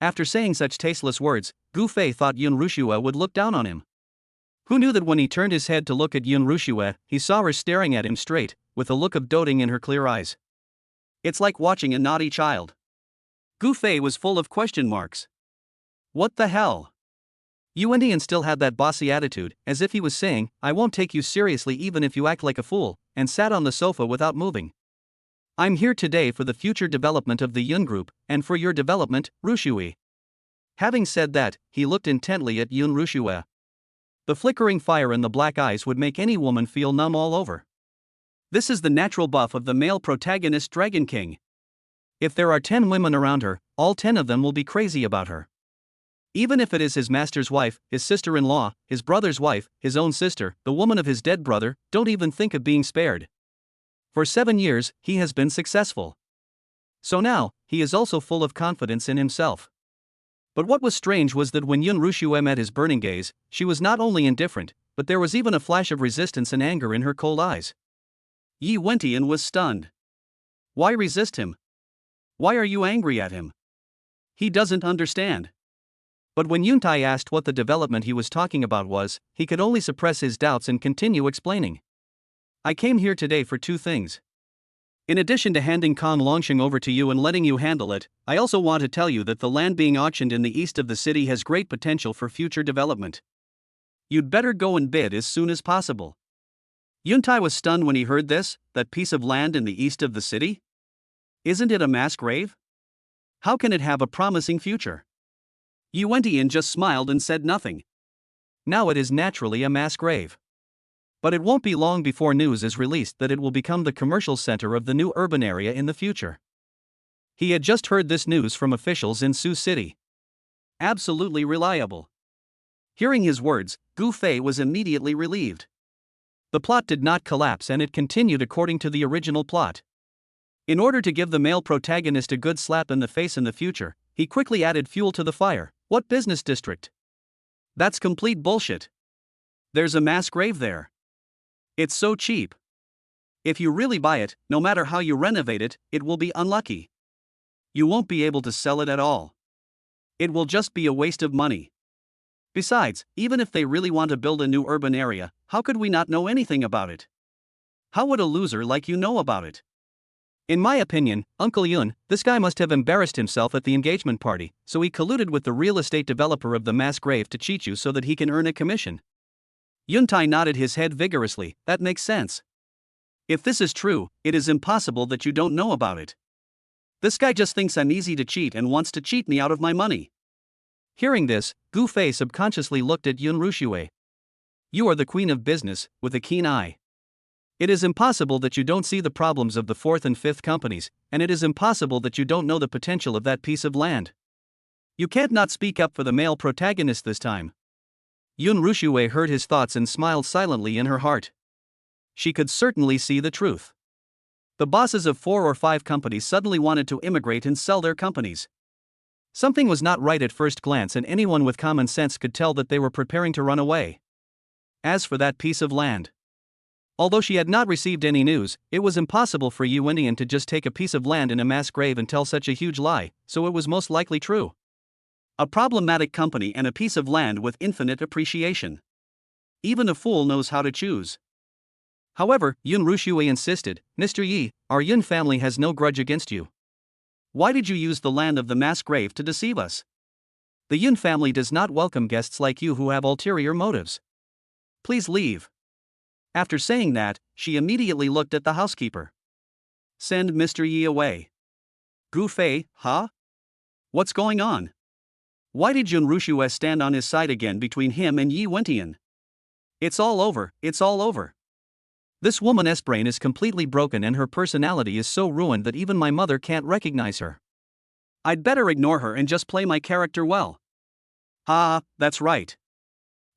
After saying such tasteless words, Gu Fei thought Yun Rushue would look down on him. Who knew that when he turned his head to look at Yun Rushue, he saw her staring at him straight, with a look of doting in her clear eyes. It's like watching a naughty child. Gu Fei was full of question marks. What the hell? Yuan still had that bossy attitude, as if he was saying, I won't take you seriously even if you act like a fool, and sat on the sofa without moving. I'm here today for the future development of the Yun group, and for your development, Rushue. Having said that, he looked intently at Yun Rushue. The flickering fire in the black eyes would make any woman feel numb all over. This is the natural buff of the male protagonist Dragon King. If there are 10 women around her, all 10 of them will be crazy about her. Even if it is his master's wife, his sister-in-law, his brother's wife, his own sister, the woman of his dead brother, don't even think of being spared. For 7 years, he has been successful. So now, he is also full of confidence in himself. But what was strange was that when Yun Rushue met his burning gaze, she was not only indifferent, but there was even a flash of resistance and anger in her cold eyes. Yi Wentian was stunned. Why resist him? Why are you angry at him? He doesn't understand. But when Yuntai asked what the development he was talking about was, he could only suppress his doubts and continue explaining. I came here today for 2 things. In addition to handing Kong Longsheng over to you and letting you handle it, I also want to tell you that the land being auctioned in the east of the city has great potential for future development. You'd better go and bid as soon as possible. Yuntai was stunned when he heard this, that piece of land in the east of the city? Isn't it a mass grave? How can it have a promising future? Yuan just smiled and said nothing. Now it is naturally a mass grave. But it won't be long before news is released that it will become the commercial center of the new urban area in the future. He had just heard this news from officials in Sioux City. Absolutely reliable. Hearing his words, Gu Fei was immediately relieved. The plot did not collapse and it continued according to the original plot. In order to give the male protagonist a good slap in the face in the future, He quickly added fuel to the fire. What business district? That's complete bullshit. There's a mass grave there. It's so cheap. If you really buy it, no matter how you renovate it, it will be unlucky. You won't be able to sell it at all. It will just be a waste of money. Besides, even if they really want to build a new urban area, how could we not know anything about it? How would a loser like you know about it? In my opinion, Uncle Yun, this guy must have embarrassed himself at the engagement party, so he colluded with the real estate developer of the mass grave to cheat you so that he can earn a commission. Yuntai nodded his head vigorously. That makes sense. If this is true, it is impossible that you don't know about it. This guy just thinks I'm easy to cheat and wants to cheat me out of my money. Hearing this, Gu Fei subconsciously looked at Yun Ruxue. You are the queen of business, with a keen eye. It is impossible that you don't see the problems of the fourth and fifth companies, and it is impossible that you don't know the potential of that piece of land. You can't not speak up for the male protagonist this time. Yun Ruxue heard his thoughts and smiled silently in her heart. She could certainly see the truth. The bosses of 4 or 5 companies suddenly wanted to immigrate and sell their companies. Something was not right at first glance, and anyone with common sense could tell that they were preparing to run away. As for that piece of land, although she had not received any news, it was impossible for Yu Wendian to just take a piece of land in a mass grave and tell such a huge lie, so it was most likely true. A problematic company and a piece of land with infinite appreciation. Even a fool knows how to choose. However, Yun Ruxue insisted, Mr. Yi, our Yun family has no grudge against you. Why did you use the land of the mass grave to deceive us? The Yun family does not welcome guests like you who have ulterior motives. Please leave. After saying that, she immediately looked at the housekeeper. Send Mr. Yi away. Gu Fei, huh? What's going on? Why did Yun Ruxue stand on his side again between him and Yi Wendian? It's all over, it's all over. This woman's brain is completely broken and her personality is so ruined that even my mother can't recognize her. I'd better ignore her and just play my character well. Ha, that's right.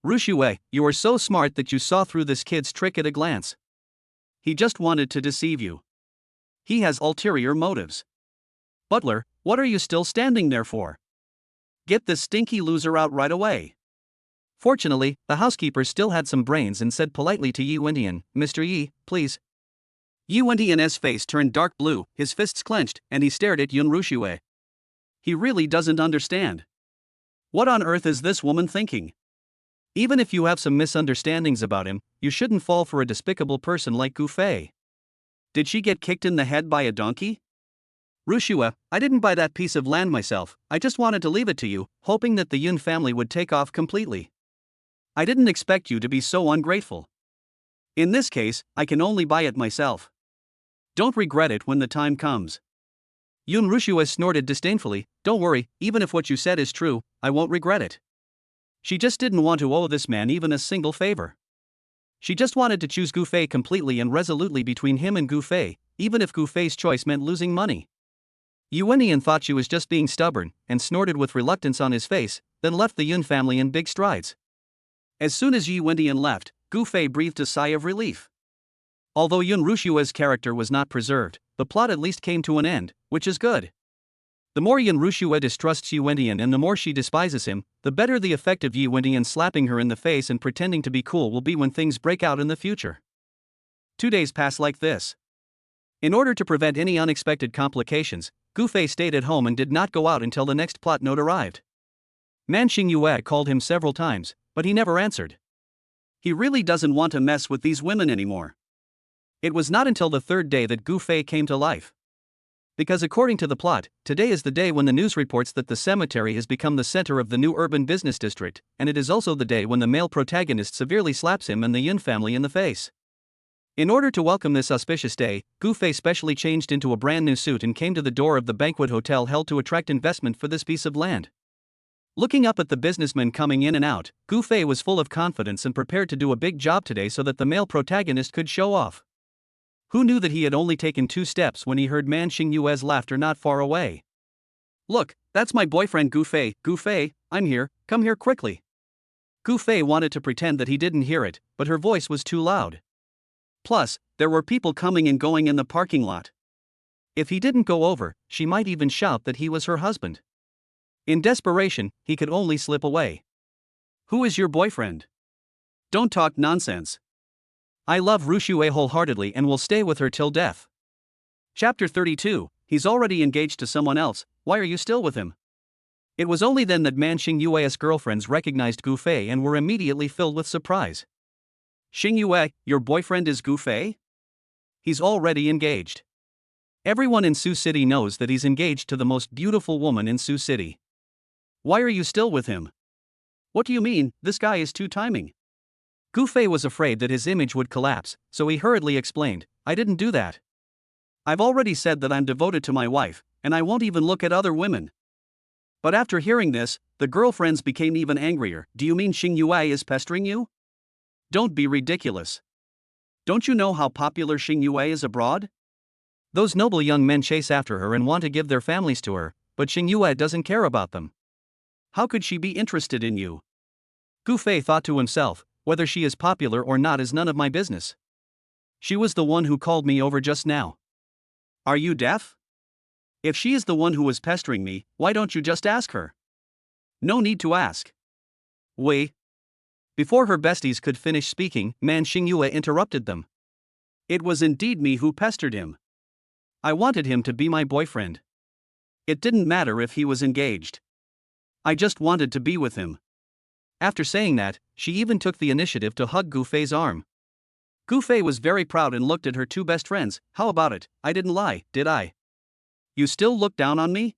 Ruxue, you are so smart that you saw through this kid's trick at a glance. He just wanted to deceive you. He has ulterior motives. Butler, what are you still standing there for? Get this stinky loser out right away. Fortunately, the housekeeper still had some brains and said politely to Yi Wendian, Mr. Yi, please. Yi Wendian's face turned dark blue, his fists clenched, and he stared at Yun Ruxue. He really doesn't understand. What on earth is this woman thinking? Even if you have some misunderstandings about him, you shouldn't fall for a despicable person like Gu Fei. Did she get kicked in the head by a donkey? Ruxue, I didn't buy that piece of land myself, I just wanted to leave it to you, hoping that the Yun family would take off completely. I didn't expect you to be so ungrateful. In this case, I can only buy it myself. Don't regret it when the time comes. Yun Ruxue snorted disdainfully, don't worry, even if what you said is true, I won't regret it. She just didn't want to owe this man even a single favor. She just wanted to choose Gu Fei completely and resolutely between him and Gu Fei, even if Gu Fei's choice meant losing money. Yu Wendian thought she was just being stubborn, and snorted with reluctance on his face, then left the Yun family in big strides. As soon as Yi Wendian left, Gu Fei breathed a sigh of relief. Although Yun Ruxue's character was not preserved, the plot at least came to an end, which is good. The more Yun Ruxue distrusts Yi Wendian and the more she despises him, the better the effect of Yi Wendian slapping her in the face and pretending to be cool will be when things break out in the future. 2 days pass like this. In order to prevent any unexpected complications, Gu Fei stayed at home and did not go out until the next plot note arrived. Man Xingyue called him several times, but he never answered. He really doesn't want to mess with these women anymore. It was not until the 3rd day that Gu Fei came to life. Because according to the plot, today is the day when the news reports that the cemetery has become the center of the new urban business district, and it is also the day when the male protagonist severely slaps him and the Yun family in the face. In order to welcome this auspicious day, Gu Fei specially changed into a brand new suit and came to the door of the banquet hotel held to attract investment for this piece of land. Looking up at the businessmen coming in and out, Gu Fei was full of confidence and prepared to do a big job today so that the male protagonist could show off. Who knew that he had only taken 2 steps when he heard Man Xingyue's laughter not far away? Look, that's my boyfriend Gu Fei. Gu Fei, I'm here, come here quickly. Gu Fei wanted to pretend that he didn't hear it, but her voice was too loud. Plus, there were people coming and going in the parking lot. If he didn't go over, she might even shout that he was her husband. In desperation, he could only slip away. Who is your boyfriend? Don't talk nonsense. I love Rushue wholeheartedly and will stay with her till death. Chapter 32, he's already engaged to someone else, why are you still with him? It was only then that Man Xingyue's girlfriends recognized Gu Fei and were immediately filled with surprise. Xingyue, your boyfriend is Gu Fei? He's already engaged. Everyone in Sioux City knows that he's engaged to the most beautiful woman in Sioux City. Why are you still with him? What do you mean, this guy is two-timing? Gu Fei was afraid that his image would collapse, so he hurriedly explained, I didn't do that. I've already said that I'm devoted to my wife, and I won't even look at other women. But after hearing this, the girlfriends became even angrier. Do you mean Xingyue is pestering you? Don't be ridiculous. Don't you know how popular Xingyue is abroad? Those noble young men chase after her and want to give their families to her, but Xingyue doesn't care about them. How could she be interested in you? Gu Fei thought to himself, whether she is popular or not is none of my business. She was the one who called me over just now. Are you deaf? If she is the one who was pestering me, why don't you just ask her? No need to ask. Wait. Before her besties could finish speaking, Man Xingyue interrupted them. It was indeed me who pestered him. I wanted him to be my boyfriend. It didn't matter if he was engaged. I just wanted to be with him. After saying that, she even took the initiative to hug Gu Fei's arm. Gu Fei was very proud and looked at her two best friends. How about it? I didn't lie, did I? You still look down on me?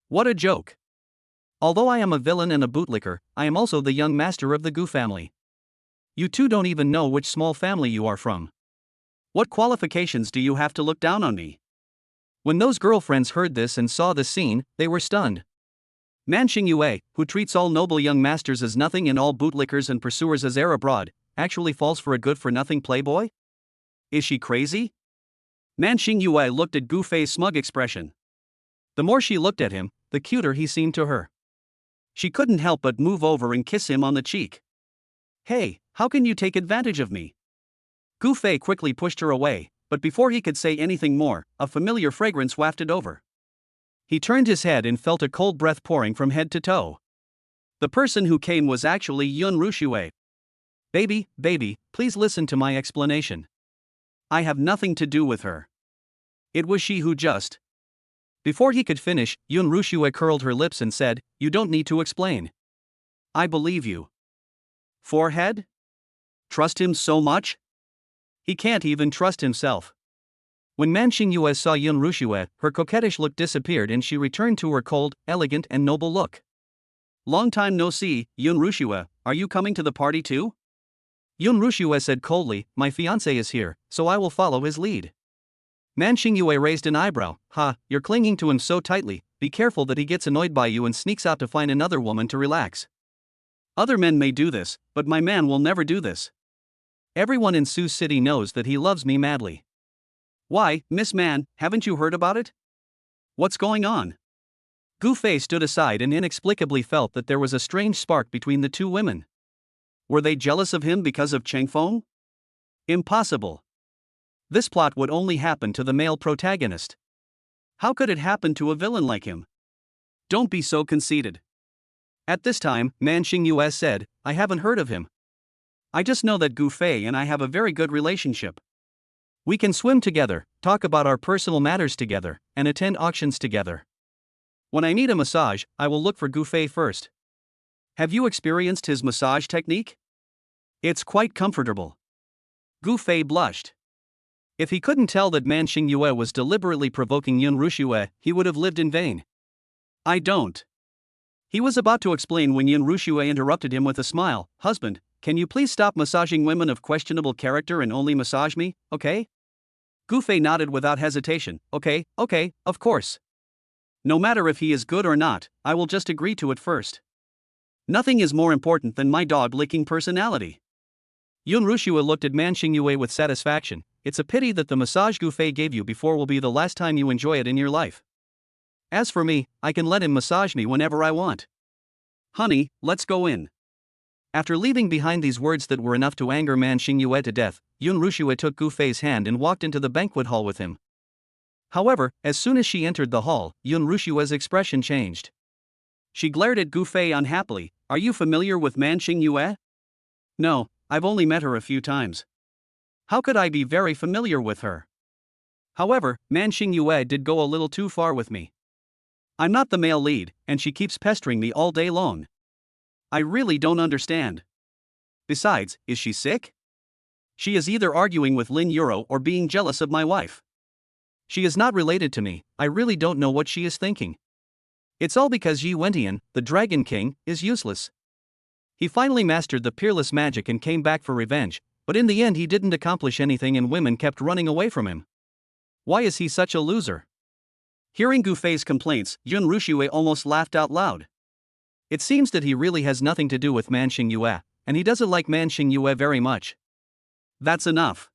What a joke. Although I am a villain and a bootlicker, I am also the young master of the Gu family. You two don't even know which small family you are from. What qualifications do you have to look down on me? When those girlfriends heard this and saw the scene, they were stunned. Man Xingyue, who treats all noble young masters as nothing and all bootlickers and pursuers as air abroad, actually falls for a good-for-nothing playboy? Is she crazy? Man Xingyue looked at Gu Fei's smug expression. The more she looked at him, the cuter he seemed to her. She couldn't help but move over and kiss him on the cheek. Hey, how can you take advantage of me? Gu Fei quickly pushed her away, but before he could say anything more, a familiar fragrance wafted over. He turned his head and felt a cold breath pouring from head to toe. The person who came was actually Yun Rushue. Baby, please listen to my explanation. I have nothing to do with her. It was she who just. Before he could finish, Yun Rushue curled her lips and said, You don't need to explain. I believe you. Forehead? Trust him so much? He can't even trust himself. When Man Xingyue saw Yun Rushue, her coquettish look disappeared and she returned to her cold, elegant and noble look. Long time no see, Yun Rushue, are you coming to the party too? Yun Rushue said coldly, My fiancé is here, so I will follow his lead. Man Xingyue raised an eyebrow. You're clinging to him so tightly, be careful that he gets annoyed by you and sneaks out to find another woman to relax. Other men may do this, but my man will never do this. Everyone in Sioux City knows that he loves me madly. Why, Miss Man, haven't you heard about it? What's going on? Gu Fei stood aside and inexplicably felt that there was a strange spark between the two women. Were they jealous of him because of Cheng Feng? Impossible. This plot would only happen to the male protagonist. How could it happen to a villain like him? Don't be so conceited. At this time, Man Xingyue said, I haven't heard of him. I just know that Gu Fei and I have a very good relationship. We can swim together, talk about our personal matters together, and attend auctions together. When I need a massage, I will look for Gu Fei first. Have you experienced his massage technique? It's quite comfortable. Gu Fei blushed. If he couldn't tell that Man Xingyue was deliberately provoking Yun Rushue, he would have lived in vain. I don't. He was about to explain when Yun Rushue interrupted him with a smile. Husband, can you please stop massaging women of questionable character and only massage me, okay? Gu Fei nodded without hesitation. Okay, of course. No matter if he is good or not, I will just agree to it first. Nothing is more important than my dog-licking personality. Yun Rushue looked at Man Xingyue with satisfaction. It's a pity that the massage Gu Fei gave you before will be the last time you enjoy it in your life. As for me, I can let him massage me whenever I want. Honey, let's go in. After leaving behind these words that were enough to anger Man Xingyue to death, Yun Rushue took Gu Fei's hand and walked into the banquet hall with him. However, as soon as she entered the hall, Yun Rushue's expression changed. She glared at Gu Fei unhappily. Are you familiar with Man Xingyue? No, I've only met her a few times. How could I be very familiar with her? However, Man Xingyue did go a little too far with me. I'm not the male lead, and she keeps pestering me all day long. I really don't understand. Besides, is she sick? She is either arguing with Lin Yuro or being jealous of my wife. She is not related to me. I really don't know what she is thinking. It's all because Yi Wentian, the Dragon King, is useless. He finally mastered the peerless magic and came back for revenge, but in the end he didn't accomplish anything and women kept running away from him. Why is he such a loser? Hearing Gu Fei's complaints, Yun Ruxue almost laughed out loud. It seems that he really has nothing to do with Man Xingyue, and he doesn't like Man Xingyue very much. That's enough.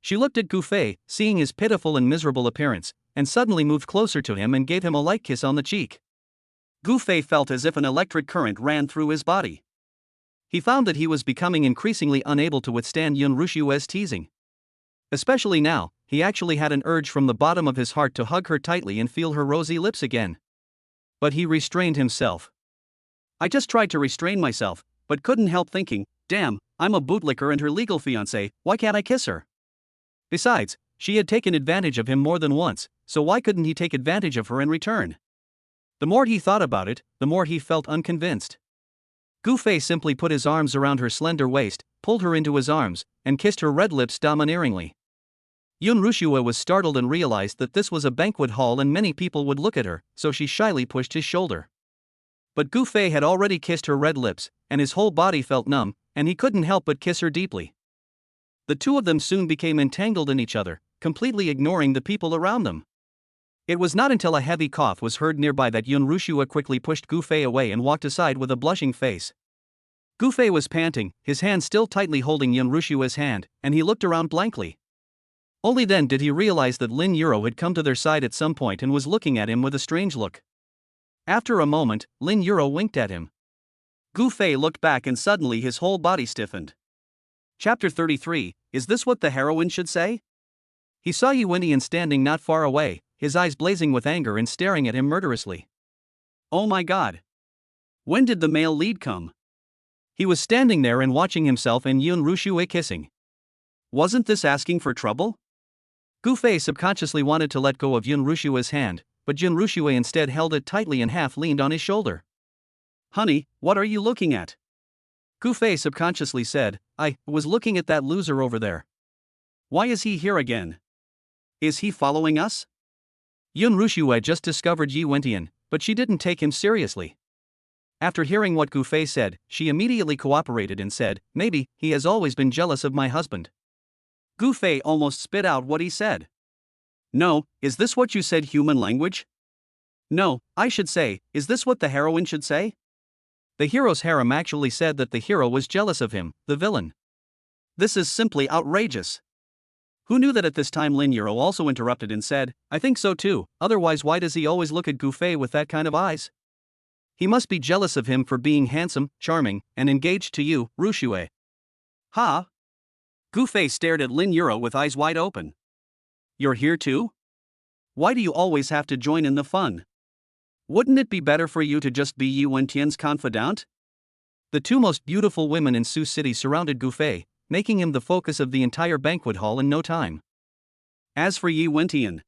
She looked at Gu Fei, seeing his pitiful and miserable appearance, and suddenly moved closer to him and gave him a light kiss on the cheek. Gu Fei felt as if an electric current ran through his body. He found that he was becoming increasingly unable to withstand Yun Ruxue's teasing. Especially now, he actually had an urge from the bottom of his heart to hug her tightly and feel her rosy lips again. But he restrained himself. I just tried to restrain myself, but couldn't help thinking, damn, I'm a bootlicker and her legal fiancé, why can't I kiss her? Besides, she had taken advantage of him more than once, so why couldn't he take advantage of her in return? The more he thought about it, the more he felt unconvinced. Gu Fei simply put his arms around her slender waist, pulled her into his arms, and kissed her red lips domineeringly. Yun Ruxue was startled and realized that this was a banquet hall and many people would look at her, so she shyly pushed his shoulder. But Gu Fei had already kissed her red lips, and his whole body felt numb, and he couldn't help but kiss her deeply. The two of them soon became entangled in each other, completely ignoring the people around them. It was not until a heavy cough was heard nearby that Yun Ruxue quickly pushed Gu Fei away and walked aside with a blushing face. Gu Fei was panting, his hand still tightly holding Yun Ruxue's hand, and he looked around blankly. Only then did he realize that Lin Yuro had come to their side at some point and was looking at him with a strange look. After a moment, Lin Yuro winked at him. Gu Fei looked back and suddenly his whole body stiffened. Chapter 33, is this what the heroine should say? He saw Yi Wentian standing not far away, his eyes blazing with anger and staring at him murderously. Oh my god! When did the male lead come? He was standing there and watching himself and Yun Ruxue kissing. Wasn't this asking for trouble? Gu Fei subconsciously wanted to let go of Yun Ruxue's hand, but Yun Ruxue instead held it tightly and half leaned on his shoulder. Honey, what are you looking at? Gu Fei subconsciously said, I was looking at that loser over there. Why is he here again? Is he following us? Yun Ruxue just discovered Yi Wentian, but she didn't take him seriously. After hearing what Gu Fei said, she immediately cooperated and said, maybe, he has always been jealous of my husband. Gu Fei almost spit out what he said. No, is this what you said, human language? No, I should say, is this what the heroine should say? The hero's harem actually said that the hero was jealous of him, the villain. This is simply outrageous. Who knew that at this time Lin Yuro also interrupted and said, I think so too, otherwise why does he always look at Gu Fei with that kind of eyes? He must be jealous of him for being handsome, charming, and engaged to you, Ruxue. Ha? Gu Fei stared at Lin Yuro with eyes wide open. You're here too? Why do you always have to join in the fun? Wouldn't it be better for you to just be Yi Wentian's confidant? The two most beautiful women in Su City surrounded Gu Fei, making him the focus of the entire banquet hall in no time. As for Yi Wentian,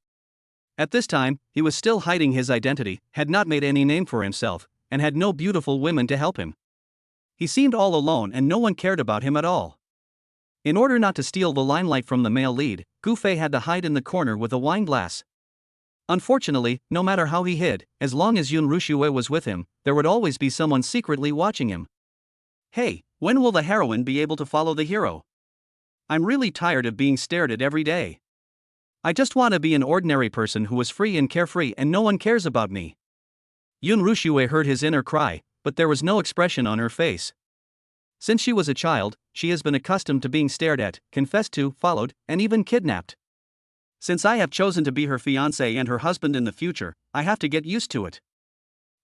at this time, he was still hiding his identity, had not made any name for himself, and had no beautiful women to help him. He seemed all alone and no one cared about him at all. In order not to steal the limelight from the male lead, Gu Fei had to hide in the corner with a wine glass. Unfortunately, no matter how he hid, as long as Yun Ruxue was with him, there would always be someone secretly watching him. Hey, when will the heroine be able to follow the hero? I'm really tired of being stared at every day. I just want to be an ordinary person who is free and carefree and no one cares about me. Yun Ruxue heard his inner cry, but there was no expression on her face. Since she was a child, she has been accustomed to being stared at, confessed to, followed, and even kidnapped. Since I have chosen to be her fiancé and her husband in the future, I have to get used to it.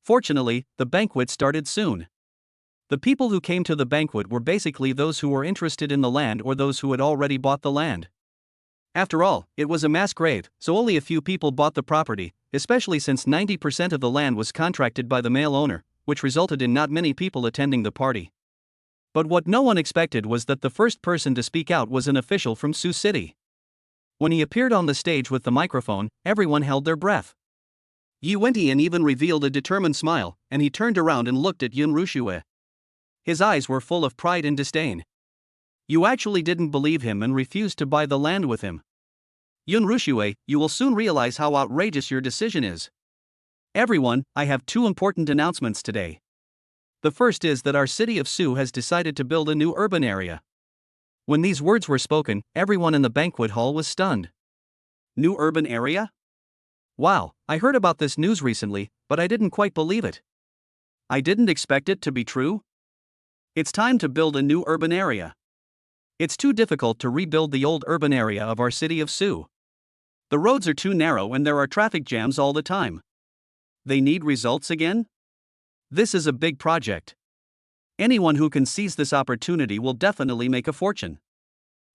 Fortunately, the banquet started soon. The people who came to the banquet were basically those who were interested in the land or those who had already bought the land. After all, it was a mass grave, so only a few people bought the property, especially since 90% of the land was contracted by the male owner, which resulted in not many people attending the party. But what no one expected was that the first person to speak out was an official from Sioux City. When he appeared on the stage with the microphone, everyone held their breath. Yi Wentian even revealed a determined smile, and he turned around and looked at Yun Rushue. His eyes were full of pride and disdain. You actually didn't believe him and refused to buy the land with him. Yun Rushue, you will soon realize how outrageous your decision is. Everyone, I have two important announcements today. The first is that our city of Sioux has decided to build a new urban area. When these words were spoken, everyone in the banquet hall was stunned. New urban area? Wow, I heard about this news recently, but I didn't quite believe it. I didn't expect it to be true. It's time to build a new urban area. It's too difficult to rebuild the old urban area of our city of Sioux. The roads are too narrow and there are traffic jams all the time. They need results again? This is a big project. Anyone who can seize this opportunity will definitely make a fortune.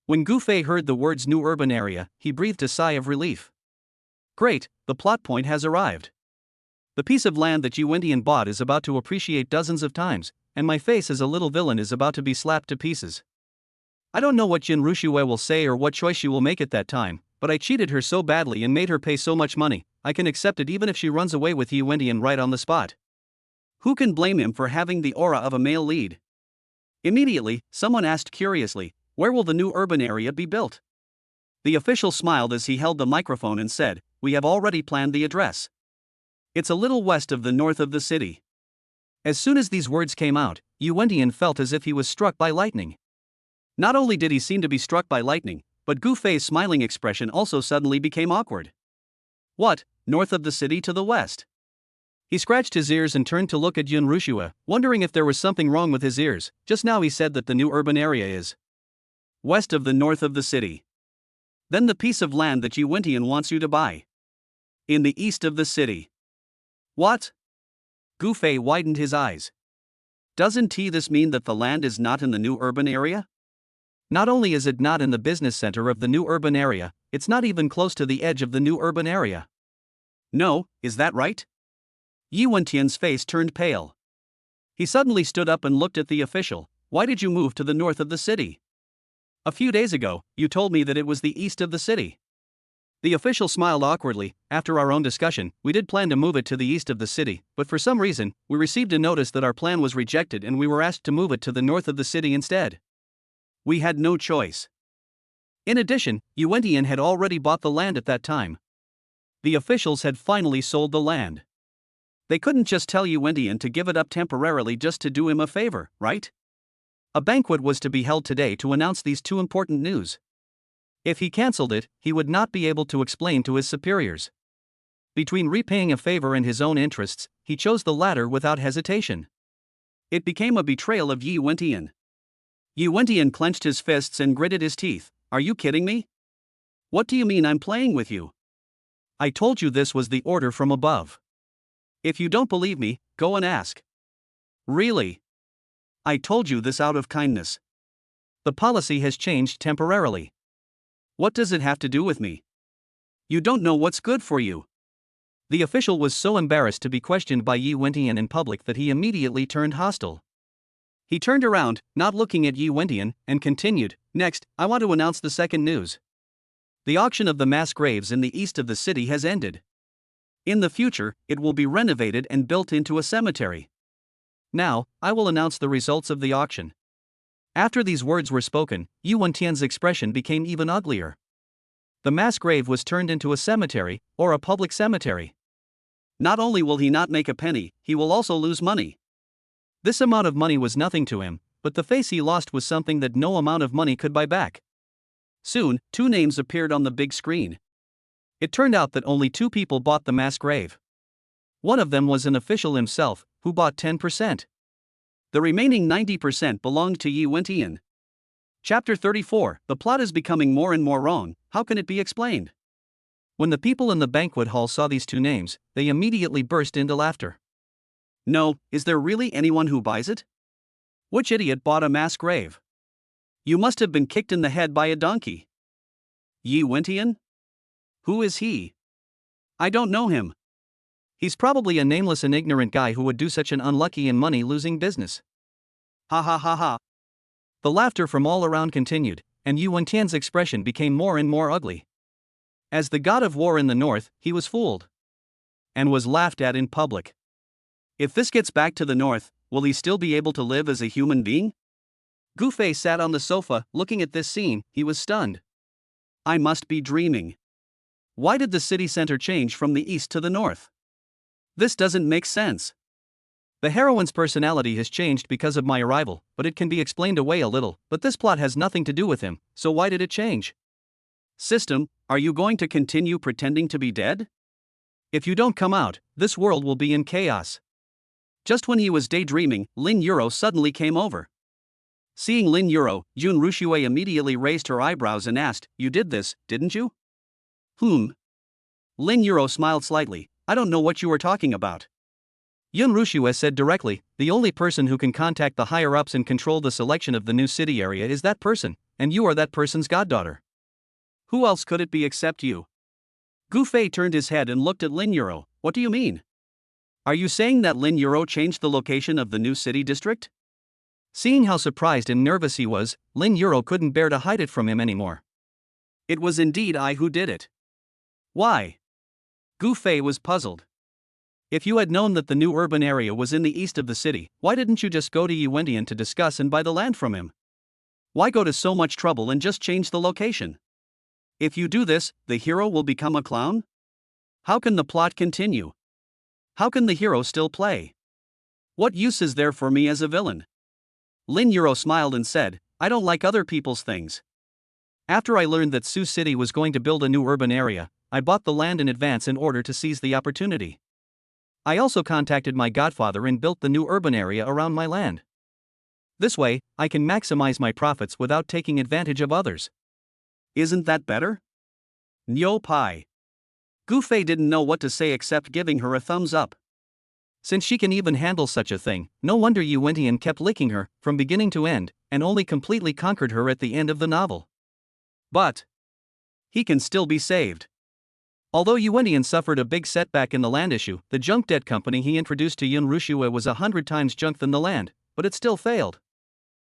When Gu Fei heard the words new urban area, he breathed a sigh of relief. Great, the plot point has arrived. The piece of land that Yi Wentian bought is about to appreciate dozens of times, and my face as a little villain is about to be slapped to pieces. I don't know what Yun Rushue will say or what choice she will make at that time, but I cheated her so badly and made her pay so much money, I can accept it even if she runs away with Yi Wentian right on the spot. Who can blame him for having the aura of a male lead? Immediately, someone asked curiously, where will the new urban area be built? The official smiled as he held the microphone and said, we have already planned the address. It's a little west of the north of the city. As soon as these words came out, Yi Wentian felt as if he was struck by lightning. Not only did he seem to be struck by lightning, but Gu Fei's smiling expression also suddenly became awkward. What, north of the city to the west? He scratched his ears and turned to look at Yun Rushue, wondering if there was something wrong with his ears. Just now he said that the new urban area is west of the north of the city. Then the piece of land that Yi Wentian wants you to buy. In the east of the city. What? Gu Fei widened his eyes. Doesn't this mean that the land is not in the new urban area? Not only is it not in the business center of the new urban area, it's not even close to the edge of the new urban area. No, is that right? Yi Wentian's face turned pale. He suddenly stood up and looked at the official. Why did you move to the north of the city? A few days ago, you told me that it was the east of the city. The official smiled awkwardly. After our own discussion, we did plan to move it to the east of the city, but for some reason, we received a notice that our plan was rejected and we were asked to move it to the north of the city instead. We had no choice. In addition, Yi Wentian had already bought the land at that time. The officials had finally sold the land. They couldn't just tell Yi Wentian to give it up temporarily just to do him a favor, right? A banquet was to be held today to announce these two important news. If he cancelled it, he would not be able to explain to his superiors. Between repaying a favor and his own interests, he chose the latter without hesitation. It became a betrayal of Yi Wentian. Yi Wentian clenched his fists and gritted his teeth. Are you kidding me? What do you mean I'm playing with you? I told you this was the order from above. If you don't believe me, go and ask. Really? I told you this out of kindness. The policy has changed temporarily. What does it have to do with me? You don't know what's good for you. The official was so embarrassed to be questioned by Yi Wentian in public that he immediately turned hostile. He turned around, not looking at Yi Wentian, and continued, next, I want to announce the second news. The auction of the mass graves in the east of the city has ended. In the future, it will be renovated and built into a cemetery. Now, I will announce the results of the auction. After these words were spoken, Yi Wentian's expression became even uglier. The mass grave was turned into a cemetery, or a public cemetery. Not only will he not make a penny, he will also lose money. This amount of money was nothing to him, but the face he lost was something that no amount of money could buy back. Soon, two names appeared on the big screen. It turned out that only two people bought the mass grave. One of them was an official himself, who bought 10%. The remaining 90% belonged to Yi Wentian. Chapter 34. The plot is becoming more and more wrong. How can it be explained? When the people in the banquet hall saw these two names, they immediately burst into laughter. No, is there really anyone who buys it? Which idiot bought a mass grave? You must have been kicked in the head by a donkey. Yi Wentian? Who is he? I don't know him. He's probably a nameless and ignorant guy who would do such an unlucky and money-losing business. Ha ha ha ha. The laughter from all around continued, and Yi Wentian's expression became more and more ugly. As the god of war in the north, he was fooled. And was laughed at in public. If this gets back to the north, will he still be able to live as a human being? Gu Fei sat on the sofa, looking at this scene. He was stunned. I must be dreaming. Why did the city center change from the east to the north? This doesn't make sense. The heroine's personality has changed because of my arrival, but it can be explained away a little, but this plot has nothing to do with him, so why did it change? System, are you going to continue pretending to be dead? If you don't come out, this world will be in chaos. Just when he was daydreaming, Lin Yuro suddenly came over. Seeing Lin Yuro, Jun Rushue immediately raised her eyebrows and asked, "You did this, didn't you?" Lin Yuro smiled slightly. I don't know what you were talking about. Yun Rushue said directly, the only person who can contact the higher-ups and control the selection of the new city area is that person, and you are that person's goddaughter. Who else could it be except you? Gu Fei turned his head and looked at Lin Yuro. What do you mean? Are you saying that Lin Yuro changed the location of the new city district? Seeing how surprised and nervous he was, Lin Yuro couldn't bear to hide it from him anymore. It was indeed I who did it. Why? Gu Fei was puzzled. If you had known that the new urban area was in the east of the city, why didn't you just go to Yi Wentian to discuss and buy the land from him? Why go to so much trouble and just change the location? If you do this, the hero will become a clown? How can the plot continue? How can the hero still play? What use is there for me as a villain? Lin Yuro smiled and said, I don't like other people's things. After I learned that Sioux City was going to build a new urban area, I bought the land in advance in order to seize the opportunity. I also contacted my godfather and built the new urban area around my land. This way, I can maximize my profits without taking advantage of others. Isn't that better? Nyo Pai. Gu Fei didn't know what to say except giving her a thumbs up. Since she can even handle such a thing, no wonder Yi Wentian kept licking her, from beginning to end, and only completely conquered her at the end of the novel. But he can still be saved. Although Yi Wentian suffered a big setback in the land issue, the junk debt company he introduced to Yun Rushue was 100 times junk than the land, but it still failed.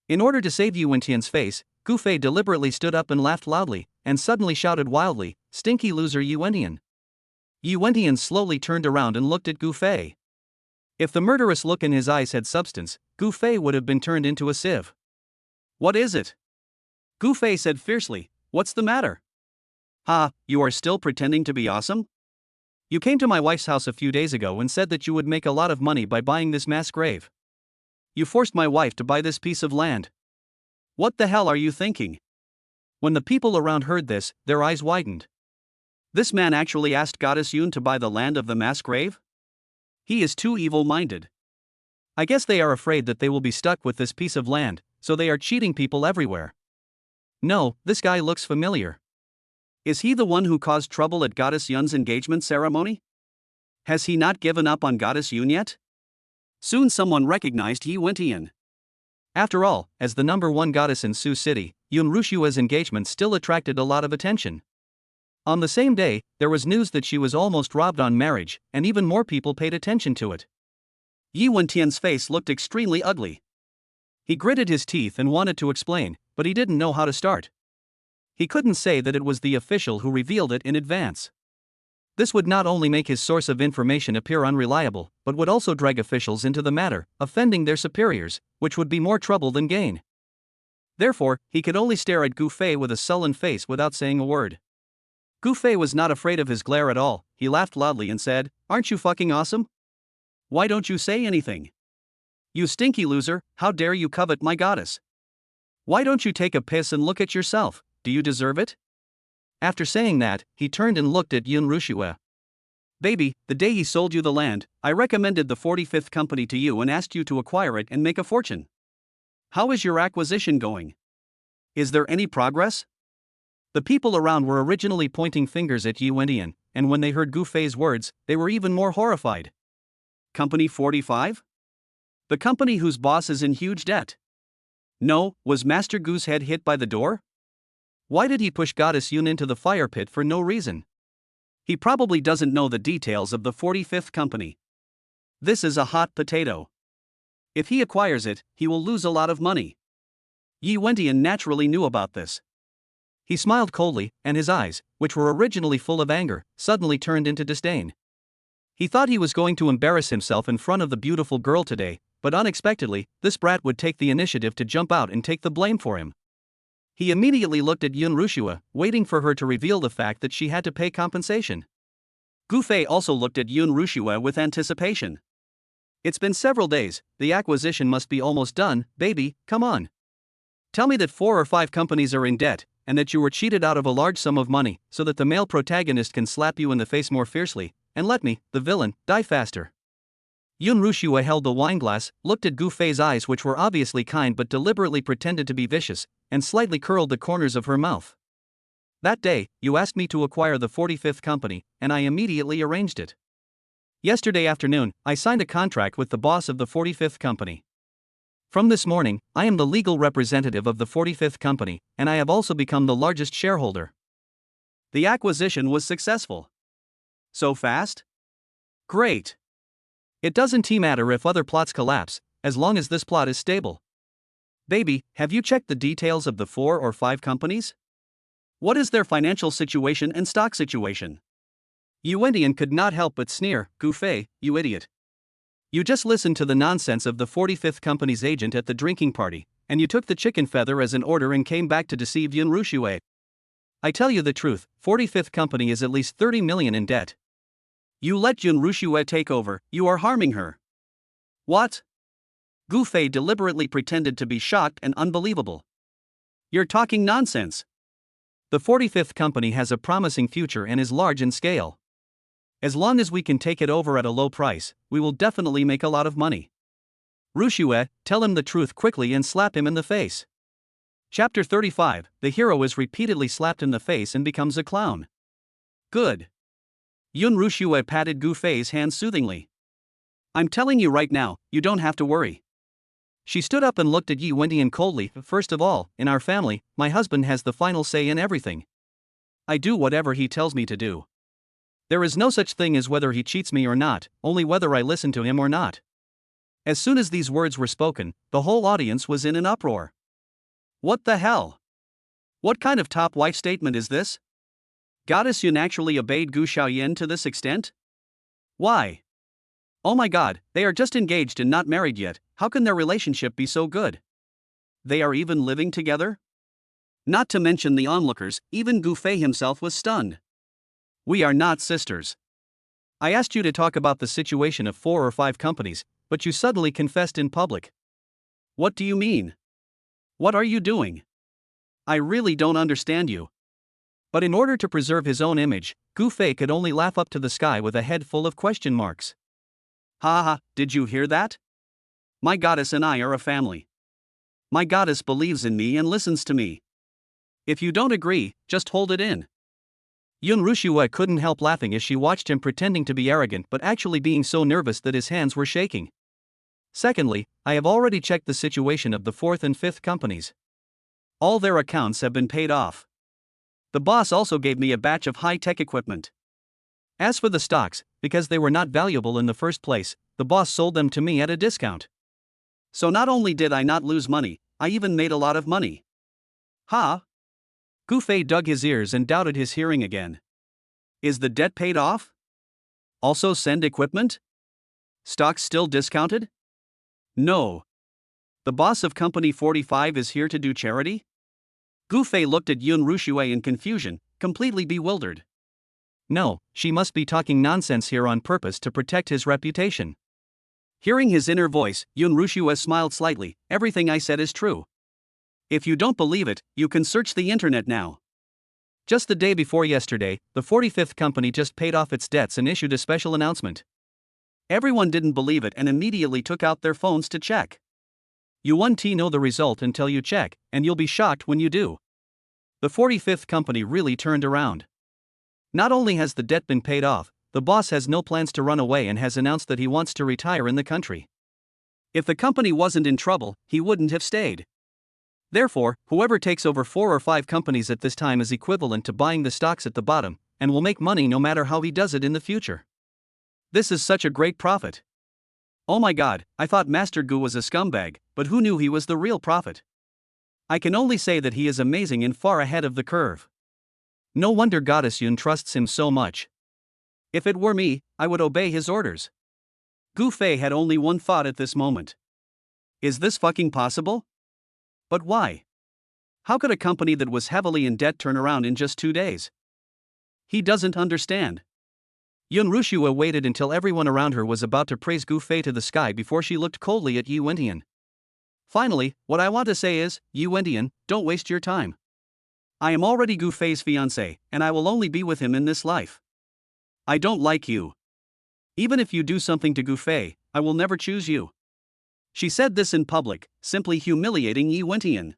In order to save Yi Wentian's face, Gu Fei deliberately stood up and laughed loudly, and suddenly shouted wildly, "Stinky loser Yi Wentian." Yi Wentian slowly turned around and looked at Gu Fei. If the murderous look in his eyes had substance, Gu Fei would have been turned into a sieve. What is it? Gu Fei said fiercely, what's the matter? Ha, you are still pretending to be awesome? You came to my wife's house a few days ago and said that you would make a lot of money by buying this mass grave. You forced my wife to buy this piece of land. What the hell are you thinking? When the people around heard this, their eyes widened. This man actually asked Goddess Yun to buy the land of the mass grave? He is too evil-minded. I guess they are afraid that they will be stuck with this piece of land, so they are cheating people everywhere. No, this guy looks familiar. Is he the one who caused trouble at Goddess Yun's engagement ceremony? Has he not given up on Goddess Yun yet? Soon someone recognized Yi Wentian. After all, as the #1 goddess in Sioux City, Yun Rushue's engagement still attracted a lot of attention. On the same day, there was news that she was almost robbed on marriage, and even more people paid attention to it. Yi Wentian's face looked extremely ugly. He gritted his teeth and wanted to explain, but he didn't know how to start. He couldn't say that it was the official who revealed it in advance. This would not only make his source of information appear unreliable, but would also drag officials into the matter, offending their superiors, which would be more trouble than gain. Therefore, he could only stare at Gu Fei with a sullen face without saying a word. Gu Fei was not afraid of his glare at all. He laughed loudly and said, "Aren't you fucking awesome? Why don't you say anything? You stinky loser, how dare you covet my goddess? Why don't you take a piss and look at yourself? Do you deserve it?" After saying that, he turned and looked at Yun Rushue. "Baby, the day he sold you the land, I recommended the 45th company to you and asked you to acquire it and make a fortune. How is your acquisition going? Is there any progress?" The people around were originally pointing fingers at Yi Wentian, and when they heard Gu Fei's words, they were even more horrified. Company 45? The company whose boss is in huge debt. No, was Master Gu's head hit by the door? Why did he push Goddess Yun into the fire pit for no reason? He probably doesn't know the details of the 45th company. This is a hot potato. If he acquires it, he will lose a lot of money. Yi Wentian naturally knew about this. He smiled coldly, and his eyes, which were originally full of anger, suddenly turned into disdain. He thought he was going to embarrass himself in front of the beautiful girl today, but unexpectedly, this brat would take the initiative to jump out and take the blame for him. He immediately looked at Yun Rushua, waiting for her to reveal the fact that she had to pay compensation. Gu Fei also looked at Yun Rushua with anticipation. It's been several days, the acquisition must be almost done, baby, come on. Tell me that 4 or 5 companies are in debt, and that you were cheated out of a large sum of money, so that the male protagonist can slap you in the face more fiercely, and let me, the villain, die faster. Yun Rushua held the wineglass, looked at Gu Fei's eyes, which were obviously kind but deliberately pretended to be vicious, and slightly curled the corners of her mouth. That day, you asked me to acquire the 45th company, and I immediately arranged it. Yesterday afternoon, I signed a contract with the boss of the 45th company. From this morning, I am the legal representative of the 45th company, and I have also become the largest shareholder. The acquisition was successful. So fast? Great. It doesn't matter if other plots collapse, as long as this plot is stable. Baby, have you checked the details of the 4 or 5 companies? What is their financial situation and stock situation? Yi Wentian could not help but sneer, Gu Fei, you idiot. You just listened to the nonsense of the 45th company's agent at the drinking party, and you took the chicken feather as an order and came back to deceive Yun Rushua. I tell you the truth, 45th company is at least 30 million in debt. You let Yun Rushua take over, you are harming her. What? Gu Fei deliberately pretended to be shocked and unbelievable. You're talking nonsense. The 45th company has a promising future and is large in scale. As long as we can take it over at a low price, we will definitely make a lot of money. Rushua, tell him the truth quickly and slap him in the face. Chapter 35, the hero is repeatedly slapped in the face and becomes a clown. Good. Yun Rushua patted Gu Fei's hand soothingly. I'm telling you right now, you don't have to worry. She stood up and looked at Yi Wentian coldly. First of all, in our family, my husband has the final say in everything. I do whatever he tells me to do. There is no such thing as whether he cheats me or not, only whether I listen to him or not. As soon as these words were spoken, the whole audience was in an uproar. What the hell? What kind of top wife statement is this? Goddess Yun actually obeyed Gu Xiaoyan to this extent? Why? Oh my god, they are just engaged and not married yet, how can their relationship be so good? They are even living together? Not to mention the onlookers, even Gu Fei himself was stunned. We are not sisters. I asked you to talk about the situation of 4 or 5 companies, but you suddenly confessed in public. What do you mean? What are you doing? I really don't understand you. But in order to preserve his own image, Gu Fei could only laugh up to the sky with a head full of question marks. Ha ha, did you hear that? My goddess and I are a family. My goddess believes in me and listens to me. If you don't agree, just hold it in. Yun Rushua couldn't help laughing as she watched him pretending to be arrogant but actually being so nervous that his hands were shaking. Secondly, I have already checked the situation of the 4th and 5th companies. All their accounts have been paid off. The boss also gave me a batch of high-tech equipment. As for the stocks, because they were not valuable in the first place, the boss sold them to me at a discount. So not only did I not lose money, I even made a lot of money. Ha! Gu Fei dug his ears and doubted his hearing again. Is the debt paid off? Also send equipment? Stocks still discounted? No. The boss of Company 45 is here to do charity? Gu Fei looked at Yun Rushua in confusion, completely bewildered. No, she must be talking nonsense here on purpose to protect his reputation. Hearing his inner voice, Yun Rushua smiled slightly. Everything I said is true. If you don't believe it, you can search the internet now. Just the day before yesterday, the 45th company just paid off its debts and issued a special announcement. Everyone didn't believe it and immediately took out their phones to check. You won't know the result until you check, and you'll be shocked when you do. The 45th company really turned around. Not only has the debt been paid off, the boss has no plans to run away and has announced that he wants to retire in the country. If the company wasn't in trouble, he wouldn't have stayed. Therefore, whoever takes over 4 or 5 companies at this time is equivalent to buying the stocks at the bottom, and will make money no matter how he does it in the future. This is such a great profit. Oh my god, I thought Master Gu was a scumbag, but who knew he was the real prophet? I can only say that he is amazing and far ahead of the curve. No wonder Goddess Yun trusts him so much. If it were me, I would obey his orders. Gu Fei had only one thought at this moment. Is this fucking possible? But why? How could a company that was heavily in debt turn around in just 2 days? He doesn't understand. Yun Rushua waited until everyone around her was about to praise Gu Fei to the sky before she looked coldly at Yi Wentian. Finally, what I want to say is, Yi Wentian, don't waste your time. I am already Gu Fei's fiancé, and I will only be with him in this life. I don't like you. Even if you do something to Gu Fei, I will never choose you. She said this in public, simply humiliating Yi Wentian.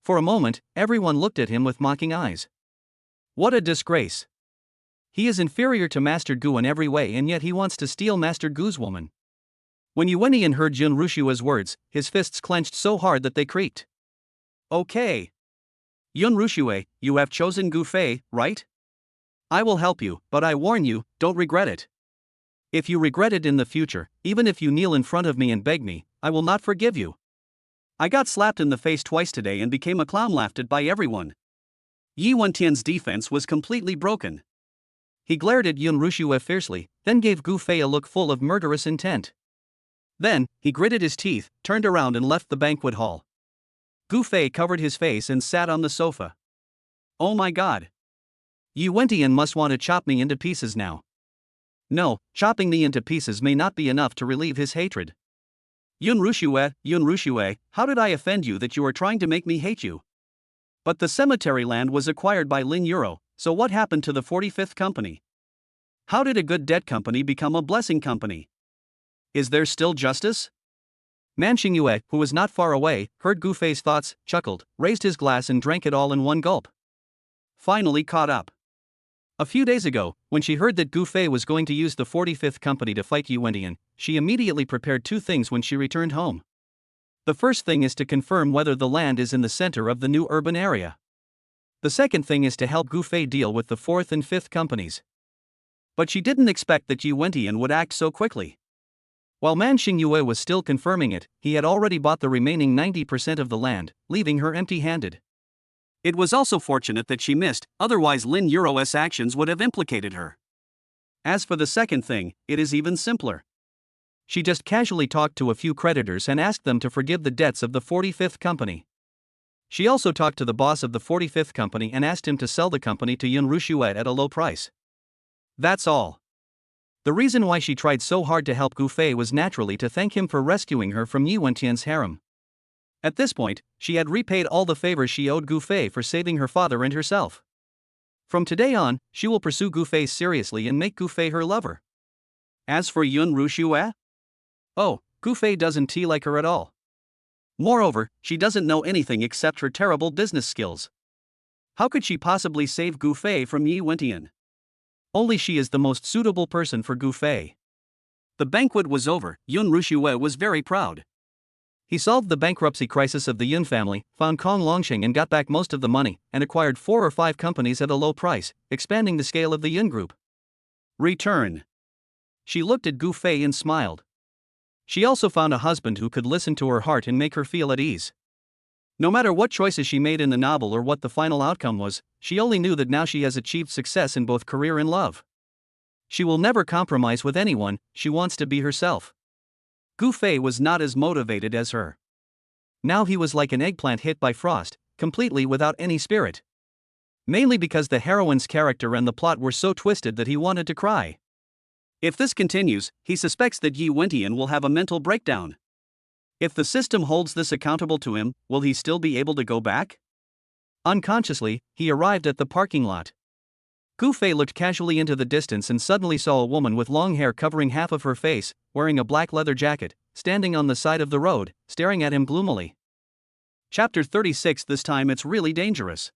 For a moment, everyone looked at him with mocking eyes. What a disgrace. He is inferior to Master Gu in every way, and yet he wants to steal Master Gu's woman. When Yi Wentian heard Yun Rushua's words, his fists clenched so hard that they creaked. Okay. Yun Rushua, you have chosen Gu Fei, right? I will help you, but I warn you, don't regret it. If you regret it in the future, even if you kneel in front of me and beg me, I will not forgive you. I got slapped in the face twice today and became a clown, laughed at by everyone. Yi Wentian's defense was completely broken. He glared at Yun Rushua fiercely, then gave Gu Fei a look full of murderous intent. Then, he gritted his teeth, turned around and left the banquet hall. Gu Fei covered his face and sat on the sofa. Oh my god. Yi Wentian must want to chop me into pieces now. No, chopping me into pieces may not be enough to relieve his hatred. Yun Rushua, how did I offend you that you are trying to make me hate you? But the cemetery land was acquired by Lin Euro, so what happened to the 45th company? How did a good debt company become a blessing company? Is there still justice? Man Xingyue, who was not far away, heard Gu Fei's thoughts, chuckled, raised his glass and drank it all in one gulp. Finally caught up. A few days ago, when she heard that Gu Fei was going to use the 45th company to fight Yi Wentian, she immediately prepared 2 things when she returned home. The first thing is to confirm whether the land is in the center of the new urban area. The second thing is to help Gu Fei deal with the 4th and 5th companies. But she didn't expect that Yi Wentian would act so quickly. While Man Xingyue was still confirming it, he had already bought the remaining 90% of the land, leaving her empty-handed. It was also fortunate that she missed, otherwise Lin Euro's actions would have implicated her. As for the second thing, it is even simpler. She just casually talked to a few creditors and asked them to forgive the debts of the 45th company. She also talked to the boss of the 45th company and asked him to sell the company to Yun Rushua at a low price. That's all. The reason why she tried so hard to help Gu Fei was naturally to thank him for rescuing her from Yi Wentian's harem. At this point, she had repaid all the favors she owed Gu Fei for saving her father and herself. From today on, she will pursue Gu Fei seriously and make Gu Fei her lover. As for Yun Rushua? Oh, Gu Fei doesn't like her at all. Moreover, she doesn't know anything except her terrible business skills. How could she possibly save Gu Fei from Yi Wentian? Only she is the most suitable person for Gu Fei. The banquet was over. Yun Rushua was very proud. He solved the bankruptcy crisis of the Yun family, found Kong Longxing and got back most of the money, and acquired 4 or 5 companies at a low price, expanding the scale of the Yun group. Return. She looked at Gu Fei and smiled. She also found a husband who could listen to her heart and make her feel at ease. No matter what choices she made in the novel or what the final outcome was, she only knew that now she has achieved success in both career and love. She will never compromise with anyone, she wants to be herself. Gu Fei was not as motivated as her. Now he was like an eggplant hit by frost, completely without any spirit. Mainly because the heroine's character and the plot were so twisted that he wanted to cry. If this continues, he suspects that Yi Wentian will have a mental breakdown. If the system holds this accountable to him, will he still be able to go back? Unconsciously, he arrived at the parking lot. Gu Fei looked casually into the distance and suddenly saw a woman with long hair covering half of her face, wearing a black leather jacket, standing on the side of the road, staring at him gloomily. Chapter 36. This time it's really dangerous.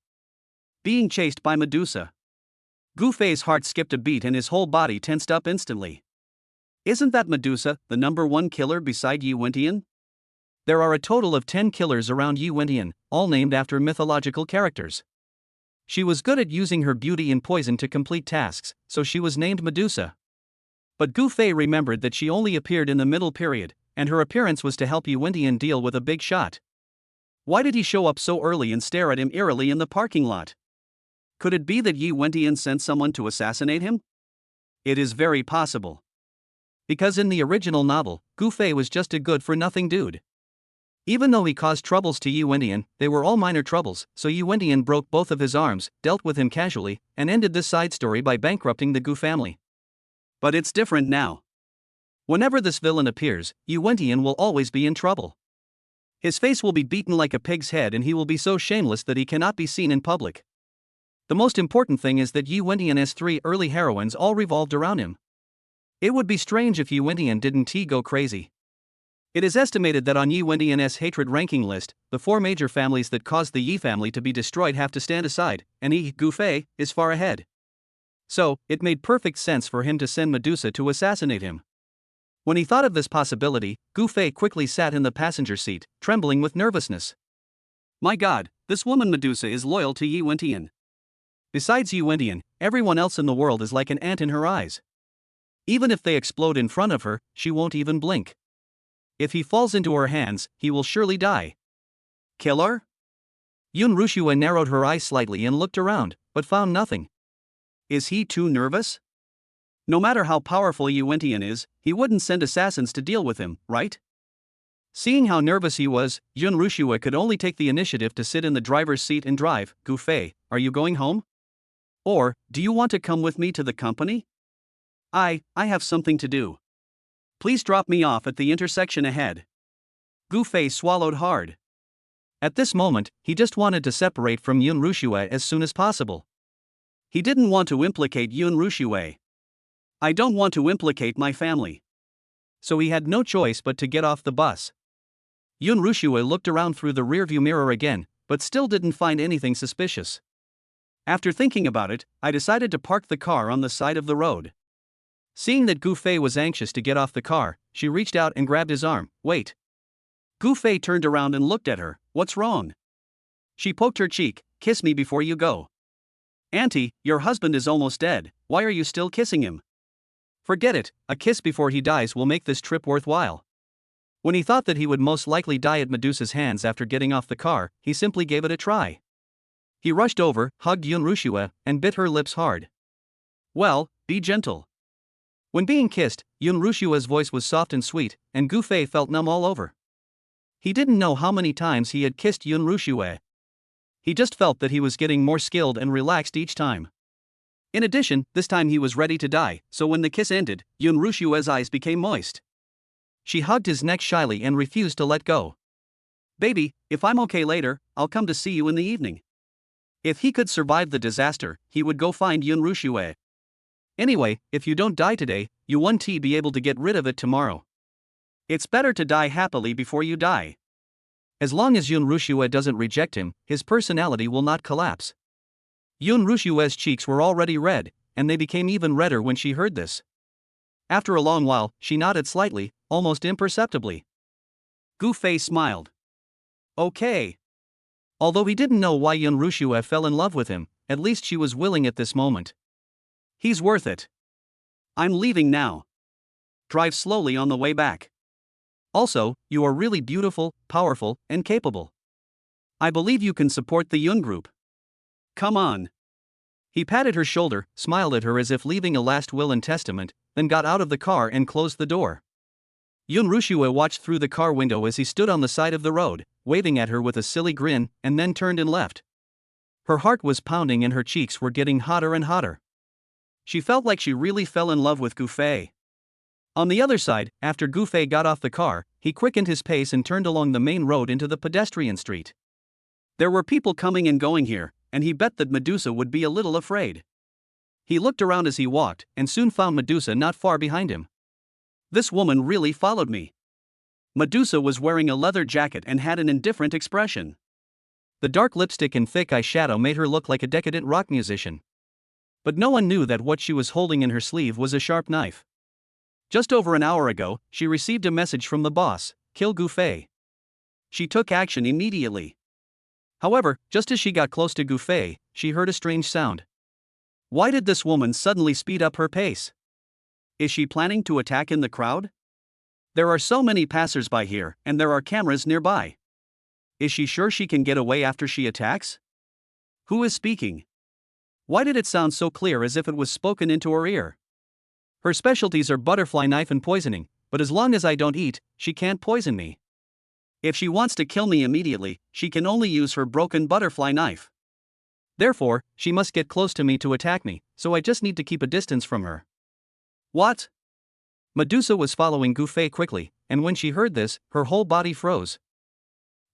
Being chased by Medusa. Gu Fei's heart skipped a beat and his whole body tensed up instantly. Isn't that Medusa, the #1 killer beside Yi Wentian? There are a total of 10 killers around Yuwentian, all named after mythological characters. She was good at using her beauty and poison to complete tasks, so she was named Medusa. But Gu Fei remembered that she only appeared in the middle period, and her appearance was to help Yuwentian deal with a big shot. Why did he show up so early and stare at him eerily in the parking lot? Could it be that Yuwentian sent someone to assassinate him? It is very possible. Because in the original novel, Gu Fei was just a good-for-nothing dude. Even though he caused troubles to Yuwentian, they were all minor troubles, so Yuwentian broke both of his arms, dealt with him casually, and ended this side story by bankrupting the Gu family. But it's different now. Whenever this villain appears, Yuwentian will always be in trouble. His face will be beaten like a pig's head and he will be so shameless that he cannot be seen in public. The most important thing is that Yuwentian's 3 early heroines all revolved around him. It would be strange if Yuwentian didn't go crazy. It is estimated that on Yuwentian's hatred ranking list, the 4 major families that caused the Yi family to be destroyed have to stand aside, and Gu Fei is far ahead. So, it made perfect sense for him to send Medusa to assassinate him. When he thought of this possibility, Gu Fei quickly sat in the passenger seat, trembling with nervousness. My god, this woman Medusa is loyal to Yuwentian. Besides Yuwentian, everyone else in the world is like an ant in her eyes. Even if they explode in front of her, she won't even blink. If he falls into her hands, he will surely die. Killer? Yun Rushua narrowed her eyes slightly and looked around, but found nothing. Is he too nervous? No matter how powerful Yuwentian is, he wouldn't send assassins to deal with him, right? Seeing how nervous he was, Yun Rushua could only take the initiative to sit in the driver's seat and drive. Gu Fei, are you going home? Or, do you want to come with me to the company? I have something to do. Please drop me off at the intersection ahead. Gu Fei swallowed hard. At this moment, he just wanted to separate from Yun Rushua as soon as possible. He didn't want to implicate Yun Rushua. I don't want to implicate my family. So he had no choice but to get off the bus. Yun Rushua looked around through the rearview mirror again, but still didn't find anything suspicious. After thinking about it, I decided to park the car on the side of the road. Seeing that Gu Fei was anxious to get off the car, she reached out and grabbed his arm. Wait. Gu Fei turned around and looked at her. What's wrong? She poked her cheek. Kiss me before you go. Auntie, your husband is almost dead. Why are you still kissing him? Forget it, a kiss before he dies will make this trip worthwhile. When he thought that he would most likely die at Medusa's hands after getting off the car, he simply gave it a try. He rushed over, hugged Yun Rushua, and bit her lips hard. Well, be gentle. When being kissed, Yun Rushua's voice was soft and sweet, and Gu Fei felt numb all over. He didn't know how many times he had kissed Yun Rushua. He just felt that he was getting more skilled and relaxed each time. In addition, this time he was ready to die, so when the kiss ended, Yun Rushua's eyes became moist. She hugged his neck shyly and refused to let go. Baby, if I'm okay later, I'll come to see you in the evening. If he could survive the disaster, he would go find Yun Rushua. Anyway, if you don't die today, you won't be able to get rid of it tomorrow. It's better to die happily before you die. As long as Yun Rushua doesn't reject him, his personality will not collapse. Yun Rushua's cheeks were already red, and they became even redder when she heard this. After a long while, she nodded slightly, almost imperceptibly. Gu Fei smiled. Okay. Although he didn't know why Yun Rushua fell in love with him, at least she was willing at this moment. He's worth it. I'm leaving now. Drive slowly on the way back. Also, you are really beautiful, powerful, and capable. I believe you can support the Yun group. Come on. He patted her shoulder, smiled at her as if leaving a last will and testament, then got out of the car and closed the door. Yun Rushua watched through the car window as he stood on the side of the road, waving at her with a silly grin, and then turned and left. Her heart was pounding and her cheeks were getting hotter and hotter. She felt like she really fell in love with Gu Fei. On the other side, after Gu Fei got off the car, he quickened his pace and turned along the main road into the pedestrian street. There were people coming and going here, and he bet that Medusa would be a little afraid. He looked around as he walked, and soon found Medusa not far behind him. This woman really followed me. Medusa was wearing a leather jacket and had an indifferent expression. The dark lipstick and thick eyeshadow made her look like a decadent rock musician. But no one knew that what she was holding in her sleeve was a sharp knife. Just over an hour ago, she received a message from the boss, kill Gu Fei. She took action immediately. However, just as she got close to Gufei, she heard a strange sound. Why did this woman suddenly speed up her pace? Is she planning to attack in the crowd? There are so many passers-by here, and there are cameras nearby. Is she sure she can get away after she attacks? Who is speaking? Why did it sound so clear, as if it was spoken into her ear? Her specialties are butterfly knife and poisoning, but as long as I don't eat, she can't poison me. If she wants to kill me immediately, she can only use her broken butterfly knife. Therefore, she must get close to me to attack me, so I just need to keep a distance from her. What? Medusa was following Gufei quickly, and when she heard this, her whole body froze.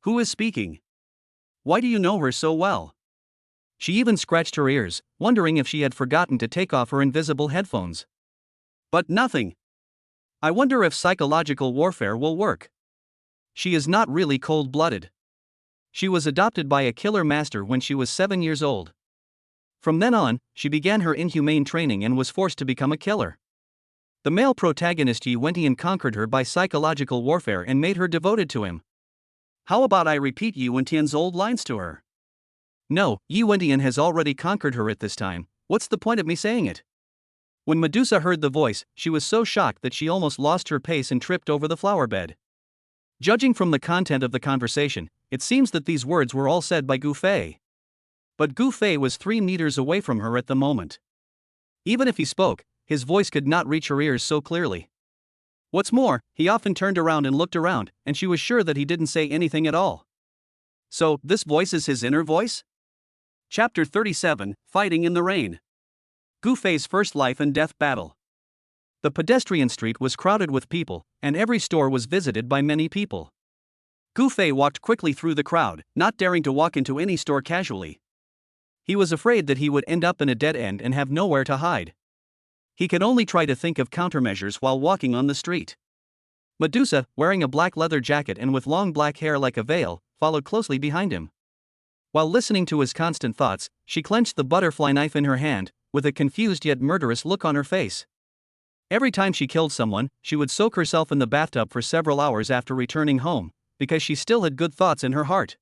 Who is speaking? Why do you know her so well? She even scratched her ears, wondering if she had forgotten to take off her invisible headphones. But nothing. I wonder if psychological warfare will work. She is not really cold-blooded. She was adopted by a killer master when she was 7 years old. From then on, she began her inhumane training and was forced to become a killer. The male protagonist Yi Wentian conquered her by psychological warfare and made her devoted to him. How about I repeat Yi Wentian's old lines to her? No, Yi Wentian has already conquered her at this time. What's the point of me saying it? When Medusa heard the voice, she was so shocked that she almost lost her pace and tripped over the flower bed. Judging from the content of the conversation, it seems that these words were all said by Gufei. But Gufei was 3 meters away from her at the moment. Even if he spoke, his voice could not reach her ears so clearly. What's more, he often turned around and looked around, and she was sure that he didn't say anything at all. So, this voice is his inner voice? Chapter 37, Fighting in the Rain. Gufei's first life and death battle. The pedestrian street was crowded with people, and every store was visited by many people. Gufei walked quickly through the crowd, not daring to walk into any store casually. He was afraid that he would end up in a dead end and have nowhere to hide. He could only try to think of countermeasures while walking on the street. Medusa, wearing a black leather jacket and with long black hair like a veil, followed closely behind him. While listening to his constant thoughts, she clenched the butterfly knife in her hand, with a confused yet murderous look on her face. Every time she killed someone, she would soak herself in the bathtub for several hours after returning home, because she still had good thoughts in her heart.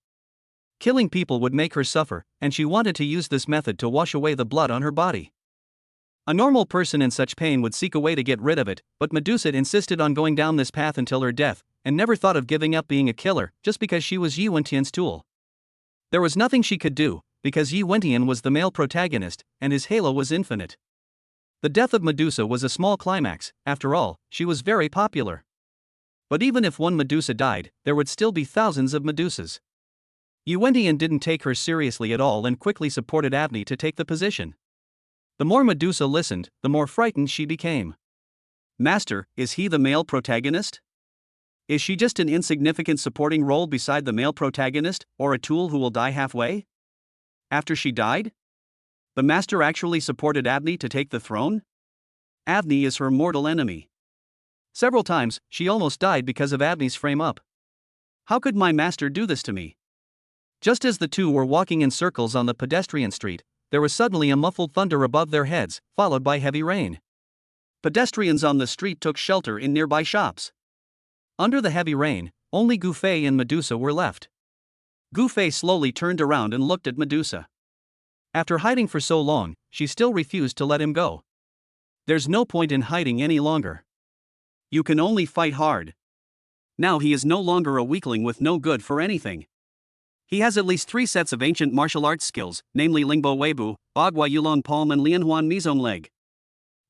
Killing people would make her suffer, and she wanted to use this method to wash away the blood on her body. A normal person in such pain would seek a way to get rid of it, but Medusa insisted on going down this path until her death, and never thought of giving up being a killer just because she was Yi Wentian's tool. There was nothing she could do, because Yi Wentian was the male protagonist, and his halo was infinite. The death of Medusa was a small climax. After all, she was very popular. But even if one Medusa died, there would still be thousands of Medusas. Yi Wentian didn't take her seriously at all and quickly supported Avni to take the position. The more Medusa listened, the more frightened she became. Master, is he the male protagonist? Is she just an insignificant supporting role beside the male protagonist, or a tool who will die halfway? After she died? The master actually supported Avni to take the throne? Avni is her mortal enemy. Several times, she almost died because of Avni's frame-up. How could my master do this to me? Just as the two were walking in circles on the pedestrian street, there was suddenly a muffled thunder above their heads, followed by heavy rain. Pedestrians on the street took shelter in nearby shops. Under the heavy rain, only Gufei and Medusa were left. Gufei slowly turned around and looked at Medusa. After hiding for so long, she still refused to let him go. There's no point in hiding any longer. You can only fight hard. Now he is no longer a weakling with no good for anything. He has at least 3 sets of ancient martial arts skills, namely Lingbo Weibu, Bagua Yulong Palm and Lianhuan Mizong Leg.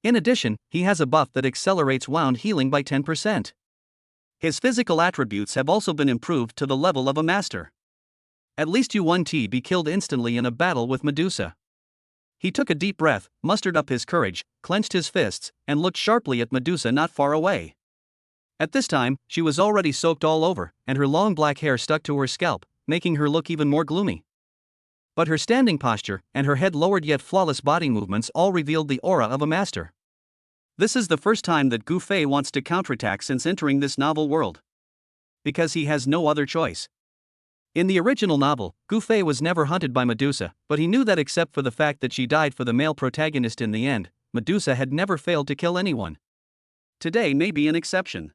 In addition, he has a buff that accelerates wound healing by 10%. His physical attributes have also been improved to the level of a master. At least Yuan Ti be killed instantly in a battle with Medusa. He took a deep breath, mustered up his courage, clenched his fists, and looked sharply at Medusa not far away. At this time, she was already soaked all over, and her long black hair stuck to her scalp, making her look even more gloomy. But her standing posture, and her head lowered yet flawless body movements all revealed the aura of a master. This is the first time that Gufei wants to counterattack since entering this novel world. Because he has no other choice. In the original novel, Gufei was never hunted by Medusa, but he knew that except for the fact that she died for the male protagonist in the end, Medusa had never failed to kill anyone. Today may be an exception.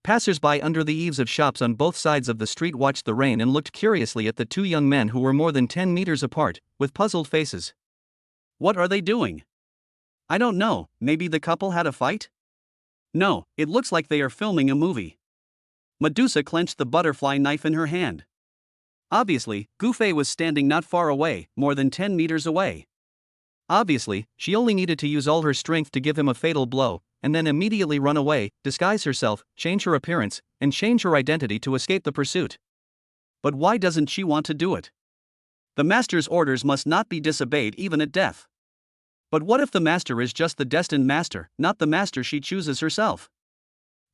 Passers-by under the eaves of shops on both sides of the street watched the rain and looked curiously at the two young men who were more than 10 meters apart, with puzzled faces. What are they doing? I don't know, maybe the couple had a fight? No, it looks like they are filming a movie. Medusa clenched the butterfly knife in her hand. Obviously, Gufei was standing not far away, more than 10 meters away. Obviously, she only needed to use all her strength to give him a fatal blow, and then immediately run away, disguise herself, change her appearance, and change her identity to escape the pursuit. But why doesn't she want to do it? The master's orders must not be disobeyed even at death. But what if the master is just the destined master, not the master she chooses herself?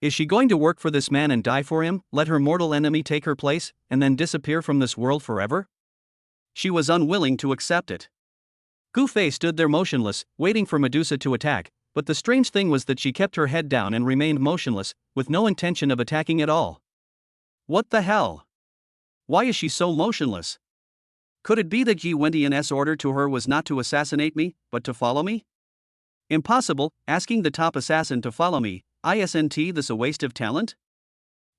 Is she going to work for this man and die for him, let her mortal enemy take her place, and then disappear from this world forever? She was unwilling to accept it. Gufei stood there motionless, waiting for Medusa to attack, but the strange thing was that she kept her head down and remained motionless, with no intention of attacking at all. What the hell? Why is she so motionless? Could it be that Yi Wendian's order to her was not to assassinate me, but to follow me? Impossible, asking the top assassin to follow me, isn't this a waste of talent?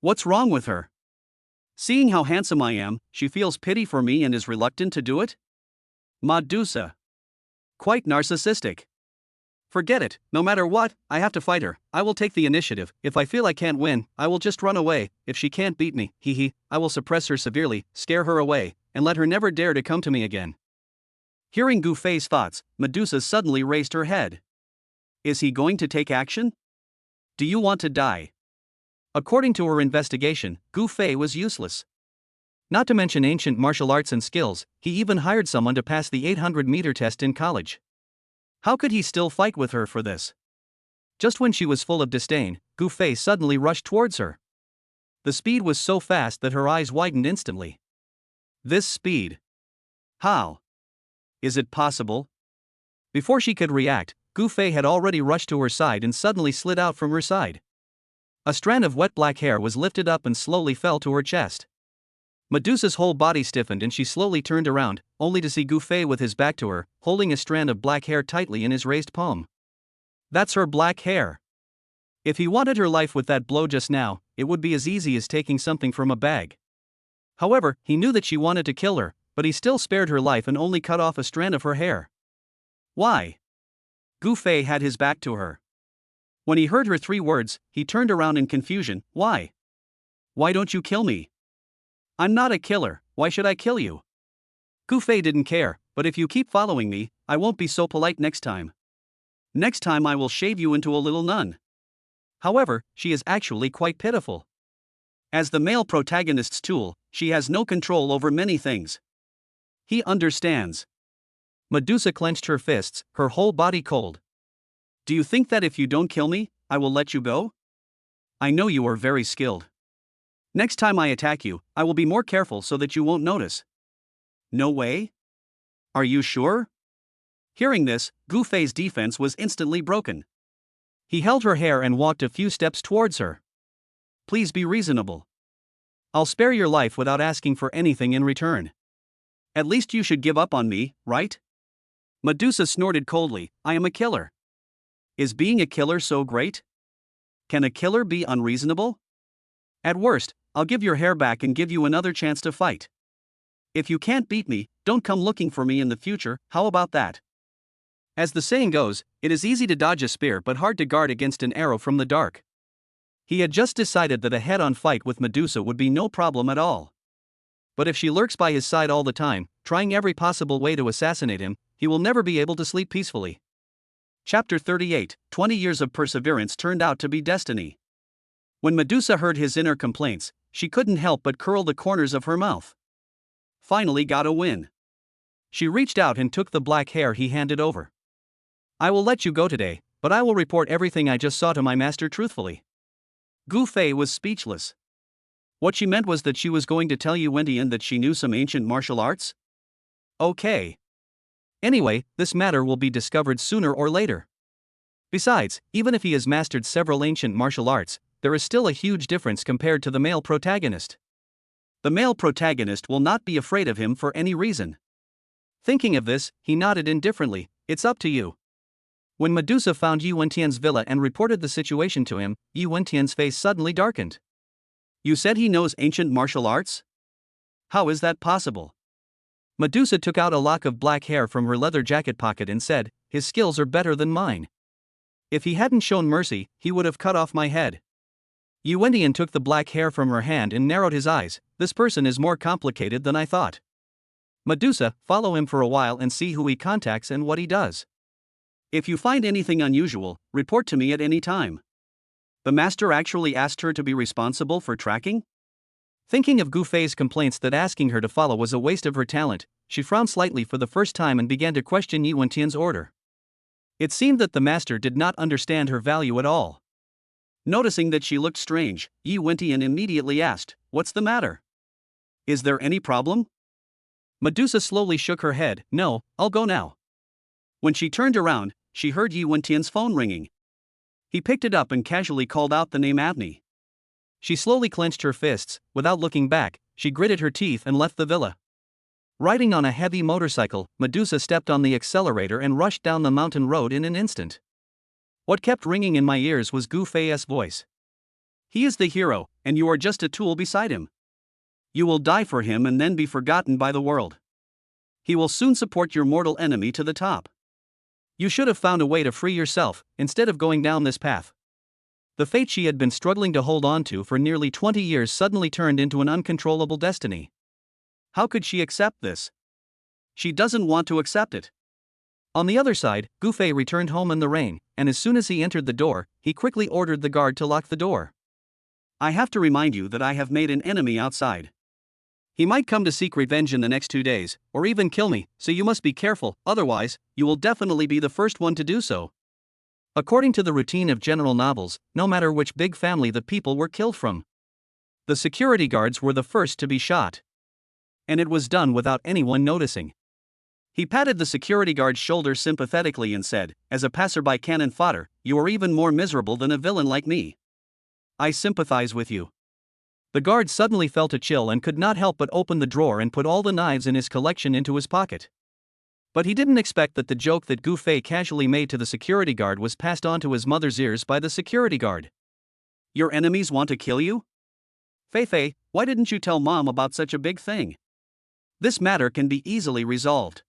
What's wrong with her? Seeing how handsome I am, she feels pity for me and is reluctant to do it? Medusa. Quite narcissistic. Forget it, no matter what, I have to fight her. I will take the initiative. If I feel I can't win, I will just run away. If she can't beat me, I will suppress her severely, scare her away, and let her never dare to come to me again. Hearing Gufei's thoughts, Medusa suddenly raised her head. Is he going to take action? Do you want to die? According to her investigation, Gufei was useless. Not to mention ancient martial arts and skills, he even hired someone to pass the 800-meter test in college. How could he still fight with her for this? Just when she was full of disdain, Gufei suddenly rushed towards her. The speed was so fast that her eyes widened instantly. This speed. How? Is it possible? Before she could react, Gufei had already rushed to her side and suddenly slid out from her side. A strand of wet black hair was lifted up and slowly fell to her chest. Medusa's whole body stiffened and she slowly turned around, only to see Gufei with his back to her, holding a strand of black hair tightly in his raised palm. That's her black hair. If he wanted her life with that blow just now, it would be as easy as taking something from a bag. However, he knew that she wanted to kill her, but he still spared her life and only cut off a strand of her hair. Why? Gufei had his back to her. When he heard her 3 words, he turned around in confusion. Why? Why don't you kill me? I'm not a killer, why should I kill you? Gufei didn't care, but if you keep following me, I won't be so polite next time. Next time I will shave you into a little nun. However, she is actually quite pitiful. As the male protagonist's tool, she has no control over many things. He understands. Medusa clenched her fists, her whole body cold. Do you think that if you don't kill me, I will let you go? I know you are very skilled. Next time I attack you, I will be more careful so that you won't notice. No way? Are you sure? Hearing this, Gufei's defense was instantly broken. He held her hair and walked a few steps towards her. Please be reasonable. I'll spare your life without asking for anything in return. At least you should give up on me, right? Medusa snorted coldly, I am a killer. Is being a killer so great? Can a killer be unreasonable? At worst, I'll give your hair back and give you another chance to fight. If you can't beat me, don't come looking for me in the future, how about that? As the saying goes, it is easy to dodge a spear but hard to guard against an arrow from the dark. He had just decided that a head-on fight with Medusa would be no problem at all. But if she lurks by his side all the time, trying every possible way to assassinate him, he will never be able to sleep peacefully. Chapter 38, 20 Years of Perseverance Turned Out to Be Destiny. When Medusa heard his inner complaints, she couldn't help but curl the corners of her mouth. Finally got a win. She reached out and took the black hair he handed over. I will let you go today, but I will report everything I just saw to my master truthfully. Gufei was speechless. What she meant was that she was going to tell Yi Wendian that she knew some ancient martial arts? Okay. Anyway, this matter will be discovered sooner or later. Besides, even if he has mastered several ancient martial arts, there is still a huge difference compared to the male protagonist. The male protagonist will not be afraid of him for any reason. Thinking of this, he nodded indifferently, it's up to you. When Medusa found Yu Wentian's villa and reported the situation to him, Yu Wentian's face suddenly darkened. You said he knows ancient martial arts? How is that possible? Medusa took out a lock of black hair from her leather jacket pocket and said, his skills are better than mine. If he hadn't shown mercy, he would have cut off my head. Yu Wentian took the black hair from her hand and narrowed his eyes. This person is more complicated than I thought. Medusa, follow him for a while and see who he contacts and what he does. If you find anything unusual, report to me at any time. The master actually asked her to be responsible for tracking? Thinking of Gu Fei's complaints that asking her to follow was a waste of her talent, she frowned slightly for the first time and began to question Yu Wentian's order. It seemed that the master did not understand her value at all. Noticing that she looked strange, Yu Wentian immediately asked, "What's the matter? Is there any problem?" Medusa slowly shook her head. "No, I'll go now." When she turned around, she heard Yu Wentian's phone ringing. He picked it up and casually called out the name Avni. She slowly clenched her fists. Without looking back, she gritted her teeth and left the villa. Riding on a heavy motorcycle, Medusa stepped on the accelerator and rushed down the mountain road in an instant. What kept ringing in my ears was Gu Fei's voice. He is the hero, and you are just a tool beside him. You will die for him and then be forgotten by the world. He will soon support your mortal enemy to the top. You should have found a way to free yourself, instead of going down this path. The fate she had been struggling to hold on to for nearly 20 years suddenly turned into an uncontrollable destiny. How could she accept this? She doesn't want to accept it. On the other side, Gu Fei returned home in the rain, and as soon as he entered the door, he quickly ordered the guard to lock the door. I have to remind you that I have made an enemy outside. He might come to seek revenge in the next 2 days, or even kill me, so you must be careful, otherwise, you will definitely be the first one to do so. According to the routine of general novels, no matter which big family the people were killed from, the security guards were the first to be shot. And it was done without anyone noticing. He patted the security guard's shoulder sympathetically and said, as a passerby cannon fodder, you are even more miserable than a villain like me. I sympathize with you. The guard suddenly felt a chill and could not help but open the drawer and put all the knives in his collection into his pocket. But he didn't expect that the joke that Gu Fei casually made to the security guard was passed on to his mother's ears by the security guard. Your enemies want to kill you? Fei, why didn't you tell Mom about such a big thing? This matter can be easily resolved.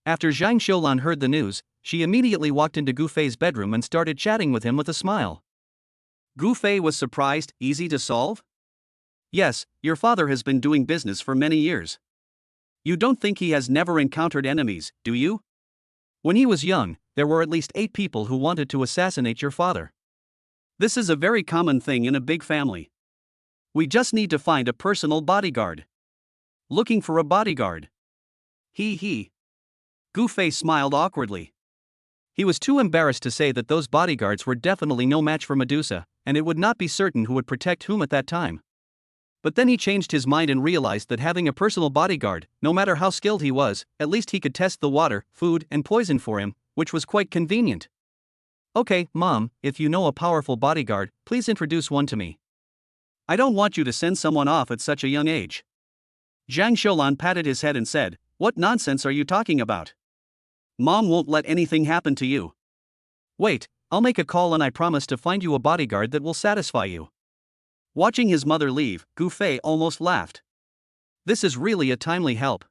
After Zhang Xiulan heard the news, she immediately walked into Gu Fei's bedroom and started chatting with him with a smile. Gu Fei was surprised. Easy to solve? Yes, your father has been doing business for many years. You don't think he has never encountered enemies, do you? When he was young, there were at least 8 people who wanted to assassinate your father. This is a very common thing in a big family. We just need to find a personal bodyguard. Looking for a bodyguard. He. Gu Fei smiled awkwardly. He was too embarrassed to say that those bodyguards were definitely no match for Medusa, and it would not be certain who would protect whom at that time. But then he changed his mind and realized that having a personal bodyguard, no matter how skilled he was, at least he could test the water, food, and poison for him, which was quite convenient. Okay, Mom, if you know a powerful bodyguard, please introduce one to me. I don't want you to send someone off at such a young age. Zhang Xiulan patted his head and said, What nonsense are you talking about? Mom won't let anything happen to you. Wait, I'll make a call and I promise to find you a bodyguard that will satisfy you. Watching his mother leave, Gu Fei almost laughed. This is really a timely help.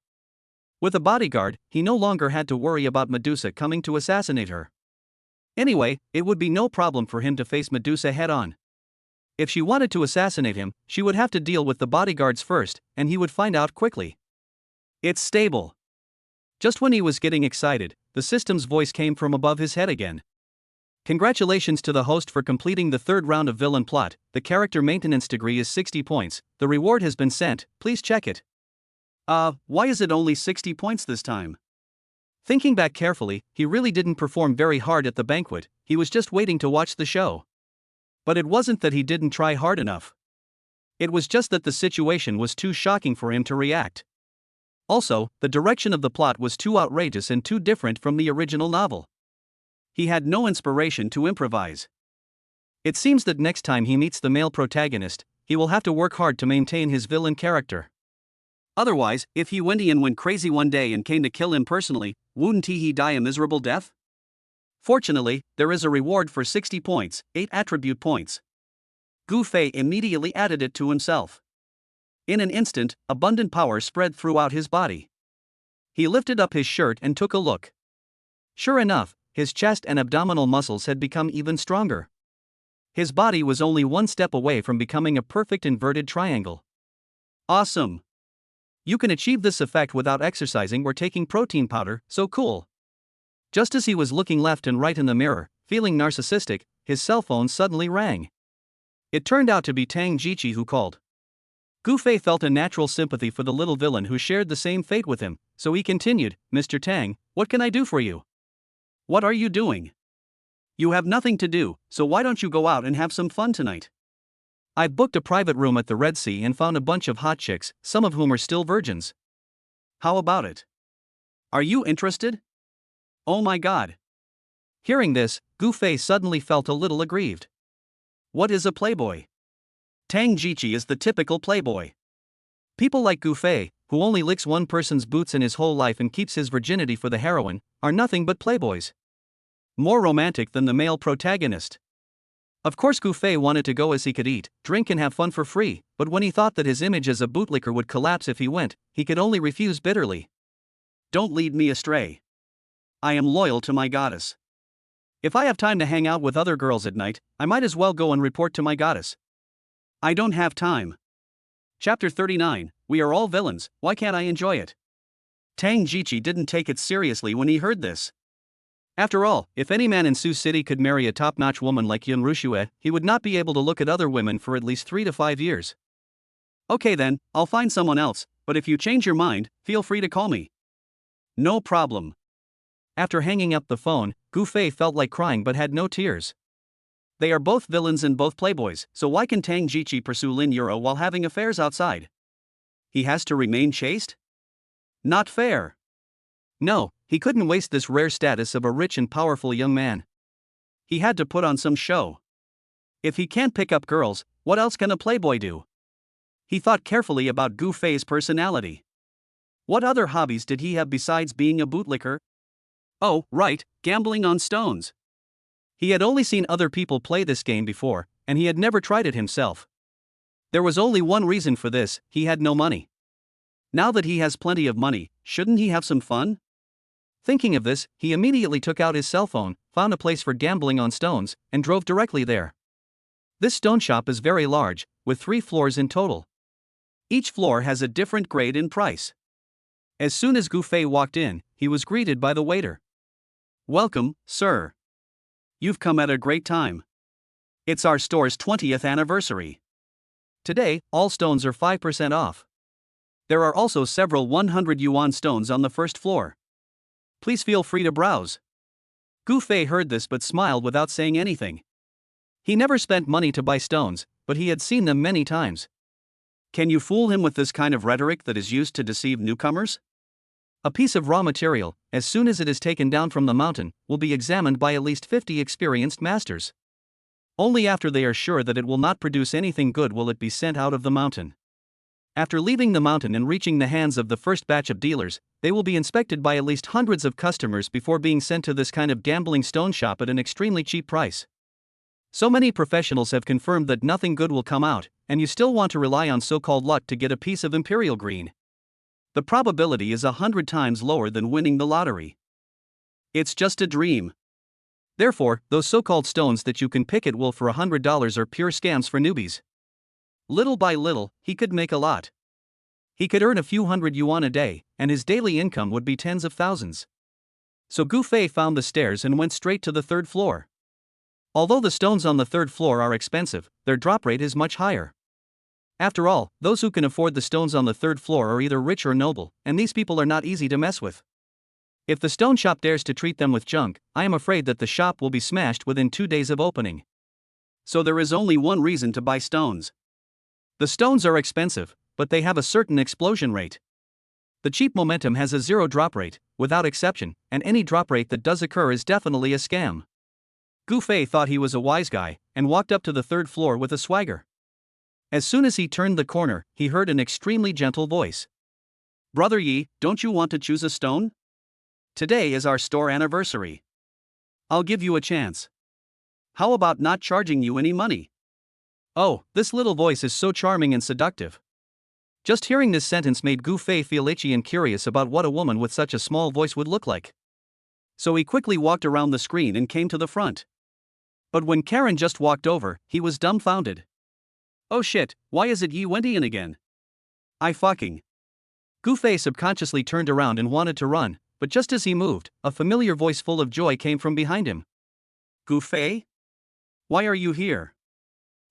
With a bodyguard, he no longer had to worry about Medusa coming to assassinate her. Anyway, it would be no problem for him to face Medusa head-on. If she wanted to assassinate him, she would have to deal with the bodyguards first, and he would find out quickly. It's stable. Just when he was getting excited, the system's voice came from above his head again. Congratulations to the host for completing the 3rd round of villain plot. The character maintenance degree is 60 points. The reward has been sent, please check it. Why is it only 60 points this time? Thinking back carefully, he really didn't perform very hard at the banquet, he was just waiting to watch the show. But it wasn't that he didn't try hard enough. It was just that the situation was too shocking for him to react. Also, the direction of the plot was too outrageous and too different from the original novel. He had no inspiration to improvise. It seems that next time he meets the male protagonist, he will have to work hard to maintain his villain character. Otherwise, if Yu Wentian went crazy one day and came to kill him personally, wouldn't he die a miserable death? Fortunately, there is a reward for 60 points, 8 attribute points. Gu Fei immediately added it to himself. In an instant, abundant power spread throughout his body. He lifted up his shirt and took a look. Sure enough, his chest and abdominal muscles had become even stronger. His body was only one step away from becoming a perfect inverted triangle. Awesome! You can achieve this effect without exercising or taking protein powder, so cool. Just as he was looking left and right in the mirror, feeling narcissistic, his cell phone suddenly rang. It turned out to be Tang Jiqi who called. Gu Fei felt a natural sympathy for the little villain who shared the same fate with him, so he continued, "Mr. Tang, what can I do for you? What are you doing? You have nothing to do, so why don't you go out and have some fun tonight? I've booked a private room at the Red Sea and found a bunch of hot chicks, some of whom are still virgins. How about it? Are you interested? Oh my god." Hearing this, Gu Fei suddenly felt a little aggrieved. What is a playboy? Tang Jiqi is the typical playboy. People like Gu Fei, who only licks one person's boots in his whole life and keeps his virginity for the heroine, are nothing but playboys. More romantic than the male protagonist. Of course Gu Fei wanted to go as he could eat, drink and have fun for free, but when he thought that his image as a bootlicker would collapse if he went, he could only refuse bitterly. Don't lead me astray. I am loyal to my goddess. If I have time to hang out with other girls at night, I might as well go and report to my goddess. I don't have time. Chapter 39, We are all villains, why can't I enjoy it? Tang Jiqi didn't take it seriously when he heard this. After all, if any man in Sioux City could marry a top-notch woman like Yun Rushue, he would not be able to look at other women for at least 3 to 5 years. Okay then, I'll find someone else, but if you change your mind, feel free to call me. No problem. After hanging up the phone, Gu Fei felt like crying but had no tears. They are both villains and both playboys, so why can Tang Jiqi pursue Lin Yuro while having affairs outside? He has to remain chaste? Not fair. No, he couldn't waste this rare status of a rich and powerful young man. He had to put on some show. If he can't pick up girls, what else can a playboy do? He thought carefully about Gu Fei's personality. What other hobbies did he have besides being a bootlicker? Oh, right, gambling on stones. He had only seen other people play this game before, and he had never tried it himself. There was only one reason for this: he had no money. Now that he has plenty of money, shouldn't he have some fun? Thinking of this, he immediately took out his cell phone, found a place for gambling on stones, and drove directly there. This stone shop is very large, with 3 floors in total. Each floor has a different grade in price. As soon as Gu Fei walked in, he was greeted by the waiter. Welcome, sir. You've come at a great time. It's our store's 20th anniversary. Today, all stones are 5% off. There are also several 100 yuan stones on the first floor. Please feel free to browse. Gu Fei heard this but smiled without saying anything. He never spent money to buy stones, but he had seen them many times. Can you fool him with this kind of rhetoric that is used to deceive newcomers? A piece of raw material, as soon as it is taken down from the mountain, will be examined by at least 50 experienced masters. Only after they are sure that it will not produce anything good will it be sent out of the mountain. After leaving the mountain and reaching the hands of the first batch of dealers, they will be inspected by at least hundreds of customers before being sent to this kind of gambling stone shop at an extremely cheap price. So many professionals have confirmed that nothing good will come out, and you still want to rely on so-called luck to get a piece of imperial green. The probability is 100 times lower than winning the lottery. It's just a dream. Therefore, those so-called stones that you can pick at will for $100 are pure scams for newbies. Little by little, he could make a lot. He could earn a few hundred yuan a day, and his daily income would be tens of thousands. So Gu Fei found the stairs and went straight to the 3rd floor. Although the stones on the 3rd floor are expensive, their drop rate is much higher. After all, those who can afford the stones on the 3rd floor are either rich or noble, and these people are not easy to mess with. If the stone shop dares to treat them with junk, I am afraid that the shop will be smashed within 2 days of opening. So there is only one reason to buy stones. The stones are expensive, but they have a certain explosion rate. The cheap momentum has a 0 drop rate, without exception, and any drop rate that does occur is definitely a scam. Gu Fei thought he was a wise guy, and walked up to the 3rd floor with a swagger. As soon as he turned the corner, he heard an extremely gentle voice. Brother Yi, don't you want to choose a stone? Today is our store anniversary. I'll give you a chance. How about not charging you any money? Oh, this little voice is so charming and seductive. Just hearing this sentence made Gu Fei feel itchy and curious about what a woman with such a small voice would look like. So he quickly walked around the screen and came to the front. But when Karen just walked over, he was dumbfounded. Oh shit, why is it Yi Wentian again? I fucking. Gu Fei subconsciously turned around and wanted to run, but just as he moved, a familiar voice full of joy came from behind him. Gu Fei? Why are you here?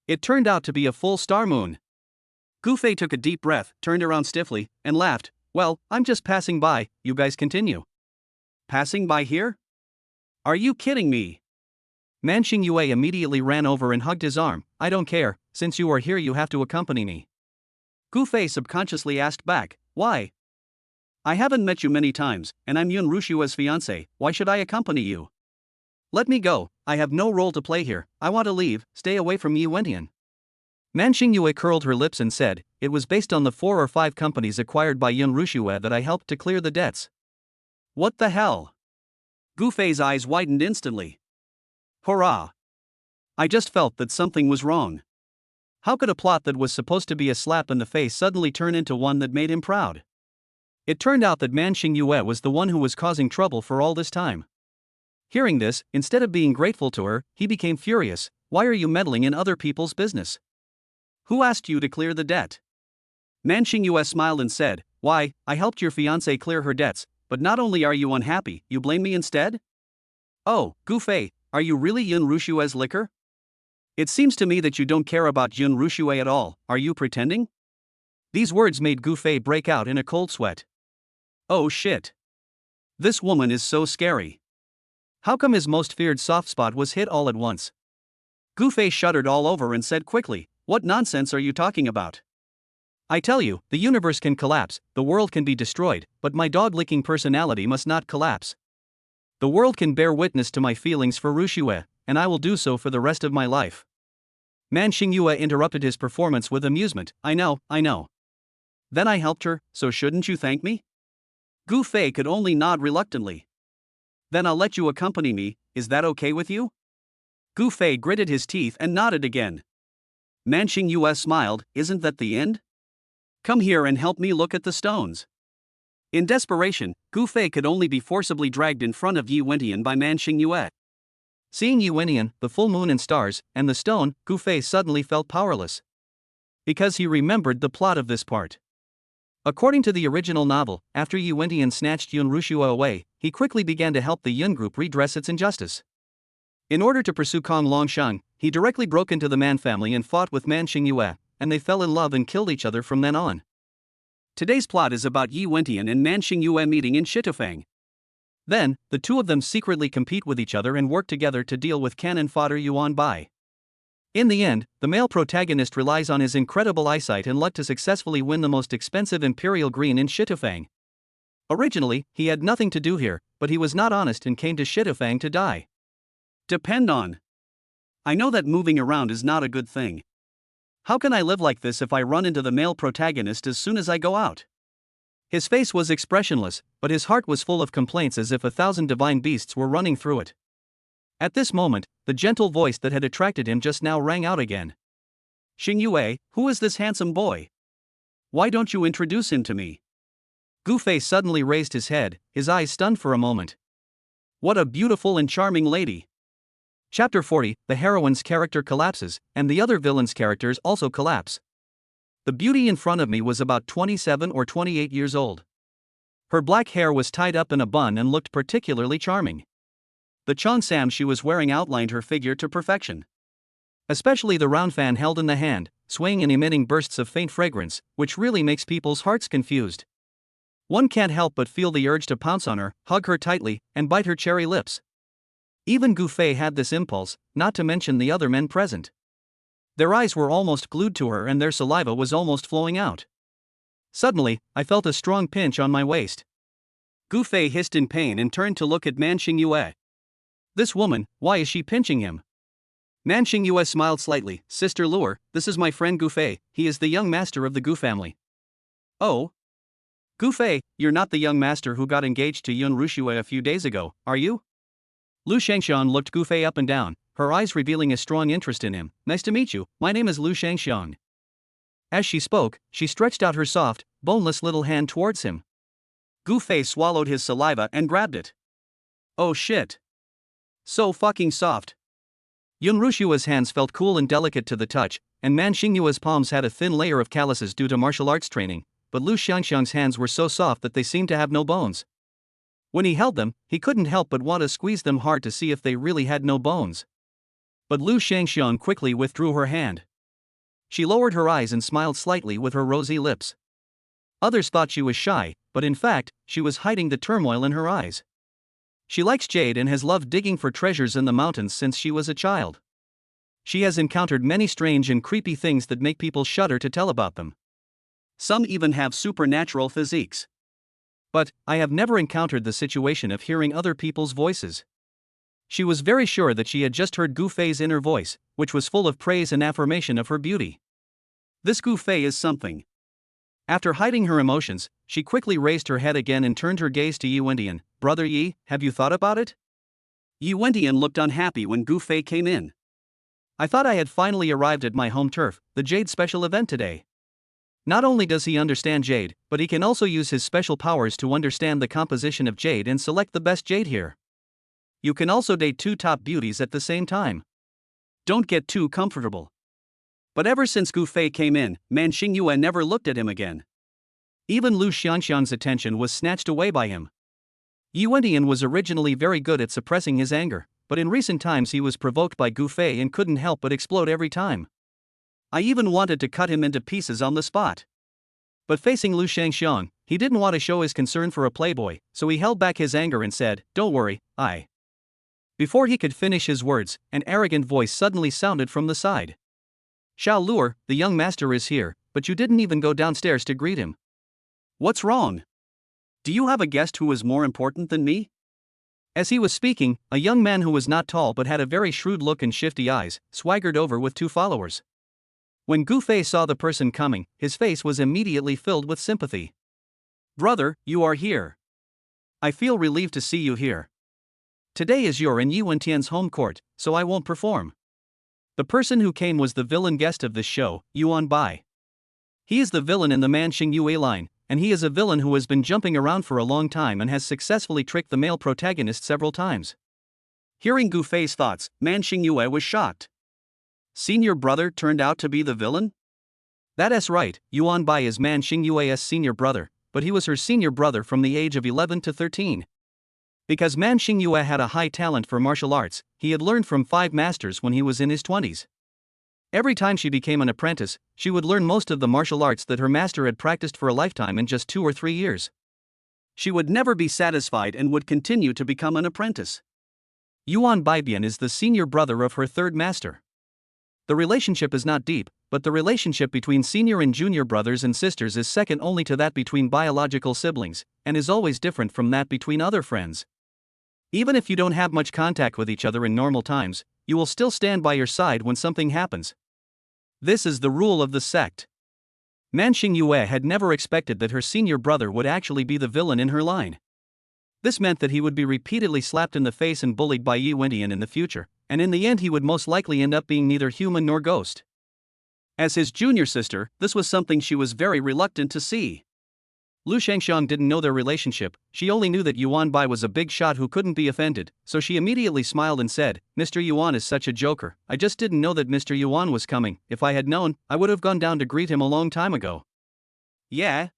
It turned out to be a full star moon. Gu Fei took a deep breath, turned around stiffly, and laughed. Well, I'm just passing by, you guys continue. Passing by here? Are you kidding me? Man Xingyue immediately ran over and hugged his arm. I don't care, since you are here you have to accompany me. Gu Fei subconsciously asked back, why? I haven't met you many times, and I'm Yun Rushua's fiancé, why should I accompany you? Let me go, I have no role to play here, I want to leave, stay away from Yi Wentian. Man Xingyue curled her lips and said, it was based on the 4 or 5 companies acquired by Yun Rushua that I helped to clear the debts. What the hell? Gu Fei's eyes widened instantly. Hurrah! I just felt that something was wrong. How could a plot that was supposed to be a slap in the face suddenly turn into one that made him proud? It turned out that Man Xingyue was the one who was causing trouble for all this time. Hearing this, instead of being grateful to her, he became furious. Why are you meddling in other people's business? Who asked you to clear the debt? Man Xingyue smiled and said, why, I helped your fiancée clear her debts, but not only are you unhappy, you blame me instead? Oh, Gu Fei, are you really Yun Rushua's liquor? It seems to me that you don't care about Yun Rushua at all, are you pretending? These words made Gu Fei break out in a cold sweat. Oh shit. This woman is so scary. How come his most feared soft spot was hit all at once? Gu Fei shuddered all over and said quickly, what nonsense are you talking about? I tell you, the universe can collapse, the world can be destroyed, but my dog-licking personality must not collapse. The world can bear witness to my feelings for Rushua, and I will do so for the rest of my life. Man Xingyue interrupted his performance with amusement. I know. Then I helped her, so shouldn't you thank me? Gu Fei could only nod reluctantly. Then I'll let you accompany me, is that okay with you? Gu Fei gritted his teeth and nodded again. Man Xingyue smiled, isn't that the end? Come here and help me look at the stones. In desperation, Gu Fei could only be forcibly dragged in front of Yi Wentian by Man Xingyue. Seeing Yi Wentian, the full moon and stars, and the stone, Gu Fei suddenly felt powerless. Because he remembered the plot of this part. According to the original novel, after Yi Wentian snatched Yun Rushua away, he quickly began to help the Yun group redress its injustice. In order to pursue Kong Longsheng, he directly broke into the Man family and fought with Man Xingyue, and they fell in love and killed each other from then on. Today's plot is about Yi Wentian and Man Xingyue meeting in Shitofeng. Then, the two of them secretly compete with each other and work together to deal with cannon fodder Yuan Bai. In the end, the male protagonist relies on his incredible eyesight and luck to successfully win the most expensive Imperial Green in Shitofeng. Originally, he had nothing to do here, but he was not honest and came to Shitofeng to die. Depend on. I know that moving around is not a good thing. How can I live like this if I run into the male protagonist as soon as I go out? His face was expressionless, but his heart was full of complaints as if 1,000 divine beasts were running through it. At this moment, the gentle voice that had attracted him just now rang out again. Xingyue, who is this handsome boy? Why don't you introduce him to me? Gu Fei suddenly raised his head, his eyes stunned for a moment. What a beautiful and charming lady. Chapter 40, the heroine's character collapses, and the other villain's characters also collapse. The beauty in front of me was about 27 or 28 years old. Her black hair was tied up in a bun and looked particularly charming. The cheongsam she was wearing outlined her figure to perfection. Especially the round fan held in the hand, swaying and emitting bursts of faint fragrance, which really makes people's hearts confused. One can't help but feel the urge to pounce on her, hug her tightly, and bite her cherry lips. Even Gu Fei had this impulse, not to mention the other men present. Their eyes were almost glued to her and their saliva was almost flowing out. Suddenly, I felt a strong pinch on my waist. Gu Fei hissed in pain and turned to look at Man Xingyue. This woman, why is she pinching him? Man Xingyue smiled slightly. Sister Luer, this is my friend Gu Fei, he is the young master of the Gu family. Oh? Gu Fei, you're not the young master who got engaged to Yun Rushua a few days ago, are you? Lu Shangxiang looked Gu Fei up and down, her eyes revealing a strong interest in him. Nice to meet you, my name is Lu Shangxiang. As she spoke, she stretched out her soft, boneless little hand towards him. Gu Fei swallowed his saliva and grabbed it. Oh shit. So fucking soft. Yun Rushua's hands felt cool and delicate to the touch, and Man Xingyue's palms had a thin layer of calluses due to martial arts training, but Lu Shangxiang's hands were so soft that they seemed to have no bones. When he held them, he couldn't help but want to squeeze them hard to see if they really had no bones. But Lu Shangxiang quickly withdrew her hand. She lowered her eyes and smiled slightly with her rosy lips. Others thought she was shy, but in fact, she was hiding the turmoil in her eyes. She likes jade and has loved digging for treasures in the mountains since she was a child. She has encountered many strange and creepy things that make people shudder to tell about them. Some even have supernatural physiques. But I have never encountered the situation of hearing other people's voices. She was very sure that she had just heard Gu Fei's inner voice, which was full of praise and affirmation of her beauty. This Gu Fei is something. After hiding her emotions, she quickly raised her head again and turned her gaze to Yi Wendian. Brother Yi, have you thought about it? Yi Wendian looked unhappy when Gu Fei came in. I thought I had finally arrived at my home turf, the Jade special event today. Not only does he understand Jade, but he can also use his special powers to understand the composition of Jade and select the best Jade here. You can also date two top beauties at the same time. Don't get too comfortable. But ever since Gu Fei came in, Man Xingyue never looked at him again. Even Lu Xiangxiang's attention was snatched away by him. Yi Wendian was originally very good at suppressing his anger, but in recent times he was provoked by Gu Fei and couldn't help but explode every time. I even wanted to cut him into pieces on the spot. But facing Lu Shangxiang, he didn't want to show his concern for a playboy, so he held back his anger and said, "Don't worry, I." Before he could finish his words, an arrogant voice suddenly sounded from the side. "Xiao Luer, the young master is here, but you didn't even go downstairs to greet him. What's wrong? Do you have a guest who is more important than me?" As he was speaking, a young man who was not tall but had a very shrewd look and shifty eyes, swaggered over with two followers. When Gu Fei saw the person coming, his face was immediately filled with sympathy. "Brother, you are here. I feel relieved to see you here. Today is your and Yi Wentian's home court, so I won't perform." The person who came was the villain guest of this show, Yuan Bai. He is the villain in the Man Xingyue line, and he is a villain who has been jumping around for a long time and has successfully tricked the male protagonist several times. Hearing Gu Fei's thoughts, Man Xingyue was shocked. Senior brother turned out to be the villain? That's right, Yuan Bai is Man Xingyue's senior brother, but he was her senior brother from the age of 11 to 13. Because Man Xingyue had a high talent for martial arts, he had learned from 5 masters when he was in his 20s. Every time she became an apprentice, she would learn most of the martial arts that her master had practiced for a lifetime in just 2 or 3 years. She would never be satisfied and would continue to become an apprentice. Yuan Baibian is the senior brother of her 3rd master. The relationship is not deep, but the relationship between senior and junior brothers and sisters is second only to that between biological siblings, and is always different from that between other friends. Even if you don't have much contact with each other in normal times, you will still stand by your side when something happens. This is the rule of the sect. Man Xingyue had never expected that her senior brother would actually be the villain in her line. This meant that he would be repeatedly slapped in the face and bullied by Yi Wendian in the future, and in the end he would most likely end up being neither human nor ghost. As his junior sister, this was something she was very reluctant to see. Lu Shangxiang didn't know their relationship, she only knew that Yuan Bai was a big shot who couldn't be offended, so she immediately smiled and said, "Mr. Yuan is such a joker, I just didn't know that Mr. Yuan was coming. If I had known, I would have gone down to greet him a long time ago." Yeah?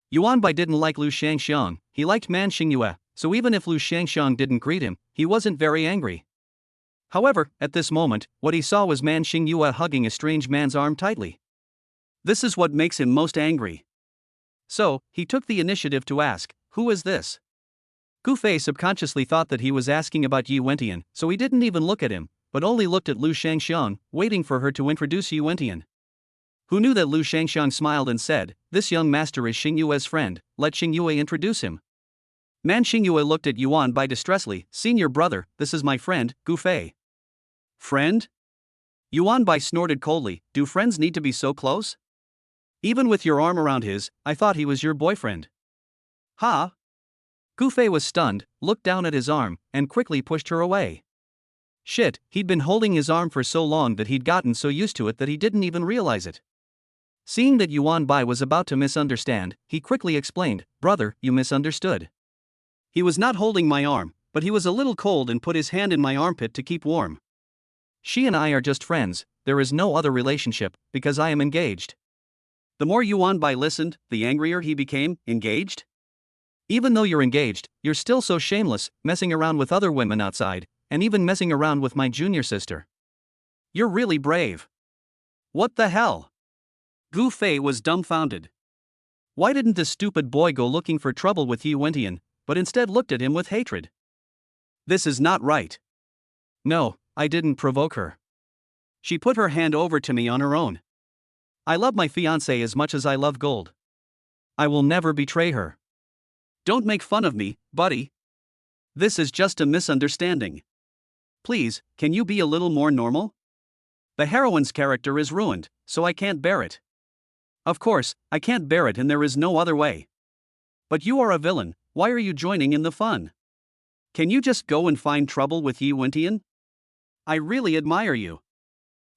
Yuan Bai didn't like Lu Shangxiang, he liked Man Xingyue, so even if Lu Shangxiang didn't greet him, he wasn't very angry. However, at this moment, what he saw was Man Xingyue hugging a strange man's arm tightly. This is what makes him most angry. So, he took the initiative to ask, "Who is this?" Gu Fei subconsciously thought that he was asking about Yi Wentian, so he didn't even look at him, but only looked at Lu Shangxiang, waiting for her to introduce Yi Wentian. Who knew that Lu Shangxiang smiled and said, "This young master is Xingyue's friend, let Xingyue introduce him." Man Xingyue looked at Yuan Bai distressfully, "Senior brother, this is my friend, Gu Fei." "Friend?" Yuan Bai snorted coldly, "Do friends need to be so close? Even with your arm around his, I thought he was your boyfriend." "Ha? Gufei was stunned, looked down at his arm, and quickly pushed her away. Shit, he'd been holding his arm for so long that he'd gotten so used to it that he didn't even realize it. Seeing that Yuan Bai was about to misunderstand, he quickly explained, "Brother, you misunderstood. He was not holding my arm, but he was a little cold and put his hand in my armpit to keep warm. She and I are just friends, there is no other relationship, because I am engaged." The more Yuan Bai listened, the angrier he became. Engaged? Even though you're engaged, you're still so shameless, messing around with other women outside, and even messing around with my junior sister. You're really brave. What the hell? Gu Fei was dumbfounded. Why didn't this stupid boy go looking for trouble with Yi Wentian, but instead looked at him with hatred? This is not right. No, I didn't provoke her. She put her hand over to me on her own. I love my fiancée as much as I love gold. I will never betray her. Don't make fun of me, buddy. This is just a misunderstanding. Please, can you be a little more normal? The heroine's character is ruined, so I can't bear it. Of course, I can't bear it and there is no other way. But you are a villain, why are you joining in the fun? Can you just go and find trouble with Yi Wentian? I really admire you.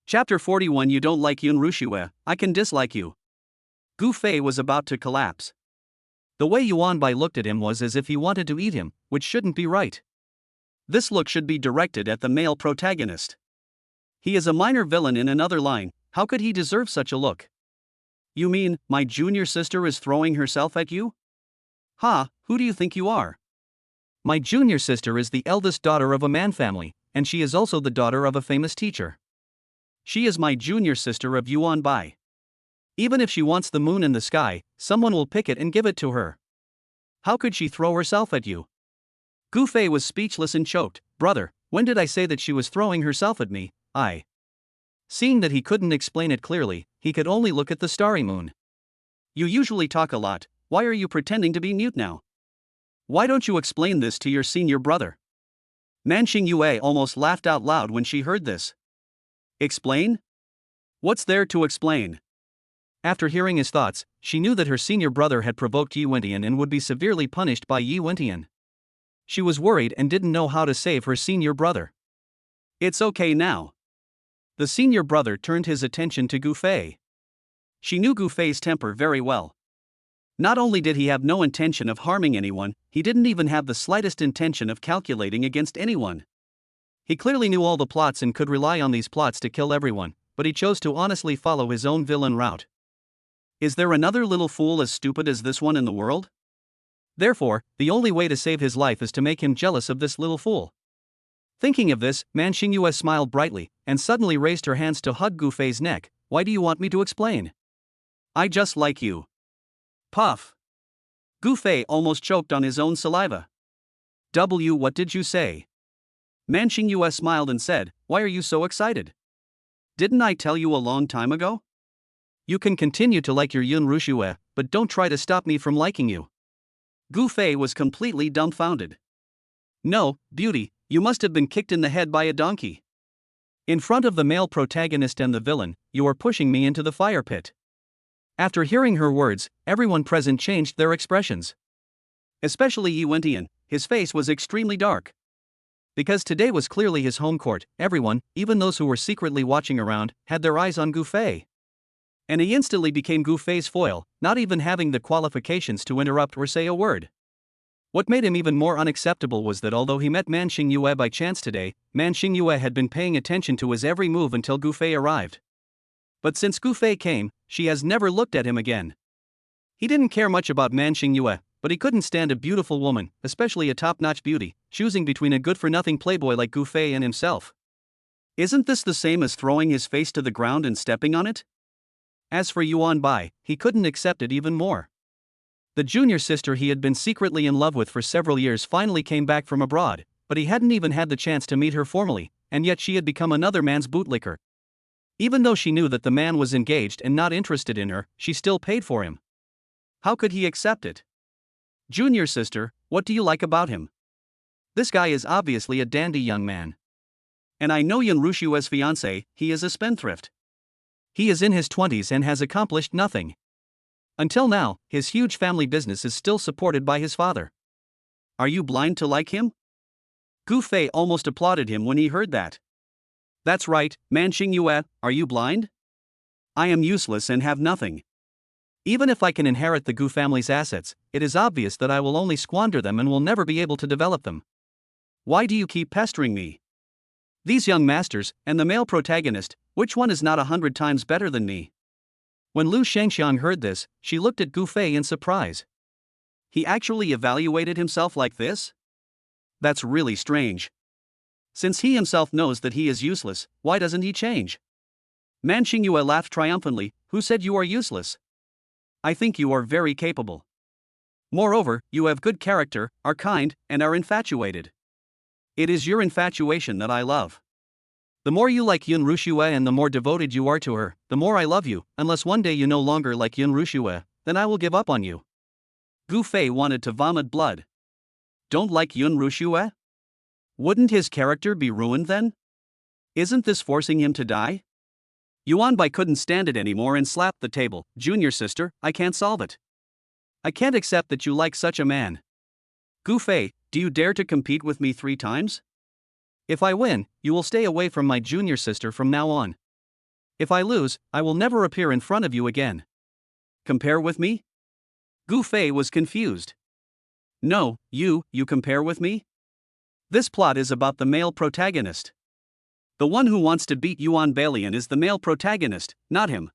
Chapter 41. You don't like Yun Rushue, I can dislike you. Gu Fei was about to collapse. The way Yuan Bai looked at him was as if he wanted to eat him, which shouldn't be right. This look should be directed at the male protagonist. He is a minor villain in another line, how could he deserve such a look? You mean, my junior sister is throwing herself at you? Ha, who do you think you are? My junior sister is the eldest daughter of a man family, and she is also the daughter of a famous teacher. She is my junior sister of Yuan Bai. Even if she wants the moon in the sky, someone will pick it and give it to her. How could she throw herself at you? Gu Fei was speechless and choked. Brother, when did I say that she was throwing herself at me? Seeing that he couldn't explain it clearly, he could only look at the starry moon. You usually talk a lot, why are you pretending to be mute now? Why don't you explain this to your senior brother? Man Xingyue almost laughed out loud when she heard this. Explain? What's there to explain? After hearing his thoughts, she knew that her senior brother had provoked Yi Wentian and would be severely punished by Yi Wentian. She was worried and didn't know how to save her senior brother. It's okay now. The senior brother turned his attention to Gu Fei. She knew Gu Fei's temper very well. Not only did he have no intention of harming anyone, he didn't even have the slightest intention of calculating against anyone. He clearly knew all the plots and could rely on these plots to kill everyone, but he chose to honestly follow his own villain route. Is there another little fool as stupid as this one in the world? Therefore, the only way to save his life is to make him jealous of this little fool. Thinking of this, Man Xingyue smiled brightly, and suddenly raised her hands to hug Gu Fei's neck. Why do you want me to explain? I just like you. Puff. Gu Fei almost choked on his own saliva. What did you say? Man Xingyue smiled and said, why are you so excited? Didn't I tell you a long time ago? You can continue to like your Yun Rushue, but don't try to stop me from liking you. Gu Fei was completely dumbfounded. No, beauty, you must have been kicked in the head by a donkey. In front of the male protagonist and the villain, you are pushing me into the fire pit. After hearing her words, everyone present changed their expressions. Especially Yi Wentian, his face was extremely dark. Because today was clearly his home court, everyone, even those who were secretly watching around, had their eyes on Gu Fei. And he instantly became Gu Fei's foil, not even having the qualifications to interrupt or say a word. What made him even more unacceptable was that although he met Man Xingyue by chance today, Man Xingyue had been paying attention to his every move until Gu Fei arrived. But since Gu Fei came, she has never looked at him again. He didn't care much about Man Xingyue, but he couldn't stand a beautiful woman, especially a top-notch beauty, choosing between a good-for-nothing playboy like Gu Fei and himself. Isn't this the same as throwing his face to the ground and stepping on it? As for Yuan Bai, he couldn't accept it even more. The junior sister he had been secretly in love with for several years finally came back from abroad, but he hadn't even had the chance to meet her formally, and yet she had become another man's bootlicker. Even though she knew that the man was engaged and not interested in her, she still paid for him. How could he accept it? Junior sister, what do you like about him? This guy is obviously a dandy young man. And I know Yun Rushue's fiancé, he is a spendthrift. He is in his 20s and has accomplished nothing. Until now, his huge family business is still supported by his father. Are you blind to like him? Gu Fei almost applauded him when he heard that. That's right, Man Xingyue, are you blind? I am useless and have nothing. Even if I can inherit the Gu family's assets, it is obvious that I will only squander them and will never be able to develop them. Why do you keep pestering me? These young masters, and the male protagonist, which one is not 100 times better than me? When Lu Shangxiang heard this, she looked at Gu Fei in surprise. He actually evaluated himself like this? That's really strange. Since he himself knows that he is useless, why doesn't he change? Man Xingyue laughed triumphantly. Who said you are useless? I think you are very capable. Moreover, you have good character, are kind, and are infatuated. It is your infatuation that I love. The more you like Yun Rushue and the more devoted you are to her, the more I love you. Unless one day you no longer like Yun Rushue, then I will give up on you. Gu Fei wanted to vomit blood. Don't like Yun Rushue? Wouldn't his character be ruined then? Isn't this forcing him to die? Yuanbai couldn't stand it anymore and slapped the table. Junior sister, I can't solve it. I can't accept that you like such a man. Gu Fei, do you dare to compete with me 3 times? If I win, you will stay away from my junior sister from now on. If I lose, I will never appear in front of you again. Compare with me? Gu Fei was confused. No, you compare with me? This plot is about the male protagonist. The one who wants to beat Yuan Balian is the male protagonist, not him.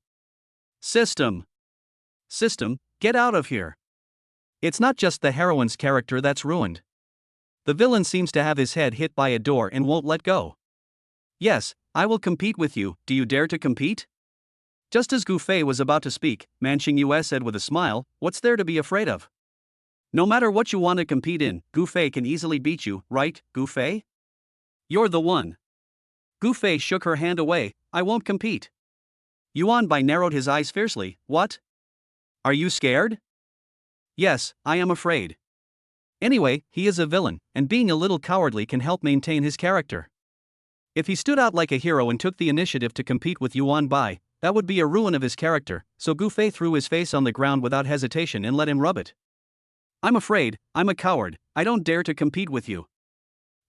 System, get out of here. It's not just the heroine's character that's ruined. The villain seems to have his head hit by a door and won't let go. Yes, I will compete with you. Do you dare to compete? Just as Gu Fei was about to speak, Man Xingyue said with a smile, what's there to be afraid of? No matter what you want to compete in, Gu Fei can easily beat you, right, Gu Fei? You're the one. Gu Fei shook her hand away. I won't compete. Yuanbai narrowed his eyes fiercely. What? Are you scared? Yes, I am afraid. Anyway, he is a villain, and being a little cowardly can help maintain his character. If he stood out like a hero and took the initiative to compete with Yuanbai, that would be a ruin of his character, so Gu Fei threw his face on the ground without hesitation and let him rub it. I'm afraid, I'm a coward, I don't dare to compete with you.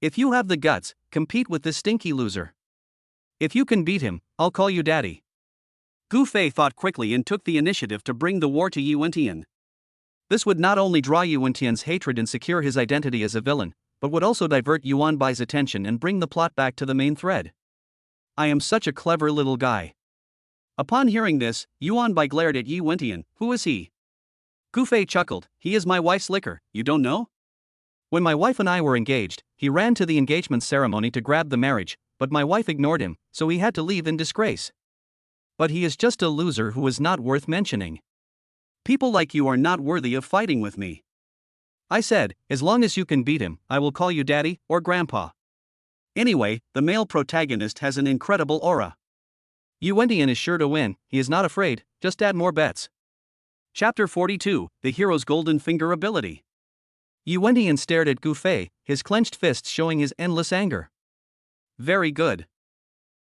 If you have the guts, compete with this stinky loser. If you can beat him, I'll call you daddy. Gu Fei thought quickly and took the initiative to bring the war to Yi Wentian. This would not only draw Yi Wentian's hatred and secure his identity as a villain, but would also divert Yuanbai's attention and bring the plot back to the main thread. I am such a clever little guy. Upon hearing this, Yuanbai glared at Yi Wentian. Who is he? Gu Fei chuckled. He is my wife's licker, you don't know? When my wife and I were engaged, he ran to the engagement ceremony to grab the marriage, but my wife ignored him, so he had to leave in disgrace. But he is just a loser who is not worth mentioning. People like you are not worthy of fighting with me. I said, as long as you can beat him, I will call you daddy or grandpa. Anyway, the male protagonist has an incredible aura. Yi Wentian is sure to win, he is not afraid, just add more bets. Chapter 42, The Hero's Golden Finger Ability. Yi Wentian stared at Gu Fei, his clenched fists showing his endless anger. Very good.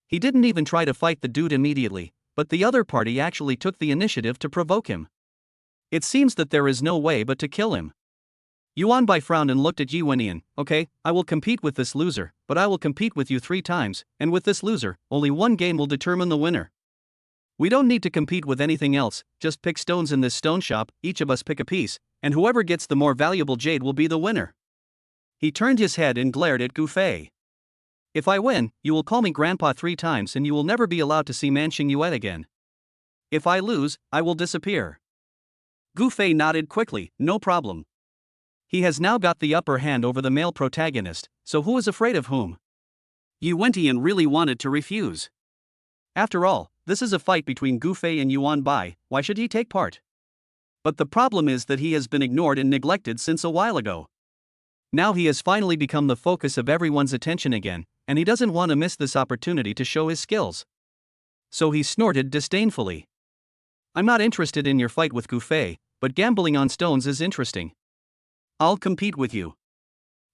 He didn't even try to fight the dude immediately, but the other party actually took the initiative to provoke him. It seems that there is no way but to kill him. Yuanbai frowned and looked at Yi Wentian. Okay, I will compete with this loser, but I will compete with you 3 times, and with this loser, only one game will determine the winner. We don't need to compete with anything else, just pick stones in this stone shop, each of us pick a piece, and whoever gets the more valuable jade will be the winner. He turned his head and glared at Gu Fei. If I win, you will call me grandpa 3 times and you will never be allowed to see Man Xingyue again. If I lose, I will disappear. Gu Fei nodded quickly, no problem. He has now got the upper hand over the male protagonist, so who is afraid of whom? Yi Wentian really wanted to refuse. After all, this is a fight between Gu Fei and Yuanbai, why should he take part? But the problem is that he has been ignored and neglected since a while ago. Now he has finally become the focus of everyone's attention again, and he doesn't want to miss this opportunity to show his skills. So he snorted disdainfully. I'm not interested in your fight with Gu Fei, but gambling on stones is interesting. I'll compete with you.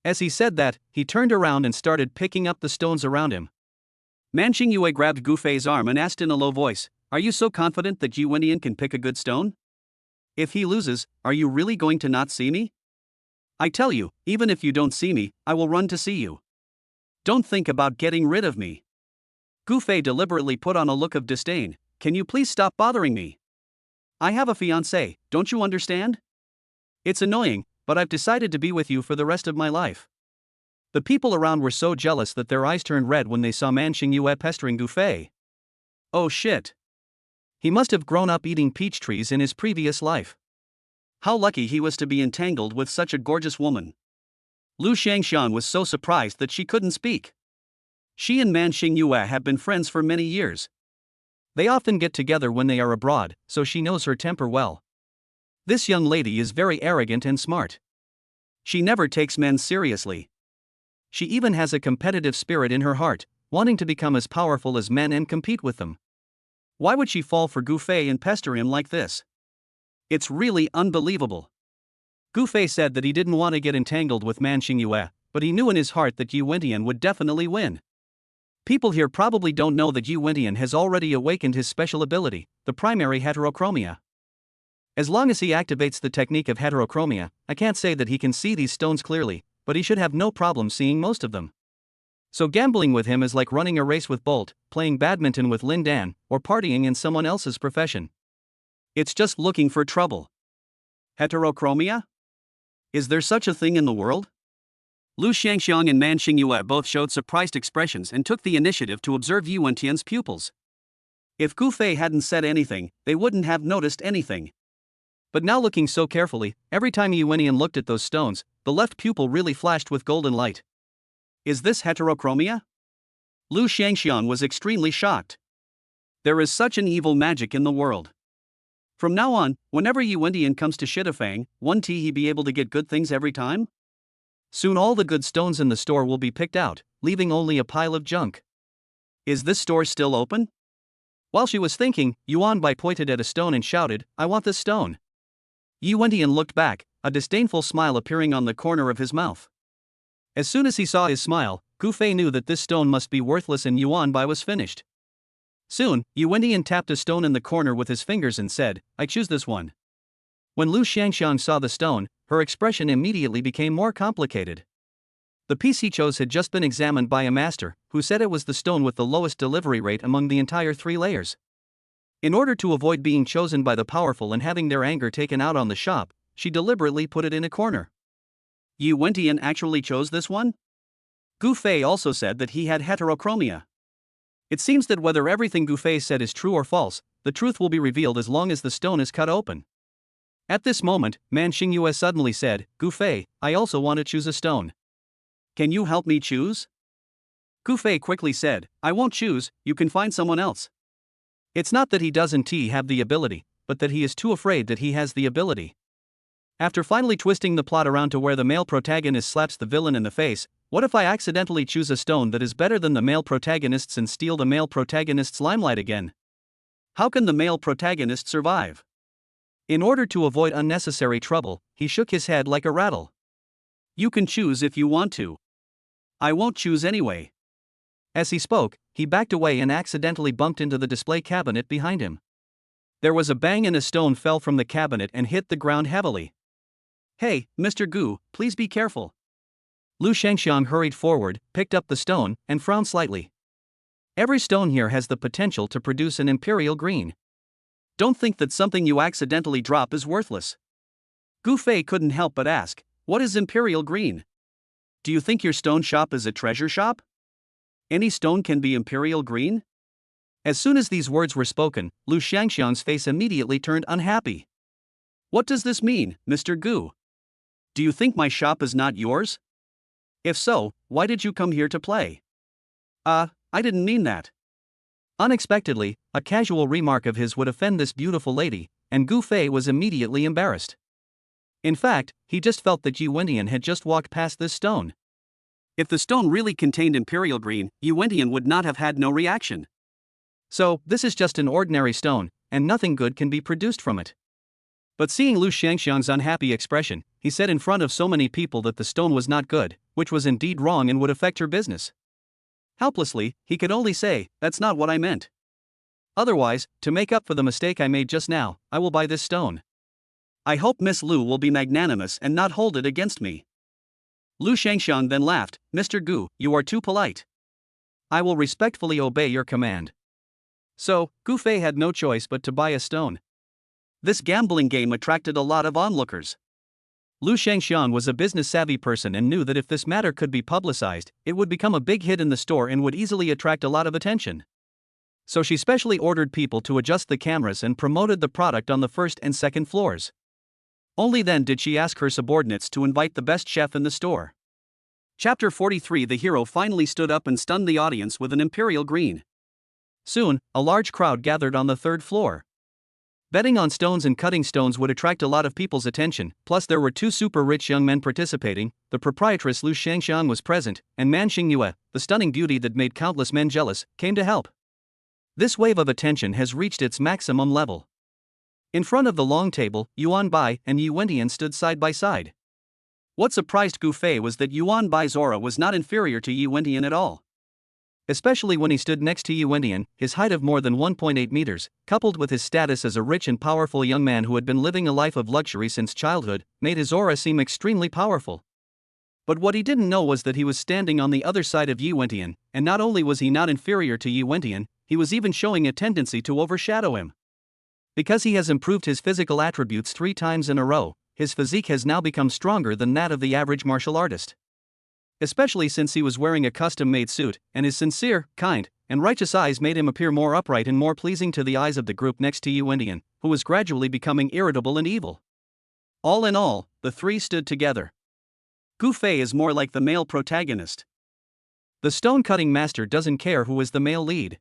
As he said that, he turned around and started picking up the stones around him. Man Xingyue grabbed Gu Fei's arm and asked in a low voice, are you so confident that Yi Wentian can pick a good stone? If he loses, are you really going to not see me? I tell you, even if you don't see me, I will run to see you. Don't think about getting rid of me. Gu Fei deliberately put on a look of disdain. Can you please stop bothering me? I have a fiancé, don't you understand? It's annoying, but I've decided to be with you for the rest of my life. The people around were so jealous that their eyes turned red when they saw Man Xingyue pestering Gu Fei. Oh shit. He must have grown up eating peach trees in his previous life. How lucky he was to be entangled with such a gorgeous woman. Lu Shangxian was so surprised that she couldn't speak. She and Man Xingyue have been friends for many years. They often get together when they are abroad, so she knows her temper well. This young lady is very arrogant and smart. She never takes men seriously. She even has a competitive spirit in her heart, wanting to become as powerful as men and compete with them. Why would she fall for Gu Fei and pester him like this? It's really unbelievable. Gu Fei said that he didn't want to get entangled with Man Xingyue, but he knew in his heart that Yu Wentian would definitely win. People here probably don't know that Yu Wentian has already awakened his special ability, the primary heterochromia. As long as he activates the technique of heterochromia, I can't say that he can see these stones clearly, but he should have no problem seeing most of them. So gambling with him is like running a race with Bolt, playing badminton with Lin Dan, or partying in someone else's profession. It's just looking for trouble. Heterochromia? Is there such a thing in the world? Lu Shangxiang and Man Xingyue both showed surprised expressions and took the initiative to observe Yu Wentian's pupils. If Gu Fei hadn't said anything, they wouldn't have noticed anything. But now looking so carefully, every time Yu Wentian looked at those stones, the left pupil really flashed with golden light. Is this heterochromia? Lu Shangxiang was extremely shocked. There is such an evil magic in the world. From now on, whenever Yu Wentian comes to Shitafang, won't he be able to get good things every time? Soon all the good stones in the store will be picked out, leaving only a pile of junk. Is this store still open? While she was thinking, Yuan Bai pointed at a stone and shouted, I want this stone. Yu Wentian looked back, a disdainful smile appearing on the corner of his mouth. As soon as he saw his smile, Gu Fei knew that this stone must be worthless and Yuan Bai was finished. Soon, Yu Wentian tapped a stone in the corner with his fingers and said, I choose this one. When Lu Shangxiang saw the stone, her expression immediately became more complicated. The piece he chose had just been examined by a master, who said it was the stone with the lowest delivery rate among the entire 3 layers. In order to avoid being chosen by the powerful and having their anger taken out on the shop, she deliberately put it in a corner. Yu Wentian actually chose this one? Gu Fei also said that he had heterochromia. It seems that whether everything Gu Fei said is true or false, the truth will be revealed as long as the stone is cut open. At this moment, Man Xingyue suddenly said, Gu Fei, I also want to choose a stone. Can you help me choose? Gu Fei quickly said, I won't choose, you can find someone else. It's not that he doesn't have the ability, but that he is too afraid that he has the ability. After finally twisting the plot around to where the male protagonist slaps the villain in the face, what if I accidentally choose a stone that is better than the male protagonists and steal the male protagonist's limelight again? How can the male protagonist survive? In order to avoid unnecessary trouble, he shook his head like a rattle. You can choose if you want to. I won't choose anyway. As he spoke, he backed away and accidentally bumped into the display cabinet behind him. There was a bang and a stone fell from the cabinet and hit the ground heavily. Hey, Mr. Gu, please be careful. Lu Shangxiang hurried forward, picked up the stone, and frowned slightly. Every stone here has the potential to produce an imperial green. Don't think that something you accidentally drop is worthless. Gu Fei couldn't help but ask, what is imperial green? Do you think your stone shop is a treasure shop? Any stone can be imperial green? As soon as these words were spoken, Lu Shangxiang's face immediately turned unhappy. What does this mean, Mr. Gu? Do you think my shop is not yours? If so, why did you come here to play? I didn't mean that. Unexpectedly, a casual remark of his would offend this beautiful lady, and Gu Fei was immediately embarrassed. In fact, he just felt that Yu Wentian had just walked past this stone. If the stone really contained imperial green, Yu Wentian would not have had no reaction. So, this is just an ordinary stone, and nothing good can be produced from it. But seeing Lu Shangxiang's unhappy expression, he said in front of so many people that the stone was not good, which was indeed wrong and would affect her business. Helplessly, he could only say, that's not what I meant. Otherwise, to make up for the mistake I made just now, I will buy this stone. I hope Miss Lu will be magnanimous and not hold it against me. Lu Shangxiang then laughed. Mr. Gu, you are too polite. I will respectfully obey your command. So, Gu Fei had no choice but to buy a stone. This gambling game attracted a lot of onlookers. Lu Shangxiang was a business-savvy person and knew that if this matter could be publicized, it would become a big hit in the store and would easily attract a lot of attention. So she specially ordered people to adjust the cameras and promoted the product on the first and second floors. Only then did she ask her subordinates to invite the best chef in the store. Chapter 43. The hero finally stood up and stunned the audience with an imperial green. Soon, a large crowd gathered on the third floor. Betting on stones and cutting stones would attract a lot of people's attention, plus there were two super rich young men participating. The proprietress Lu Shangxiang was present, and Man Xingyue, the stunning beauty that made countless men jealous, came to help. This wave of attention has reached its maximum level. In front of the long table, Yuan Bai and Yi Wentian stood side by side. What surprised Gu Fei was that Yuan Bai's aura was not inferior to Yi Wentian at all. Especially when he stood next to Yi Wentian, his height of more than 1.8 meters, coupled with his status as a rich and powerful young man who had been living a life of luxury since childhood, made his aura seem extremely powerful. But what he didn't know was that he was standing on the other side of Yi Wentian, and not only was he not inferior to Yi Wentian, he was even showing a tendency to overshadow him. Because he has improved his physical attributes 3 times in a row, his physique has now become stronger than that of the average martial artist. Especially since he was wearing a custom-made suit, and his sincere, kind, and righteous eyes made him appear more upright and more pleasing to the eyes of the group next to Yi Wentian, who was gradually becoming irritable and evil. All in all, the three stood together. Gu Fei is more like the male protagonist. The stone-cutting master doesn't care who is the male lead.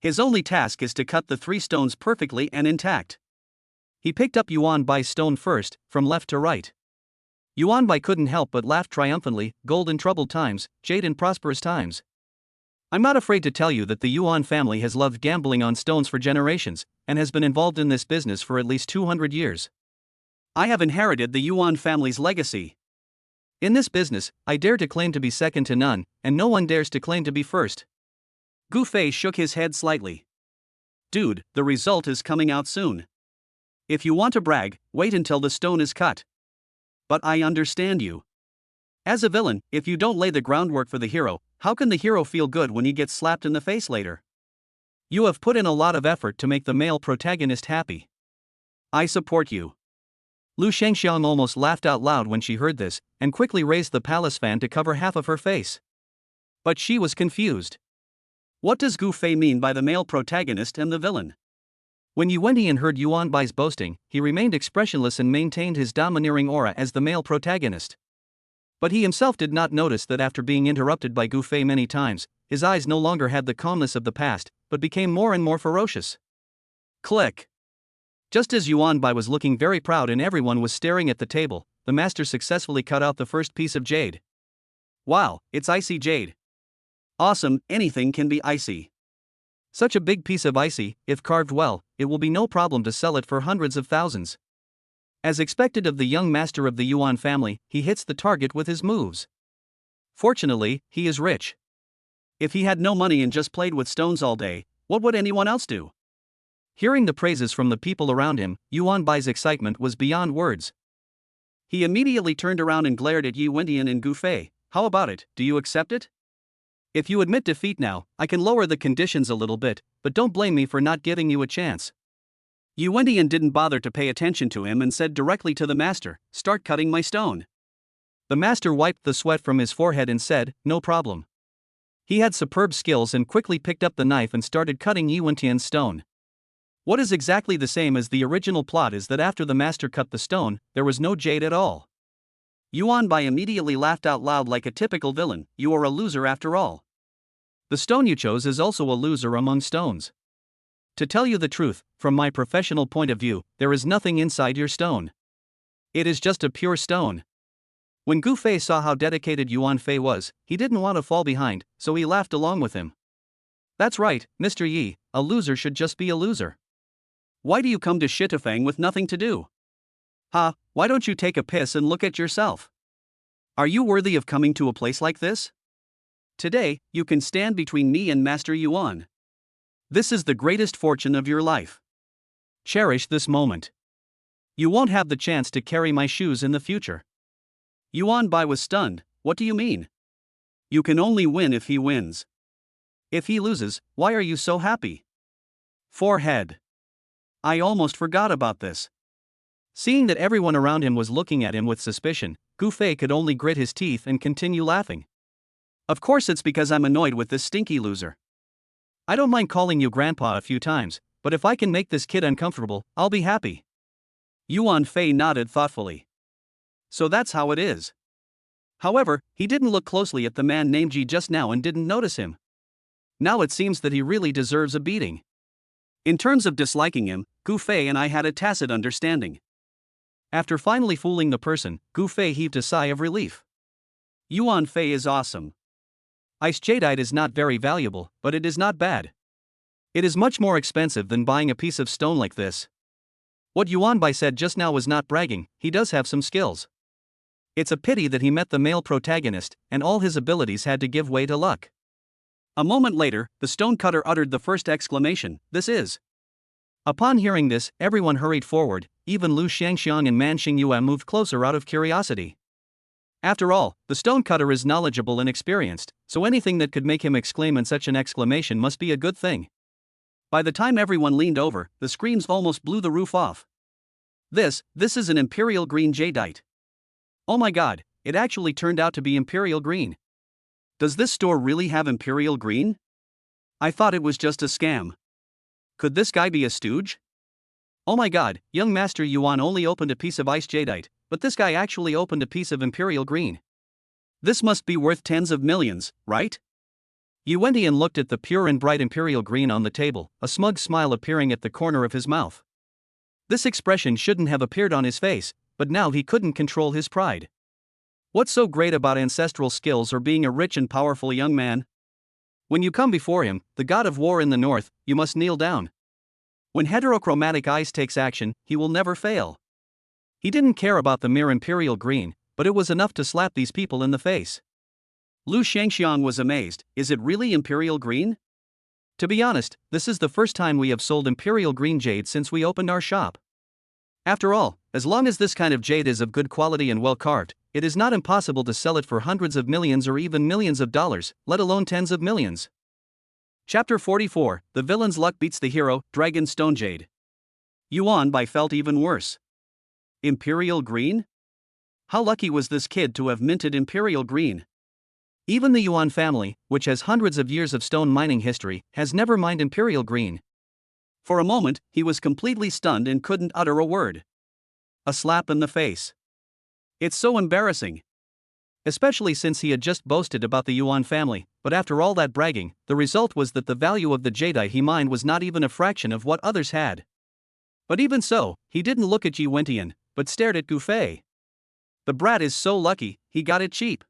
His only task is to cut the 3 stones perfectly and intact. He picked up Yuan Bai's stone first, from left to right. Yuan Bai couldn't help but laugh triumphantly. Gold in troubled times, jade in prosperous times. I'm not afraid to tell you that the Yuan family has loved gambling on stones for generations, and has been involved in this business for at least 200 years. I have inherited the Yuan family's legacy. In this business, I dare to claim to be second to none, and no one dares to claim to be first. Gu Fei shook his head slightly. Dude, the result is coming out soon. If you want to brag, wait until the stone is cut. But I understand you. As a villain, if you don't lay the groundwork for the hero, how can the hero feel good when he gets slapped in the face later? You have put in a lot of effort to make the male protagonist happy. I support you. Lu Shangxiang almost laughed out loud when she heard this, and quickly raised the palace fan to cover half of her face. But she was confused. What does Gu Fei mean by the male protagonist and the villain? When Yi Wentian heard Yuan Bai's boasting, he remained expressionless and maintained his domineering aura as the male protagonist. But he himself did not notice that after being interrupted by Gu Fei many times, his eyes no longer had the calmness of the past, but became more and more ferocious. Click! Just as Yuan Bai was looking very proud and everyone was staring at the table, the master successfully cut out the first piece of jade. Wow, it's icy jade. Awesome, anything can be icy. Such a big piece of icy, if carved well, it will be no problem to sell it for hundreds of thousands. As expected of the young master of the Yuan family, he hits the target with his moves. Fortunately, he is rich. If he had no money and just played with stones all day, what would anyone else do? Hearing the praises from the people around him, Yuan Bai's excitement was beyond words. He immediately turned around and glared at Yi Wentian and Gu Fei. How about it, do you accept it? If you admit defeat now, I can lower the conditions a little bit, but don't blame me for not giving you a chance. Yi Wentian didn't bother to pay attention to him and said directly to the master, start cutting my stone. The master wiped the sweat from his forehead and said, no problem. He had superb skills and quickly picked up the knife and started cutting Yi Wentian's stone. What is exactly the same as the original plot is that after the master cut the stone, there was no jade at all. Yuan Bai immediately laughed out loud like a typical villain. You are a loser after all. The stone you chose is also a loser among stones. To tell you the truth, from my professional point of view, there is nothing inside your stone. It is just a pure stone. When Gu Fei saw how dedicated Yuan Fei was, he didn't want to fall behind, so he laughed along with him. That's right, Mr. Yi, a loser should just be a loser. Why do you come to Shitafang with nothing to do? Why don't you take a piss and look at yourself? Are you worthy of coming to a place like this? Today, you can stand between me and Master Yuan. This is the greatest fortune of your life. Cherish this moment. You won't have the chance to carry my shoes in the future. Yuan Bai was stunned. What do you mean? You can only win if he wins. If he loses, why are you so happy? Forehead. I almost forgot about this. Seeing that everyone around him was looking at him with suspicion, Gu Fei could only grit his teeth and continue laughing. Of course it's because I'm annoyed with this stinky loser. I don't mind calling you grandpa a few times, but if I can make this kid uncomfortable, I'll be happy. Yuan Fei nodded thoughtfully. So that's how it is. However, he didn't look closely at the man named Ji just now and didn't notice him. Now it seems that he really deserves a beating. In terms of disliking him, Gu Fei and I had a tacit understanding. After finally fooling the person, Gu Fei heaved a sigh of relief. Yuan Fei is awesome. Ice jadeite is not very valuable, but it is not bad. It is much more expensive than buying a piece of stone like this. What Yuan Bai said just now was not bragging, he does have some skills. It's a pity that he met the male protagonist, and all his abilities had to give way to luck. A moment later, the stonecutter uttered the first exclamation, "This is." Upon hearing this, everyone hurried forward, even Lu Xiangxiang and Man Xingyue moved closer out of curiosity. After all, the stonecutter is knowledgeable and experienced, so anything that could make him exclaim in such an exclamation must be a good thing. By the time everyone leaned over, the screams almost blew the roof off. This is an imperial green jadeite. Oh my god, it actually turned out to be imperial green. Does this store really have imperial green? I thought it was just a scam. Could this guy be a stooge? Oh my god, young Master Yuan only opened a piece of ice jadeite, but this guy actually opened a piece of imperial green. This must be worth tens of millions, right? Yuan looked at the pure and bright imperial green on the table, a smug smile appearing at the corner of his mouth. This expression shouldn't have appeared on his face, but now he couldn't control his pride. What's so great about ancestral skills or being a rich and powerful young man? When you come before him, the god of war in the north, you must kneel down. When heterochromatic ice takes action, he will never fail. He didn't care about the mere imperial green, but it was enough to slap these people in the face. Lu Xiangxiang was amazed. Is it really imperial green? To be honest, this is the first time we have sold imperial green jade since we opened our shop. After all, as long as this kind of jade is of good quality and well carved, it is not impossible to sell it for hundreds of millions or even millions of dollars, let alone tens of millions. Chapter 44, The Villain's Luck Beats the Hero, Dragon Stone Jade. Yuan Bai felt even worse. Imperial green? How lucky was this kid to have minted imperial green? Even the Yuan family, which has hundreds of years of stone mining history, has never mined imperial green. For a moment, he was completely stunned and couldn't utter a word. A slap in the face. It's so embarrassing. Especially since he had just boasted about the Yuan family, but after all that bragging, the result was that the value of the jadeite he mined was not even a fraction of what others had. But even so, he didn't look at Ji Wentian, but stared at Gu Fei. The brat is so lucky, he got it cheap.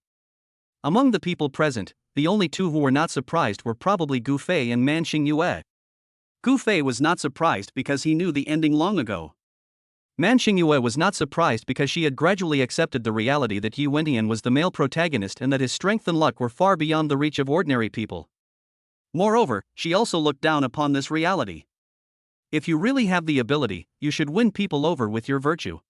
Among the people present, the only two who were not surprised were probably Gu Fei and Man Xingyue. Gu Fei was not surprised because he knew the ending long ago. Man Xingyue was not surprised because she had gradually accepted the reality that Yi Wentian was the male protagonist and that his strength and luck were far beyond the reach of ordinary people. Moreover, she also looked down upon this reality. If you really have the ability, you should win people over with your virtue.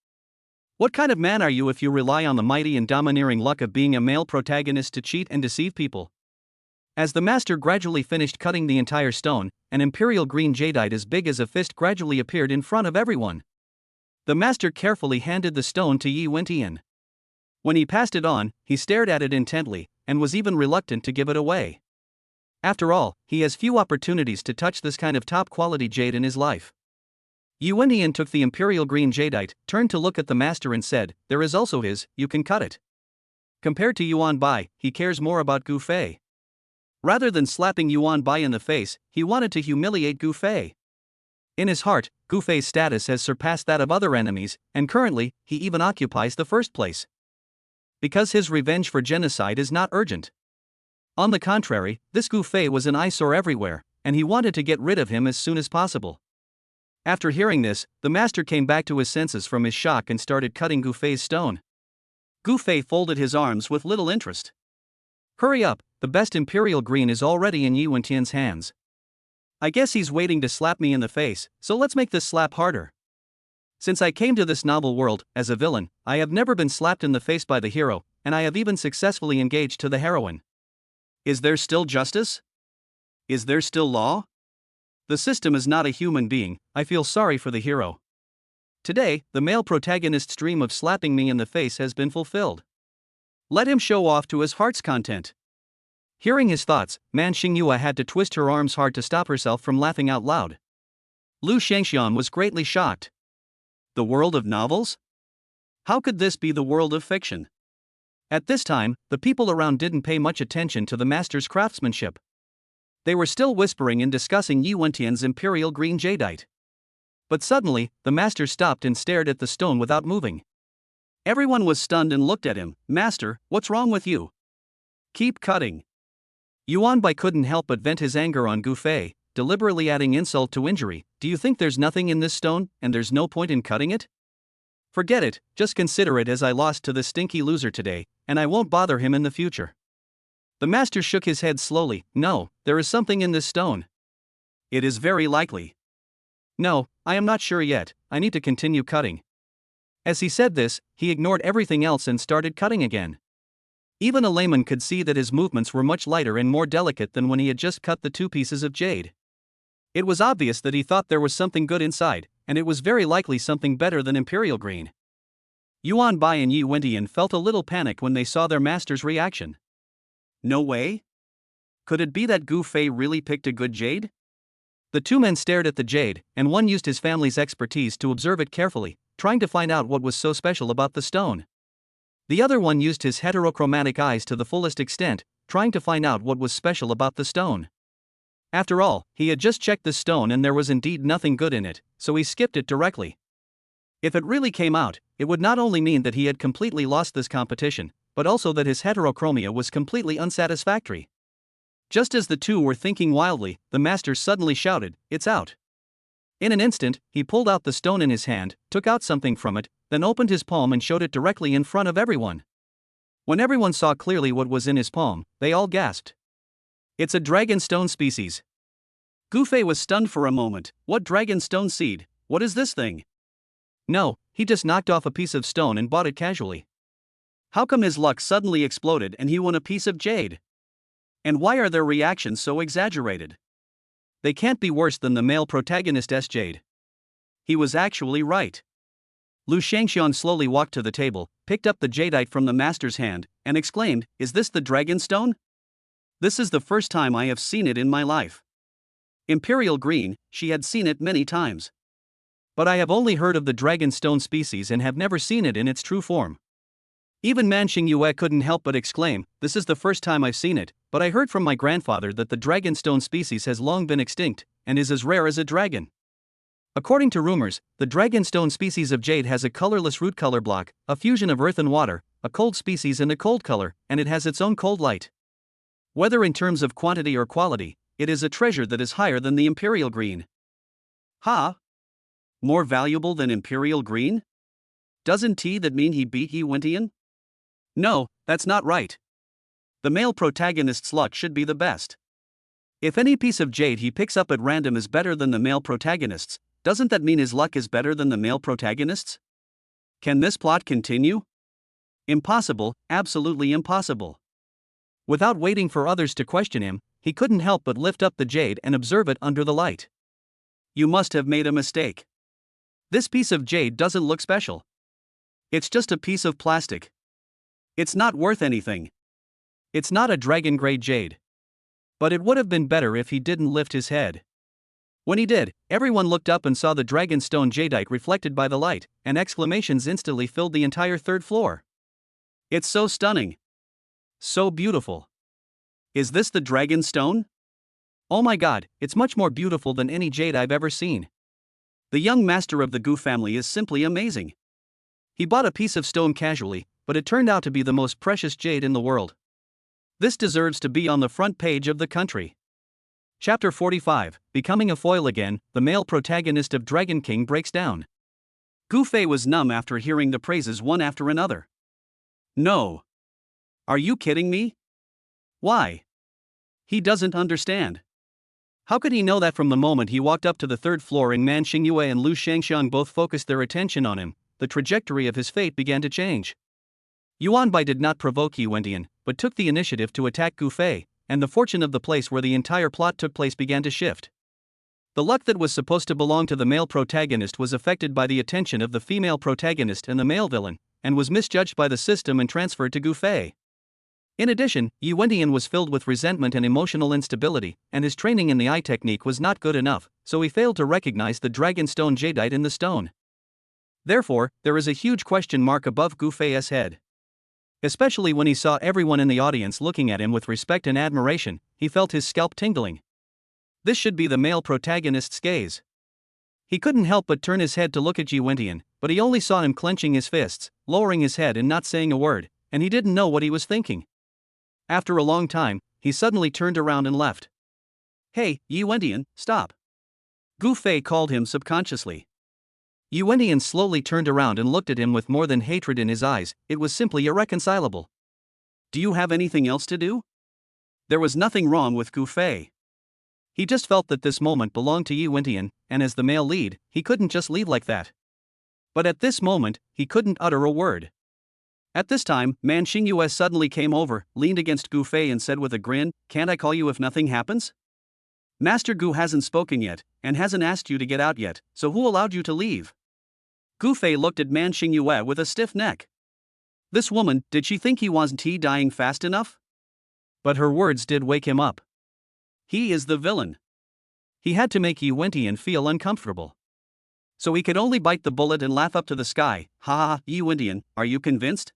What kind of man are you if you rely on the mighty and domineering luck of being a male protagonist to cheat and deceive people? As the master gradually finished cutting the entire stone, an imperial green jadeite as big as a fist gradually appeared in front of everyone. The master carefully handed the stone to Yi Wentian. When he passed it on, he stared at it intently, and was even reluctant to give it away. After all, he has few opportunities to touch this kind of top-quality jade in his life. Yi Wentian took the imperial green jadeite, turned to look at the master and said, "There is also his, you can cut it." Compared to Yuan Bai, he cares more about Gu Fei. Rather than slapping Yuan Bai in the face, he wanted to humiliate Gu Fei. In his heart, Gu Fei's status has surpassed that of other enemies, and currently, he even occupies the first place. Because his revenge for genocide is not urgent. On the contrary, this Gu Fei was an eyesore everywhere, and he wanted to get rid of him as soon as possible. After hearing this, the master came back to his senses from his shock and started cutting Gu Fei's stone. Gu Fei folded his arms with little interest. Hurry up, the best imperial green is already in Yi Wentian's hands. I guess he's waiting to slap me in the face, so let's make this slap harder. Since I came to this novel world, as a villain, I have never been slapped in the face by the hero, and I have even successfully engaged to the heroine. Is there still justice? Is there still law? The system is not a human being. I feel sorry for the hero. Today, the male protagonist's dream of slapping me in the face has been fulfilled. Let him show off to his heart's content. Hearing his thoughts, Man Xingyue had to twist her arms hard to stop herself from laughing out loud. Lu Shangxian was greatly shocked. The world of novels? How could this be the world of fiction? At this time, the people around didn't pay much attention to the master's craftsmanship. They were still whispering and discussing Yi Wentian's imperial green jadeite. But suddenly, the master stopped and stared at the stone without moving. Everyone was stunned and looked at him. Master, what's wrong with you? Keep cutting. Yuan Bai couldn't help but vent his anger on Gu Fei, deliberately adding insult to injury. Do you think there's nothing in this stone, and there's no point in cutting it? Forget it, just consider it as I lost to this stinky loser today, and I won't bother him in the future. The master shook his head slowly. No, there is something in this stone. It is very likely. No, I am not sure yet, I need to continue cutting. As he said this, he ignored everything else and started cutting again. Even a layman could see that his movements were much lighter and more delicate than when he had just cut the 2 pieces of jade. It was obvious that he thought there was something good inside, and it was very likely something better than imperial green. Yuan Bai and Yi Wentian felt a little panic when they saw their master's reaction. No way? Could it be that Gu Fei really picked a good jade? The 2 men stared at the jade, and one used his family's expertise to observe it carefully, trying to find out what was so special about the stone. The other one used his heterochromatic eyes to the fullest extent, trying to find out what was special about the stone. After all, he had just checked the stone and there was indeed nothing good in it, so he skipped it directly. If it really came out, it would not only mean that he had completely lost this competition, but also that his heterochromia was completely unsatisfactory. Just as the 2 were thinking wildly, the master suddenly shouted, "It's out." In an instant, he pulled out the stone in his hand, took out something from it, then opened his palm and showed it directly in front of everyone. When everyone saw clearly what was in his palm, they all gasped. It's a dragon stone species. Gu Fei was stunned for a moment. What dragon stone seed? What is this thing? No, he just knocked off a piece of stone and bought it casually. How come his luck suddenly exploded and he won a piece of jade? And why are their reactions so exaggerated? They can't be worse than the male protagonist's jade. He was actually right. Lu Shangxian slowly walked to the table, picked up the jadeite from the master's hand, and exclaimed, "Is this the dragon stone? This is the first time I have seen it in my life." Imperial green, she had seen it many times. But I have only heard of the dragon stone species and have never seen it in its true form. Even Man Xingyue couldn't help but exclaim, "This is the first time I've seen it, but I heard from my grandfather that the dragon stone species has long been extinct, and is as rare as a dragon." According to rumors, the dragonstone species of jade has a colorless root color block, a fusion of earth and water, a cold species and a cold color, and it has its own cold light. Whether in terms of quantity or quality, it is a treasure that is higher than the imperial green. Ha! More valuable than imperial green? Doesn't that mean he beat Yi Wentian? No, that's not right. The male protagonist's luck should be the best. If any piece of jade he picks up at random is better than the male protagonist's, doesn't that mean his luck is better than the male protagonist's? Can this plot continue? Impossible, absolutely impossible. Without waiting for others to question him, he couldn't help but lift up the jade and observe it under the light. You must have made a mistake. This piece of jade doesn't look special. It's just a piece of plastic. It's not worth anything. It's not a dragon-grade jade. But it would have been better if he didn't lift his head. When he did, everyone looked up and saw the dragonstone jadeite reflected by the light, and exclamations instantly filled the entire 3rd floor. It's so stunning. So beautiful. Is this the dragonstone? Oh my god, it's much more beautiful than any jade I've ever seen. The young master of the Gu family is simply amazing. He bought a piece of stone casually, but it turned out to be the most precious jade in the world. This deserves to be on the front page of the country. Chapter 45, Becoming a Foil Again, the male protagonist of Dragon King breaks down. Gu Fei was numb after hearing the praises one after another. No. Are you kidding me? Why? He doesn't understand. How could he know that from the moment he walked up to the third floor and Man Xingyue and Lu Shangxiang both focused their attention on him, the trajectory of his fate began to change. Yuan Bai did not provoke Yi Wendian, but took the initiative to attack Gu Fei, and the fortune of the place where the entire plot took place began to shift. The luck that was supposed to belong to the male protagonist was affected by the attention of the female protagonist and the male villain, and was misjudged by the system and transferred to Gu Fei. In addition, Yi Wendian was filled with resentment and emotional instability, and his training in the eye technique was not good enough, so he failed to recognize the dragonstone jadeite in the stone. Therefore, there is a huge question mark above Gu Fei's head. Especially when he saw everyone in the audience looking at him with respect and admiration, he felt his scalp tingling. This should be the male protagonist's gaze. He couldn't help but turn his head to look at Yi Wendian, but he only saw him clenching his fists, lowering his head and not saying a word, and he didn't know what he was thinking. After a long time, he suddenly turned around and left. "Hey, Yi Wendian, stop!" Gu Fei called him subconsciously. Yi Wendian slowly turned around and looked at him with more than hatred in his eyes. It was simply irreconcilable. "Do you have anything else to do?" There was nothing wrong with Gu Fei. He just felt that this moment belonged to Yi Wendian, and as the male lead, he couldn't just leave like that. But at this moment, he couldn't utter a word. At this time, Man Xingyue suddenly came over, leaned against Gu Fei and said with a grin, "Can't I call you if nothing happens? Master Gu hasn't spoken yet, and hasn't asked you to get out yet, so who allowed you to leave?" Gu Fei looked at Man Xingyue with a stiff neck. This woman, did she think he wasn't dying fast enough? But her words did wake him up. He is the villain. He had to make Yi Wendian feel uncomfortable. So he could only bite the bullet and laugh up to the sky. "Ha ha, Yi Wendian, are you convinced?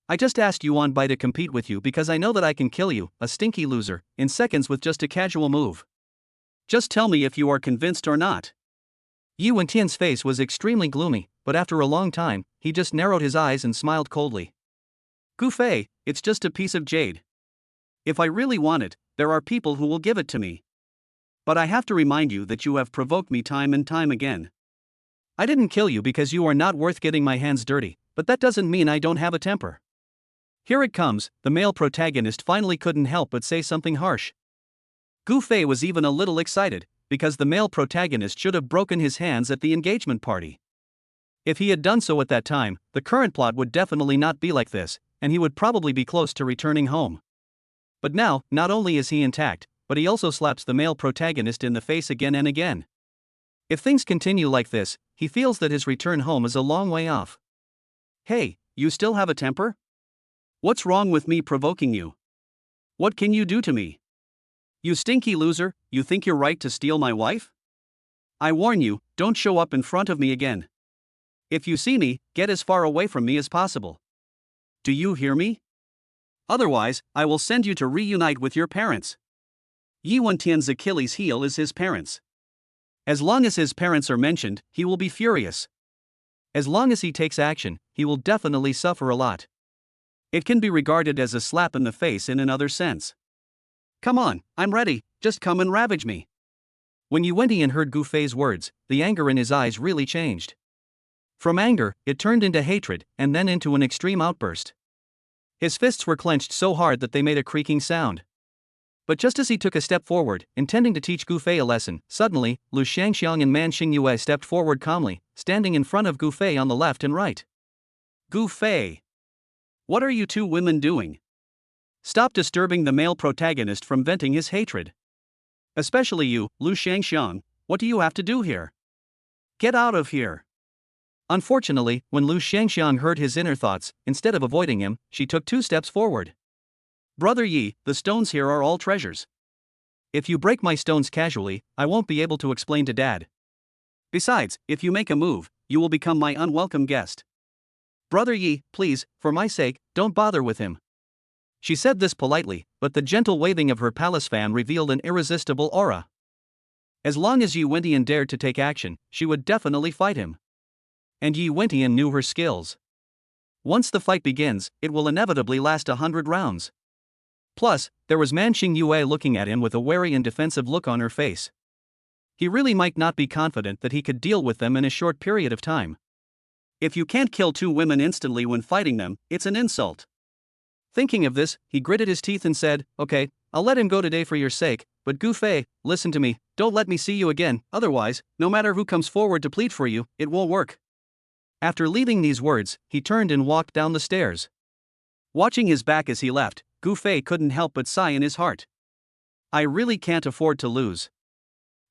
I just asked Yuan Bai to compete with you because I know that I can kill you, a stinky loser, in seconds with just a casual move. Just tell me if you are convinced or not." Yi Wendian's face was extremely gloomy, but after a long time, he just narrowed his eyes and smiled coldly. "Gu Fei, it's just a piece of jade. If I really want it, there are people who will give it to me. But I have to remind you that you have provoked me time and time again. I didn't kill you because you are not worth getting my hands dirty, but that doesn't mean I don't have a temper." Here it comes, the male protagonist finally couldn't help but say something harsh. Gu Fei was even a little excited, because the male protagonist should have broken his hands at the engagement party. If he had done so at that time, the current plot would definitely not be like this, and he would probably be close to returning home. But now, not only is he intact, but he also slaps the male protagonist in the face again and again. If things continue like this, he feels that his return home is a long way off. "Hey, you still have a temper? What's wrong with me provoking you? What can you do to me? You stinky loser, you think you're right to steal my wife? I warn you, don't show up in front of me again. If you see me, get as far away from me as possible. Do you hear me? Otherwise, I will send you to reunite with your parents." Yi Wendian's Achilles' heel is his parents. As long as his parents are mentioned, he will be furious. As long as he takes action, he will definitely suffer a lot. It can be regarded as a slap in the face in another sense. "Come on, I'm ready, just come and ravage me." When Yi Wendian heard Gu Fei's words, the anger in his eyes really changed. From anger, it turned into hatred, and then into an extreme outburst. His fists were clenched so hard that they made a creaking sound. But just as he took a step forward, intending to teach Gu Fei a lesson, suddenly, Lu Shangxiang and Man Xingyue stepped forward calmly, standing in front of Gu Fei on the left and right. "Gu Fei, what are you two women doing? Stop disturbing the male protagonist from venting his hatred. Especially you, Lu Shangxiang, what do you have to do here? Get out of here." Unfortunately, when Lu Shangxiang heard his inner thoughts, instead of avoiding him, she took 2 steps forward. "Brother Yi, the stones here are all treasures. If you break my stones casually, I won't be able to explain to Dad. Besides, if you make a move, you will become my unwelcome guest. Brother Yi, please, for my sake, don't bother with him." She said this politely, but the gentle waving of her palace fan revealed an irresistible aura. As long as Yi Wendian dared to take action, she would definitely fight him. And Yi Wendian knew her skills. Once the fight begins, it will inevitably last 100 rounds. Plus, there was Man Xingyue looking at him with a wary and defensive look on her face. He really might not be confident that he could deal with them in a short period of time. If you can't kill 2 women instantly when fighting them, it's an insult. Thinking of this, he gritted his teeth and said, "Okay, I'll let him go today for your sake, but Gu Fei, listen to me, don't let me see you again, otherwise, no matter who comes forward to plead for you, it won't work. After leaving these words, he turned and walked down the stairs. Watching his back as he left, Gu Fei couldn't help but sigh in his heart. I really can't afford to lose.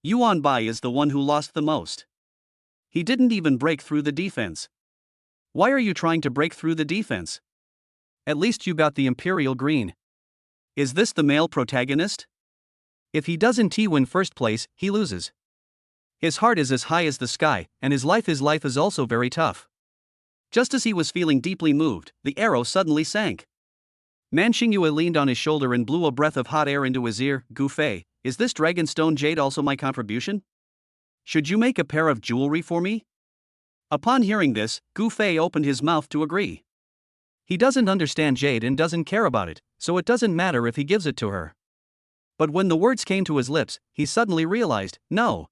Yuan Bai is the one who lost the most. He didn't even break through the defense. Why are you trying to break through the defense? At least you got the Imperial Green. Is this the male protagonist? If he doesn't win first place, he loses. His heart is as high as the sky, and his life is also very tough. Just as he was feeling deeply moved, the arrow suddenly sank. Man Xingyue leaned on his shoulder and blew a breath of hot air into his ear. Gu Fei, is this Dragonstone jade also my contribution? Should you make a pair of jewelry for me? Upon hearing this, Gu Fei opened his mouth to agree. He doesn't understand jade and doesn't care about it, so it doesn't matter if he gives it to her. But when the words came to his lips, he suddenly realized, no.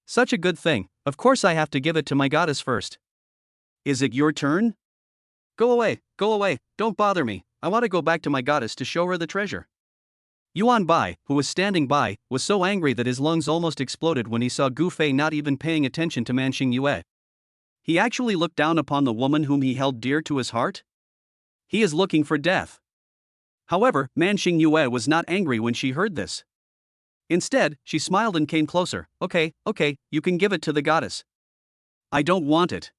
Such a good thing, of course I have to give it to my goddess first. Is it your turn? Go away, don't bother me, I want to go back to my goddess to show her the treasure. Yuan Bai, who was standing by, was so angry that his lungs almost exploded when he saw Gu Fei not even paying attention to Man Xingyue. He actually looked down upon the woman whom he held dear to his heart? He is looking for death. However, Man Xingyue was not angry when she heard this. Instead, she smiled and came closer. Okay, you can give it to the goddess. I don't want it.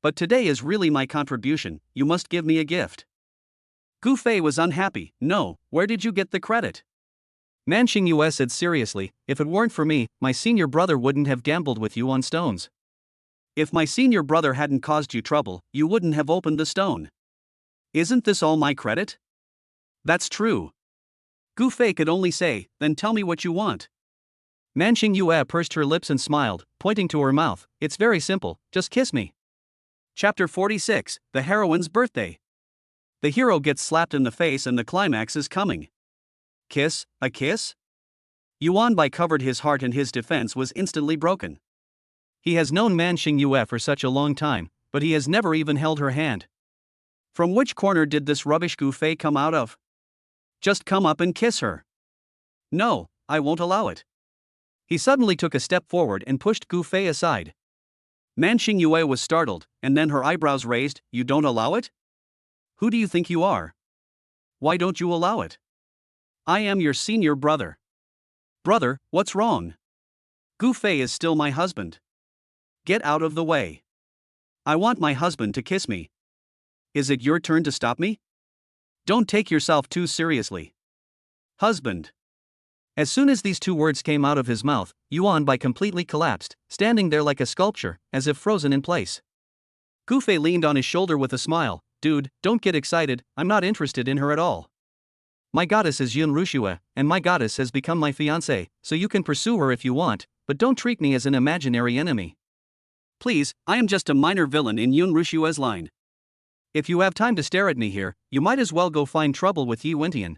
But today is really my contribution, you must give me a gift. Gu Fei was unhappy. No, where did you get the credit? Man Xingyue said seriously, if it weren't for me, my senior brother wouldn't have gambled with you on stones. If my senior brother hadn't caused you trouble, you wouldn't have opened the stone. Isn't this all my credit? That's true. Gu Fei could only say, then tell me what you want. Man Xingyue pursed her lips and smiled, pointing to her mouth. It's very simple, just kiss me. Chapter 46, The Heroine's Birthday. The hero gets slapped in the face and the climax is coming. Kiss, a kiss? Yuan Bai covered his heart and his defense was instantly broken. He has known Man Xingyue for such a long time, but he has never even held her hand. From which corner did this rubbish Gu Fei come out of? Just come up and kiss her. No, I won't allow it. He suddenly took a step forward and pushed Gu Fei aside. Man Xingyue was startled, and then her eyebrows raised. You don't allow it? Who do you think you are? Why don't you allow it? I am your senior brother. Brother, what's wrong? Gu Fei is still my husband. Get out of the way. I want my husband to kiss me. Is it your turn to stop me? Don't take yourself too seriously. Husband. As soon as these two words came out of his mouth, Yuan Bai completely collapsed, standing there like a sculpture, as if frozen in place. Gu Fei leaned on his shoulder with a smile. Dude, don't get excited, I'm not interested in her at all. My goddess is Yun Rushue, and my goddess has become my fiancé, so you can pursue her if you want, but don't treat me as an imaginary enemy. Please, I am just a minor villain in Yun Rushue's line. If you have time to stare at me here, you might as well go find trouble with Yi Wentian.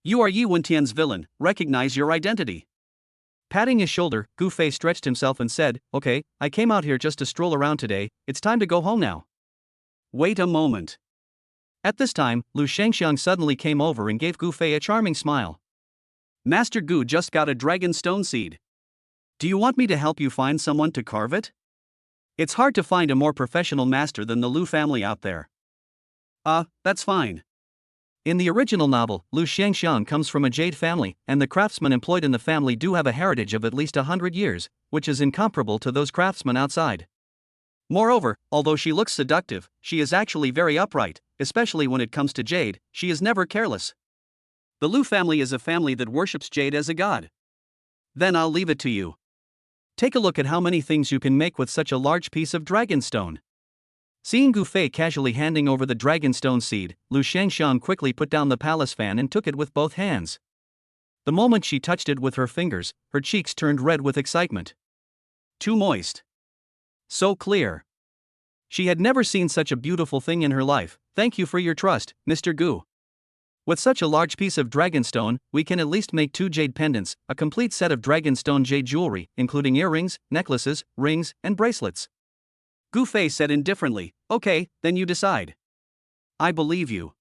You are Yi Wentian's villain, recognize your identity. Patting his shoulder, Gu Fei stretched himself and said, okay, I came out here just to stroll around today, it's time to go home now. Wait a moment. At this time, Lu Shangxiang suddenly came over and gave Gu Fei a charming smile. Master Gu just got a dragon stone seed. Do you want me to help you find someone to carve it? It's hard to find a more professional master than the Lu family out there. That's fine. In the original novel, Lu Shangxiang comes from a jade family, and the craftsmen employed in the family do have a heritage of at least 100 years, which is incomparable to those craftsmen outside. Moreover, although she looks seductive, she is actually very upright, especially when it comes to jade, she is never careless. The Lu family is a family that worships jade as a god. Then I'll leave it to you. Take a look at how many things you can make with such a large piece of dragonstone. Seeing Gu Fei casually handing over the dragonstone seed, Lu Shangxiang quickly put down the palace fan and took it with both hands. The moment she touched it with her fingers, her cheeks turned red with excitement. Too moist. So clear. She had never seen such a beautiful thing in her life. Thank you for your trust, Mr. Gu. With such a large piece of dragonstone, we can at least make 2 jade pendants, a complete set of dragonstone jade jewelry, including earrings, necklaces, rings, and bracelets. Gu Fei said indifferently, okay, then you decide. I believe you.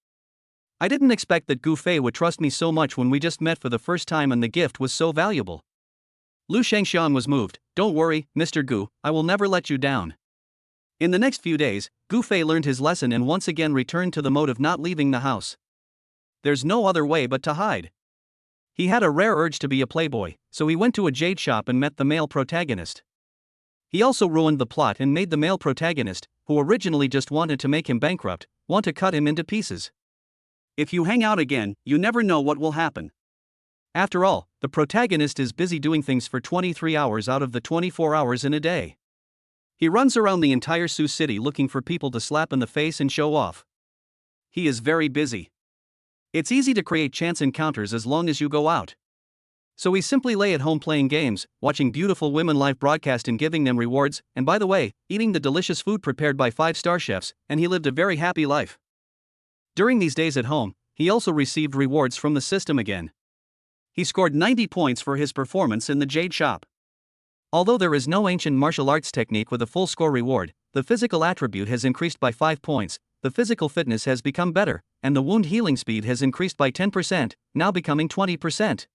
I didn't expect that Gu Fei would trust me so much when we just met for the first time and the gift was so valuable. Lu Shangxian was moved. Don't worry, Mr. Gu, I will never let you down. In the next few days, Gu Fei learned his lesson and once again returned to the mode of not leaving the house. There's no other way but to hide. He had a rare urge to be a playboy, so he went to a jade shop and met the male protagonist. He also ruined the plot and made the male protagonist, who originally just wanted to make him bankrupt, want to cut him into pieces. If you hang out again, you never know what will happen. After all, the protagonist is busy doing things for 23 hours out of the 24 hours in a day. He runs around the entire Sioux City looking for people to slap in the face and show off. He is very busy. It's easy to create chance encounters as long as you go out. So we simply lay at home playing games, watching beautiful women live broadcast and giving them rewards, and by the way, eating the delicious food prepared by 5-star chefs, and he lived a very happy life. During these days at home, he also received rewards from the system again. He scored 90 points for his performance in the jade shop. Although there is no ancient martial arts technique with a full score reward, the physical attribute has increased by 5 points, the physical fitness has become better, and the wound healing speed has increased by 10%, now becoming 20%.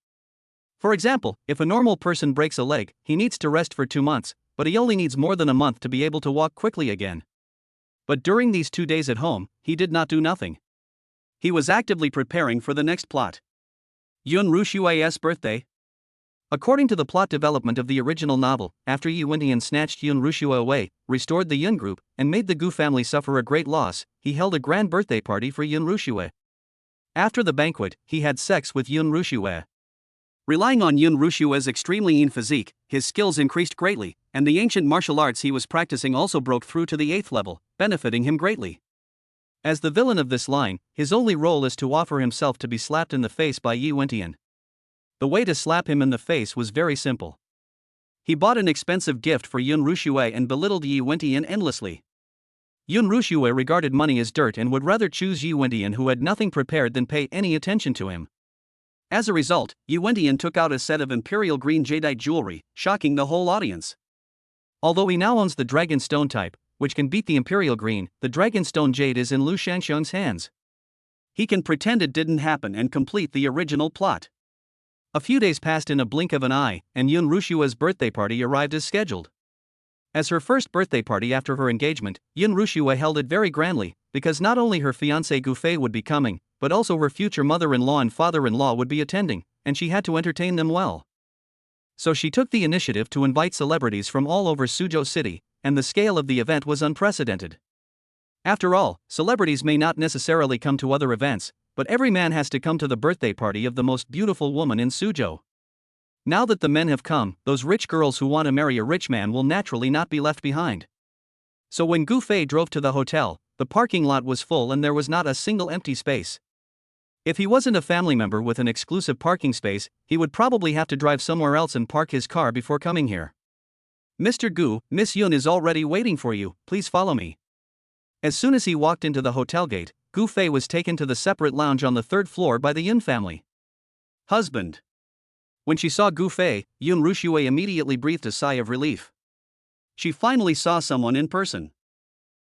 For example, if a normal person breaks a leg, he needs to rest for 2 months, but he only needs more than a month to be able to walk quickly again. But during these 2 days at home, he did not do nothing. He was actively preparing for the next plot. Yun Rushue's birthday. According to the plot development of the original novel, after Yi Wentian snatched Yun Rushue away, restored the Yun group, and made the Gu family suffer a great loss, he held a grand birthday party for Yun Rushue. After the banquet, he had sex with Yun Rushue. Relying on Yun Rushue's extremely lean physique, his skills increased greatly, and the ancient martial arts he was practicing also broke through to the 8th level, benefiting him greatly. As the villain of this line, his only role is to offer himself to be slapped in the face by Yi Wentian. The way to slap him in the face was very simple. He bought an expensive gift for Yun Rushue and belittled Yi Wentian endlessly. Yun Rushue regarded money as dirt and would rather choose Yi Wentian, who had nothing prepared, than pay any attention to him. As a result, Yi Wentian took out a set of imperial green jadeite jewelry, shocking the whole audience. Although he now owns the dragon stone type, which can beat the imperial green, the dragon stone jade is in Lu Shangxiang's hands. He can pretend it didn't happen and complete the original plot. A few days passed in a blink of an eye, and Yun Rushue's birthday party arrived as scheduled. As her first birthday party after her engagement, Yun Rushue held it very grandly, because not only her fiancé Gu Fei would be coming, but also her future mother-in-law and father-in-law would be attending, and she had to entertain them well. So she took the initiative to invite celebrities from all over Suzhou City, and the scale of the event was unprecedented. After all, celebrities may not necessarily come to other events, but every man has to come to the birthday party of the most beautiful woman in Suzhou. Now that the men have come, those rich girls who want to marry a rich man will naturally not be left behind. So when Gu Fei drove to the hotel, the parking lot was full and there was not a single empty space. If he wasn't a family member with an exclusive parking space, he would probably have to drive somewhere else and park his car before coming here. Mr. Gu, Miss Yun is already waiting for you, please follow me. As soon as he walked into the hotel gate, Gu Fei was taken to the separate lounge on the 3rd floor by the Yun family. Husband. When she saw Gu Fei, Yun Rushue immediately breathed a sigh of relief. She finally saw someone in person.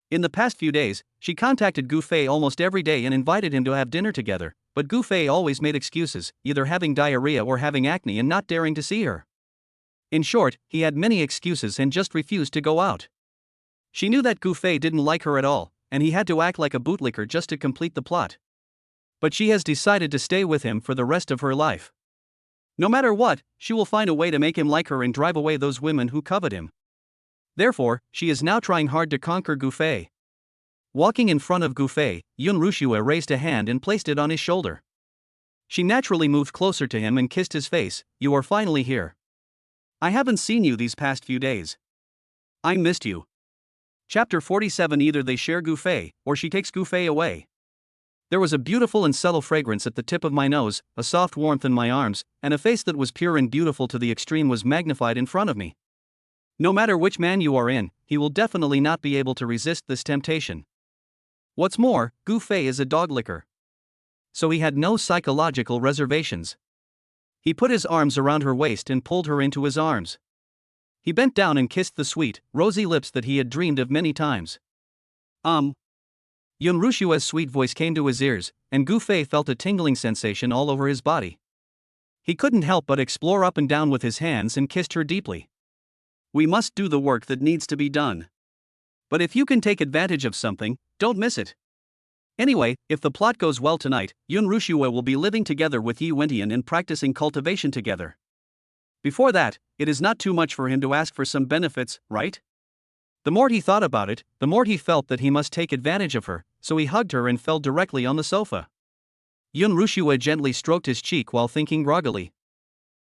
In the past few days, she contacted Gu Fei almost every day and invited him to have dinner together, but Gu Fei always made excuses, either having diarrhea or having acne and not daring to see her. In short, he had many excuses and just refused to go out. She knew that Gu Fei didn't like her at all, and he had to act like a bootlicker just to complete the plot. But she has decided to stay with him for the rest of her life. No matter what, she will find a way to make him like her and drive away those women who covet him. Therefore, she is now trying hard to conquer Gu Fei. Walking in front of Gu Fei, Yun Rushue raised a hand and placed it on his shoulder. She naturally moved closer to him and kissed his face. You are finally here. I haven't seen you these past few days. I missed you. Chapter 47. Either they share Gu Fei, or she takes Gu Fei away. There was a beautiful and subtle fragrance at the tip of my nose, a soft warmth in my arms, and a face that was pure and beautiful to the extreme was magnified in front of me. No matter which man you are in, he will definitely not be able to resist this temptation. What's more, Gu Fei is a dog licker. So he had no psychological reservations. He put his arms around her waist and pulled her into his arms. He bent down and kissed the sweet, rosy lips that he had dreamed of many times. Yun Rushua's sweet voice came to his ears, and Gu Fei felt a tingling sensation all over his body. He couldn't help but explore up and down with his hands and kissed her deeply. We must do the work that needs to be done. But if you can take advantage of something, don't miss it. Anyway, if the plot goes well tonight, Yun Rushua will be living together with Yi Wentian and practicing cultivation together. Before that, it is not too much for him to ask for some benefits, right? The more he thought about it, the more he felt that he must take advantage of her, so he hugged her and fell directly on the sofa. Yun Rushua gently stroked his cheek while thinking groggily.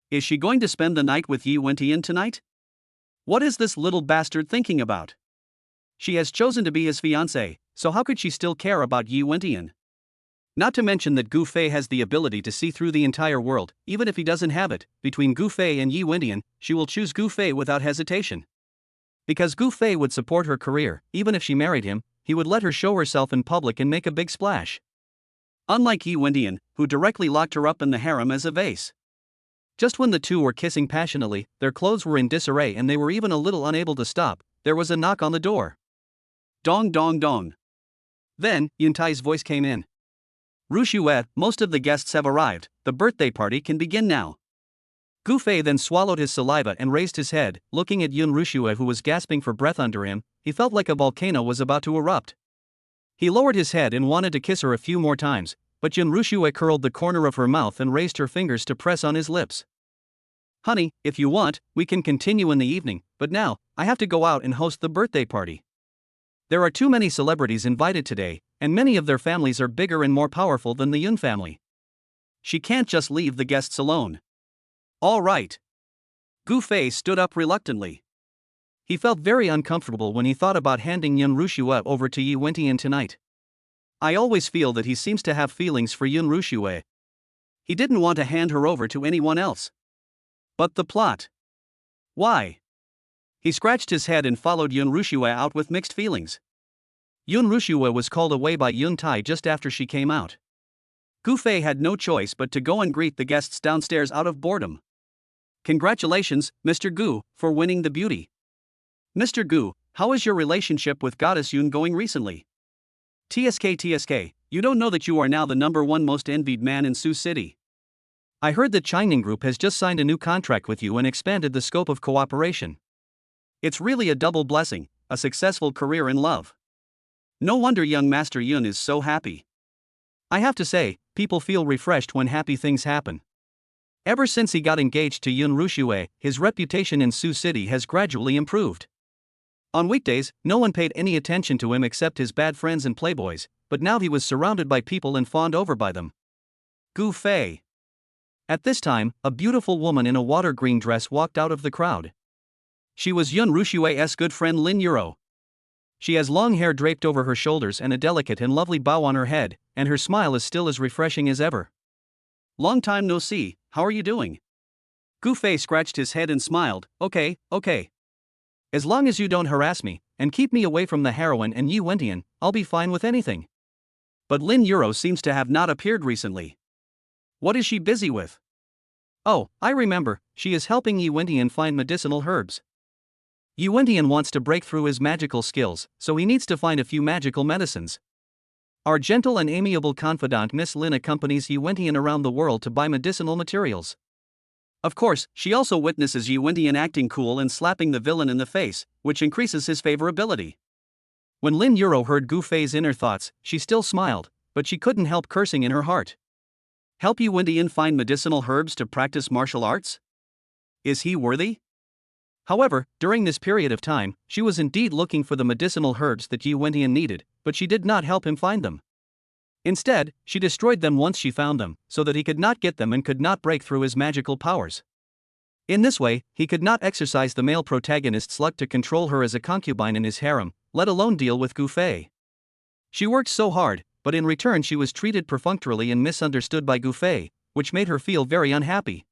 Is she going to spend the night with Yi Wentian tonight? What is this little bastard thinking about? She has chosen to be his fiancée, so how could she still care about Yi Wentian? Not to mention that Gu Fei has the ability to see through the entire world, even if he doesn't have it. Between Gu Fei and Yi Wentian, she will choose Gu Fei without hesitation. Because Gu Fei would support her career, even if she married him, he would let her show herself in public and make a big splash. Unlike Yi Wentian, who directly locked her up in the harem as a vase. Just when the two were kissing passionately, their clothes were in disarray and they were even a little unable to stop, there was a knock on the door. Dong dong dong. Then, Yuntai's voice came in. Rushue, most of the guests have arrived, the birthday party can begin now. Gu Fei then swallowed his saliva and raised his head, looking at Yun Rushue who was gasping for breath under him. He felt like a volcano was about to erupt. He lowered his head and wanted to kiss her a few more times, but Yun Rushue curled the corner of her mouth and raised her fingers to press on his lips. Honey, if you want, we can continue in the evening, but now, I have to go out and host the birthday party. There are too many celebrities invited today, and many of their families are bigger and more powerful than the Yun family. She can't just leave the guests alone. All right. Gu Fei stood up reluctantly. He felt very uncomfortable when he thought about handing Yun Rushue over to Yi Wentian tonight. I always feel that he seems to have feelings for Yun Rushue. He didn't want to hand her over to anyone else. But the plot. Why? He scratched his head and followed Yun Rushue out with mixed feelings. Yun Rushue was called away by Yun Tai just after she came out. Gu Fei had no choice but to go and greet the guests downstairs out of boredom. Congratulations, Mr. Gu, for winning the beauty. Mr. Gu, how is your relationship with Goddess Yun going recently? TSK, you don't know that you are now the #1 most envied man in Sioux City. I heard that Changning Group has just signed a new contract with you and expanded the scope of cooperation. It's really a double blessing, a successful career in love. No wonder young Master Yun is so happy. I have to say, people feel refreshed when happy things happen. Ever since he got engaged to Yun Rushue, his reputation in Sioux City has gradually improved. On weekdays, no one paid any attention to him except his bad friends and playboys, but now he was surrounded by people and fawned over by them. Gu Fei. At this time, a beautiful woman in a water green dress walked out of the crowd. She was Yun Rushue's good friend Lin Yuro. She has long hair draped over her shoulders and a delicate and lovely bow on her head, and her smile is still as refreshing as ever. Long time no see, how are you doing? Gu Fei scratched his head and smiled. Okay. As long as you don't harass me, and keep me away from the heroine and Yi Wentian, I'll be fine with anything. But Lin Yuro seems to have not appeared recently. What is she busy with? Oh, I remember, she is helping Yi Wentian find medicinal herbs. Yi Wentian wants to break through his magical skills, so he needs to find a few magical medicines. Our gentle and amiable confidant Miss Lin accompanies Yi Wentian around the world to buy medicinal materials. Of course, she also witnesses Yi Wentian acting cool and slapping the villain in the face, which increases his favorability. When Lin Yuro heard Gu Fei's inner thoughts, she still smiled, but she couldn't help cursing in her heart. Help Yi Wentian find medicinal herbs to practice martial arts? Is he worthy? However, during this period of time, she was indeed looking for the medicinal herbs that Yi Wentian needed, but she did not help him find them. Instead, she destroyed them once she found them, so that he could not get them and could not break through his magical powers. In this way, he could not exercise the male protagonist's luck to control her as a concubine in his harem, let alone deal with Gu Fei. She worked so hard, but in return she was treated perfunctorily and misunderstood by Gu Fei, which made her feel very unhappy.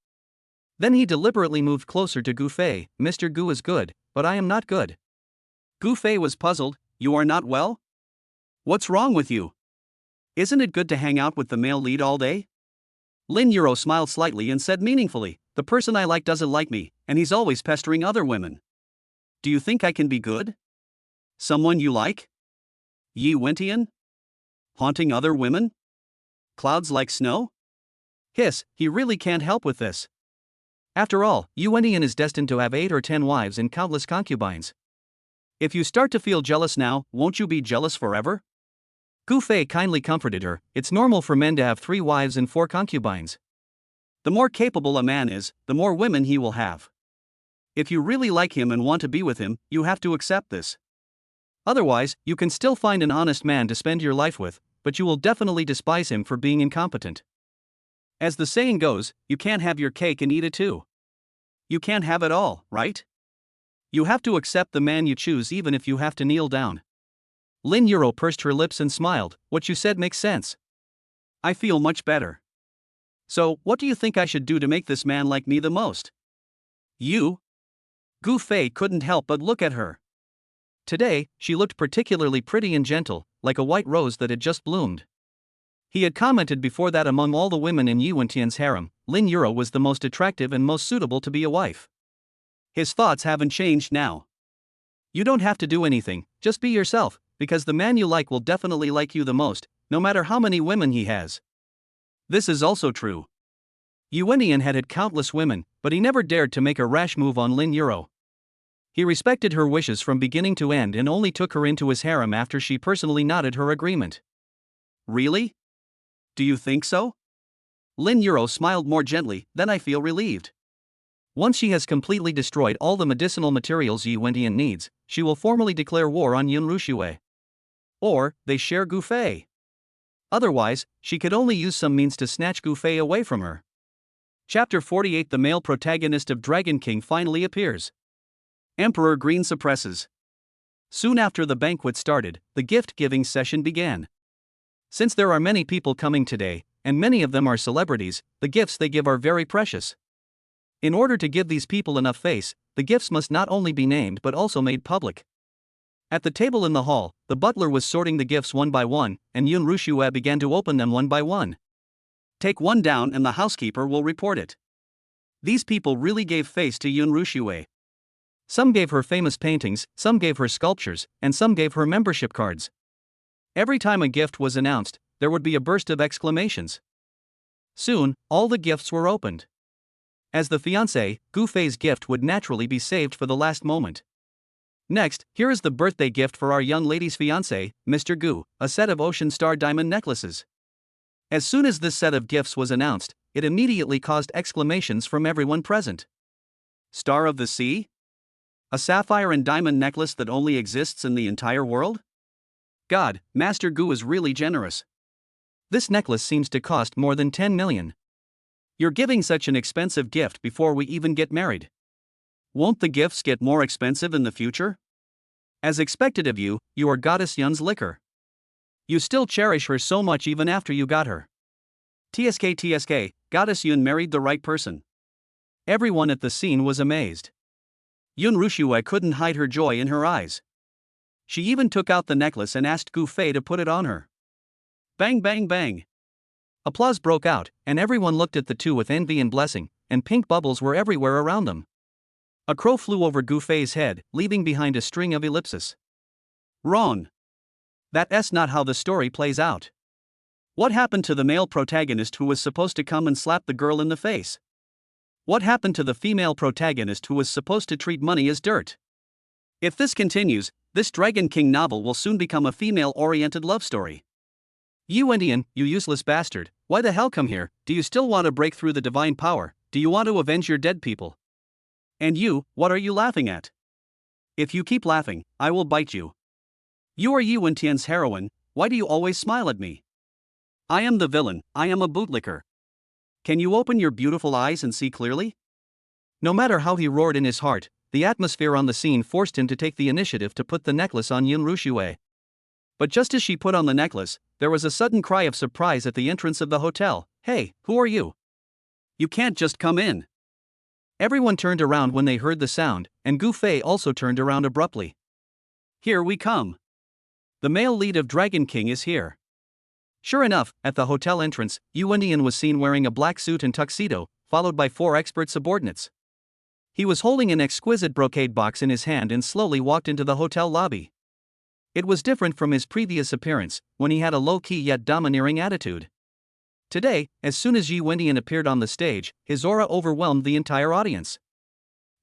Then he deliberately moved closer to Gu Fei. Mr. Gu is good, but I am not good. Gu Fei was puzzled. You are not well? What's wrong with you? Isn't it good to hang out with the male lead all day? Lin Yuro smiled slightly and said meaningfully, the person I like doesn't like me, and he's always pestering other women. Do you think I can be good? Someone you like? Yi Wentian? Haunting other women? Clouds like snow? Hiss, he really can't help with this. After all, Yuenian is destined to have 8 or 10 wives and countless concubines. If you start to feel jealous now, won't you be jealous forever? Gu Fei kindly comforted her. It's normal for men to have 3 wives and 4 concubines. The more capable a man is, the more women he will have. If you really like him and want to be with him, you have to accept this. Otherwise, you can still find an honest man to spend your life with, but you will definitely despise him for being incompetent. As the saying goes, you can't have your cake and eat it too. You can't have it all, right? You have to accept the man you choose even if you have to kneel down. Lin Euro pursed her lips and smiled. What you said makes sense. I feel much better. So, what do you think I should do to make this man like me the most? You? Gu Fei couldn't help but look at her. Today, she looked particularly pretty and gentle, like a white rose that had just bloomed. He had commented before that among all the women in Yuentian's harem, Lin Euro was the most attractive and most suitable to be a wife. His thoughts haven't changed now. You don't have to do anything, just be yourself, because the man you like will definitely like you the most, no matter how many women he has. This is also true. Yuenian had countless women, but he never dared to make a rash move on Lin Euro. He respected her wishes from beginning to end and only took her into his harem after she personally nodded her agreement. Really? Do you think so? Lin Euro smiled more gently. Then I feel relieved. Once she has completely destroyed all the medicinal materials Yuentian needs, she will formally declare war on Yun Rushue. Or, they share Gu Fei. Otherwise, she could only use some means to snatch Gu Fei away from her. Chapter 48. The male protagonist of Dragon King finally appears. Emperor Green suppresses. Soon after the banquet started, the gift-giving session began. Since there are many people coming today, and many of them are celebrities, the gifts they give are very precious. In order to give these people enough face, the gifts must not only be named but also made public. At the table in the hall, the butler was sorting the gifts one by one, and Yun Rushue began to open them one by one. Take one down and the housekeeper will report it. These people really gave face to Yun Rushue. Some gave her famous paintings, some gave her sculptures, and some gave her membership cards. Every time a gift was announced, there would be a burst of exclamations. Soon, all the gifts were opened. As the fiancé, Gu Fei's gift would naturally be saved for the last moment. Next, here is the birthday gift for our young lady's fiancé, Mr. Gu, a set of Ocean Star diamond necklaces. As soon as this set of gifts was announced, it immediately caused exclamations from everyone present. Star of the Sea? A sapphire and diamond necklace that only exists in the entire world? God, Master Gu is really generous. This necklace seems to cost more than 10 million. You're giving such an expensive gift before we even get married. Won't the gifts get more expensive in the future? As expected of you, you are Goddess Yun's liquor. You still cherish her so much even after you got her. TSK, Goddess Yun married the right person. Everyone at the scene was amazed. Yun Rushue couldn't hide her joy in her eyes. She even took out the necklace and asked Gu Fei to put it on her. Bang bang bang. Applause broke out, and everyone looked at the two with envy and blessing, and pink bubbles were everywhere around them. A crow flew over Gu Fei's head, leaving behind a string of ellipses. Wrong. That's not how the story plays out. What happened to the male protagonist who was supposed to come and slap the girl in the face? What happened to the female protagonist who was supposed to treat money as dirt? If this continues, this Dragon King novel will soon become a female-oriented love story. Yuentian, you useless bastard, why the hell come here? Do you still want to break through the divine power? Do you want to avenge your dead people? And you, what are you laughing at? If you keep laughing, I will bite you. You are Yuentian's heroine, why do you always smile at me? I am the villain, I am a bootlicker. Can you open your beautiful eyes and see clearly? No matter how he roared in his heart, the atmosphere on the scene forced him to take the initiative to put the necklace on Yun Rushue. But just as she put on the necklace, there was a sudden cry of surprise at the entrance of the hotel. Hey, who are you? You can't just come in. Everyone turned around when they heard the sound, and Gu Fei also turned around abruptly. Here we come. The male lead of Dragon King is here. Sure enough, at the hotel entrance, Yuentian was seen wearing a black suit and tuxedo, followed by 4 expert subordinates. He was holding an exquisite brocade box in his hand and slowly walked into the hotel lobby. It was different from his previous appearance, when he had a low-key yet domineering attitude. Today, as soon as Yi Wendian appeared on the stage, his aura overwhelmed the entire audience.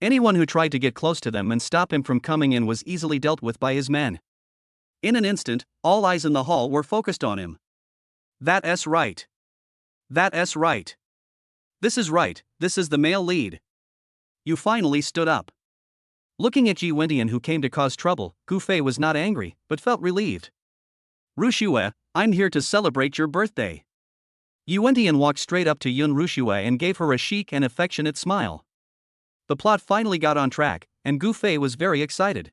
Anyone who tried to get close to them and stop him from coming in was easily dealt with by his men. In an instant, all eyes in the hall were focused on him. That's right. That's right. This is right, this is the male lead. You finally stood up. Looking at Yi Wendian, who came to cause trouble, Gu Fei was not angry, but felt relieved. Rushue, I'm here to celebrate your birthday. Yi Wendian walked straight up to Yun Rushue and gave her a chic and affectionate smile. The plot finally got on track, and Gu Fei was very excited.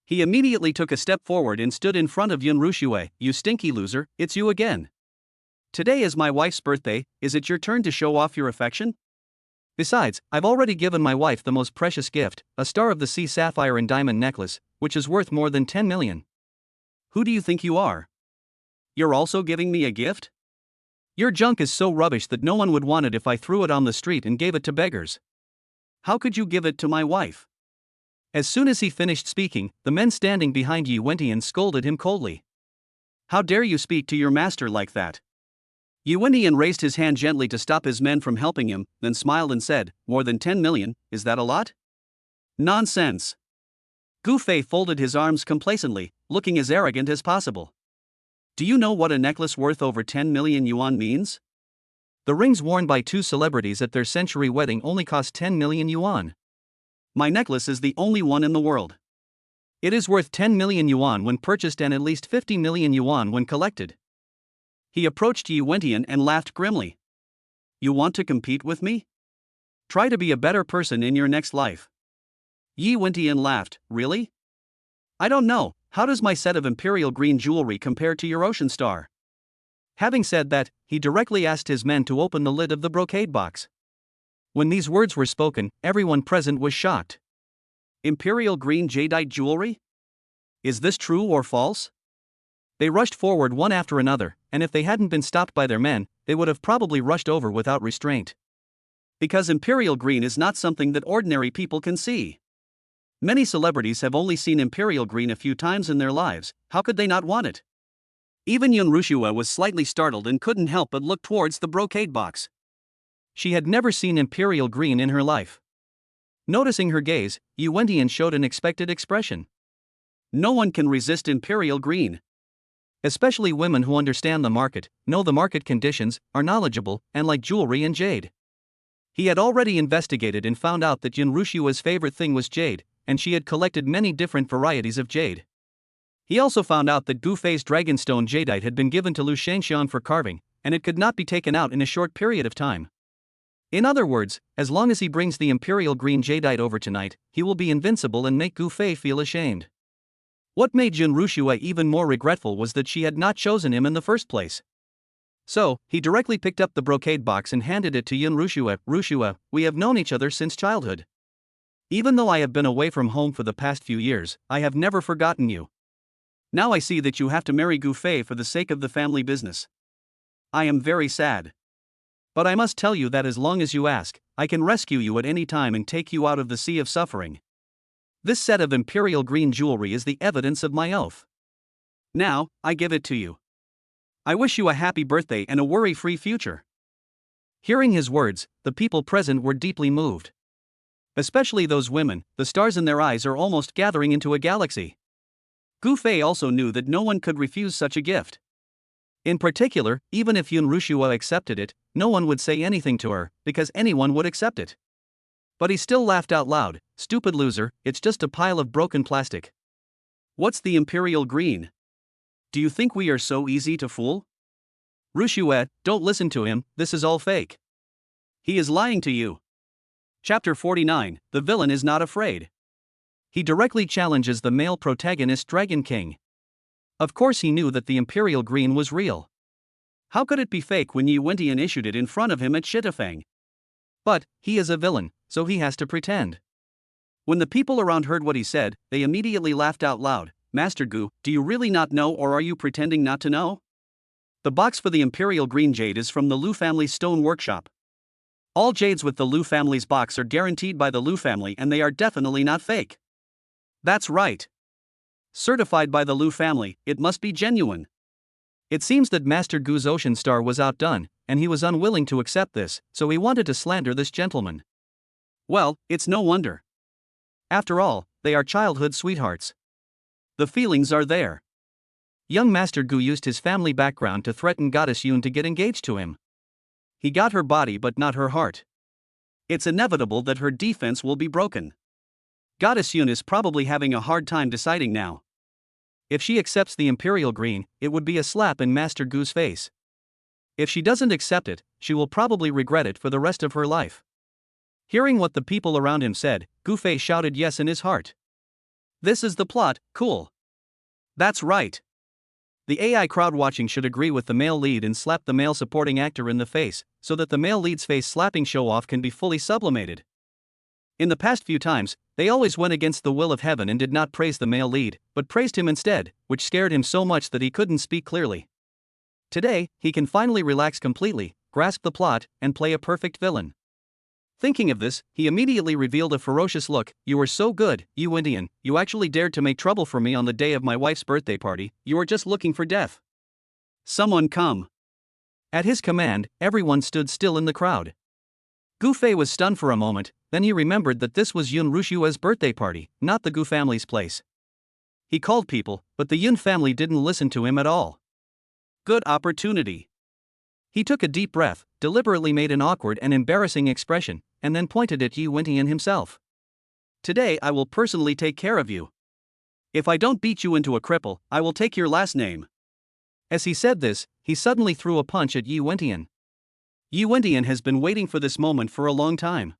He immediately took a step forward and stood in front of Yun Rushue. You stinky loser, it's you again. Today is my wife's birthday, is it your turn to show off your affection? Besides, I've already given my wife the most precious gift, a Star of the Sea sapphire and diamond necklace, which is worth more than 10 million. Who do you think you are? You're also giving me a gift? Your junk is so rubbish that no one would want it if I threw it on the street and gave it to beggars. How could you give it to my wife? As soon as he finished speaking, the men standing behind Yi Wendian scolded him coldly. How dare you speak to your master like that? Yi Wendian raised his hand gently to stop his men from helping him, then smiled and said, more than 10 million, is that a lot? Nonsense. Gu Fei folded his arms complacently, looking as arrogant as possible. Do you know what a necklace worth over 10 million yuan means? The rings worn by two celebrities at their century wedding only cost 10 million yuan. My necklace is the only one in the world. It is worth 10 million yuan when purchased and at least 50 million yuan when collected. He approached Yi Wendian and laughed grimly. You want to compete with me? Try to be a better person in your next life. Yi Wendian laughed. Really? I don't know, how does my set of imperial green jewelry compare to your ocean star? Having said that, he directly asked his men to open the lid of the brocade box. When these words were spoken, everyone present was shocked. Imperial green jadeite jewelry? Is this true or false? They rushed forward one after another, and if they hadn't been stopped by their men, they would have probably rushed over without restraint. Because imperial green is not something that ordinary people can see. Many celebrities have only seen imperial green a few times in their lives, how could they not want it? Even Yun Rushue was slightly startled and couldn't help but look towards the brocade box. She had never seen imperial green in her life. Noticing her gaze, Yi Wendian showed an expectant expression. No one can resist imperial green. Especially women who understand the market, know the market conditions, are knowledgeable, and like jewelry and jade. He had already investigated and found out that Yun Rushue's favorite thing was jade, and she had collected many different varieties of jade. He also found out that Gu Fei's dragonstone jadeite had been given to Lu Shangxian for carving, and it could not be taken out in a short period of time. In other words, as long as he brings the imperial green jadeite over tonight, he will be invincible and make Gu Fei feel ashamed. What made Yun Rushue even more regretful was that she had not chosen him in the first place. So, he directly picked up the brocade box and handed it to Yun Rushue. Rushue, we have known each other since childhood. Even though I have been away from home for the past few years, I have never forgotten you. Now I see that you have to marry Gu Fei for the sake of the family business. I am very sad. But I must tell you that as long as you ask, I can rescue you at any time and take you out of the sea of suffering. This set of imperial green jewelry is the evidence of my oath. Now, I give it to you. I wish you a happy birthday and a worry-free future. Hearing his words, the people present were deeply moved. Especially those women, the stars in their eyes are almost gathering into a galaxy. Gu Fei also knew that no one could refuse such a gift. In particular, even if Yun Rushue accepted it, no one would say anything to her, because anyone would accept it. But he still laughed out loud. Stupid loser, it's just a pile of broken plastic. What's the imperial green? Do you think we are so easy to fool? Rushue, don't listen to him, this is all fake. He is lying to you. Chapter 49, The Villain is Not Afraid. He directly challenges the male protagonist Dragon King. Of course he knew that the imperial green was real. How could it be fake when Yi Wendian issued it in front of him at Shitafeng? But, he is a villain, so he has to pretend. When the people around heard what he said, they immediately laughed out loud. Master Gu, do you really not know or are you pretending not to know? The box for the imperial green jade is from the Lu family's stone workshop. All jades with the Lu family's box are guaranteed by the Lu family and they are definitely not fake. That's right. Certified by the Liu family, it must be genuine. It seems that Master Gu's Ocean Star was outdone, and he was unwilling to accept this, so he wanted to slander this gentleman. Well, it's no wonder. After all, they are childhood sweethearts. The feelings are there. Young Master Gu used his family background to threaten Goddess Yun to get engaged to him. He got her body but not her heart. It's inevitable that her defense will be broken. Goddess Yun is probably having a hard time deciding now. If she accepts the Imperial Green, it would be a slap in Master Gu's face. If she doesn't accept it, she will probably regret it for the rest of her life. Hearing what the people around him said, Gu Fei shouted yes in his heart. This is the plot, cool. That's right. The AI crowd watching should agree with the male lead and slap the male supporting actor in the face, so that the male lead's face slapping show-off can be fully sublimated. In the past few times, they always went against the will of heaven and did not praise the male lead, but praised him instead, which scared him so much that he couldn't speak clearly. Today, he can finally relax completely, grasp the plot, and play a perfect villain. Thinking of this, he immediately revealed a ferocious look. You were so good, you Indian, you actually dared to make trouble for me on the day of my wife's birthday party, you were just looking for death. Someone come. At his command, everyone stood still in the crowd. Gu Fei was stunned for a moment, then he remembered that this was Yun Rushua's birthday party, not the Gu family's place. He called people, but the Yun family didn't listen to him at all. Good opportunity. He took a deep breath, deliberately made an awkward and embarrassing expression, and then pointed at Yi Wentian himself. Today I will personally take care of you. If I don't beat you into a cripple, I will take your last name. As he said this, he suddenly threw a punch at Yi Wentian. Yi Wentian has been waiting for this moment for a long time.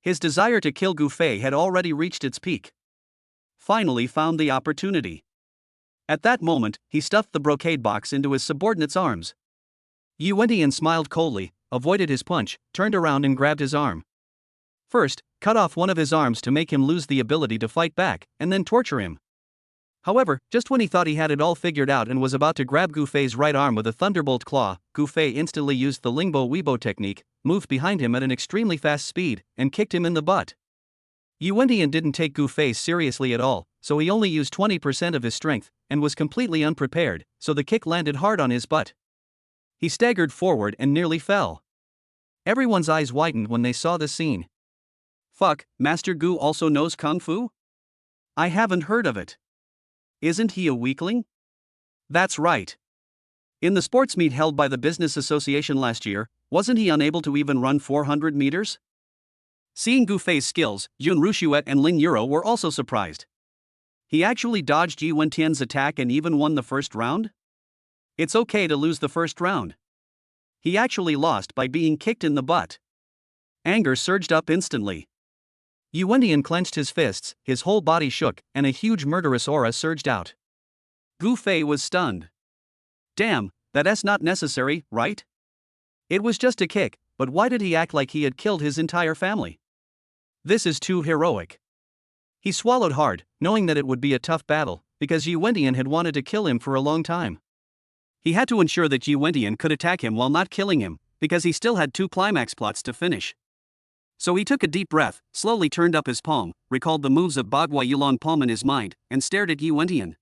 His desire to kill Gu Fei had already reached its peak. Finally found the opportunity. At that moment, he stuffed the brocade box into his subordinate's arms. Yi Wentian smiled coldly, avoided his punch, turned around and grabbed his arm. First, cut off one of his arms to make him lose the ability to fight back, and then torture him. However, just when he thought he had it all figured out and was about to grab Gu Fei's right arm with a thunderbolt claw, Gu Fei instantly used the Lingbo Weibo technique, moved behind him at an extremely fast speed, and kicked him in the butt. Yi Wentian didn't take Gu Fei seriously at all, so he only used 20% of his strength, and was completely unprepared, so the kick landed hard on his butt. He staggered forward and nearly fell. Everyone's eyes widened when they saw this scene. Fuck, Master Gu also knows Kung Fu? I haven't heard of it. Isn't he a weakling? That's right. In the sports meet held by the Business Association last year, wasn't he unable to even run 400 meters? Seeing Gu Fei's skills, Yun Rushuet and Lin Yuro were also surprised. He actually dodged Yi Wentian's attack and even won the first round? It's okay to lose the first round. He actually lost by being kicked in the butt. Anger surged up instantly. Yi Wentian clenched his fists, his whole body shook, and a huge murderous aura surged out. Gu Fei was stunned. Damn, that's not necessary, right? It was just a kick, but why did he act like he had killed his entire family? This is too heroic. He swallowed hard, knowing that it would be a tough battle, because Yi Wentian had wanted to kill him for a long time. He had to ensure that Yi Wentian could attack him while not killing him, because he still had 2 climax plots to finish. So he took a deep breath, slowly turned up his palm, recalled the moves of Bagua Yulong palm in his mind, and stared at Yi Wentian.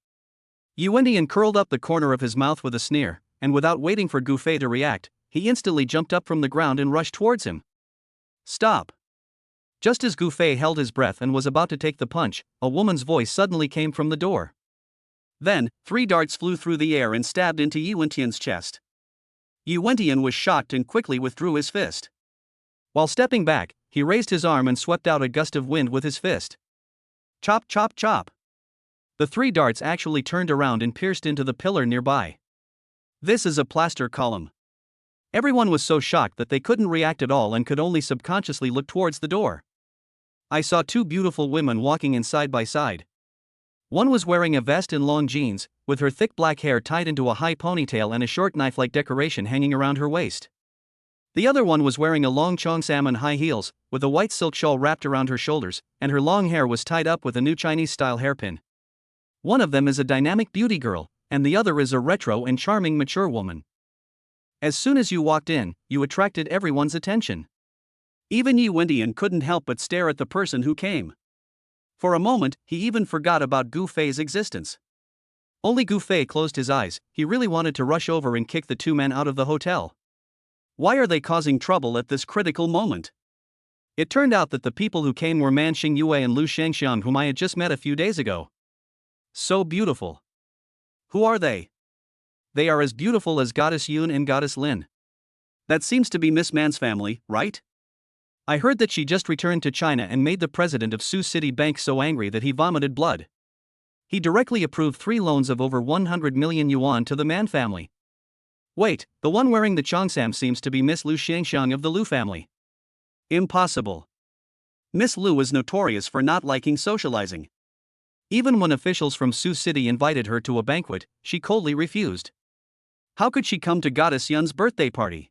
Yi Wentian curled up the corner of his mouth with a sneer, and without waiting for Gu Fei to react, he instantly jumped up from the ground and rushed towards him. Stop! Just as Gu Fei held his breath and was about to take the punch, a woman's voice suddenly came from the door. Then, 3 darts flew through the air and stabbed into Yi Wentian's chest. Yi Wentian was shocked and quickly withdrew his fist. While stepping back, he raised his arm and swept out a gust of wind with his fist. Chop chop chop. The 3 darts actually turned around and pierced into the pillar nearby. This is a plaster column. Everyone was so shocked that they couldn't react at all and could only subconsciously look towards the door. I saw 2 beautiful women walking in side by side. One was wearing a vest and long jeans, with her thick black hair tied into a high ponytail and a short knife-like decoration hanging around her waist. The other one was wearing a long cheongsam and high heels, with a white silk shawl wrapped around her shoulders, and her long hair was tied up with a new Chinese-style hairpin. One of them is a dynamic beauty girl, and the other is a retro and charming mature woman. As soon as you walked in, you attracted everyone's attention. Even Yi Wentian couldn't help but stare at the person who came. For a moment, he even forgot about Gu Fei's existence. Only Gu Fei closed his eyes. He really wanted to rush over and kick the two men out of the hotel. Why are they causing trouble at this critical moment? It turned out that the people who came were Man Xingyue and Lu Shangxiang, whom I had just met a few days ago. So beautiful. Who are they? They are as beautiful as Goddess Yun and Goddess Lin. That seems to be Miss Man's family, right? I heard that she just returned to China and made the president of Sioux City Bank so angry that he vomited blood. He directly approved 3 loans of over 100 million yuan to the Man family. Wait, the one wearing the cheongsam seems to be Miss Lu Shangxiang of the Lu family. Impossible. Miss Lu is notorious for not liking socializing. Even when officials from Sioux City invited her to a banquet, she coldly refused. How could she come to Goddess Yun's birthday party?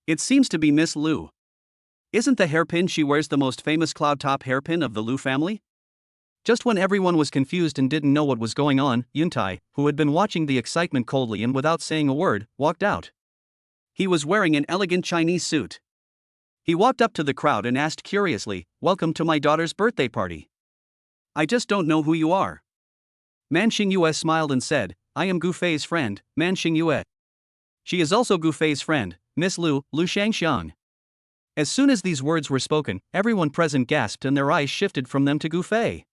It seems to be Miss Lu. Isn't the hairpin she wears the most famous cloud top hairpin of the Lu family? Just when everyone was confused and didn't know what was going on, Yuntai, who had been watching the excitement coldly and without saying a word, walked out. He was wearing an elegant Chinese suit. He walked up to the crowd and asked curiously, "Welcome to my daughter's birthday party. I just don't know who you are." Man Xingyue smiled and said, "I am Gu Fei's friend, Man Xingyue. She is also Gu Fei's friend, Miss Lu Shangxiang." As soon as these words were spoken, everyone present gasped and their eyes shifted from them to Gu Fei.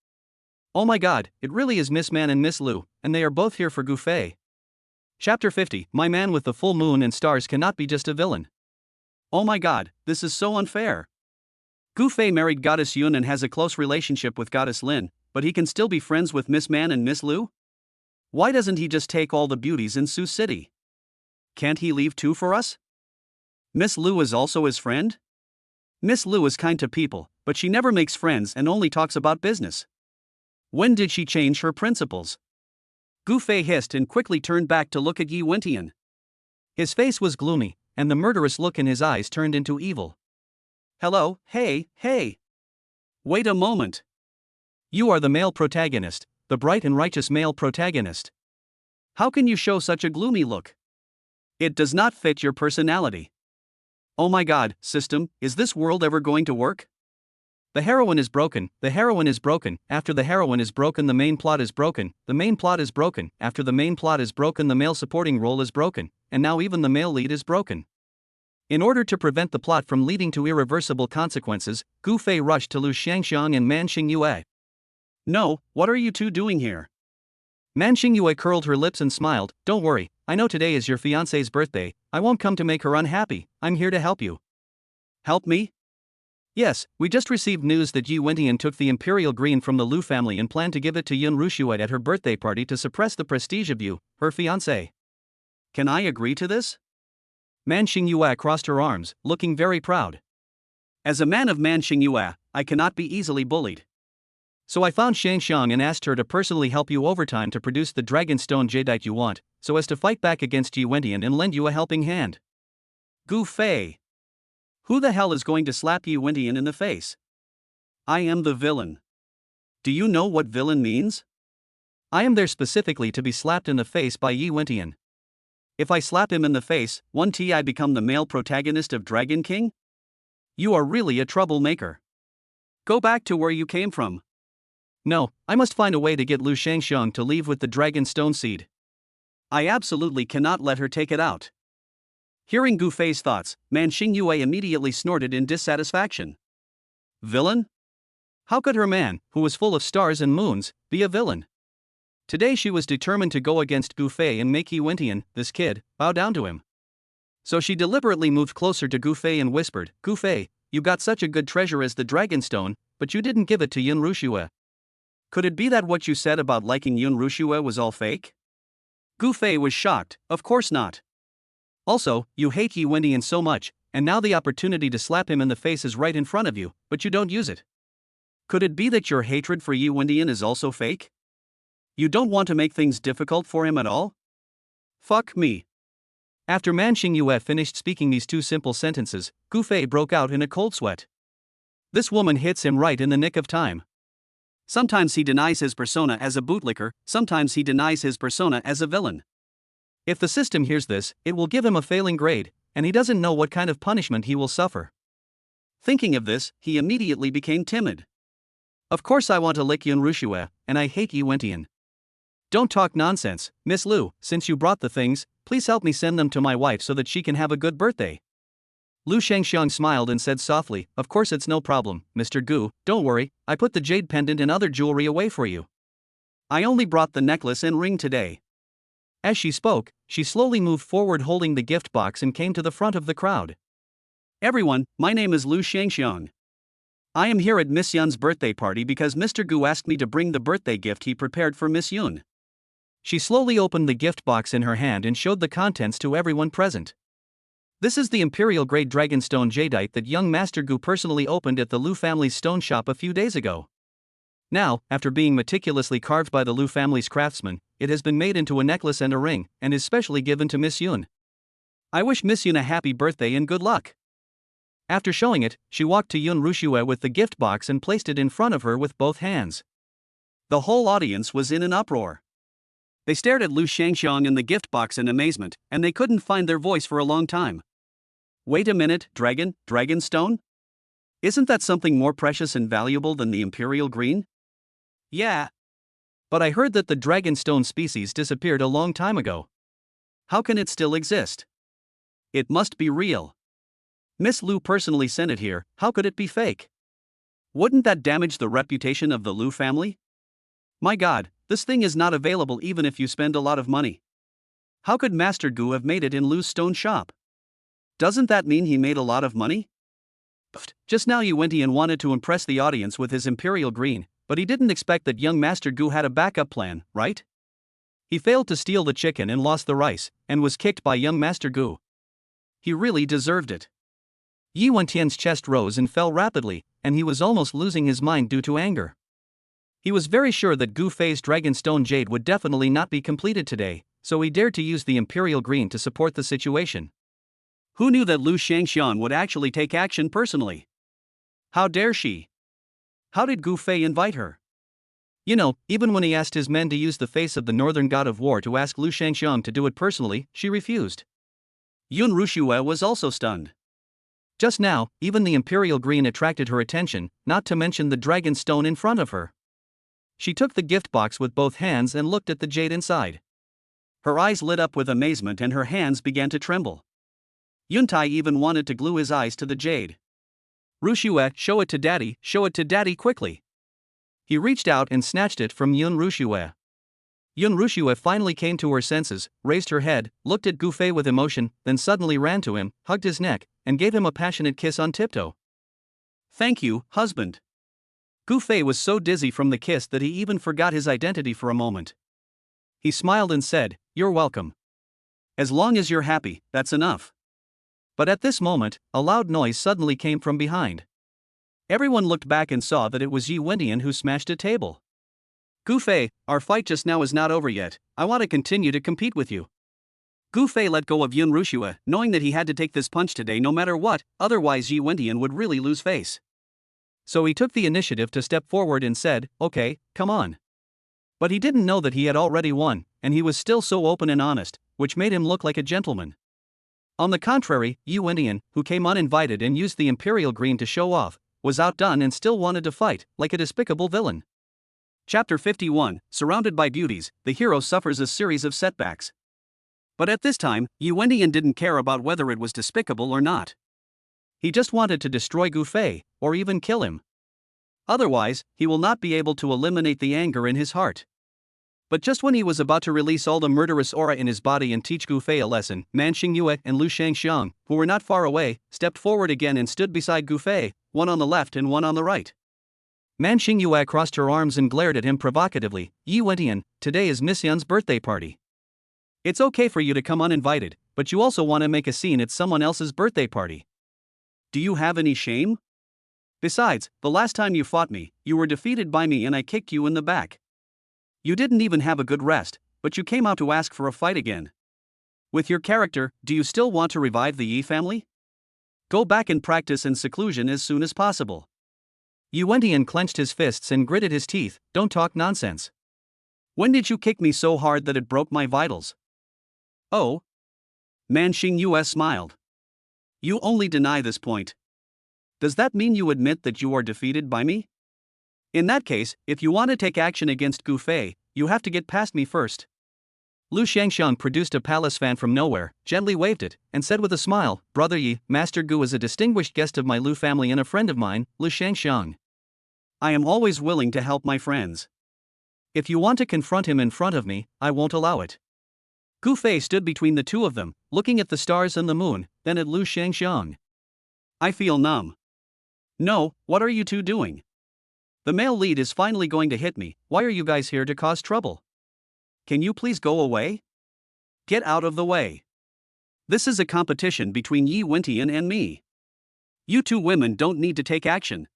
Oh my god, it really is Miss Man and Miss Lu, and they are both here for Gu Fei. Chapter 50, My man with the full moon and stars cannot be just a villain. Oh my god, this is so unfair. Gu Fei married Goddess Yun and has a close relationship with Goddess Lin, but he can still be friends with Miss Man and Miss Lu? Why doesn't he just take all the beauties in Sioux City? Can't he leave too for us? Miss Lu is also his friend? Miss Lu is kind to people, but she never makes friends and only talks about business. When did she change her principles? Gu Fei hissed and quickly turned back to look at Yi Wentian. His face was gloomy, and the murderous look in his eyes turned into evil. Hello, hey. Wait a moment. You are the male protagonist, the bright and righteous male protagonist. How can you show such a gloomy look? It does not fit your personality. Oh my god, system, is this world ever going to work? The heroine is broken, after the heroine is broken the main plot is broken, the main plot is broken, after the main plot is broken the male supporting role is broken, and now even the male lead is broken. In order to prevent the plot from leading to irreversible consequences, Gu Fei rushed to Lu Shangxiang and Man Xingyue. No, what are you two doing here? Man Xingyue curled her lips and smiled, don't worry, I know today is your fiancé's birthday, I won't come to make her unhappy, I'm here to help you. Help me? Yes, we just received news that Yi Wentian took the imperial green from the Lu family and planned to give it to Yun Rushuet at her birthday party to suppress the prestige of you, her fiancé. Can I agree to this? Man Xingyue crossed her arms, looking very proud. As a man of Man Xingyue, I cannot be easily bullied. So I found Shangxiang and asked her to personally help you overtime to produce the dragon stone jadeite you want, so as to fight back against Yi Wentian and lend you a helping hand. Gu Fei. Who the hell is going to slap Yi Wentian in the face? I am the villain. Do you know what villain means? I am there specifically to be slapped in the face by Yi Wentian. If I slap him in the face, I become the male protagonist of Dragon King? You are really a troublemaker. Go back to where you came from. No, I must find a way to get Lu Shangxiang to leave with the dragon stone seed. I absolutely cannot let her take it out. Hearing Gu Fei's thoughts, Man Xingyue immediately snorted in dissatisfaction. Villain? How could her man, who was full of stars and moons, be a villain? Today she was determined to go against Gu Fei and make Yi Wentian, this kid, bow down to him. So she deliberately moved closer to Gu Fei and whispered, Gu Fei, you got such a good treasure as the dragon stone, but you didn't give it to Yun Rushuet. Could it be that what you said about liking Yun Rushuet was all fake? Gu Fei was shocked, of course not. Also, you hate Yi Wentian so much, and now the opportunity to slap him in the face is right in front of you, but you don't use it. Could it be that your hatred for Yi Wentian is also fake? You don't want to make things difficult for him at all? Fuck me. After Man Xingyue finished speaking these two simple sentences, Gu Fei broke out in a cold sweat. This woman hits him right in the nick of time. Sometimes he denies his persona as a bootlicker, sometimes he denies his persona as a villain. If the system hears this, it will give him a failing grade, and he doesn't know what kind of punishment he will suffer. Thinking of this, he immediately became timid. Of course I want to lick Yun Rushue, and I hate Yi Wentian. Don't talk nonsense, Miss Lu, since you brought the things, please help me send them to my wife so that she can have a good birthday. Lu Shangxiang smiled and said softly, of course it's no problem, Mr. Gu, don't worry, I put the jade pendant and other jewelry away for you. I only brought the necklace and ring today. As she spoke, she slowly moved forward holding the gift box and came to the front of the crowd. Everyone, my name is Lu Shangxiang. I am here at Miss Yun's birthday party because Mr. Gu asked me to bring the birthday gift he prepared for Miss Yun. She slowly opened the gift box in her hand and showed the contents to everyone present. This is the Imperial Grade Dragonstone Jadeite that young Master Gu personally opened at the Lu family's stone shop a few days ago. Now, after being meticulously carved by the Lu family's craftsmen, it has been made into a necklace and a ring, and is specially given to Miss Yun. I wish Miss Yun a happy birthday and good luck. After showing it, she walked to Yun Rushue with the gift box and placed it in front of her with both hands. The whole audience was in an uproar. They stared at Lu Shangxiang and the gift box in amazement, and they couldn't find their voice for a long time. Wait a minute, Dragonstone? Isn't that something more precious and valuable than the Imperial Green? Yeah. But I heard that the Dragonstone species disappeared a long time ago. How can it still exist? It must be real. Miss Lu personally sent it here, how could it be fake? Wouldn't that damage the reputation of the Lu family? My god, this thing is not available even if you spend a lot of money. How could Master Gu have made it in Lu's stone shop? Doesn't that mean he made a lot of money? Just now Yi Wentian wanted to impress the audience with his Imperial Green, but he didn't expect that young Master Gu had a backup plan, right? He failed to steal the chicken and lost the rice, and was kicked by young Master Gu. He really deserved it. Yi Wentian's chest rose and fell rapidly, and he was almost losing his mind due to anger. He was very sure that Gu Fei's Dragonstone Jade would definitely not be completed today, so he dared to use the Imperial Green to support the situation. Who knew that Lu Shangxiang would actually take action personally? How dare she? How did Gu Fei invite her? You know, even when he asked his men to use the face of the northern god of war to ask Lu Shangxiang to do it personally, she refused. Yun Rushue was also stunned. Just now, even the Imperial Green attracted her attention, not to mention the dragon stone in front of her. She took the gift box with both hands and looked at the jade inside. Her eyes lit up with amazement and her hands began to tremble. Yuntai even wanted to glue his eyes to the jade. Rushue, show it to daddy quickly. He reached out and snatched it from Yun Rushue. Yun Rushue finally came to her senses, raised her head, looked at Gu Fei with emotion, then suddenly ran to him, hugged his neck, and gave him a passionate kiss on tiptoe. Thank you, husband. Gu Fei was so dizzy from the kiss that he even forgot his identity for a moment. He smiled and said, "You're welcome. As long as you're happy, that's enough." But at this moment, a loud noise suddenly came from behind. Everyone looked back and saw that it was Yi Wentian who smashed a table. Gu Fei, our fight just now is not over yet, I want to continue to compete with you. Gu Fei let go of Yun Rushue, knowing that he had to take this punch today no matter what, otherwise Yi Wentian would really lose face. So he took the initiative to step forward and said, "Okay, come on." But he didn't know that he had already won, and he was still so open and honest, which made him look like a gentleman. On the contrary, Yi Wentian, who came uninvited and used the Imperial Green to show off, was outdone and still wanted to fight, like a despicable villain. Chapter 51, Surrounded by Beauties, the hero suffers a series of setbacks. But at this time, Yi Wentian didn't care about whether it was despicable or not. He just wanted to destroy Gu Fei, or even kill him. Otherwise, he will not be able to eliminate the anger in his heart. But just when he was about to release all the murderous aura in his body and teach Gu Fei a lesson, Man Xingyue and Lu Shangxiang, who were not far away, stepped forward again and stood beside Gu Fei, one on the left and one on the right. Man Xingyue crossed her arms and glared at him provocatively. "Yi Wentian, today is Miss Yun's birthday party. It's okay for you to come uninvited, but you also want to make a scene at someone else's birthday party. Do you have any shame? Besides, the last time you fought me, you were defeated by me and I kicked you in the back. You didn't even have a good rest, but you came out to ask for a fight again. With your character, do you still want to revive the Yi family? Go back and practice in seclusion as soon as possible." Yi Wentian clenched his fists and gritted his teeth. "Don't talk nonsense. When did you kick me so hard that it broke my vitals?" "Oh." Man Xingyue smiled. "You only deny this point. Does that mean you admit that you are defeated by me? In that case, if you want to take action against Gu Fei, you have to get past me first. Lu Shangxiang produced a palace fan from nowhere, gently waved it, and said with a smile, Brother Yi, Master Gu is a distinguished guest of my Lu family and a friend of mine, Lu Shangxiang. I am always willing to help my friends. If you want to confront him in front of me, I won't allow it. Gu Fei stood between the two of them, looking at the stars and the moon, then at Lu Shangxiang. I feel numb. No, what are you two doing? The male lead is finally going to hit me. Why are you guys here to cause trouble? Can you please go away? Get out of the way. This is a competition between Yi Wentian and me. You two women don't need to take action.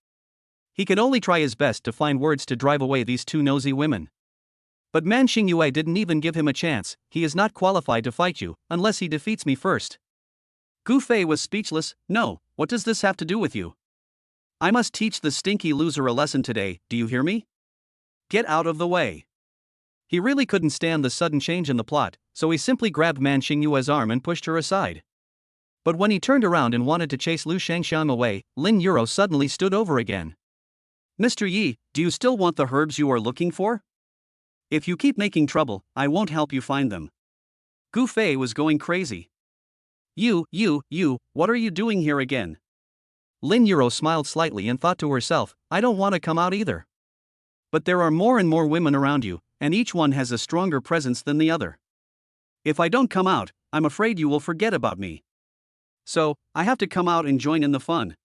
He could only try his best to find words to drive away these two nosy women. But Man Xingyue didn't even give him a chance. He is not qualified to fight you, unless he defeats me first. Gu Fei was speechless. No, what does this have to do with you? I must teach the stinky loser a lesson today, do you hear me? Get out of the way. He really couldn't stand the sudden change in the plot, so he simply grabbed Man Xingyue's arm and pushed her aside. But when he turned around and wanted to chase Lu Shangxiang away, Lin Yuro suddenly stood over again. Mr. Yi, do you still want the herbs you are looking for? If you keep making trouble, I won't help you find them. Gu Fei was going crazy. You, what are you doing here again? Lin Yuro smiled slightly and thought to herself, I don't want to come out either. But there are more and more women around you, and each one has a stronger presence than the other. If I don't come out, I'm afraid you will forget about me. So, I have to come out and join in the fun.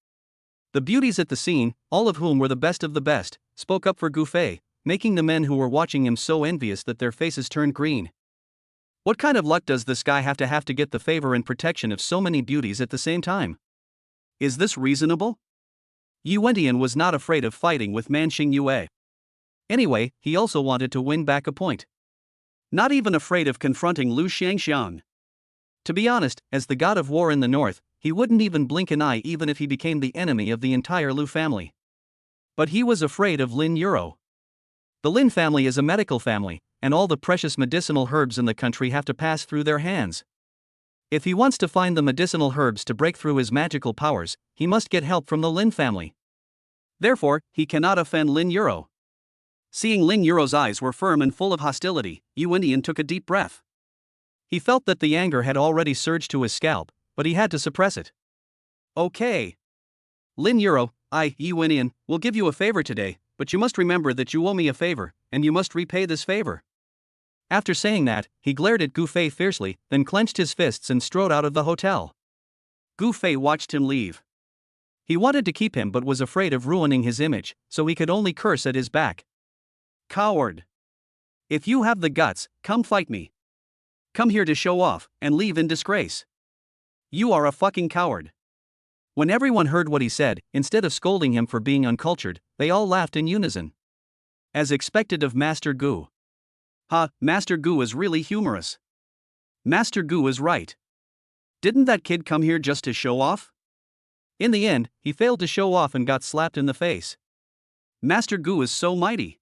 The beauties at the scene, all of whom were the best of the best, spoke up for Gu Fei, making the men who were watching him so envious that their faces turned green. What kind of luck does this guy have to get the favor and protection of so many beauties at the same time? Is this reasonable? Yi Wentian was not afraid of fighting with Man Xingyue. Anyway, he also wanted to win back a point. Not even afraid of confronting Lu Shangxiang. To be honest, as the god of war in the north, he wouldn't even blink an eye even if he became the enemy of the entire Lu family. But he was afraid of Lin Yuro. The Lin family is a medical family, and all the precious medicinal herbs in the country have to pass through their hands. If he wants to find the medicinal herbs to break through his magical powers, he must get help from the Lin family. Therefore, he cannot offend Lin Yuro. Seeing Lin Yuro's eyes were firm and full of hostility, Yi Wentian took a deep breath. He felt that the anger had already surged to his scalp, but he had to suppress it. Okay. Lin Yuro, Yi Wentian, will give you a favor today, but you must remember that you owe me a favor, and you must repay this favor. After saying that, he glared at Gu Fei fiercely, then clenched his fists and strode out of the hotel. Gu Fei watched him leave. He wanted to keep him but was afraid of ruining his image, so he could only curse at his back. Coward! If you have the guts, come fight me. Come here to show off, and leave in disgrace. You are a fucking coward. When everyone heard what he said, instead of scolding him for being uncultured, they all laughed in unison. As expected of Master Gu. Master Gu is really humorous. Master Gu is right. Didn't that kid come here just to show off? In the end, he failed to show off and got slapped in the face. Master Gu is so mighty.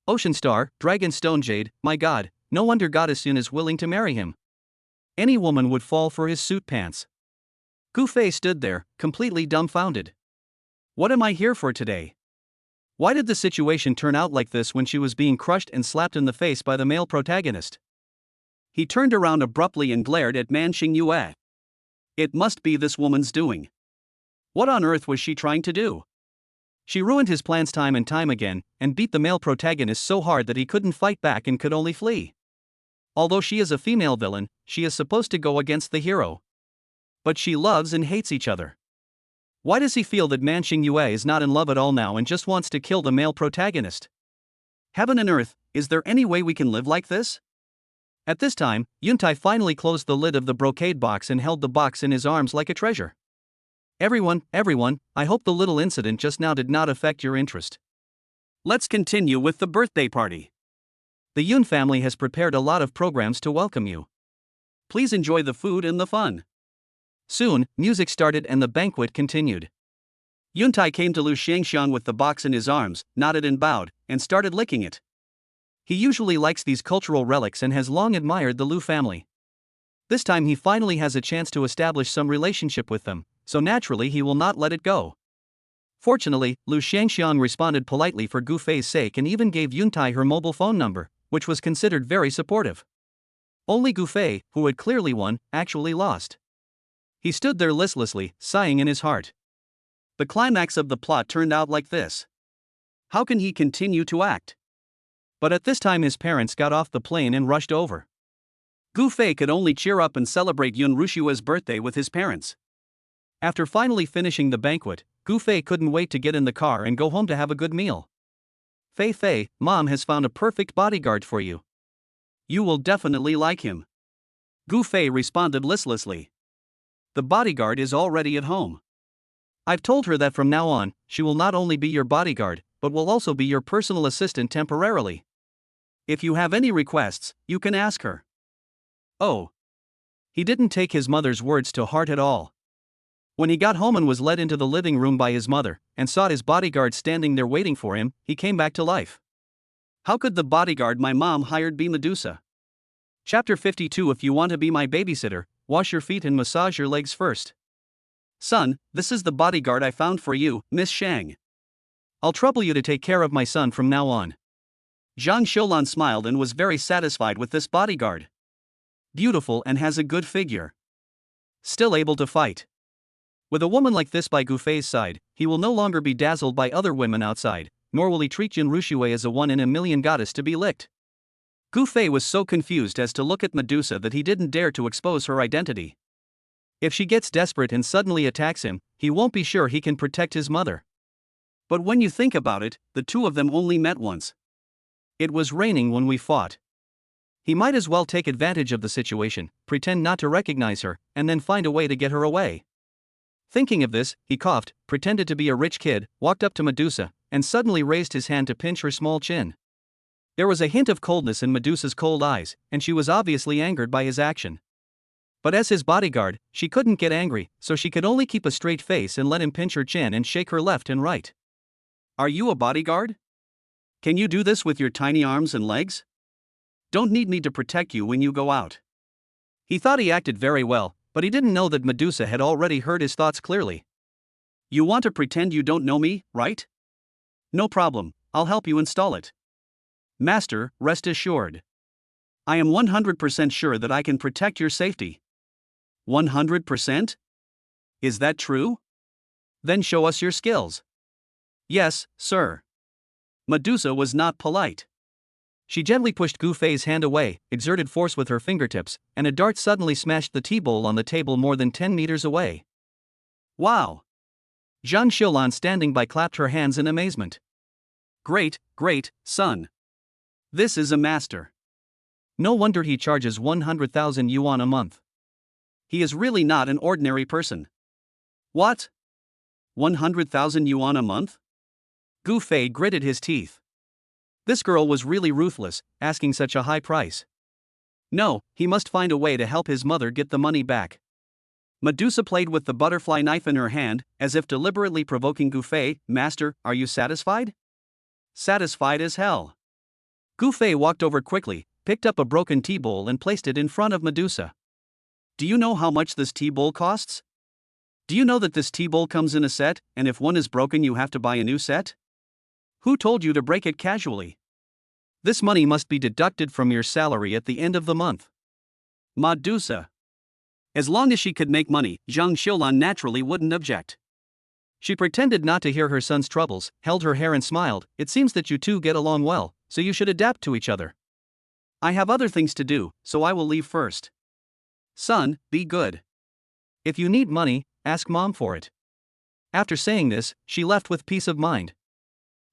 Ocean Star, Dragon Stone Jade, my god, no wonder Goddess Yun is willing to marry him. Any woman would fall for his suit pants. Gu Fei stood there, completely dumbfounded. What am I here for today? Why did the situation turn out like this when she was being crushed and slapped in the face by the male protagonist? He turned around abruptly and glared at Man Xingyue. It must be this woman's doing. What on earth was she trying to do? She ruined his plans time and time again, and beat the male protagonist so hard that he couldn't fight back and could only flee. Although she is a female villain, she is supposed to go against the hero. But she loves and hates each other. Why does he feel that Man Xingyue is not in love at all now and just wants to kill the male protagonist? Heaven and earth, is there any way we can live like this? At this time, Yuntai finally closed the lid of the brocade box and held the box in his arms like a treasure. Everyone, I hope the little incident just now did not affect your interest. Let's continue with the birthday party. The Yun family has prepared a lot of programs to welcome you. Please enjoy the food and the fun. Soon, music started and the banquet continued. Yuntai came to Lu Shangxiang with the box in his arms, nodded and bowed, and started licking it. He usually likes these cultural relics and has long admired the Lu family. This time he finally has a chance to establish some relationship with them, so naturally he will not let it go. Fortunately, Lu Shangxiang responded politely for Gu Fei's sake and even gave Yuntai her mobile phone number, which was considered very supportive. Only Gu Fei, who had clearly won, actually lost. He stood there listlessly, sighing in his heart. The climax of the plot turned out like this. How can he continue to act? But at this time his parents got off the plane and rushed over. Gu Fei could only cheer up and celebrate Yun Rushua's birthday with his parents. After finally finishing the banquet, Gu Fei couldn't wait to get in the car and go home to have a good meal. Fei Fei, Mom has found a perfect bodyguard for you. You will definitely like him. Gu Fei responded listlessly. The bodyguard is already at home. I've told her that from now on, she will not only be your bodyguard, but will also be your personal assistant temporarily. If you have any requests, you can ask her. Oh. He didn't take his mother's words to heart at all. When he got home and was led into the living room by his mother, and saw his bodyguard standing there waiting for him, he came back to life. How could the bodyguard my mom hired be Medusa? Chapter 52. If you want to be my babysitter, wash your feet and massage your legs first. Son, this is the bodyguard I found for you, Miss Shang. I'll trouble you to take care of my son from now on. Zhang Xiulan smiled and was very satisfied with this bodyguard. Beautiful and has a good figure. Still able to fight. With a woman like this by Gu Fei's side, he will no longer be dazzled by other women outside, nor will he treat Jin Rushue as a one-in-a-million goddess to be licked. Gu Fei was so confused as to look at Medusa that he didn't dare to expose her identity. If she gets desperate and suddenly attacks him, he won't be sure he can protect his mother. But when you think about it, the two of them only met once. It was raining when we fought. He might as well take advantage of the situation, pretend not to recognize her, and then find a way to get her away. Thinking of this, he coughed, pretended to be a rich kid, walked up to Medusa, and suddenly raised his hand to pinch her small chin. There was a hint of coldness in Medusa's cold eyes, and she was obviously angered by his action. But as his bodyguard, she couldn't get angry, so she could only keep a straight face and let him pinch her chin and shake her left and right. Are you a bodyguard? Can you do this with your tiny arms and legs? Don't need me to protect you when you go out. He thought he acted very well, but he didn't know that Medusa had already heard his thoughts clearly. You want to pretend you don't know me, right? No problem, I'll help you install it. Master, rest assured. I am 100% sure that I can protect your safety. 100%? Is that true? Then show us your skills. Yes, sir. Medusa was not polite. She gently pushed Gu Fei's hand away, exerted force with her fingertips, and a dart suddenly smashed the tea bowl on the table more than 10 meters away. Wow! Zhang Xiulan standing by clapped her hands in amazement. Great, great, son. This is a master. No wonder he charges 100,000 yuan a month. He is really not an ordinary person. What? 100,000 yuan a month? Gu Fei gritted his teeth. This girl was really ruthless, asking such a high price. No, he must find a way to help his mother get the money back. Medusa played with the butterfly knife in her hand, as if deliberately provoking Gu Fei. Master, are you satisfied? Satisfied as hell. Gu Fei walked over quickly, picked up a broken tea bowl and placed it in front of Medusa. Do you know how much this tea bowl costs? Do you know that this tea bowl comes in a set, and if one is broken you have to buy a new set? Who told you to break it casually? This money must be deducted from your salary at the end of the month. Medusa. As long as she could make money, Zhang Xiulan naturally wouldn't object. She pretended not to hear her son's troubles, held her hair and smiled. It seems that you two get along well, so you should adapt to each other. I have other things to do, so I will leave first. Son, be good. If you need money, ask Mom for it. After saying this, she left with peace of mind.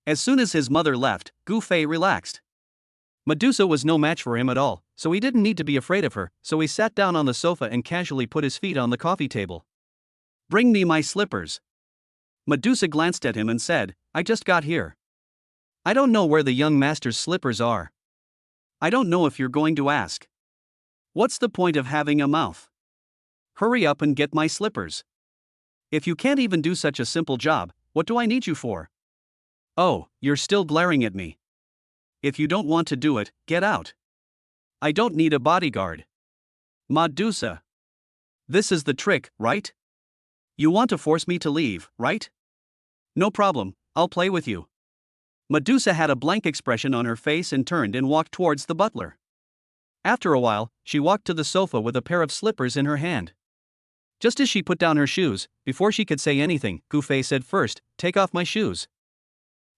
As soon as his mother left, Gu Fei relaxed. Medusa was no match for him at all, so he didn't need to be afraid of her, so he sat down on the sofa and casually put his feet on the coffee table. Bring me my slippers. Medusa glanced at him and said, I just got here. I don't know where the young master's slippers are. I don't know if you're going to ask. What's the point of having a mouth? Hurry up and get my slippers. If you can't even do such a simple job, what do I need you for? Oh, you're still glaring at me. If you don't want to do it, get out. I don't need a bodyguard. Medusa. This is the trick, right? You want to force me to leave, right? No problem, I'll play with you. Medusa had a blank expression on her face and turned and walked towards the butler. After a while, she walked to the sofa with a pair of slippers in her hand. Just as she put down her shoes, before she could say anything, Gouffé said first, "Take off my shoes."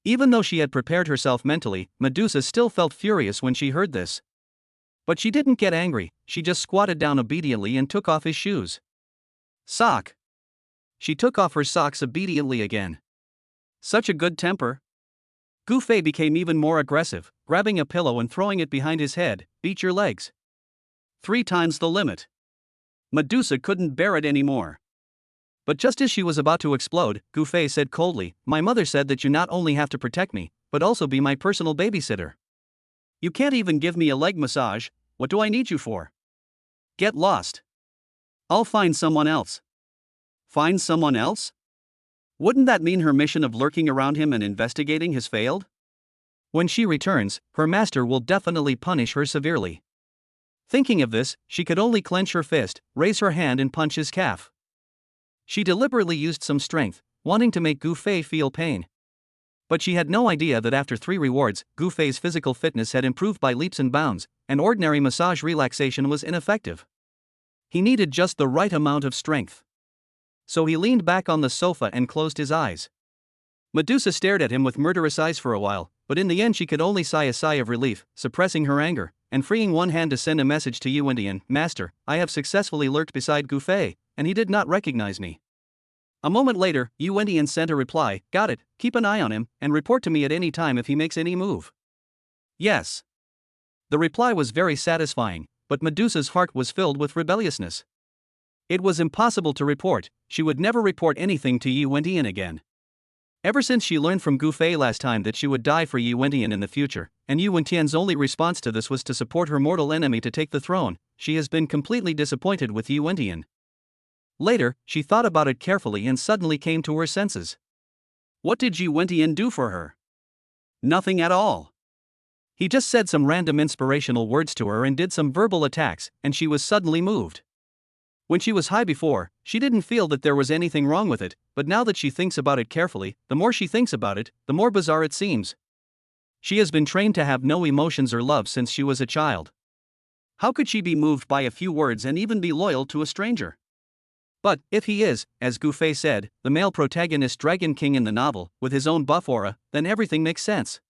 Even though she had prepared herself mentally, Medusa still felt furious when she heard this. But she didn't get angry, she just squatted down obediently and took off his shoes. Sock. She took off her socks obediently again. Such a good temper. Gouffé became even more aggressive, grabbing a pillow and throwing it behind his head. "Beat your legs. 3 times the limit." Medusa couldn't bear it anymore. But just as she was about to explode, Gouffé said coldly, "My mother said that you not only have to protect me, but also be my personal babysitter. You can't even give me a leg massage, what do I need you for? Get lost. I'll find someone else." Find someone else? Wouldn't that mean her mission of lurking around him and investigating has failed? When she returns, her master will definitely punish her severely. Thinking of this, she could only clench her fist, raise her hand and punch his calf. She deliberately used some strength, wanting to make Gouffé feel pain. But she had no idea that after 3 rewards, Gouffé's physical fitness had improved by leaps and bounds, and ordinary massage relaxation was ineffective. He needed just the right amount of strength. So he leaned back on the sofa and closed his eyes. Medusa stared at him with murderous eyes for a while, but in the end she could only sigh a sigh of relief, suppressing her anger, and freeing one hand to send a message to Heroine. "Master, I have successfully lurked beside Gouffé, and he did not recognize me." A moment later, Heroine sent a reply, "Got it, keep an eye on him, and report to me at any time if he makes any move." Yes. The reply was very satisfying, but Medusa's heart was filled with rebelliousness. It was impossible to report, she would never report anything to Heroine again. Ever since she learned from Gouffé last time that she would die for Heroine in the future, and Heroine's only response to this was to support her mortal enemy to take the throne, she has been completely disappointed with Heroine. Later, she thought about it carefully and suddenly came to her senses. What did Heroine do for her? Nothing at all. He just said some random inspirational words to her and did some verbal attacks, and she was suddenly moved. When she was high before, she didn't feel that there was anything wrong with it, but now that she thinks about it carefully, the more she thinks about it, the more bizarre it seems. She has been trained to have no emotions or love since she was a child. How could she be moved by a few words and even be loyal to a stranger? But, if he is, as Gouffé said, the male protagonist Dragon King in the novel, with his own buff aura, then everything makes sense.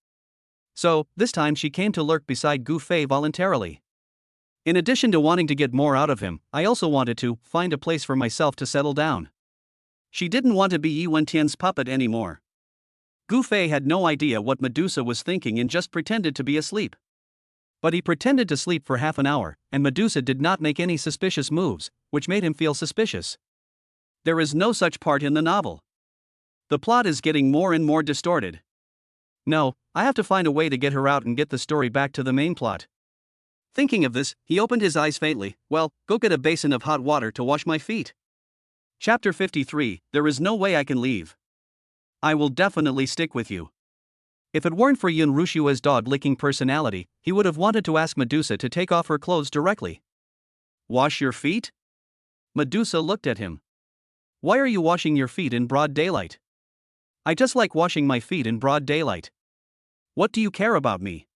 So, this time she came to lurk beside Gouffé voluntarily. In addition to wanting to get more out of him, I also wanted to find a place for myself to settle down. She didn't want to be Heroine's puppet anymore. Gouffé had no idea what Medusa was thinking and just pretended to be asleep. But he pretended to sleep for half an hour, and Medusa did not make any suspicious moves, which made him feel suspicious. There is no such part in the novel. The plot is getting more and more distorted. No, I have to find a way to get her out and get the story back to the main plot. Thinking of this, he opened his eyes faintly. "Well, go get a basin of hot water to wash my feet." Chapter 53, There is no way I can leave. I will definitely stick with you. If it weren't for Yun Rushua's dog-licking personality, he would have wanted to ask Medusa to take off her clothes directly. Wash your feet? Medusa looked at him. Why are you washing your feet in broad daylight? I just like washing my feet in broad daylight. What do you care about me?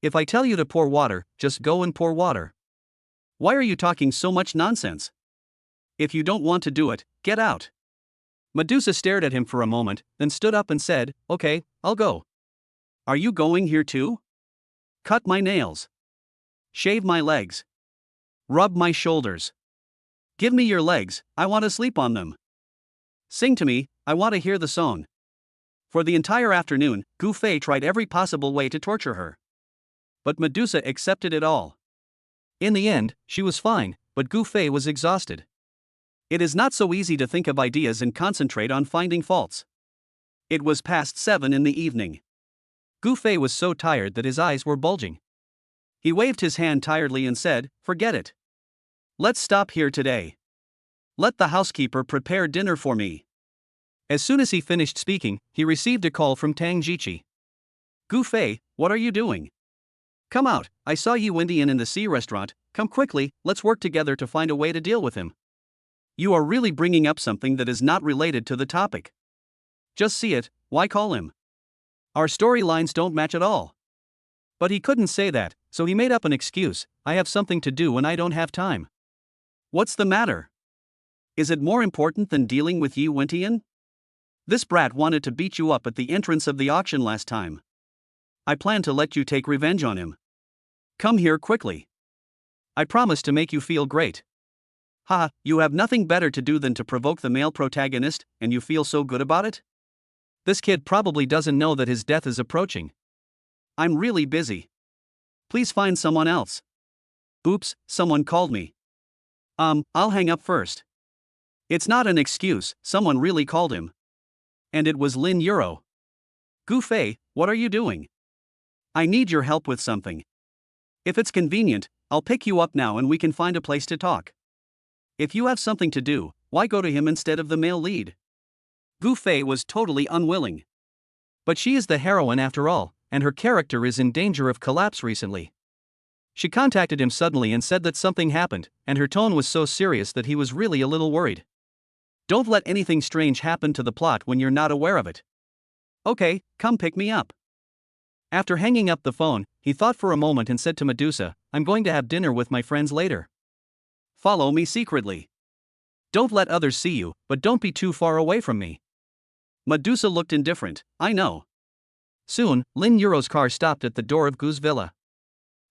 If I tell you to pour water, just go and pour water. Why are you talking so much nonsense? If you don't want to do it, get out. Medusa stared at him for a moment, then stood up and said, "Okay, I'll go." Are you going here too? Cut my nails. Shave my legs. Rub my shoulders. Give me your legs, I want to sleep on them. Sing to me, I want to hear the song. For the entire afternoon, Gouffé tried every possible way to torture her. But Medusa accepted it all. In the end, she was fine, but Gouffé was exhausted. It is not so easy to think of ideas and concentrate on finding faults. It was past 7 in the evening. Gouffé was so tired that his eyes were bulging. He waved his hand tiredly and said, "Forget it. Let's stop here today. Let the housekeeper prepare dinner for me." As soon as he finished speaking, he received a call from Tang Jiqi. "Gouffé, what are you doing? Come out, I saw you Indian in the sea restaurant, come quickly, let's work together to find a way to deal with him. You are really bringing up something that is not related to the topic." Just see it, why call him? Our storylines don't match at all. But he couldn't say that, so he made up an excuse. I have something to do and I don't have time. What's the matter? Is it more important than dealing with Yi Wentian? This brat wanted to beat you up at the entrance of the auction last time. I plan to let you take revenge on him. Come here quickly. I promise to make you feel great. Ha, you have nothing better to do than to provoke the male protagonist, and you feel so good about it? This kid probably doesn't know that his death is approaching. I'm really busy. Please find someone else. Oops, someone called me. I'll hang up first. It's not an excuse, someone really called him. And it was Lin Euro. Gu Fei, what are you doing? I need your help with something. If it's convenient, I'll pick you up now and we can find a place to talk. If you have something to do, why go to him instead of the male lead? Gu Fei was totally unwilling. But she is the heroine after all, and her character is in danger of collapse recently. She contacted him suddenly and said that something happened, and her tone was so serious that he was really a little worried. Don't let anything strange happen to the plot when you're not aware of it. Okay, come pick me up. After hanging up the phone, he thought for a moment and said to Medusa, I'm going to have dinner with my friends later. Follow me secretly. Don't let others see you, but don't be too far away from me. Medusa looked indifferent. I know. Soon, Lin Euro's car stopped at the door of Gu's villa.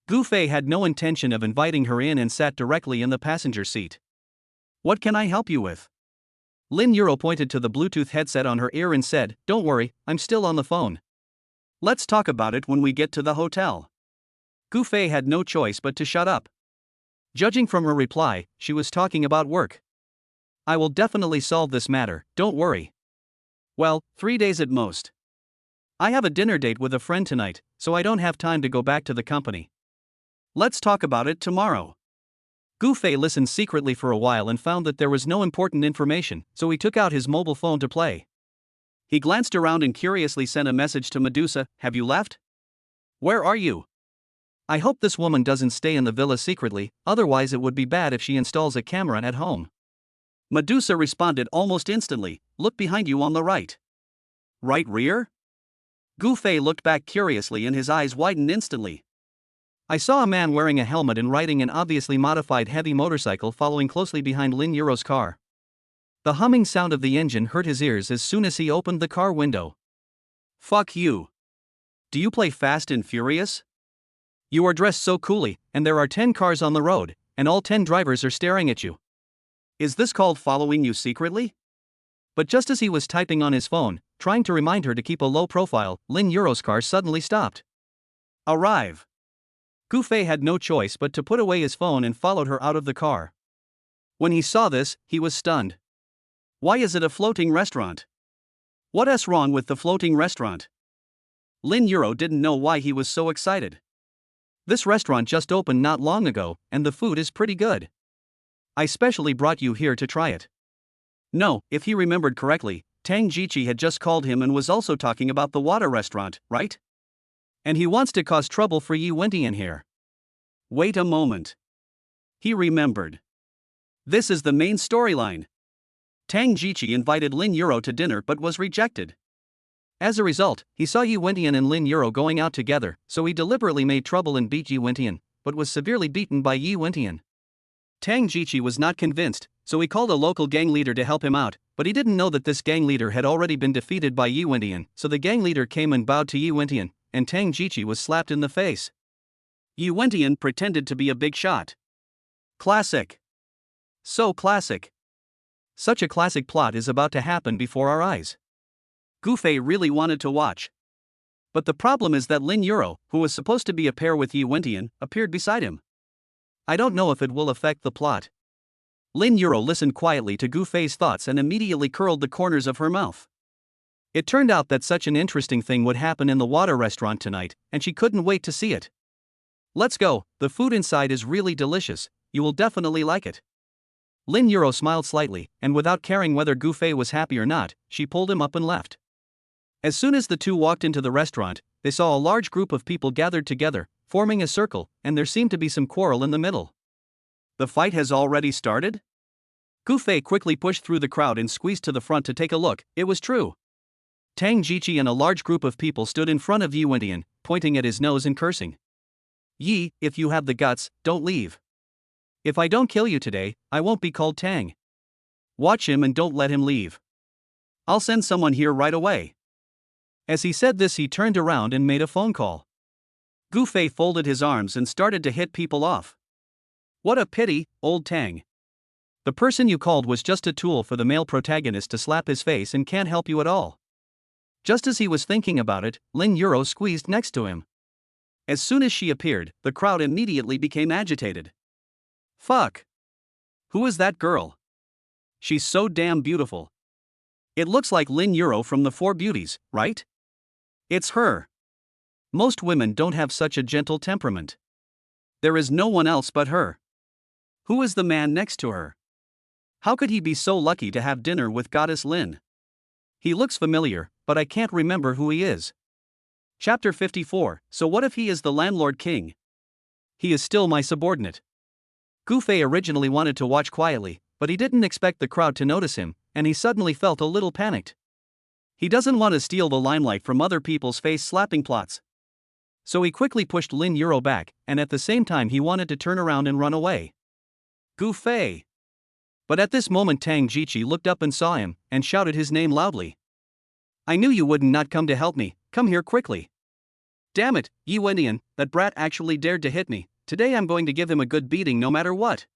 Gu Fei had no intention of inviting her in and sat directly in the passenger seat. What can I help you with? Lin Euro pointed to the Bluetooth headset on her ear and said, Don't worry, I'm still on the phone. Let's talk about it when we get to the hotel. Gu Fei had no choice but to shut up. Judging from her reply, she was talking about work. I will definitely solve this matter, don't worry. Well, 3 days at most. I have a dinner date with a friend tonight, so I don't have time to go back to the company. Let's talk about it tomorrow. Gu Fei listened secretly for a while and found that there was no important information, so he took out his mobile phone to play. He glanced around and curiously sent a message to Medusa, Have you left? Where are you? I hope this woman doesn't stay in the villa secretly, otherwise it would be bad if she installs a camera at home. Medusa responded almost instantly, Look behind you on the right. Right rear? Gu Fei looked back curiously and his eyes widened instantly. I saw a man wearing a helmet and riding an obviously modified heavy motorcycle following closely behind Lin Euro's car. The humming sound of the engine hurt his ears as soon as he opened the car window. Fuck you. Do you play Fast and Furious? You are dressed so coolly, and there are 10 cars on the road, and all 10 drivers are staring at you. Is this called following you secretly? But just as he was typing on his phone, trying to remind her to keep a low profile, Lin Euro's car suddenly stopped. Arrive. Gu Fei had no choice but to put away his phone and followed her out of the car. When he saw this, he was stunned. Why is it a floating restaurant? What's wrong with the floating restaurant? Lin Euro didn't know why he was so excited. This restaurant just opened not long ago, and the food is pretty good. I specially brought you here to try it. No, if he remembered correctly, Tang Jiqi had just called him and was also talking about the water restaurant, right? And he wants to cause trouble for Yi Wentian here. Wait a moment. He remembered. This is the main storyline. Tang Jiqi invited Lin Euro to dinner but was rejected. As a result, he saw Yi Wentian and Lin Euro going out together, so he deliberately made trouble and beat Yi Wentian, but was severely beaten by Yi Wentian. Tang Jiqi was not convinced, so he called a local gang leader to help him out, but he didn't know that this gang leader had already been defeated by Yi Wentian, so the gang leader came and bowed to Yi Wentian, and Tang Jiqi was slapped in the face. Yi Wentian pretended to be a big shot. Classic. So classic. Such a classic plot is about to happen before our eyes. Gu Fei really wanted to watch. But the problem is that Lin Euro, who was supposed to be a pair with Yi Wentian, appeared beside him. I don't know if it will affect the plot. Lin Euro listened quietly to Gu Fei's thoughts and immediately curled the corners of her mouth. It turned out that such an interesting thing would happen in the water restaurant tonight, and she couldn't wait to see it. Let's go, the food inside is really delicious, you will definitely like it. Lin Euro smiled slightly, and without caring whether Gu Fei was happy or not, she pulled him up and left. As soon as the two walked into the restaurant, they saw a large group of people gathered together, forming a circle, and there seemed to be some quarrel in the middle. The fight has already started? Gu Fei quickly pushed through the crowd and squeezed to the front to take a look. It was true. Tang Jiqi and a large group of people stood in front of Yi Wentian, pointing at his nose and cursing. Yi, if you have the guts, don't leave. If I don't kill you today, I won't be called Tang. Watch him and don't let him leave. I'll send someone here right away. As he said this, he turned around and made a phone call. Gu Fei folded his arms and started to hit people off. What a pity, old Tang. The person you called was just a tool for the male protagonist to slap his face and can't help you at all. Just as he was thinking about it, Lin Yuro squeezed next to him. As soon as she appeared, the crowd immediately became agitated. Fuck. Who is that girl? She's so damn beautiful. It looks like Lin Yuro from the Four Beauties, right? It's her. Most women don't have such a gentle temperament. There is no one else but her. Who is the man next to her? How could he be so lucky to have dinner with Goddess Lin? He looks familiar, but I can't remember who he is. Chapter 54. So what if he is the landlord king? He is still my subordinate. Gu Fei originally wanted to watch quietly, but he didn't expect the crowd to notice him, and he suddenly felt a little panicked. He doesn't want to steal the limelight from other people's face-slapping plots. So he quickly pushed Lin Yuro back, and at the same time he wanted to turn around and run away. Gu Fei! But at this moment Tang Jiqi looked up and saw him, and shouted his name loudly. I knew you would not come to help me, come here quickly. Damn it, Yi Wentian, that brat actually dared to hit me, today I'm going to give him a good beating no matter what.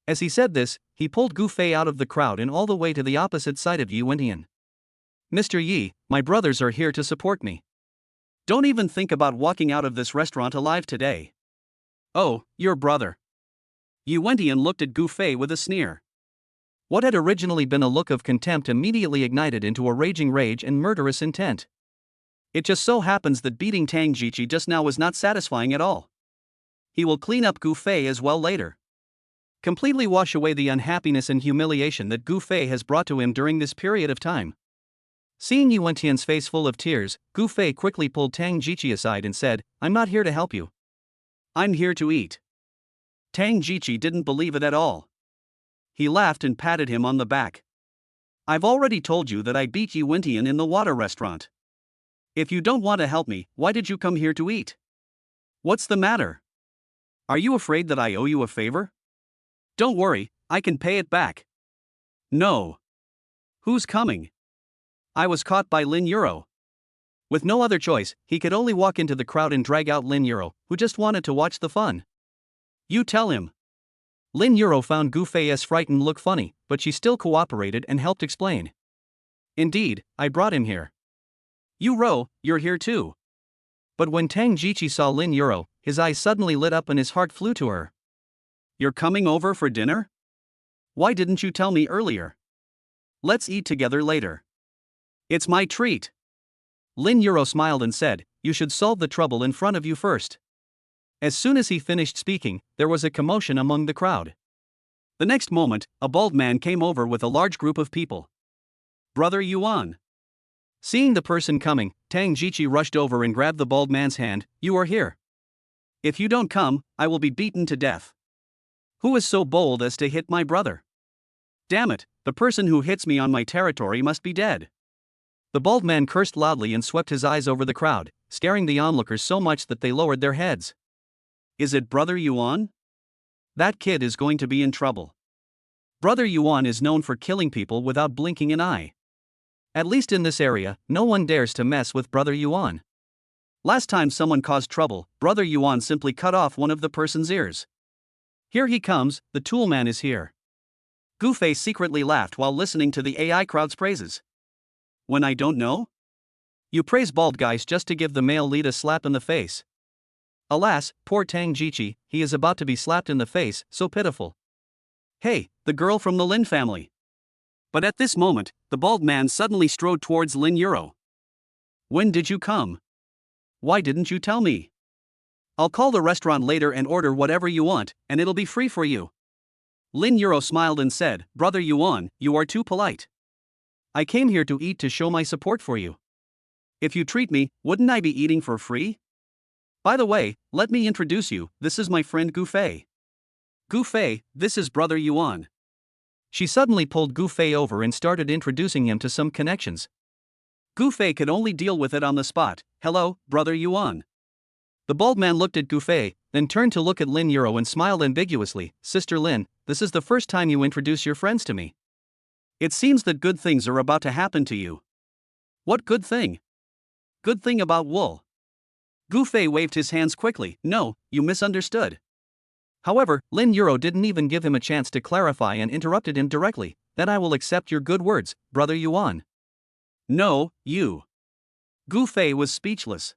As he said this, he pulled Gu Fei out of the crowd and all the way to the opposite side of Yi Wentian. Mr. Yi, my brothers are here to support me. Don't even think about walking out of this restaurant alive today. Oh, your brother. Yi Wentian looked at Gu Fei with a sneer. What had originally been a look of contempt immediately ignited into a raging rage and murderous intent. It just so happens that beating Tang Jiqi just now was not satisfying at all. He will clean up Gu Fei as well later. Completely wash away the unhappiness and humiliation that Gu Fei has brought to him during this period of time. Seeing Yi Wentian's face full of tears, Gu Fei quickly pulled Tang Jiqi aside and said, I'm not here to help you. I'm here to eat. Tang Jiqi didn't believe it at all. He laughed and patted him on the back. I've already told you that I beat Yi Wentian in the water restaurant. If you don't want to help me, why did you come here to eat? What's the matter? Are you afraid that I owe you a favor? Don't worry, I can pay it back. No. Who's coming? I was caught by Lin Yuro. With no other choice, he could only walk into the crowd and drag out Lin Yuro, who just wanted to watch the fun. You tell him. Lin Yuro found Gu Fei's frightened look funny, but she still cooperated and helped explain. Indeed, I brought him here. Yuro, you're here too. But when Tang Jiqi saw Lin Yuro, his eyes suddenly lit up and his heart flew to her. You're coming over for dinner? Why didn't you tell me earlier? Let's eat together later. It's my treat. Lin Yuro smiled and said, you should solve the trouble in front of you first. As soon as he finished speaking, there was a commotion among the crowd. The next moment, a bald man came over with a large group of people. Brother Yuan. Seeing the person coming, Tang Jiqi rushed over and grabbed the bald man's hand. You are here. If you don't come, I will be beaten to death. Who is so bold as to hit my brother? Damn it, the person who hits me on my territory must be dead. The bald man cursed loudly and swept his eyes over the crowd, scaring the onlookers so much that they lowered their heads. Is it Brother Yuan? That kid is going to be in trouble. Brother Yuan is known for killing people without blinking an eye. At least in this area, no one dares to mess with Brother Yuan. Last time someone caused trouble, Brother Yuan simply cut off one of the person's ears. Here he comes, the tool man is here. Gu Fei secretly laughed while listening to the AI crowd's praises. When I don't know? You praise bald guys just to give the male lead a slap in the face. Alas, poor Tang Jiqi, he is about to be slapped in the face, so pitiful. Hey, the girl from the Lin family. But at this moment, the bald man suddenly strode towards Lin Yuro. When did you come? Why didn't you tell me? I'll call the restaurant later and order whatever you want, and it'll be free for you. Lin Yuro smiled and said, Brother Yuan, you are too polite. I came here to eat to show my support for you. If you treat me, wouldn't I be eating for free? By the way, let me introduce you, this is my friend Gu Fei. Gu Fei, this is Brother Yuan. She suddenly pulled Gu Fei over and started introducing him to some connections. Gu Fei could only deal with it on the spot. Hello, brother Yuan. The bald man looked at Gu Fei, then turned to look at Lin Yuro and smiled ambiguously. Sister Lin, this is the first time you introduce your friends to me. It seems that good things are about to happen to you. What good thing? Good thing about wool. Gu Fei waved his hands quickly. No, you misunderstood. However, Lin Yuro didn't even give him a chance to clarify and interrupted him directly. Then I will accept your good words, brother Yuan. No, you. Gu Fei was speechless.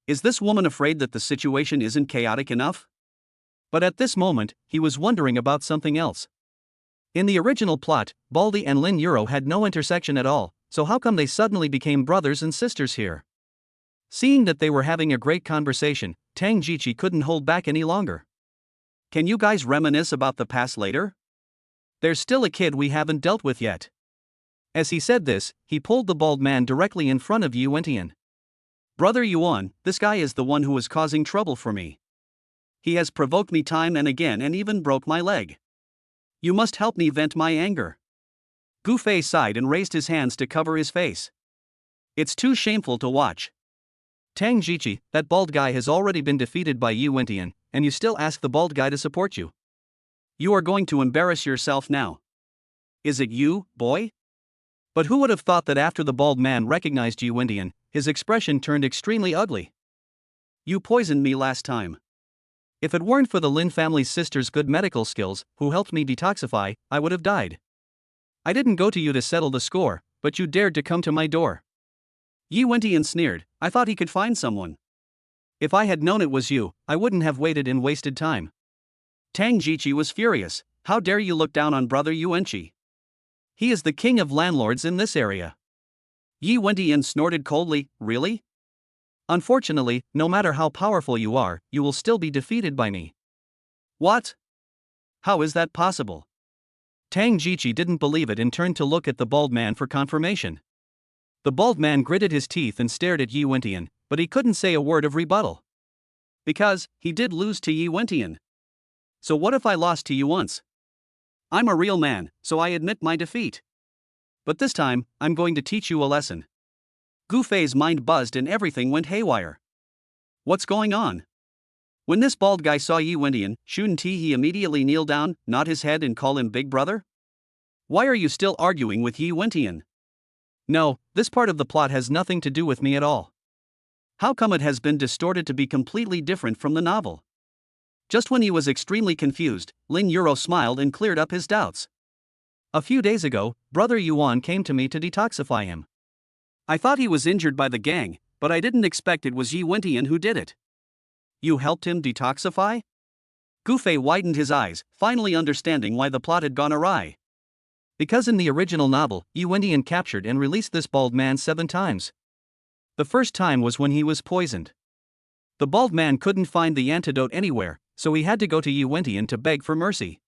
Is this woman afraid that the situation isn't chaotic enough? But at this moment, he was wondering about something else. In the original plot, Baldy and Lin Yuro had no intersection at all, so how come they suddenly became brothers and sisters here? Seeing that they were having a great conversation, Tang Jiqi couldn't hold back any longer. Can you guys reminisce about the past later? There's still a kid we haven't dealt with yet. As he said this, he pulled the bald man directly in front of Yu Wentian. Brother Yuan, this guy is the one who is causing trouble for me. He has provoked me time and again and even broke my leg. You must help me vent my anger. Gu Fei sighed and raised his hands to cover his face. It's too shameful to watch. Tang Jiqi, that bald guy has already been defeated by Yu Wentian, and you still ask the bald guy to support you. You are going to embarrass yourself now. Is it you, boy? But who would have thought that after the bald man recognized Yu Wentian, his expression turned extremely ugly. You poisoned me last time. If it weren't for the Lin family's sister's good medical skills, who helped me detoxify, I would have died. I didn't go to you to settle the score, but you dared to come to my door. Yu Wentian sneered. I thought he could find someone. If I had known it was you, I wouldn't have waited and wasted time. Tang Jiqi was furious. How dare you look down on brother Yuanqi? He is the king of landlords in this area. Yu Wentian snorted coldly. Really? Unfortunately, no matter how powerful you are, you will still be defeated by me. What? How is that possible? Tang Jiqi didn't believe it and turned to look at the bald man for confirmation. The bald man gritted his teeth and stared at Yu Wentian, but he couldn't say a word of rebuttal. Because, he did lose to Yu Wentian. So what if I lost to you once? I'm a real man, so I admit my defeat. But this time, I'm going to teach you a lesson. Gu Fei's mind buzzed and everything went haywire. What's going on? When this bald guy saw Yu Wentian, shouldn't he immediately kneel down, nod his head and call him big brother? Why are you still arguing with Yu Wentian? No, this part of the plot has nothing to do with me at all. How come it has been distorted to be completely different from the novel? Just when he was extremely confused, Lin Yuro smiled and cleared up his doubts. A few days ago, brother Yuan came to me to detoxify him. I thought he was injured by the gang, but I didn't expect it was Yu Wentian who did it. You helped him detoxify? Gu Fei widened his eyes, finally understanding why the plot had gone awry. Because in the original novel, Yu Wentian captured and released this bald man 7 times. The first time was when he was poisoned. The bald man couldn't find the antidote anywhere, so he had to go to Yu Wentian to beg for mercy.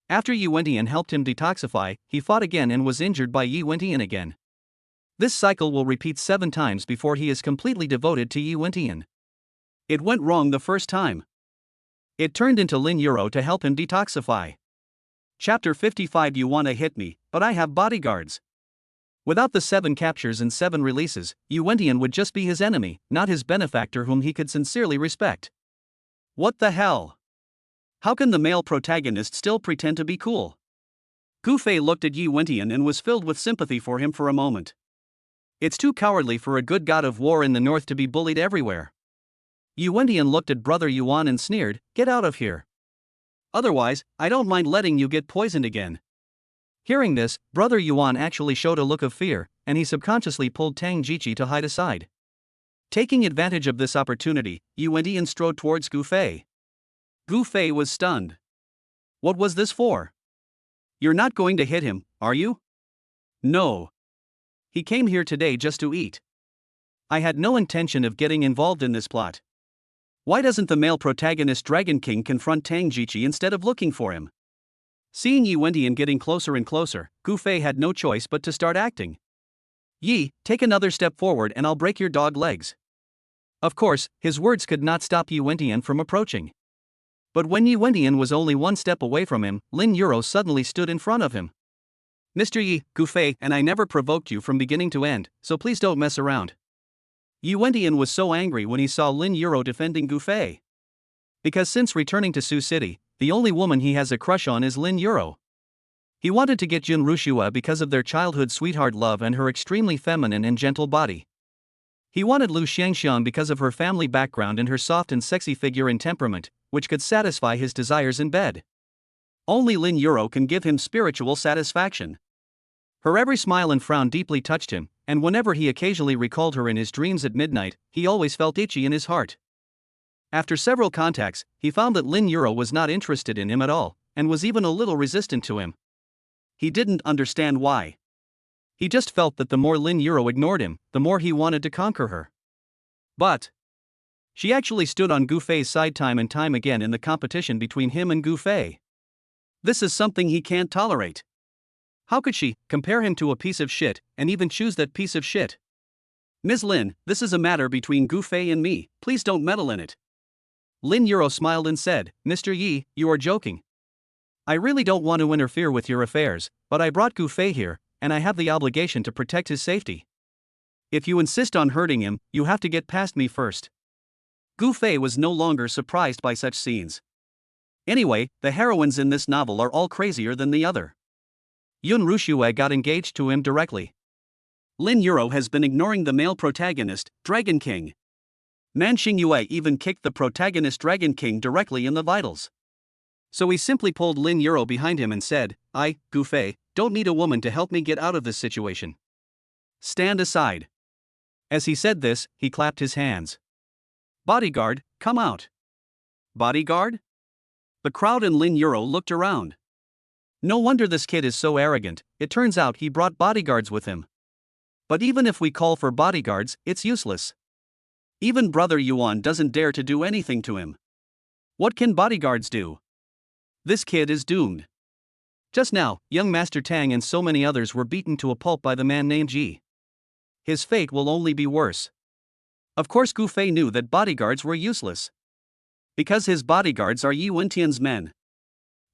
After Yu Wentian helped him detoxify, he fought again and was injured by Yu Wentian again. This cycle will repeat 7 times before he is completely devoted to Yu Wentian. It went wrong the first time. It turned into Lin Yuro to help him detoxify. Chapter 55. You wanna hit me, but I have bodyguards. Without the 7 captures and 7 releases, Yu Wentian would just be his enemy, not his benefactor whom he could sincerely respect. What the hell? How can the male protagonist still pretend to be cool? Gu Fei looked at Yu Wentian and was filled with sympathy for him for a moment. It's too cowardly for a good god of war in the north to be bullied everywhere. Yu Wentian looked at brother Yuan and sneered, get out of here. Otherwise, I don't mind letting you get poisoned again. Hearing this, brother Yuan actually showed a look of fear, and he subconsciously pulled Tang Jiqi to hide aside. Taking advantage of this opportunity, Yu Wentian strode towards Gu Fei. Gu Fei was stunned. What was this for? You're not going to hit him, are you? No. He came here today just to eat. I had no intention of getting involved in this plot. Why doesn't the male protagonist Dragon King confront Tang Jiqi instead of looking for him? Seeing Yu Wentian getting closer and closer, Gu Fei had no choice but to start acting. Yi, take another step forward and I'll break your dog legs. Of course, his words could not stop Yu Wentian from approaching. But when Yu Wentian was only 1 step away from him, Lin Yuro suddenly stood in front of him. Mr. Yi, Gufei and I never provoked you from beginning to end, so please don't mess around. Yu Wentian was so angry when he saw Lin Yuro defending Gufei. Because since returning to Sioux City, the only woman he has a crush on is Lin Yuro. He wanted to get Jun Rushua because of their childhood sweetheart love and her extremely feminine and gentle body. He wanted Lu Xiangxiang because of her family background and her soft and sexy figure and temperament, which could satisfy his desires in bed. Only Lin Yuro can give him spiritual satisfaction. Her every smile and frown deeply touched him, and whenever he occasionally recalled her in his dreams at midnight, he always felt itchy in his heart. After several contacts, he found that Lin Yuro was not interested in him at all, and was even a little resistant to him. He didn't understand why. He just felt that the more Lin Yuro ignored him, the more he wanted to conquer her. But she actually stood on Gufei's side time and time again in the competition between him and Gufei. This is something he can't tolerate. How could she compare him to a piece of shit, and even choose that piece of shit? Ms. Lin, this is a matter between Gufei and me, please don't meddle in it. Lin Yuro smiled and said, Mr. Yi, you are joking. I really don't want to interfere with your affairs, but I brought Gufei here, and I have the obligation to protect his safety. If you insist on hurting him, you have to get past me first. Gufei was no longer surprised by such scenes. Anyway, the heroines in this novel are all crazier than the other. Yun Rushue got engaged to him directly. Lin Yuro has been ignoring the male protagonist, Dragon King. Man Xingyue even kicked the protagonist Dragon King directly in the vitals. So he simply pulled Lin Yuro behind him and said, I, Gufei, don't need a woman to help me get out of this situation. Stand aside. As he said this, he clapped his hands. Bodyguard, come out. Bodyguard? The crowd and Lin Yuro looked around. No wonder this kid is so arrogant, it turns out he brought bodyguards with him. But even if we call for bodyguards, it's useless. Even Brother Yuan doesn't dare to do anything to him. What can bodyguards do? This kid is doomed. Just now, young Master Tang and so many others were beaten to a pulp by the man named Ji. His fate will only be worse. Of course Gufei knew that bodyguards were useless. Because his bodyguards are Yi Wentian's men.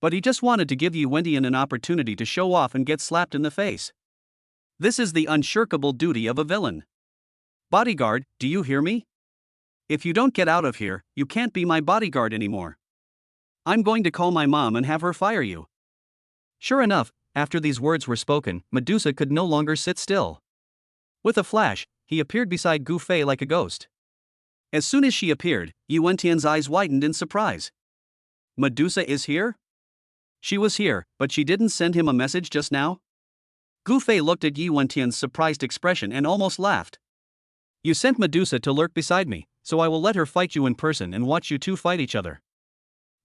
But he just wanted to give Yi Wentian an opportunity to show off and get slapped in the face. This is the unshirkable duty of a villain. Bodyguard, do you hear me? If you don't get out of here, you can't be my bodyguard anymore. I'm going to call my mom and have her fire you. Sure enough, after these words were spoken, Medusa could no longer sit still. With a flash, he appeared beside Gufei like a ghost. As soon as she appeared, Yi Wentian's eyes widened in surprise. Medusa is here? She was here, but she didn't send him a message just now? Gufei looked at Yi Wentian's surprised expression and almost laughed. You sent Medusa to lurk beside me, so I will let her fight you in person and watch you two fight each other.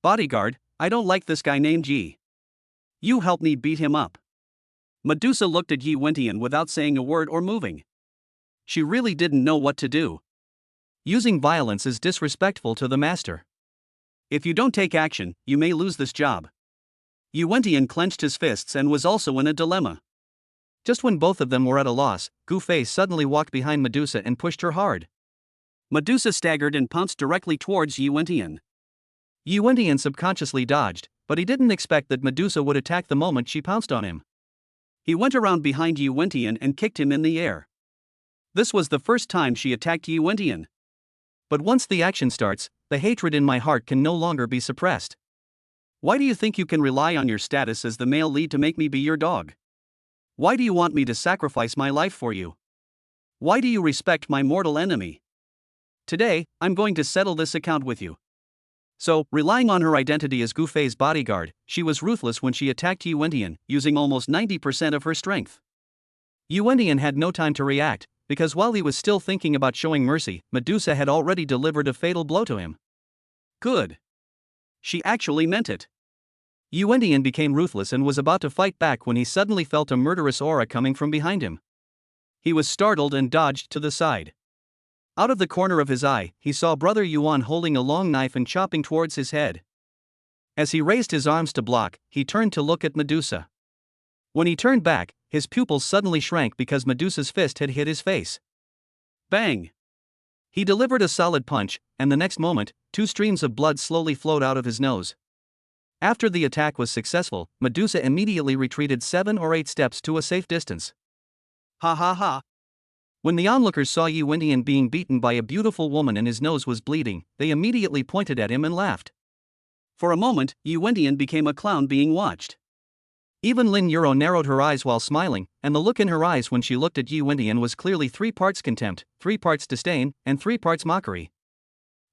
Bodyguard, I don't like this guy named Yi. You help me beat him up. Medusa looked at Yi Wentian without saying a word or moving. She really didn't know what to do. Using violence is disrespectful to the master. If you don't take action, you may lose this job. Yi Wentian clenched his fists and was also in a dilemma. Just when both of them were at a loss, Gufei suddenly walked behind Medusa and pushed her hard. Medusa staggered and pounced directly towards Yi Wentian. Yi Wentian subconsciously dodged, but he didn't expect that Medusa would attack the moment she pounced on him. He went around behind Yi Wentian and kicked him in the air. This was the first time she attacked Yi Wentian. But once the action starts, the hatred in my heart can no longer be suppressed. Why do you think you can rely on your status as the male lead to make me be your dog? Why do you want me to sacrifice my life for you? Why do you respect my mortal enemy? Today, I'm going to settle this account with you. So, relying on her identity as Gufei's bodyguard, she was ruthless when she attacked Yi Wentian, using almost 90% of her strength. Yi Wentian had no time to react, because while he was still thinking about showing mercy, Medusa had already delivered a fatal blow to him. Good. She actually meant it. Yi Wentian became ruthless and was about to fight back when he suddenly felt a murderous aura coming from behind him. He was startled and dodged to the side. Out of the corner of his eye, he saw Brother Yuan holding a long knife and chopping towards his head. As he raised his arms to block, he turned to look at Medusa. When he turned back, his pupils suddenly shrank because Medusa's fist had hit his face. Bang! He delivered a solid punch, and the next moment, 2 streams of blood slowly flowed out of his nose. After the attack was successful, Medusa immediately retreated 7 or 8 steps to a safe distance. Ha ha ha. When the onlookers saw Yuwentian being beaten by a beautiful woman and his nose was bleeding, they immediately pointed at him and laughed. For a moment, Yuwentian became a clown being watched. Even Lin Euro narrowed her eyes while smiling, and the look in her eyes when she looked at Yuwentian was clearly 3 parts contempt, 3 parts disdain, and 3 parts mockery.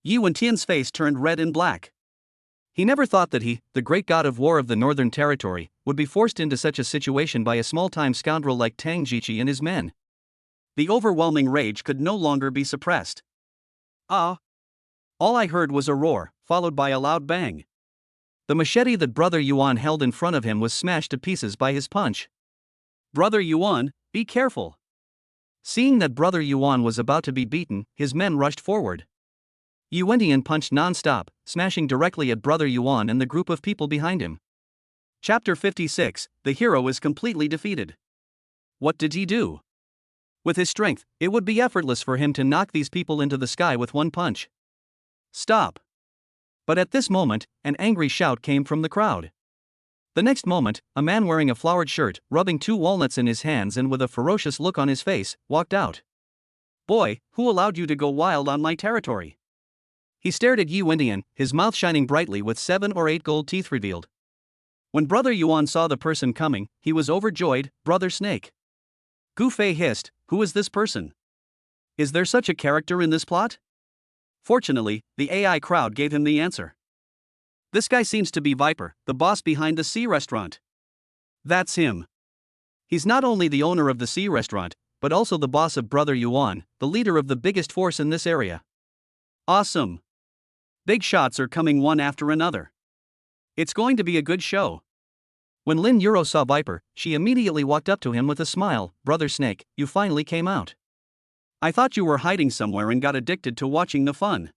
Yuwentian's face turned red and black. He never thought that he, the great god of war of the Northern Territory, would be forced into such a situation by a small-time scoundrel like Tang Jiqi and his men. The overwhelming rage could no longer be suppressed. Ah! All I heard was a roar, followed by a loud bang. The machete that Brother Yuan held in front of him was smashed to pieces by his punch. Brother Yuan, be careful! Seeing that Brother Yuan was about to be beaten, his men rushed forward. Yuwentian punched non-stop, smashing directly at Brother Yuan and the group of people behind him. Chapter 56, the hero is completely defeated. What did he do? With his strength, it would be effortless for him to knock these people into the sky with one punch. Stop! But at this moment, an angry shout came from the crowd. The next moment, a man wearing a flowered shirt, rubbing 2 walnuts in his hands and with a ferocious look on his face, walked out. Boy, who allowed you to go wild on my territory? He stared at Yuwentian, his mouth shining brightly with 7 or 8 gold teeth revealed. When Brother Yuan saw the person coming, he was overjoyed. Brother Snake. Gu Fei hissed, who is this person? Is there such a character in this plot? Fortunately, the AI crowd gave him the answer. This guy seems to be Viper, the boss behind the Sea Restaurant. That's him. He's not only the owner of the Sea Restaurant, but also the boss of Brother Yuan, the leader of the biggest force in this area. Awesome. Big shots are coming one after another. It's going to be a good show. When Lin Euro saw Viper, she immediately walked up to him with a smile. Brother Snake, you finally came out. I thought you were hiding somewhere and got addicted to watching the fun.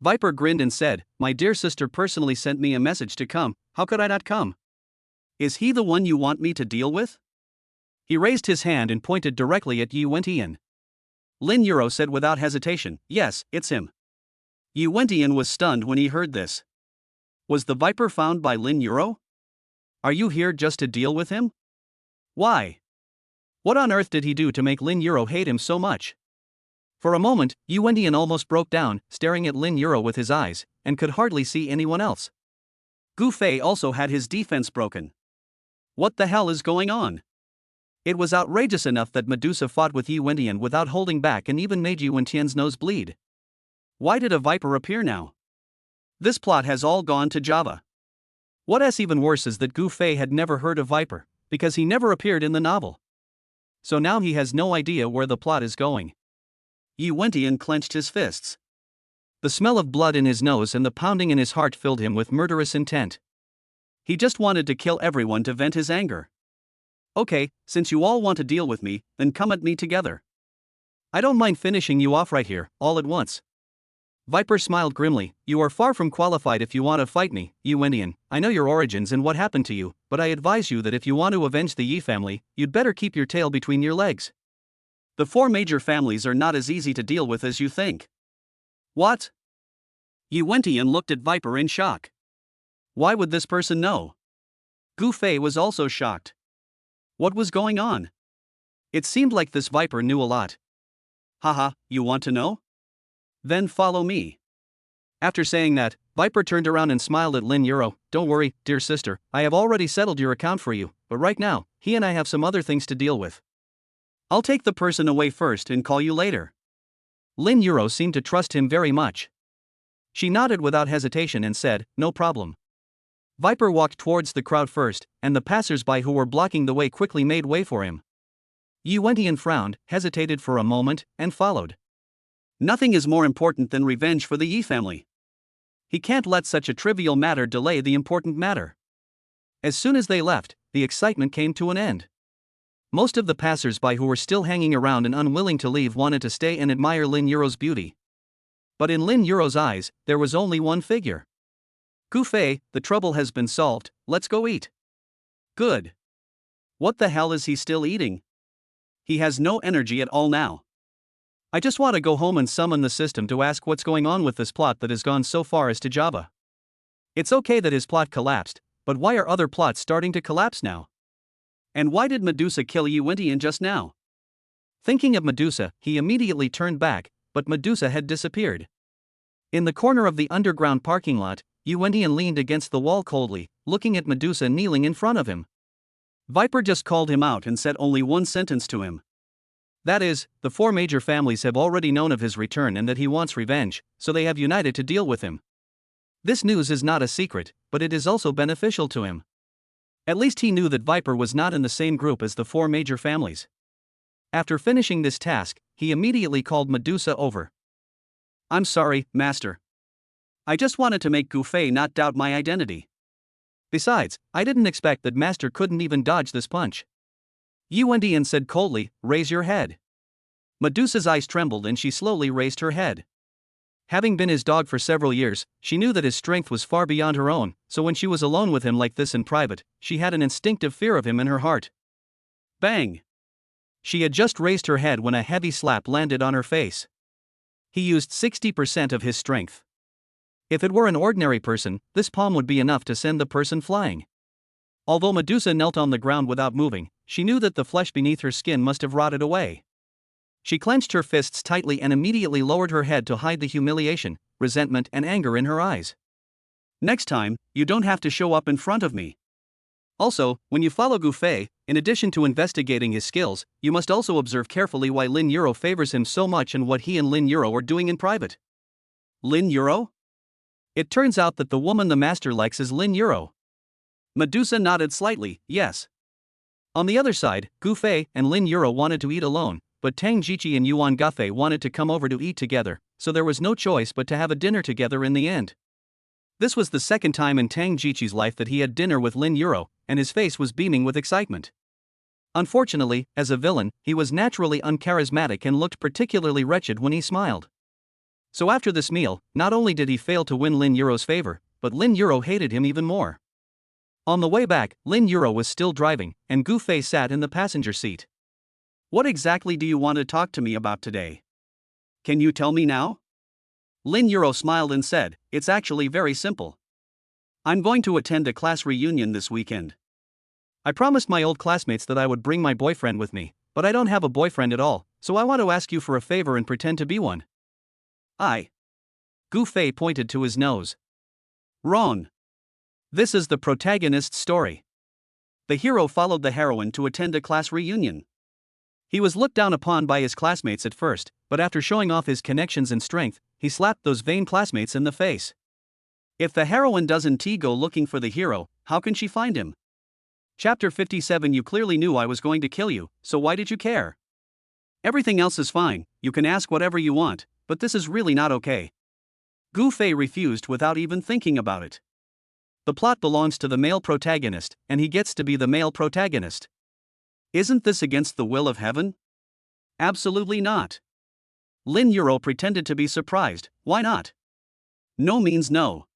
Viper grinned and said, my dear sister personally sent me a message to come, how could I not come? Is he the one you want me to deal with? He raised his hand and pointed directly at Yuwentian. Lin Euro said without hesitation, yes, it's him. Yuwentian was stunned when he heard this. Was the Viper found by Lin Euro? Are you here just to deal with him? Why? What on earth did he do to make Lin Euro hate him so much? For a moment, Yuwentian almost broke down, staring at Lin Euro with his eyes, and could hardly see anyone else. Gu Fei also had his defense broken. What the hell is going on? It was outrageous enough that Medusa fought with Yuwentian without holding back and even made Yuwentian's nose bleed. Why did a Viper appear now? This plot has all gone to Java. What's even worse is that Gu Fei had never heard of Viper, because he never appeared in the novel. So now he has no idea where the plot is going. Yuwentian clenched his fists. The smell of blood in his nose and the pounding in his heart filled him with murderous intent. He just wanted to kill everyone to vent his anger. Okay, since you all want to deal with me, then come at me together. I don't mind finishing you off right here, all at once. Viper smiled grimly, you are far from qualified if you want to fight me, Yuwentian. I know your origins and what happened to you, but I advise you that if you want to avenge the Yi family, you'd better keep your tail between your legs. The 4 major families are not as easy to deal with as you think. What? Yuwentian looked at Viper in shock. Why would this person know? Gu Fei was also shocked. What was going on? It seemed like this Viper knew a lot. Haha, you want to know? Then follow me. After saying that, Viper turned around and smiled at Lin Euro. Don't worry, dear sister, I have already settled your account for you, but right now, he and I have some other things to deal with. I'll take the person away first and call you later. Lin Euro seemed to trust him very much. She nodded without hesitation and said, no problem. Viper walked towards the crowd first, and the passers-by who were blocking the way quickly made way for him. Yuwentian frowned, hesitated for a moment, and followed. Nothing is more important than revenge for the Yi family. He can't let such a trivial matter delay the important matter. As soon as they left, the excitement came to an end. Most of the passers-by who were still hanging around and unwilling to leave wanted to stay and admire Lin Euro's beauty. But in Lin Euro's eyes, there was only one figure. Gu Fei, the trouble has been solved, let's go eat. Good. What the hell is he still eating? He has no energy at all now. I just want to go home and summon the system to ask what's going on with this plot that has gone so far as to Java. It's okay that his plot collapsed, but why are other plots starting to collapse now? And why did Medusa kill Yuentian just now? Thinking of Medusa, he immediately turned back, but Medusa had disappeared. In the corner of the underground parking lot, Yuentian leaned against the wall coldly, looking at Medusa kneeling in front of him. Viper just called him out and said only one sentence to him. That is, the 4 major families have already known of his return and that he wants revenge, so they have united to deal with him. This news is not a secret, but it is also beneficial to him. At least he knew that Viper was not in the same group as the 4 major families. After finishing this task, he immediately called Medusa over. I'm sorry, Master. I just wanted to make Gufei not doubt my identity. Besides, I didn't expect that Master couldn't even dodge this punch. Yuentian said coldly, raise your head. Medusa's eyes trembled and she slowly raised her head. Having been his dog for several years, she knew that his strength was far beyond her own, so when she was alone with him like this in private, she had an instinctive fear of him in her heart. Bang! She had just raised her head when a heavy slap landed on her face. He used 60% of his strength. If it were an ordinary person, this palm would be enough to send the person flying. Although Medusa knelt on the ground without moving, she knew that the flesh beneath her skin must have rotted away. She clenched her fists tightly and immediately lowered her head to hide the humiliation, resentment, and anger in her eyes. Next time, you don't have to show up in front of me. Also, when you follow Gufei, in addition to investigating his skills, you must also observe carefully why Lin Yuro favors him so much and what he and Lin Yuro are doing in private. Lin Yuro? It turns out that the woman the master likes is Lin Yuro. Medusa nodded slightly, yes. On the other side, Gufei and Lin Yuro wanted to eat alone, but Tang Jiqi and Yuan Gufei wanted to come over to eat together, so there was no choice but to have a dinner together in the end. This was the second time in Tang Jiqi's life that he had dinner with Lin Yuro, and his face was beaming with excitement. Unfortunately, as a villain, he was naturally uncharismatic and looked particularly wretched when he smiled. So after this meal, not only did he fail to win Lin Yuro's favor, but Lin Yuro hated him even more. On the way back, Lin Yuro was still driving, and Gufei sat in the passenger seat. What exactly do you want to talk to me about today? Can you tell me now? Lin Yuro smiled and said, it's actually very simple. I'm going to attend a class reunion this weekend. I promised my old classmates that I would bring my boyfriend with me, but I don't have a boyfriend at all, so I want to ask you for a favor and pretend to be one. Gufei pointed to his nose. Wrong. This is the protagonist's story. The hero followed the heroine to attend a class reunion. He was looked down upon by his classmates at first, but after showing off his connections and strength, he slapped those vain classmates in the face. If the heroine doesn't go looking for the hero, how can she find him? Chapter 57. You clearly knew I was going to kill you, so why did you care? Everything else is fine, you can ask whatever you want, but this is really not okay. Gufei refused without even thinking about it. The plot belongs to the male protagonist, and he gets to be the male protagonist. Isn't this against the will of heaven? Absolutely not. Lin Yuro pretended to be surprised. Why not? No means no.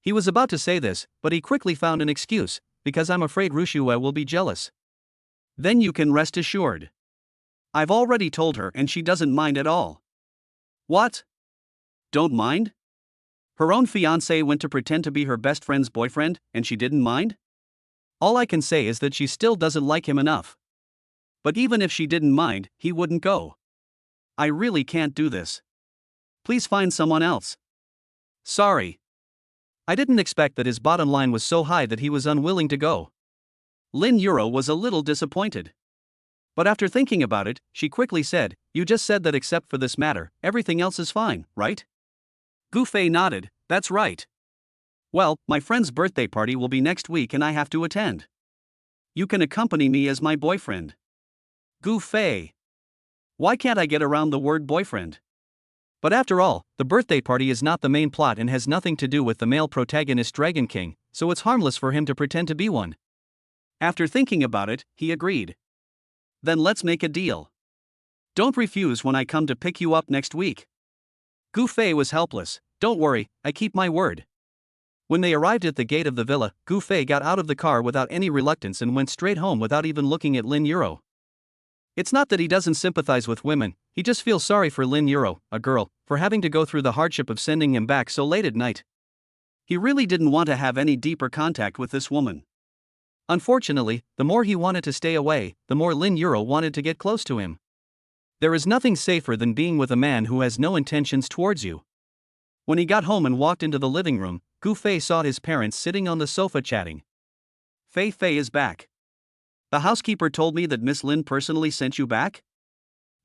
He was about to say this, but he quickly found an excuse, because I'm afraid Rushue will be jealous. Then you can rest assured. I've already told her and she doesn't mind at all. What? Don't mind? Her own fiancé went to pretend to be her best friend's boyfriend, and she didn't mind? All I can say is that she still doesn't like him enough. But even if she didn't mind, he wouldn't go. I really can't do this. Please find someone else. Sorry. I didn't expect that his bottom line was so high that he was unwilling to go. Lin Yuro was a little disappointed. But after thinking about it, she quickly said, you just said that except for this matter, everything else is fine, right? Gufei nodded, that's right. Well, my friend's birthday party will be next week and I have to attend. You can accompany me as my boyfriend. Gufei. Why can't I get around the word boyfriend? But after all, the birthday party is not the main plot and has nothing to do with the male protagonist Dragon King, so it's harmless for him to pretend to be one. After thinking about it, he agreed. Then let's make a deal. Don't refuse when I come to pick you up next week. Gufei was helpless. Don't worry, I keep my word. When they arrived at the gate of the villa, Gufei got out of the car without any reluctance and went straight home without even looking at Lin Yuro. It's not that he doesn't sympathize with women, he just feels sorry for Lin Yuro, a girl, for having to go through the hardship of sending him back so late at night. He really didn't want to have any deeper contact with this woman. Unfortunately, the more he wanted to stay away, the more Lin Euro wanted to get close to him. There is nothing safer than being with a man who has no intentions towards you. When he got home and walked into the living room, Gu Fei saw his parents sitting on the sofa chatting. Fei Fei is back. The housekeeper told me that Miss Lin personally sent you back?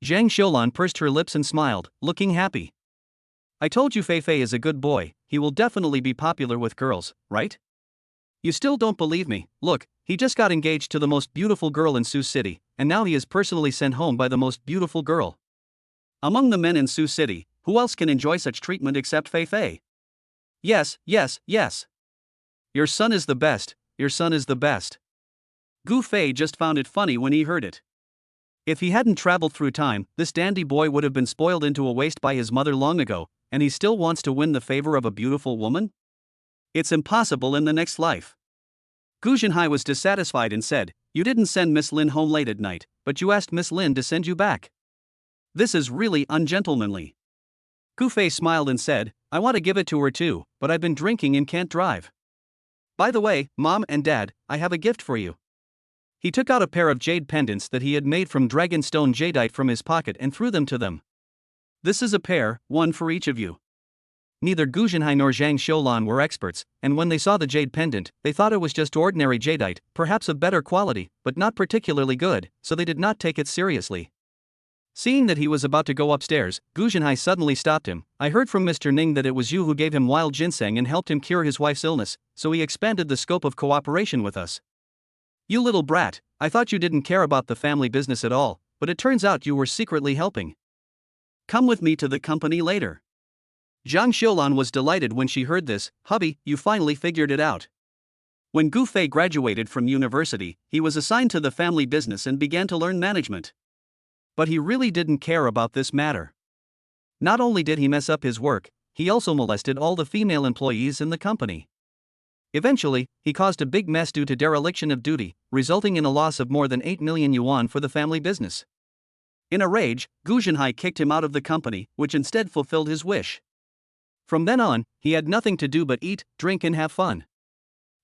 Zhang Xiulan pursed her lips and smiled, looking happy. I told you Fei Fei is a good boy, he will definitely be popular with girls, right? You still don't believe me. Look, he just got engaged to the most beautiful girl in Sioux City, and now he is personally sent home by the most beautiful girl. Among the men in Sioux City, who else can enjoy such treatment except Fei Fei? Yes, yes, yes. Your son is the best, your son is the best. Gu Fei just found it funny when he heard it. If he hadn't traveled through time, this dandy boy would have been spoiled into a waste by his mother long ago, and he still wants to win the favor of a beautiful woman? It's impossible in the next life. Gu Zhenhai was dissatisfied and said, You didn't send Miss Lin home late at night, but you asked Miss Lin to send you back. This is really ungentlemanly. Gu Fei smiled and said, I want to give it to her too, but I've been drinking and can't drive. By the way, Mom and Dad, I have a gift for you. He took out a pair of jade pendants that he had made from dragonstone jadeite from his pocket and threw them to them. This is a pair, one for each of you. Neither Gu Zhenhai nor Zhang Xiulan were experts, and when they saw the jade pendant, they thought it was just ordinary jadeite, perhaps of better quality, but not particularly good, so they did not take it seriously. Seeing that he was about to go upstairs, Gu Zhenhai suddenly stopped him. I heard from Mr. Ning that it was you who gave him wild ginseng and helped him cure his wife's illness, so he expanded the scope of cooperation with us. You little brat, I thought you didn't care about the family business at all, but it turns out you were secretly helping. Come with me to the company later. Zhang Xiulan was delighted when she heard this. Hubby, you finally figured it out. When Gu Fei graduated from university, he was assigned to the family business and began to learn management. But he really didn't care about this matter. Not only did he mess up his work, he also molested all the female employees in the company. Eventually, he caused a big mess due to dereliction of duty, resulting in a loss of more than 8 million yuan for the family business. In a rage, Gu Zhenhai kicked him out of the company, which instead fulfilled his wish. From then on, he had nothing to do but eat, drink and have fun.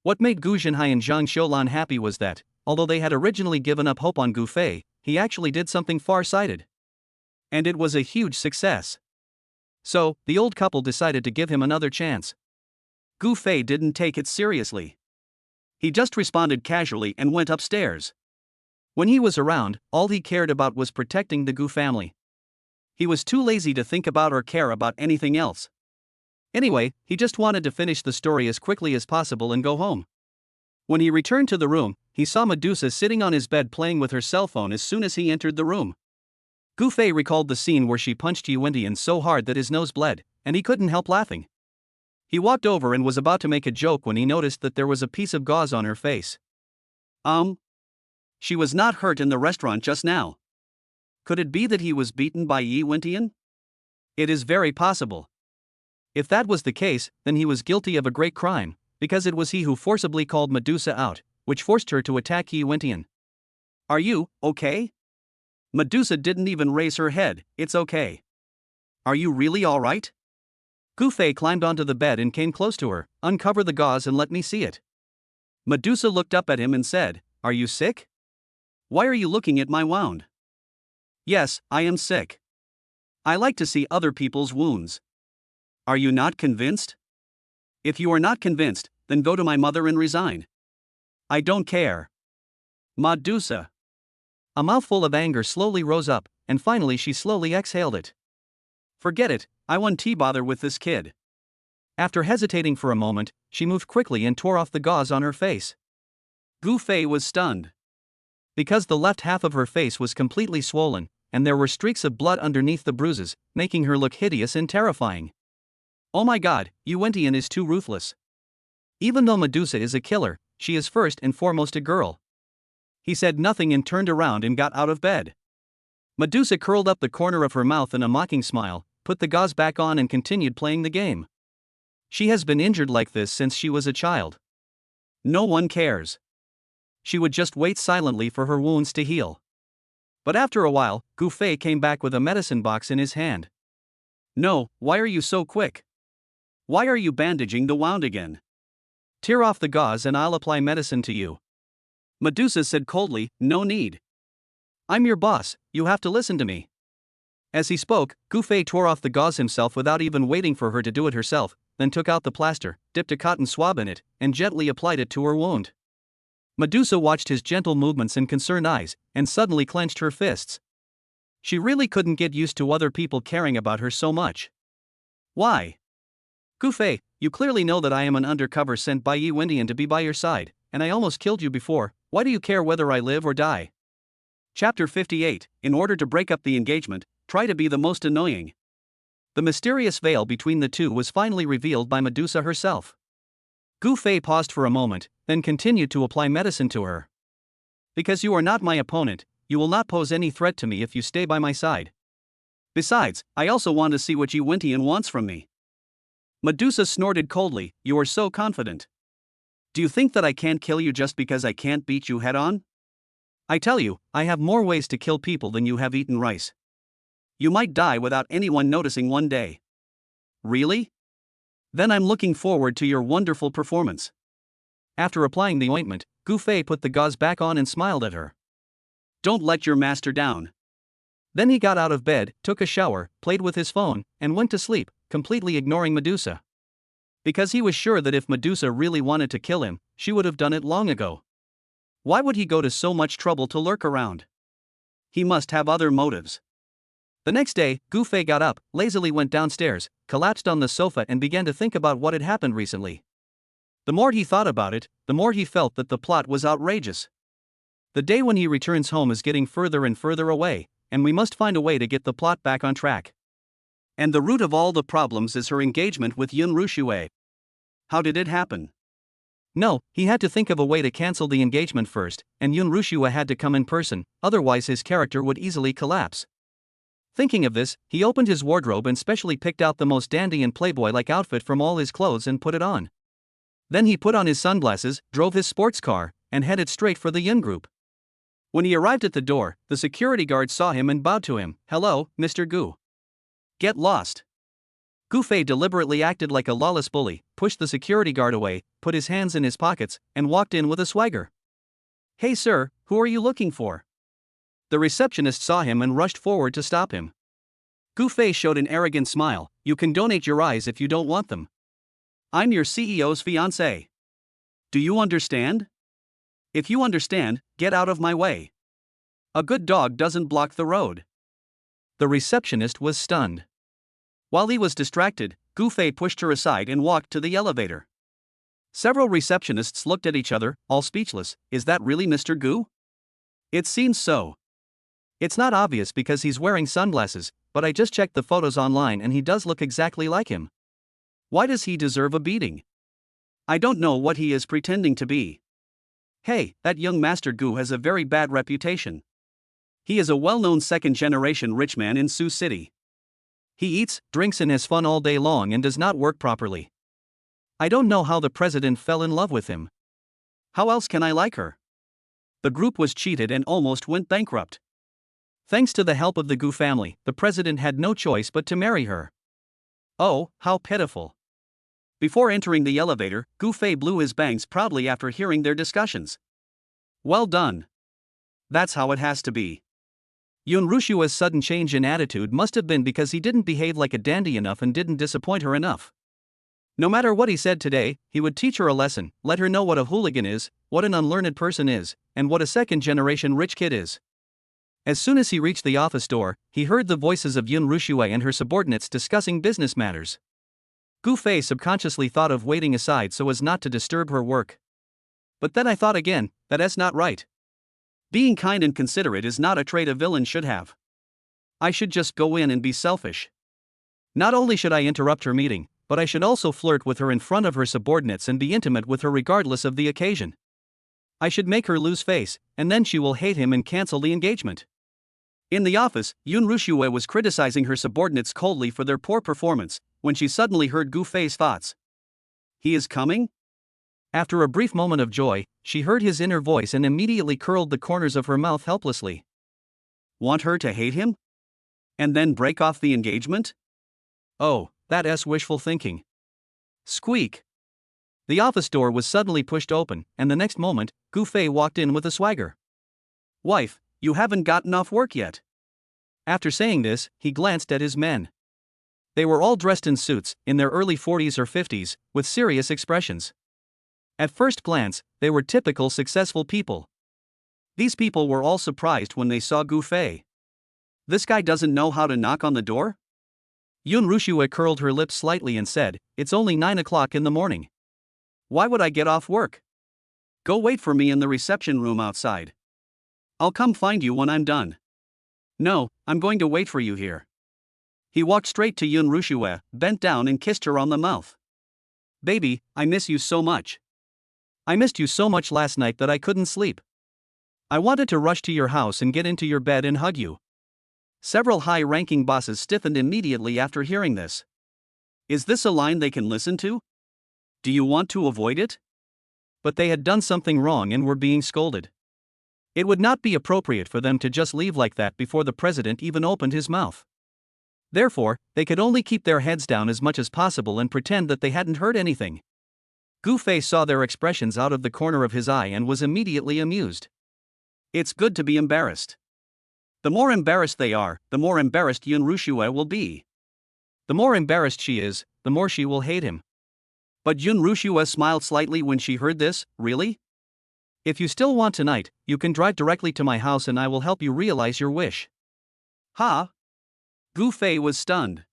What made Gu Zhenhai and Zhang Xiulan happy was that, although they had originally given up hope on Gu Fei, he actually did something far-sighted. And it was a huge success. So, the old couple decided to give him another chance. Gu Fei didn't take it seriously. He just responded casually and went upstairs. When he was around, all he cared about was protecting the Gu family. He was too lazy to think about or care about anything else. Anyway, he just wanted to finish the story as quickly as possible and go home. When he returned to the room, he saw Medusa sitting on his bed playing with her cell phone as soon as he entered the room. Gu Fei recalled the scene where she punched Yuentian so hard that his nose bled, and he couldn't help laughing. He walked over and was about to make a joke when he noticed that there was a piece of gauze on her face. She was not hurt in the restaurant just now. Could it be that he was beaten by Yuentian? It is very possible. If that was the case, then he was guilty of a great crime, because it was he who forcibly called Medusa out, which forced her to attack Yuentian. Are you okay? Medusa didn't even raise her head. It's okay. Are you really alright? Gu Fei climbed onto the bed and came close to her. Uncover the gauze and let me see it. Medusa looked up at him and said, Are you sick? Why are you looking at my wound? Yes, I am sick. I like to see other people's wounds. Are you not convinced? If you are not convinced, then go to my mother and resign. I don't care. Medusa. A mouthful of anger slowly rose up, and finally she slowly exhaled it. Forget it, I won't bother with this kid. After hesitating for a moment, she moved quickly and tore off the gauze on her face. Gu Fei was stunned. Because the left half of her face was completely swollen, and there were streaks of blood underneath the bruises, making her look hideous and terrifying. Oh my god, Yuentian is too ruthless. Even though Medusa is a killer, she is first and foremost a girl. He said nothing and turned around and got out of bed. Medusa curled up the corner of her mouth in a mocking smile, put the gauze back on and continued playing the game. She has been injured like this since she was a child. No one cares. She would just wait silently for her wounds to heal. But after a while, Gu Fei came back with a medicine box in his hand. No, why are you so quick? Why are you bandaging the wound again? Tear off the gauze and I'll apply medicine to you. Medusa said coldly, no need. I'm your boss, you have to listen to me. As he spoke, Gufei tore off the gauze himself without even waiting for her to do it herself, then took out the plaster, dipped a cotton swab in it, and gently applied it to her wound. Medusa watched his gentle movements and concerned eyes, and suddenly clenched her fists. She really couldn't get used to other people caring about her so much. Why? Gufei, you clearly know that I am an undercover sent by Yi Windian to be by your side, and I almost killed you before. Why do you care whether I live or die? Chapter 58. In order to break up the engagement, try to be the most annoying. The mysterious veil between the two was finally revealed by Medusa herself. Gufei paused for a moment, then continued to apply medicine to her. Because you are not my opponent, you will not pose any threat to me if you stay by my side. Besides, I also want to see what Yi Windian wants from me. Medusa snorted coldly, you are so confident. Do you think that I can't kill you just because I can't beat you head on? I tell you, I have more ways to kill people than you have eaten rice. You might die without anyone noticing one day. Really? Then I'm looking forward to your wonderful performance. After applying the ointment, Gufei put the gauze back on and smiled at her. Don't let your master down. Then he got out of bed, took a shower, played with his phone, and went to sleep, completely ignoring Medusa. Because he was sure that if Medusa really wanted to kill him, she would have done it long ago. Why would he go to so much trouble to lurk around? He must have other motives. The next day, Gufei got up, lazily went downstairs, collapsed on the sofa and began to think about what had happened recently. The more he thought about it, the more he felt that the plot was outrageous. The day when he returns home is getting further and further away, and we must find a way to get the plot back on track. And the root of all the problems is her engagement with Yun Rushue. How did it happen? No, he had to think of a way to cancel the engagement first, and Yun Rushue had to come in person, otherwise his character would easily collapse. Thinking of this, he opened his wardrobe and specially picked out the most dandy and playboy-like outfit from all his clothes and put it on. Then he put on his sunglasses, drove his sports car, and headed straight for the Yun group. When he arrived at the door, the security guard saw him and bowed to him. Hello, Mr. Gu. Get lost. Gufei deliberately acted like a lawless bully, pushed the security guard away, put his hands in his pockets, and walked in with a swagger. Hey sir, who are you looking for? The receptionist saw him and rushed forward to stop him. Gufei showed an arrogant smile. You can donate your eyes if you don't want them. I'm your CEO's fiancé. Do you understand? If you understand, get out of my way. A good dog doesn't block the road. The receptionist was stunned. While he was distracted, Gufei pushed her aside and walked to the elevator. Several receptionists looked at each other, all speechless. Is that really Mr. Gu? It seems so. It's not obvious because he's wearing sunglasses, but I just checked the photos online and he does look exactly like him. Why does he deserve a beating? I don't know what he is pretending to be. Hey, that young Master Gu has a very bad reputation. He is a well-known second-generation rich man in Sioux City. He eats, drinks and has fun all day long and does not work properly. I don't know how the president fell in love with him. How else can I like her? The group was cheated and almost went bankrupt. Thanks to the help of the Gu family, the president had no choice but to marry her. Oh, how pitiful. Before entering the elevator, Gufei blew his bangs proudly after hearing their discussions. Well done. That's how it has to be. Yun Rushua's sudden change in attitude must have been because he didn't behave like a dandy enough and didn't disappoint her enough. No matter what he said today, he would teach her a lesson, let her know what a hooligan is, what an unlearned person is, and what a second-generation rich kid is. As soon as he reached the office door, he heard the voices of Yun Rushue and her subordinates discussing business matters. Gufei subconsciously thought of waiting aside so as not to disturb her work. But then I thought again, that's not right. Being kind and considerate is not a trait a villain should have. I should just go in and be selfish. Not only should I interrupt her meeting, but I should also flirt with her in front of her subordinates and be intimate with her regardless of the occasion. I should make her lose face, and then she will hate him and cancel the engagement. In the office, Yun Rushue was criticizing her subordinates coldly for their poor performance, when she suddenly heard Gufei's thoughts. He is coming? After a brief moment of joy, she heard his inner voice and immediately curled the corners of her mouth helplessly. Want her to hate him? And then break off the engagement? Oh, that's wishful thinking. Squeak! The office door was suddenly pushed open, and the next moment, Gu Fei walked in with a swagger. Wife, you haven't gotten off work yet. After saying this, he glanced at his men. They were all dressed in suits, in their early 40s or 50s, with serious expressions. At first glance, they were typical successful people. These people were all surprised when they saw Gu Fei. This guy doesn't know how to knock on the door? Yun Rushue curled her lips slightly and said, "It's only 9 o'clock in the morning. Why would I get off work? Go wait for me in the reception room outside. I'll come find you when I'm done." "No, I'm going to wait for you here." He walked straight to Yun Rushue, bent down and kissed her on the mouth. "Baby, I miss you so much. I missed you so much last night that I couldn't sleep. I wanted to rush to your house and get into your bed and hug you." Several high-ranking bosses stiffened immediately after hearing this. Is this a line they can listen to? Do you want to avoid it? But they had done something wrong and were being scolded. It would not be appropriate for them to just leave like that before the president even opened his mouth. Therefore, they could only keep their heads down as much as possible and pretend that they hadn't heard anything. Gu Fei saw their expressions out of the corner of his eye and was immediately amused. It's good to be embarrassed. The more embarrassed they are, the more embarrassed Yun Rushue will be. The more embarrassed she is, the more she will hate him. But Yun Rushue smiled slightly when she heard this. Really? If you still want tonight, you can drive directly to my house and I will help you realize your wish. Ha! Gu Fei was stunned.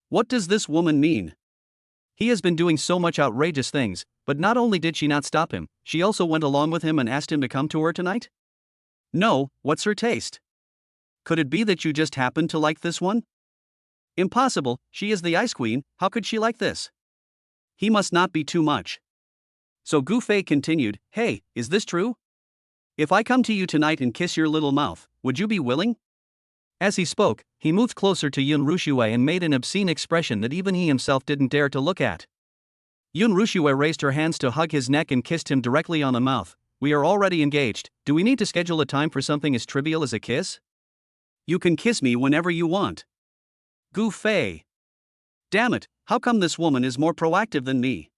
What does this woman mean? He has been doing so much outrageous things, but not only did she not stop him, she also went along with him and asked him to come to her tonight? No, what's her taste? Could it be that you just happened to like this one? Impossible, she is the ice queen, how could she like this? He must not be too much. So Gu Fei continued, "Hey, is this true? If I come to you tonight and kiss your little mouth, would you be willing?" As he spoke, he moved closer to Yun Rushue and made an obscene expression that even he himself didn't dare to look at. Yun Rushue raised her hands to hug his neck and kissed him directly on the mouth. "We are already engaged, do we need to schedule a time for something as trivial as a kiss? You can kiss me whenever you want." Gu Fei. Damn it, how come this woman is more proactive than me?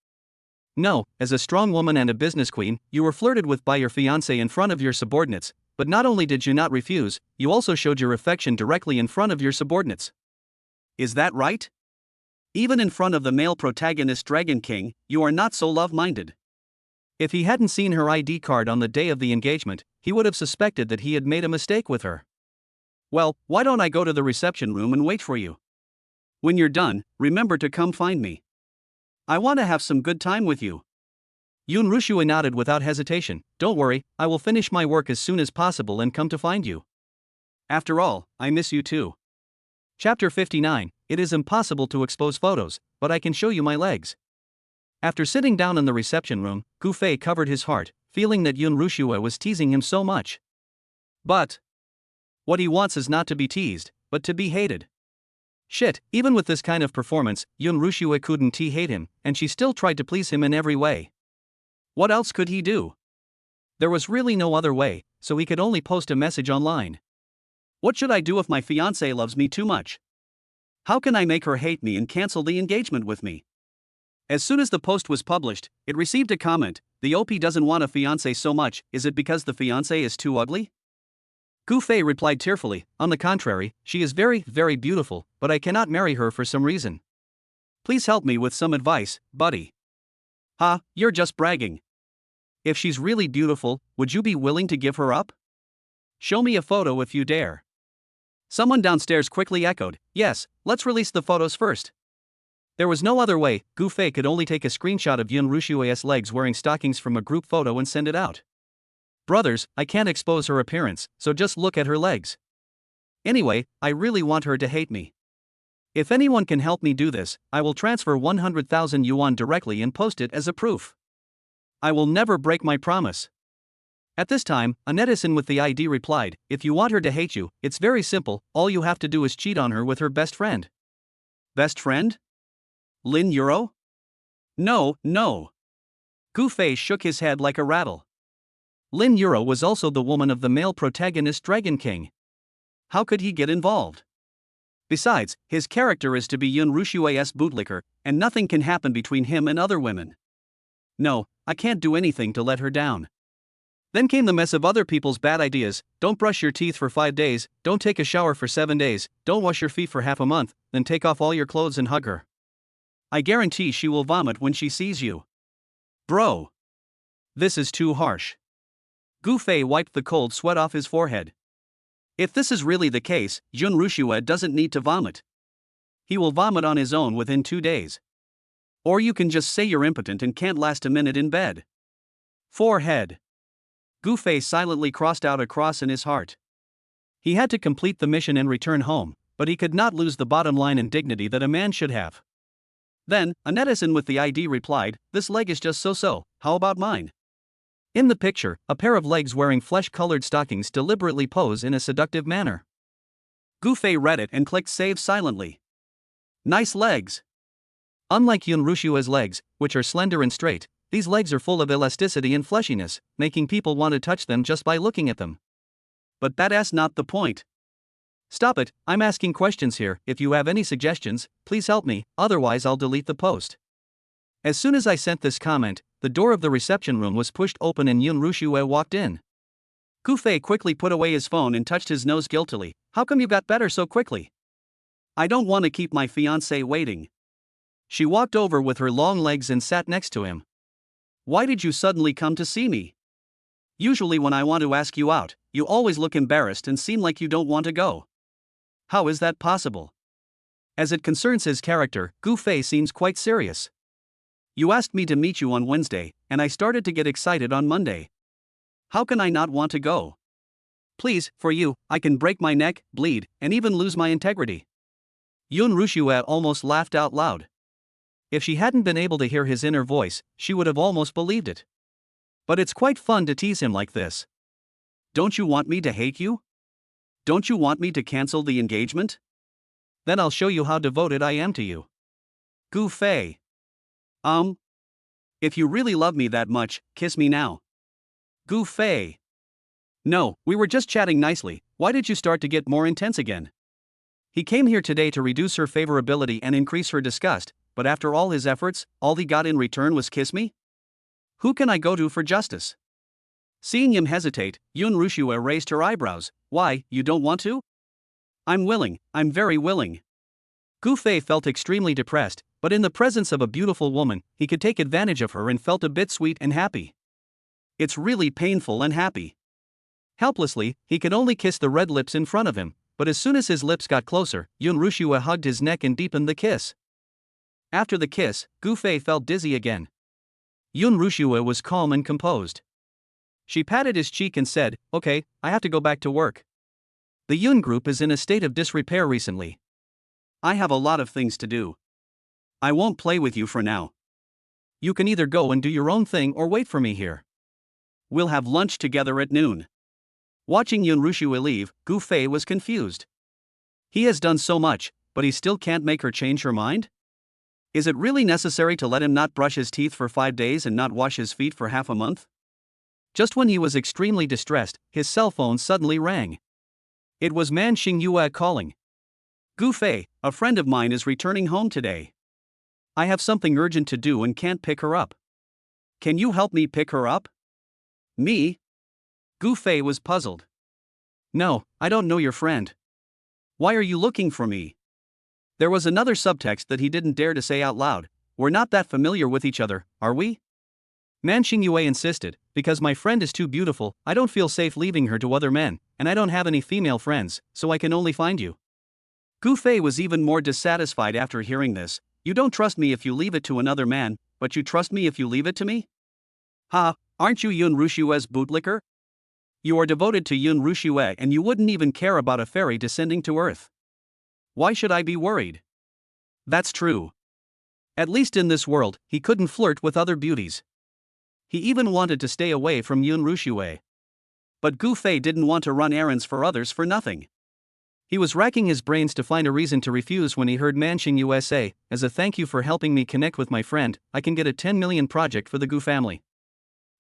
No, as a strong woman and a business queen, you were flirted with by your fiancé in front of your subordinates, but not only did you not refuse, you also showed your affection directly in front of your subordinates. Is that right? Even in front of the male protagonist Dragon King, you are not so love-minded. If he hadn't seen her ID card on the day of the engagement, he would have suspected that he had made a mistake with her. Well, why don't I go to the reception room and wait for you? When you're done, remember to come find me. I want to have some good time with you. Yun Rushue nodded without hesitation. Don't worry, I will finish my work as soon as possible and come to find you. After all, I miss you too. Chapter 59. It is impossible to expose photos, but I can show you my legs. After sitting down in the reception room, Gu Fei covered his heart, feeling that Yun Rushue was teasing him so much. But what he wants is not to be teased, but to be hated. Shit, even with this kind of performance, Yun Rushue couldn't hate him, and she still tried to please him in every way. What else could he do? There was really no other way, so he could only post a message online. What should I do if my fiancé loves me too much? How can I make her hate me and cancel the engagement with me? As soon as the post was published, it received a comment. The OP doesn't want a fiancé so much, is it because the fiancé is too ugly? Gu Fei replied tearfully, on the contrary, she is very, very beautiful, but I cannot marry her for some reason. Please help me with some advice, buddy. Ha, you're just bragging. If she's really beautiful, would you be willing to give her up? Show me a photo if you dare. Someone downstairs quickly echoed, yes, let's release the photos first. There was no other way, Gu Fei could only take a screenshot of Yun Rushue's legs wearing stockings from a group photo and send it out. Brothers, I can't expose her appearance, so just look at her legs. Anyway, I really want her to hate me. If anyone can help me do this, I will transfer 100,000 yuan directly and post it as a proof. I will never break my promise. At this time, a netizen with the ID replied, if you want her to hate you, it's very simple, all you have to do is cheat on her with her best friend. Best friend? Lin Euro? No. Gu Fei shook his head like a rattle. Lin Euro was also the woman of the male protagonist Dragon King. How could he get involved? Besides, his character is to be Yun Rushue's bootlicker, and nothing can happen between him and other women. No, I can't do anything to let her down. Then came the mess of other people's bad ideas: don't brush your teeth for 5 days, don't take a shower for 7 days, don't wash your feet for half a month, then take off all your clothes and hug her. I guarantee she will vomit when she sees you. Bro. This is too harsh. Gu Fei wiped the cold sweat off his forehead. If this is really the case, Yun Rushue doesn't need to vomit. He will vomit on his own within 2 days. Or you can just say you're impotent and can't last a minute in bed. Forehead. Gu Fei silently crossed out a cross in his heart. He had to complete the mission and return home, but he could not lose the bottom line and dignity that a man should have. Then, a netizen with the ID replied, "This leg is just so-so, how about mine?" In the picture, a pair of legs wearing flesh-colored stockings deliberately pose in a seductive manner. Gu Fei read it and clicked save silently. Nice legs. Unlike Yun Rushue's legs, which are slender and straight, these legs are full of elasticity and fleshiness, making people want to touch them just by looking at them. But that's not the point. Stop it, I'm asking questions here. If you have any suggestions, please help me, otherwise I'll delete the post. As soon as I sent this comment, the door of the reception room was pushed open and Yun Rushue walked in. Gu Fei quickly put away his phone and touched his nose guiltily. How come you got better so quickly? I don't want to keep my fiancé waiting. She walked over with her long legs and sat next to him. Why did you suddenly come to see me? Usually when I want to ask you out, you always look embarrassed and seem like you don't want to go. How is that possible? As it concerns his character, Gu Fei seems quite serious. You asked me to meet you on Wednesday, and I started to get excited on Monday. How can I not want to go? Please, for you, I can break my neck, bleed, and even lose my integrity. Yun Rushue almost laughed out loud. If she hadn't been able to hear his inner voice, she would have almost believed it. But it's quite fun to tease him like this. Don't you want me to hate you? Don't you want me to cancel the engagement? Then I'll show you how devoted I am to you. Gu Fei. If you really love me that much, kiss me now. Gu Fei. No, we were just chatting nicely, why did you start to get more intense again? He came here today to reduce her favorability and increase her disgust, but after all his efforts, all he got in return was kiss me? Who can I go to for justice? Seeing him hesitate, Yun Rushue raised her eyebrows. Why, you don't want to? I'm willing, I'm very willing. Gu Fei felt extremely depressed, but in the presence of a beautiful woman, he could take advantage of her and felt a bit sweet and happy. It's really painful and happy. Helplessly, he could only kiss the red lips in front of him, but as soon as his lips got closer, Yun Rushue hugged his neck and deepened the kiss. After the kiss, Gu Fei felt dizzy again. Yun Rushue was calm and composed. She patted his cheek and said, "Okay, I have to go back to work. The Yun group is in a state of disrepair recently. I have a lot of things to do. I won't play with you for now. You can either go and do your own thing or wait for me here. We'll have lunch together at noon." Watching Yun Rushue leave, Gu Fei was confused. He has done so much, but he still can't make her change her mind? Is it really necessary to let him not brush his teeth for 5 days and not wash his feet for half a month? Just when he was extremely distressed, his cell phone suddenly rang. It was Man Xingyue calling. Gu Fei, a friend of mine is returning home today. I have something urgent to do and can't pick her up. Can you help me pick her up? Me? Gu Fei was puzzled. No, I don't know your friend. Why are you looking for me? There was another subtext that he didn't dare to say out loud. We're not that familiar with each other, are we? Man Xingyue insisted, because my friend is too beautiful, I don't feel safe leaving her to other men, and I don't have any female friends, so I can only find you. Gu Fei was even more dissatisfied after hearing this. You don't trust me if you leave it to another man, but you trust me if you leave it to me? Ha, aren't you Yun Rushue's bootlicker? You are devoted to Yun Rushue and you wouldn't even care about a fairy descending to earth. Why should I be worried? That's true. At least in this world, he couldn't flirt with other beauties. He even wanted to stay away from Yun Rushue. But Gu Fei didn't want to run errands for others for nothing. He was racking his brains to find a reason to refuse when he heard Man Xingyue say, "As a thank you for helping me connect with my friend, I can get a 10 million project for the Gu family."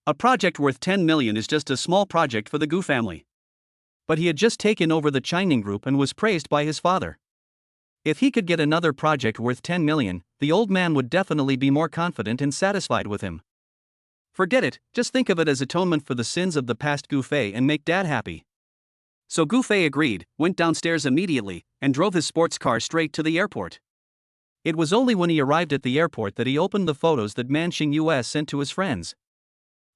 A project worth 10 million is just a small project for the Gu family. But he had just taken over the Chining group and was praised by his father. If he could get another project worth 10 million, the old man would definitely be more confident and satisfied with him. Forget it, just think of it as atonement for the sins of the past Gu Fei and make Dad happy. So Gu Fei agreed, went downstairs immediately, and drove his sports car straight to the airport. It was only when he arrived at the airport that he opened the photos that Man Xing Yue sent to his friends.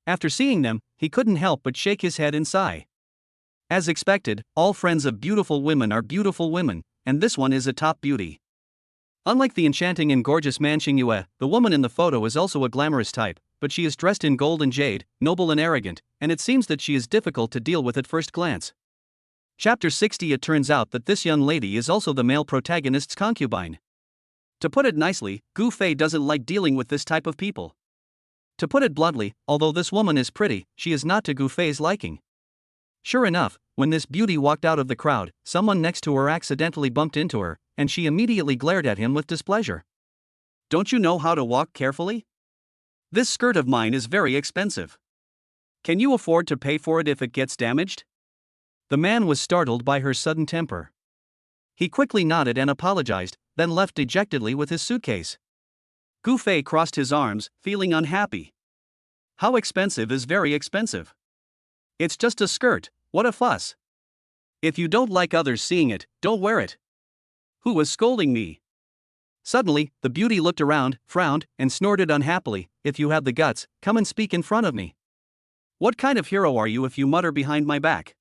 After seeing them, he couldn't help but shake his head and sigh. As expected, all friends of beautiful women are beautiful women, and this one is a top beauty. Unlike the enchanting and gorgeous Man Xing Yue, the woman in the photo is also a glamorous type, but she is dressed in gold and jade, noble and arrogant, and it seems that she is difficult to deal with at first glance. Chapter 60. It turns out that this young lady is also the male protagonist's concubine. To put it nicely, Gu Fei doesn't like dealing with this type of people. To put it bluntly, although this woman is pretty, she is not to Gu Fei's liking. Sure enough, when this beauty walked out of the crowd, someone next to her accidentally bumped into her, and she immediately glared at him with displeasure. Don't you know how to walk carefully? This skirt of mine is very expensive. Can you afford to pay for it if it gets damaged? The man was startled by her sudden temper. He quickly nodded and apologized, then left dejectedly with his suitcase. Gu Fei crossed his arms, feeling unhappy. How expensive is very expensive? It's just a skirt, what a fuss. If you don't like others seeing it, don't wear it. Who was scolding me? Suddenly, the beauty looked around, frowned, and snorted unhappily. If you have the guts, come and speak in front of me. What kind of hero are you if you mutter behind my back?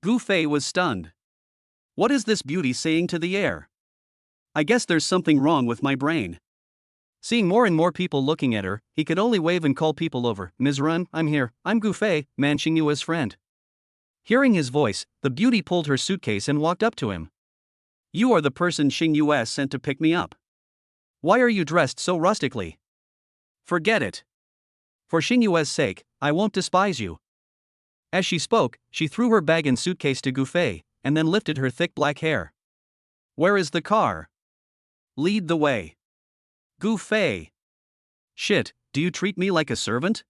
Gu Fei was stunned. What is this beauty saying to the air? I guess there's something wrong with my brain. Seeing more and more people looking at her, he could only wave and call people over. Ms. Run, I'm here, I'm Gu Fei, Man Xing Yue's friend. Hearing his voice, the beauty pulled her suitcase and walked up to him. You are the person Xing Yue sent to pick me up. Why are you dressed so rustically? Forget it. For Xing Yue's sake, I won't despise you. As she spoke, she threw her bag and suitcase to Gu Fei, and then lifted her thick black hair. Where is the car? Lead the way. Gu Fei. Shit, do you treat me like a servant?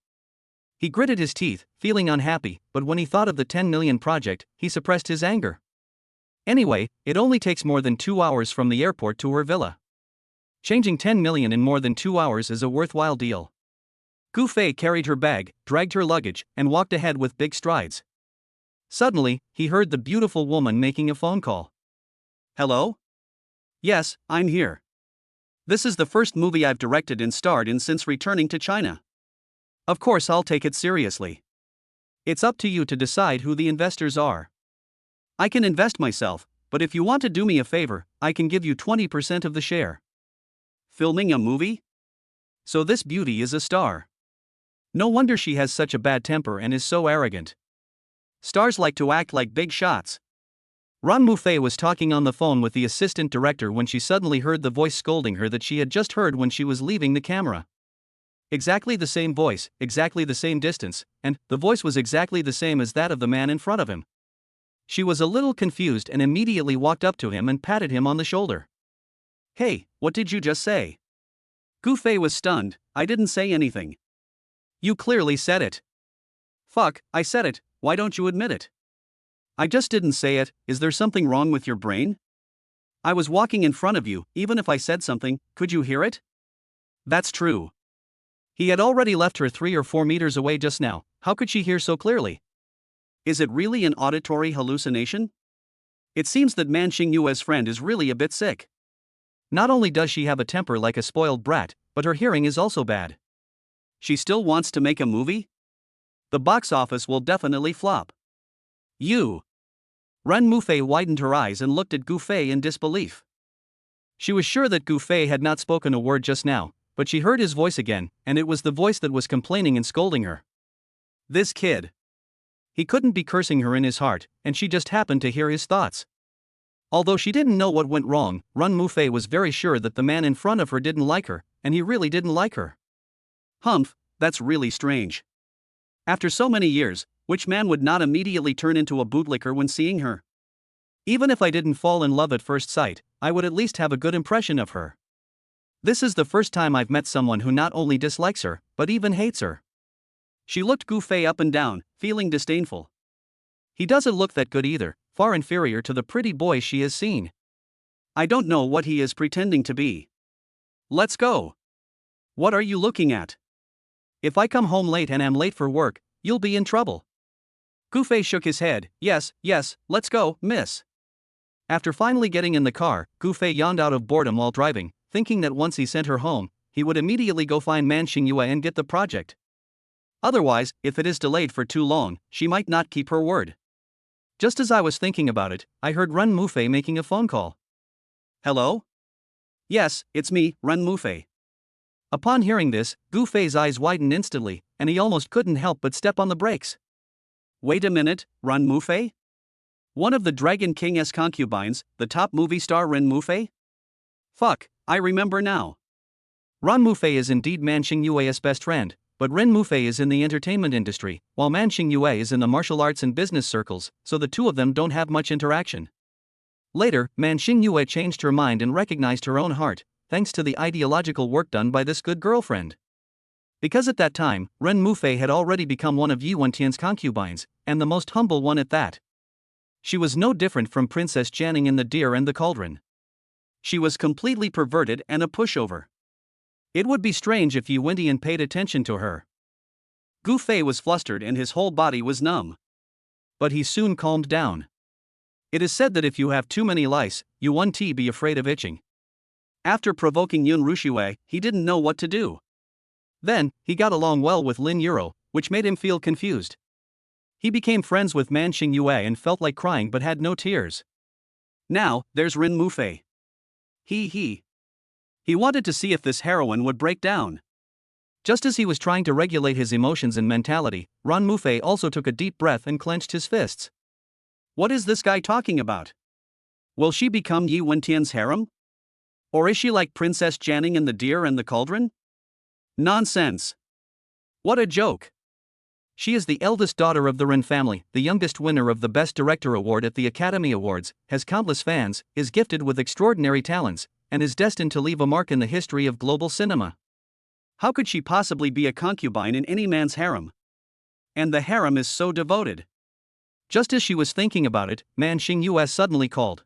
He gritted his teeth, feeling unhappy, but when he thought of the 10 million project, he suppressed his anger. Anyway, it only takes more than 2 hours from the airport to her villa. Changing 10 million in more than 2 hours is a worthwhile deal. Gu Fei carried her bag, dragged her luggage, and walked ahead with big strides. Suddenly, he heard the beautiful woman making a phone call. Hello? Yes, I'm here. This is the first movie I've directed and starred in since returning to China. Of course I'll take it seriously. It's up to you to decide who the investors are. I can invest myself, but if you want to do me a favor, I can give you 20% of the share. Filming a movie? So this beauty is a star. No wonder she has such a bad temper and is so arrogant. Stars like to act like big shots. Ran Mufei was talking on the phone with the assistant director when she suddenly heard the voice scolding her that she had just heard when she was leaving the camera. Exactly the same voice, exactly the same distance, and the voice was exactly the same as that of the man in front of him. She was a little confused and immediately walked up to him and patted him on the shoulder. Hey, what did you just say? Gu Fei was stunned. I didn't say anything. You clearly said it. Fuck, I said it, why don't you admit it? I just didn't say it, is there something wrong with your brain? I was walking in front of you, even if I said something, could you hear it? That's true. He had already left her 3 or 4 meters away just now, how could she hear so clearly? Is it really an auditory hallucination? It seems that Man Xing Yue's friend is really a bit sick. Not only does she have a temper like a spoiled brat, but her hearing is also bad. She still wants to make a movie? The box office will definitely flop. You. Ren Mufei widened her eyes and looked at Gu Fei in disbelief. She was sure that Gu Fei had not spoken a word just now, but she heard his voice again, and it was the voice that was complaining and scolding her. This kid. He couldn't be cursing her in his heart, and she just happened to hear his thoughts. Although she didn't know what went wrong, Ren Mufei was very sure that the man in front of her didn't like her, and he really didn't like her. Humph, that's really strange. After so many years, which man would not immediately turn into a bootlicker when seeing her? Even if I didn't fall in love at first sight, I would at least have a good impression of her. This is the first time I've met someone who not only dislikes her, but even hates her. She looked Gu Fei up and down, feeling disdainful. He doesn't look that good either, far inferior to the pretty boy she has seen. I don't know what he is pretending to be. Let's go. What are you looking at? If I come home late and am late for work, you'll be in trouble. Gufei shook his head. Yes, let's go, miss. After finally getting in the car, Gufei yawned out of boredom while driving, thinking that once he sent her home, he would immediately go find Man Xingyue and get the project. Otherwise, if it is delayed for too long, she might not keep her word. Just as I was thinking about it, I heard Ren Mufei making a phone call. Hello? Yes, it's me, Ren Mufei. Upon hearing this, Gufei's eyes widened instantly, and he almost couldn't help but step on the brakes. Wait a minute, Ren Mufei? One of the Dragon King's concubines, the top movie star Ren Mufei? Fuck, I remember now. Ren Mufei is indeed Man Xingyue's best friend, but Ren Mufei is in the entertainment industry, while Man Xingyue is in the martial arts and business circles, so the two of them don't have much interaction. Later, Man Xingyue changed her mind and recognized her own heart, thanks to the ideological work done by this good girlfriend. Because at that time, Ren Mufei had already become one of Yi Wentian's concubines, and the most humble one at that. She was no different from Princess Janning in The Deer and the Cauldron. She was completely perverted and a pushover. It would be strange if Yi Wentian paid attention to her. Gufei was flustered and his whole body was numb. But he soon calmed down. It is said that if you have too many lice, you won't be afraid of itching. After provoking Yun Rushue, he didn't know what to do. Then, he got along well with Lin Yuro, which made him feel confused. He became friends with Man Xingyue and felt like crying but had no tears. Now, there's Ren Mufei. He wanted to see if this heroine would break down. Just as he was trying to regulate his emotions and mentality, Ren Mufei also took a deep breath and clenched his fists. What is this guy talking about? Will she become Yi Wentian's harem? Or is she like Princess Janning in The Deer and the Cauldron? Nonsense. What a joke. She is the eldest daughter of the Ren family, the youngest winner of the Best Director Award at the Academy Awards, has countless fans, is gifted with extraordinary talents, and is destined to leave a mark in the history of global cinema. How could she possibly be a concubine in any man's harem? And the harem is so devoted. Just as she was thinking about it, Man Xingyue suddenly called.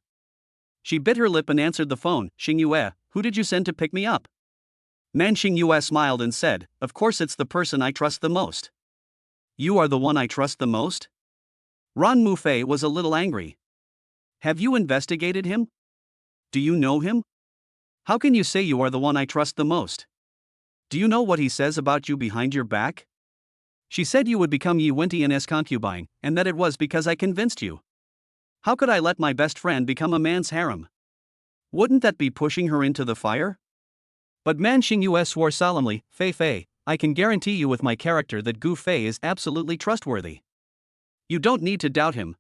She bit her lip and answered the phone. Xingyue, who did you send to pick me up? Man Xingyue smiled and said, of course it's the person I trust the most. You are the one I trust the most? Ren Mufei was a little angry. Have you investigated him? Do you know him? How can you say you are the one I trust the most? Do you know what he says about you behind your back? She said you would become Yi Wentian's concubine, and that it was because I convinced you. How could I let my best friend become a man's harem? Wouldn't that be pushing her into the fire? But Man Xingyue swore solemnly, Fei, I can guarantee you with my character that Gufei is absolutely trustworthy. You don't need to doubt him,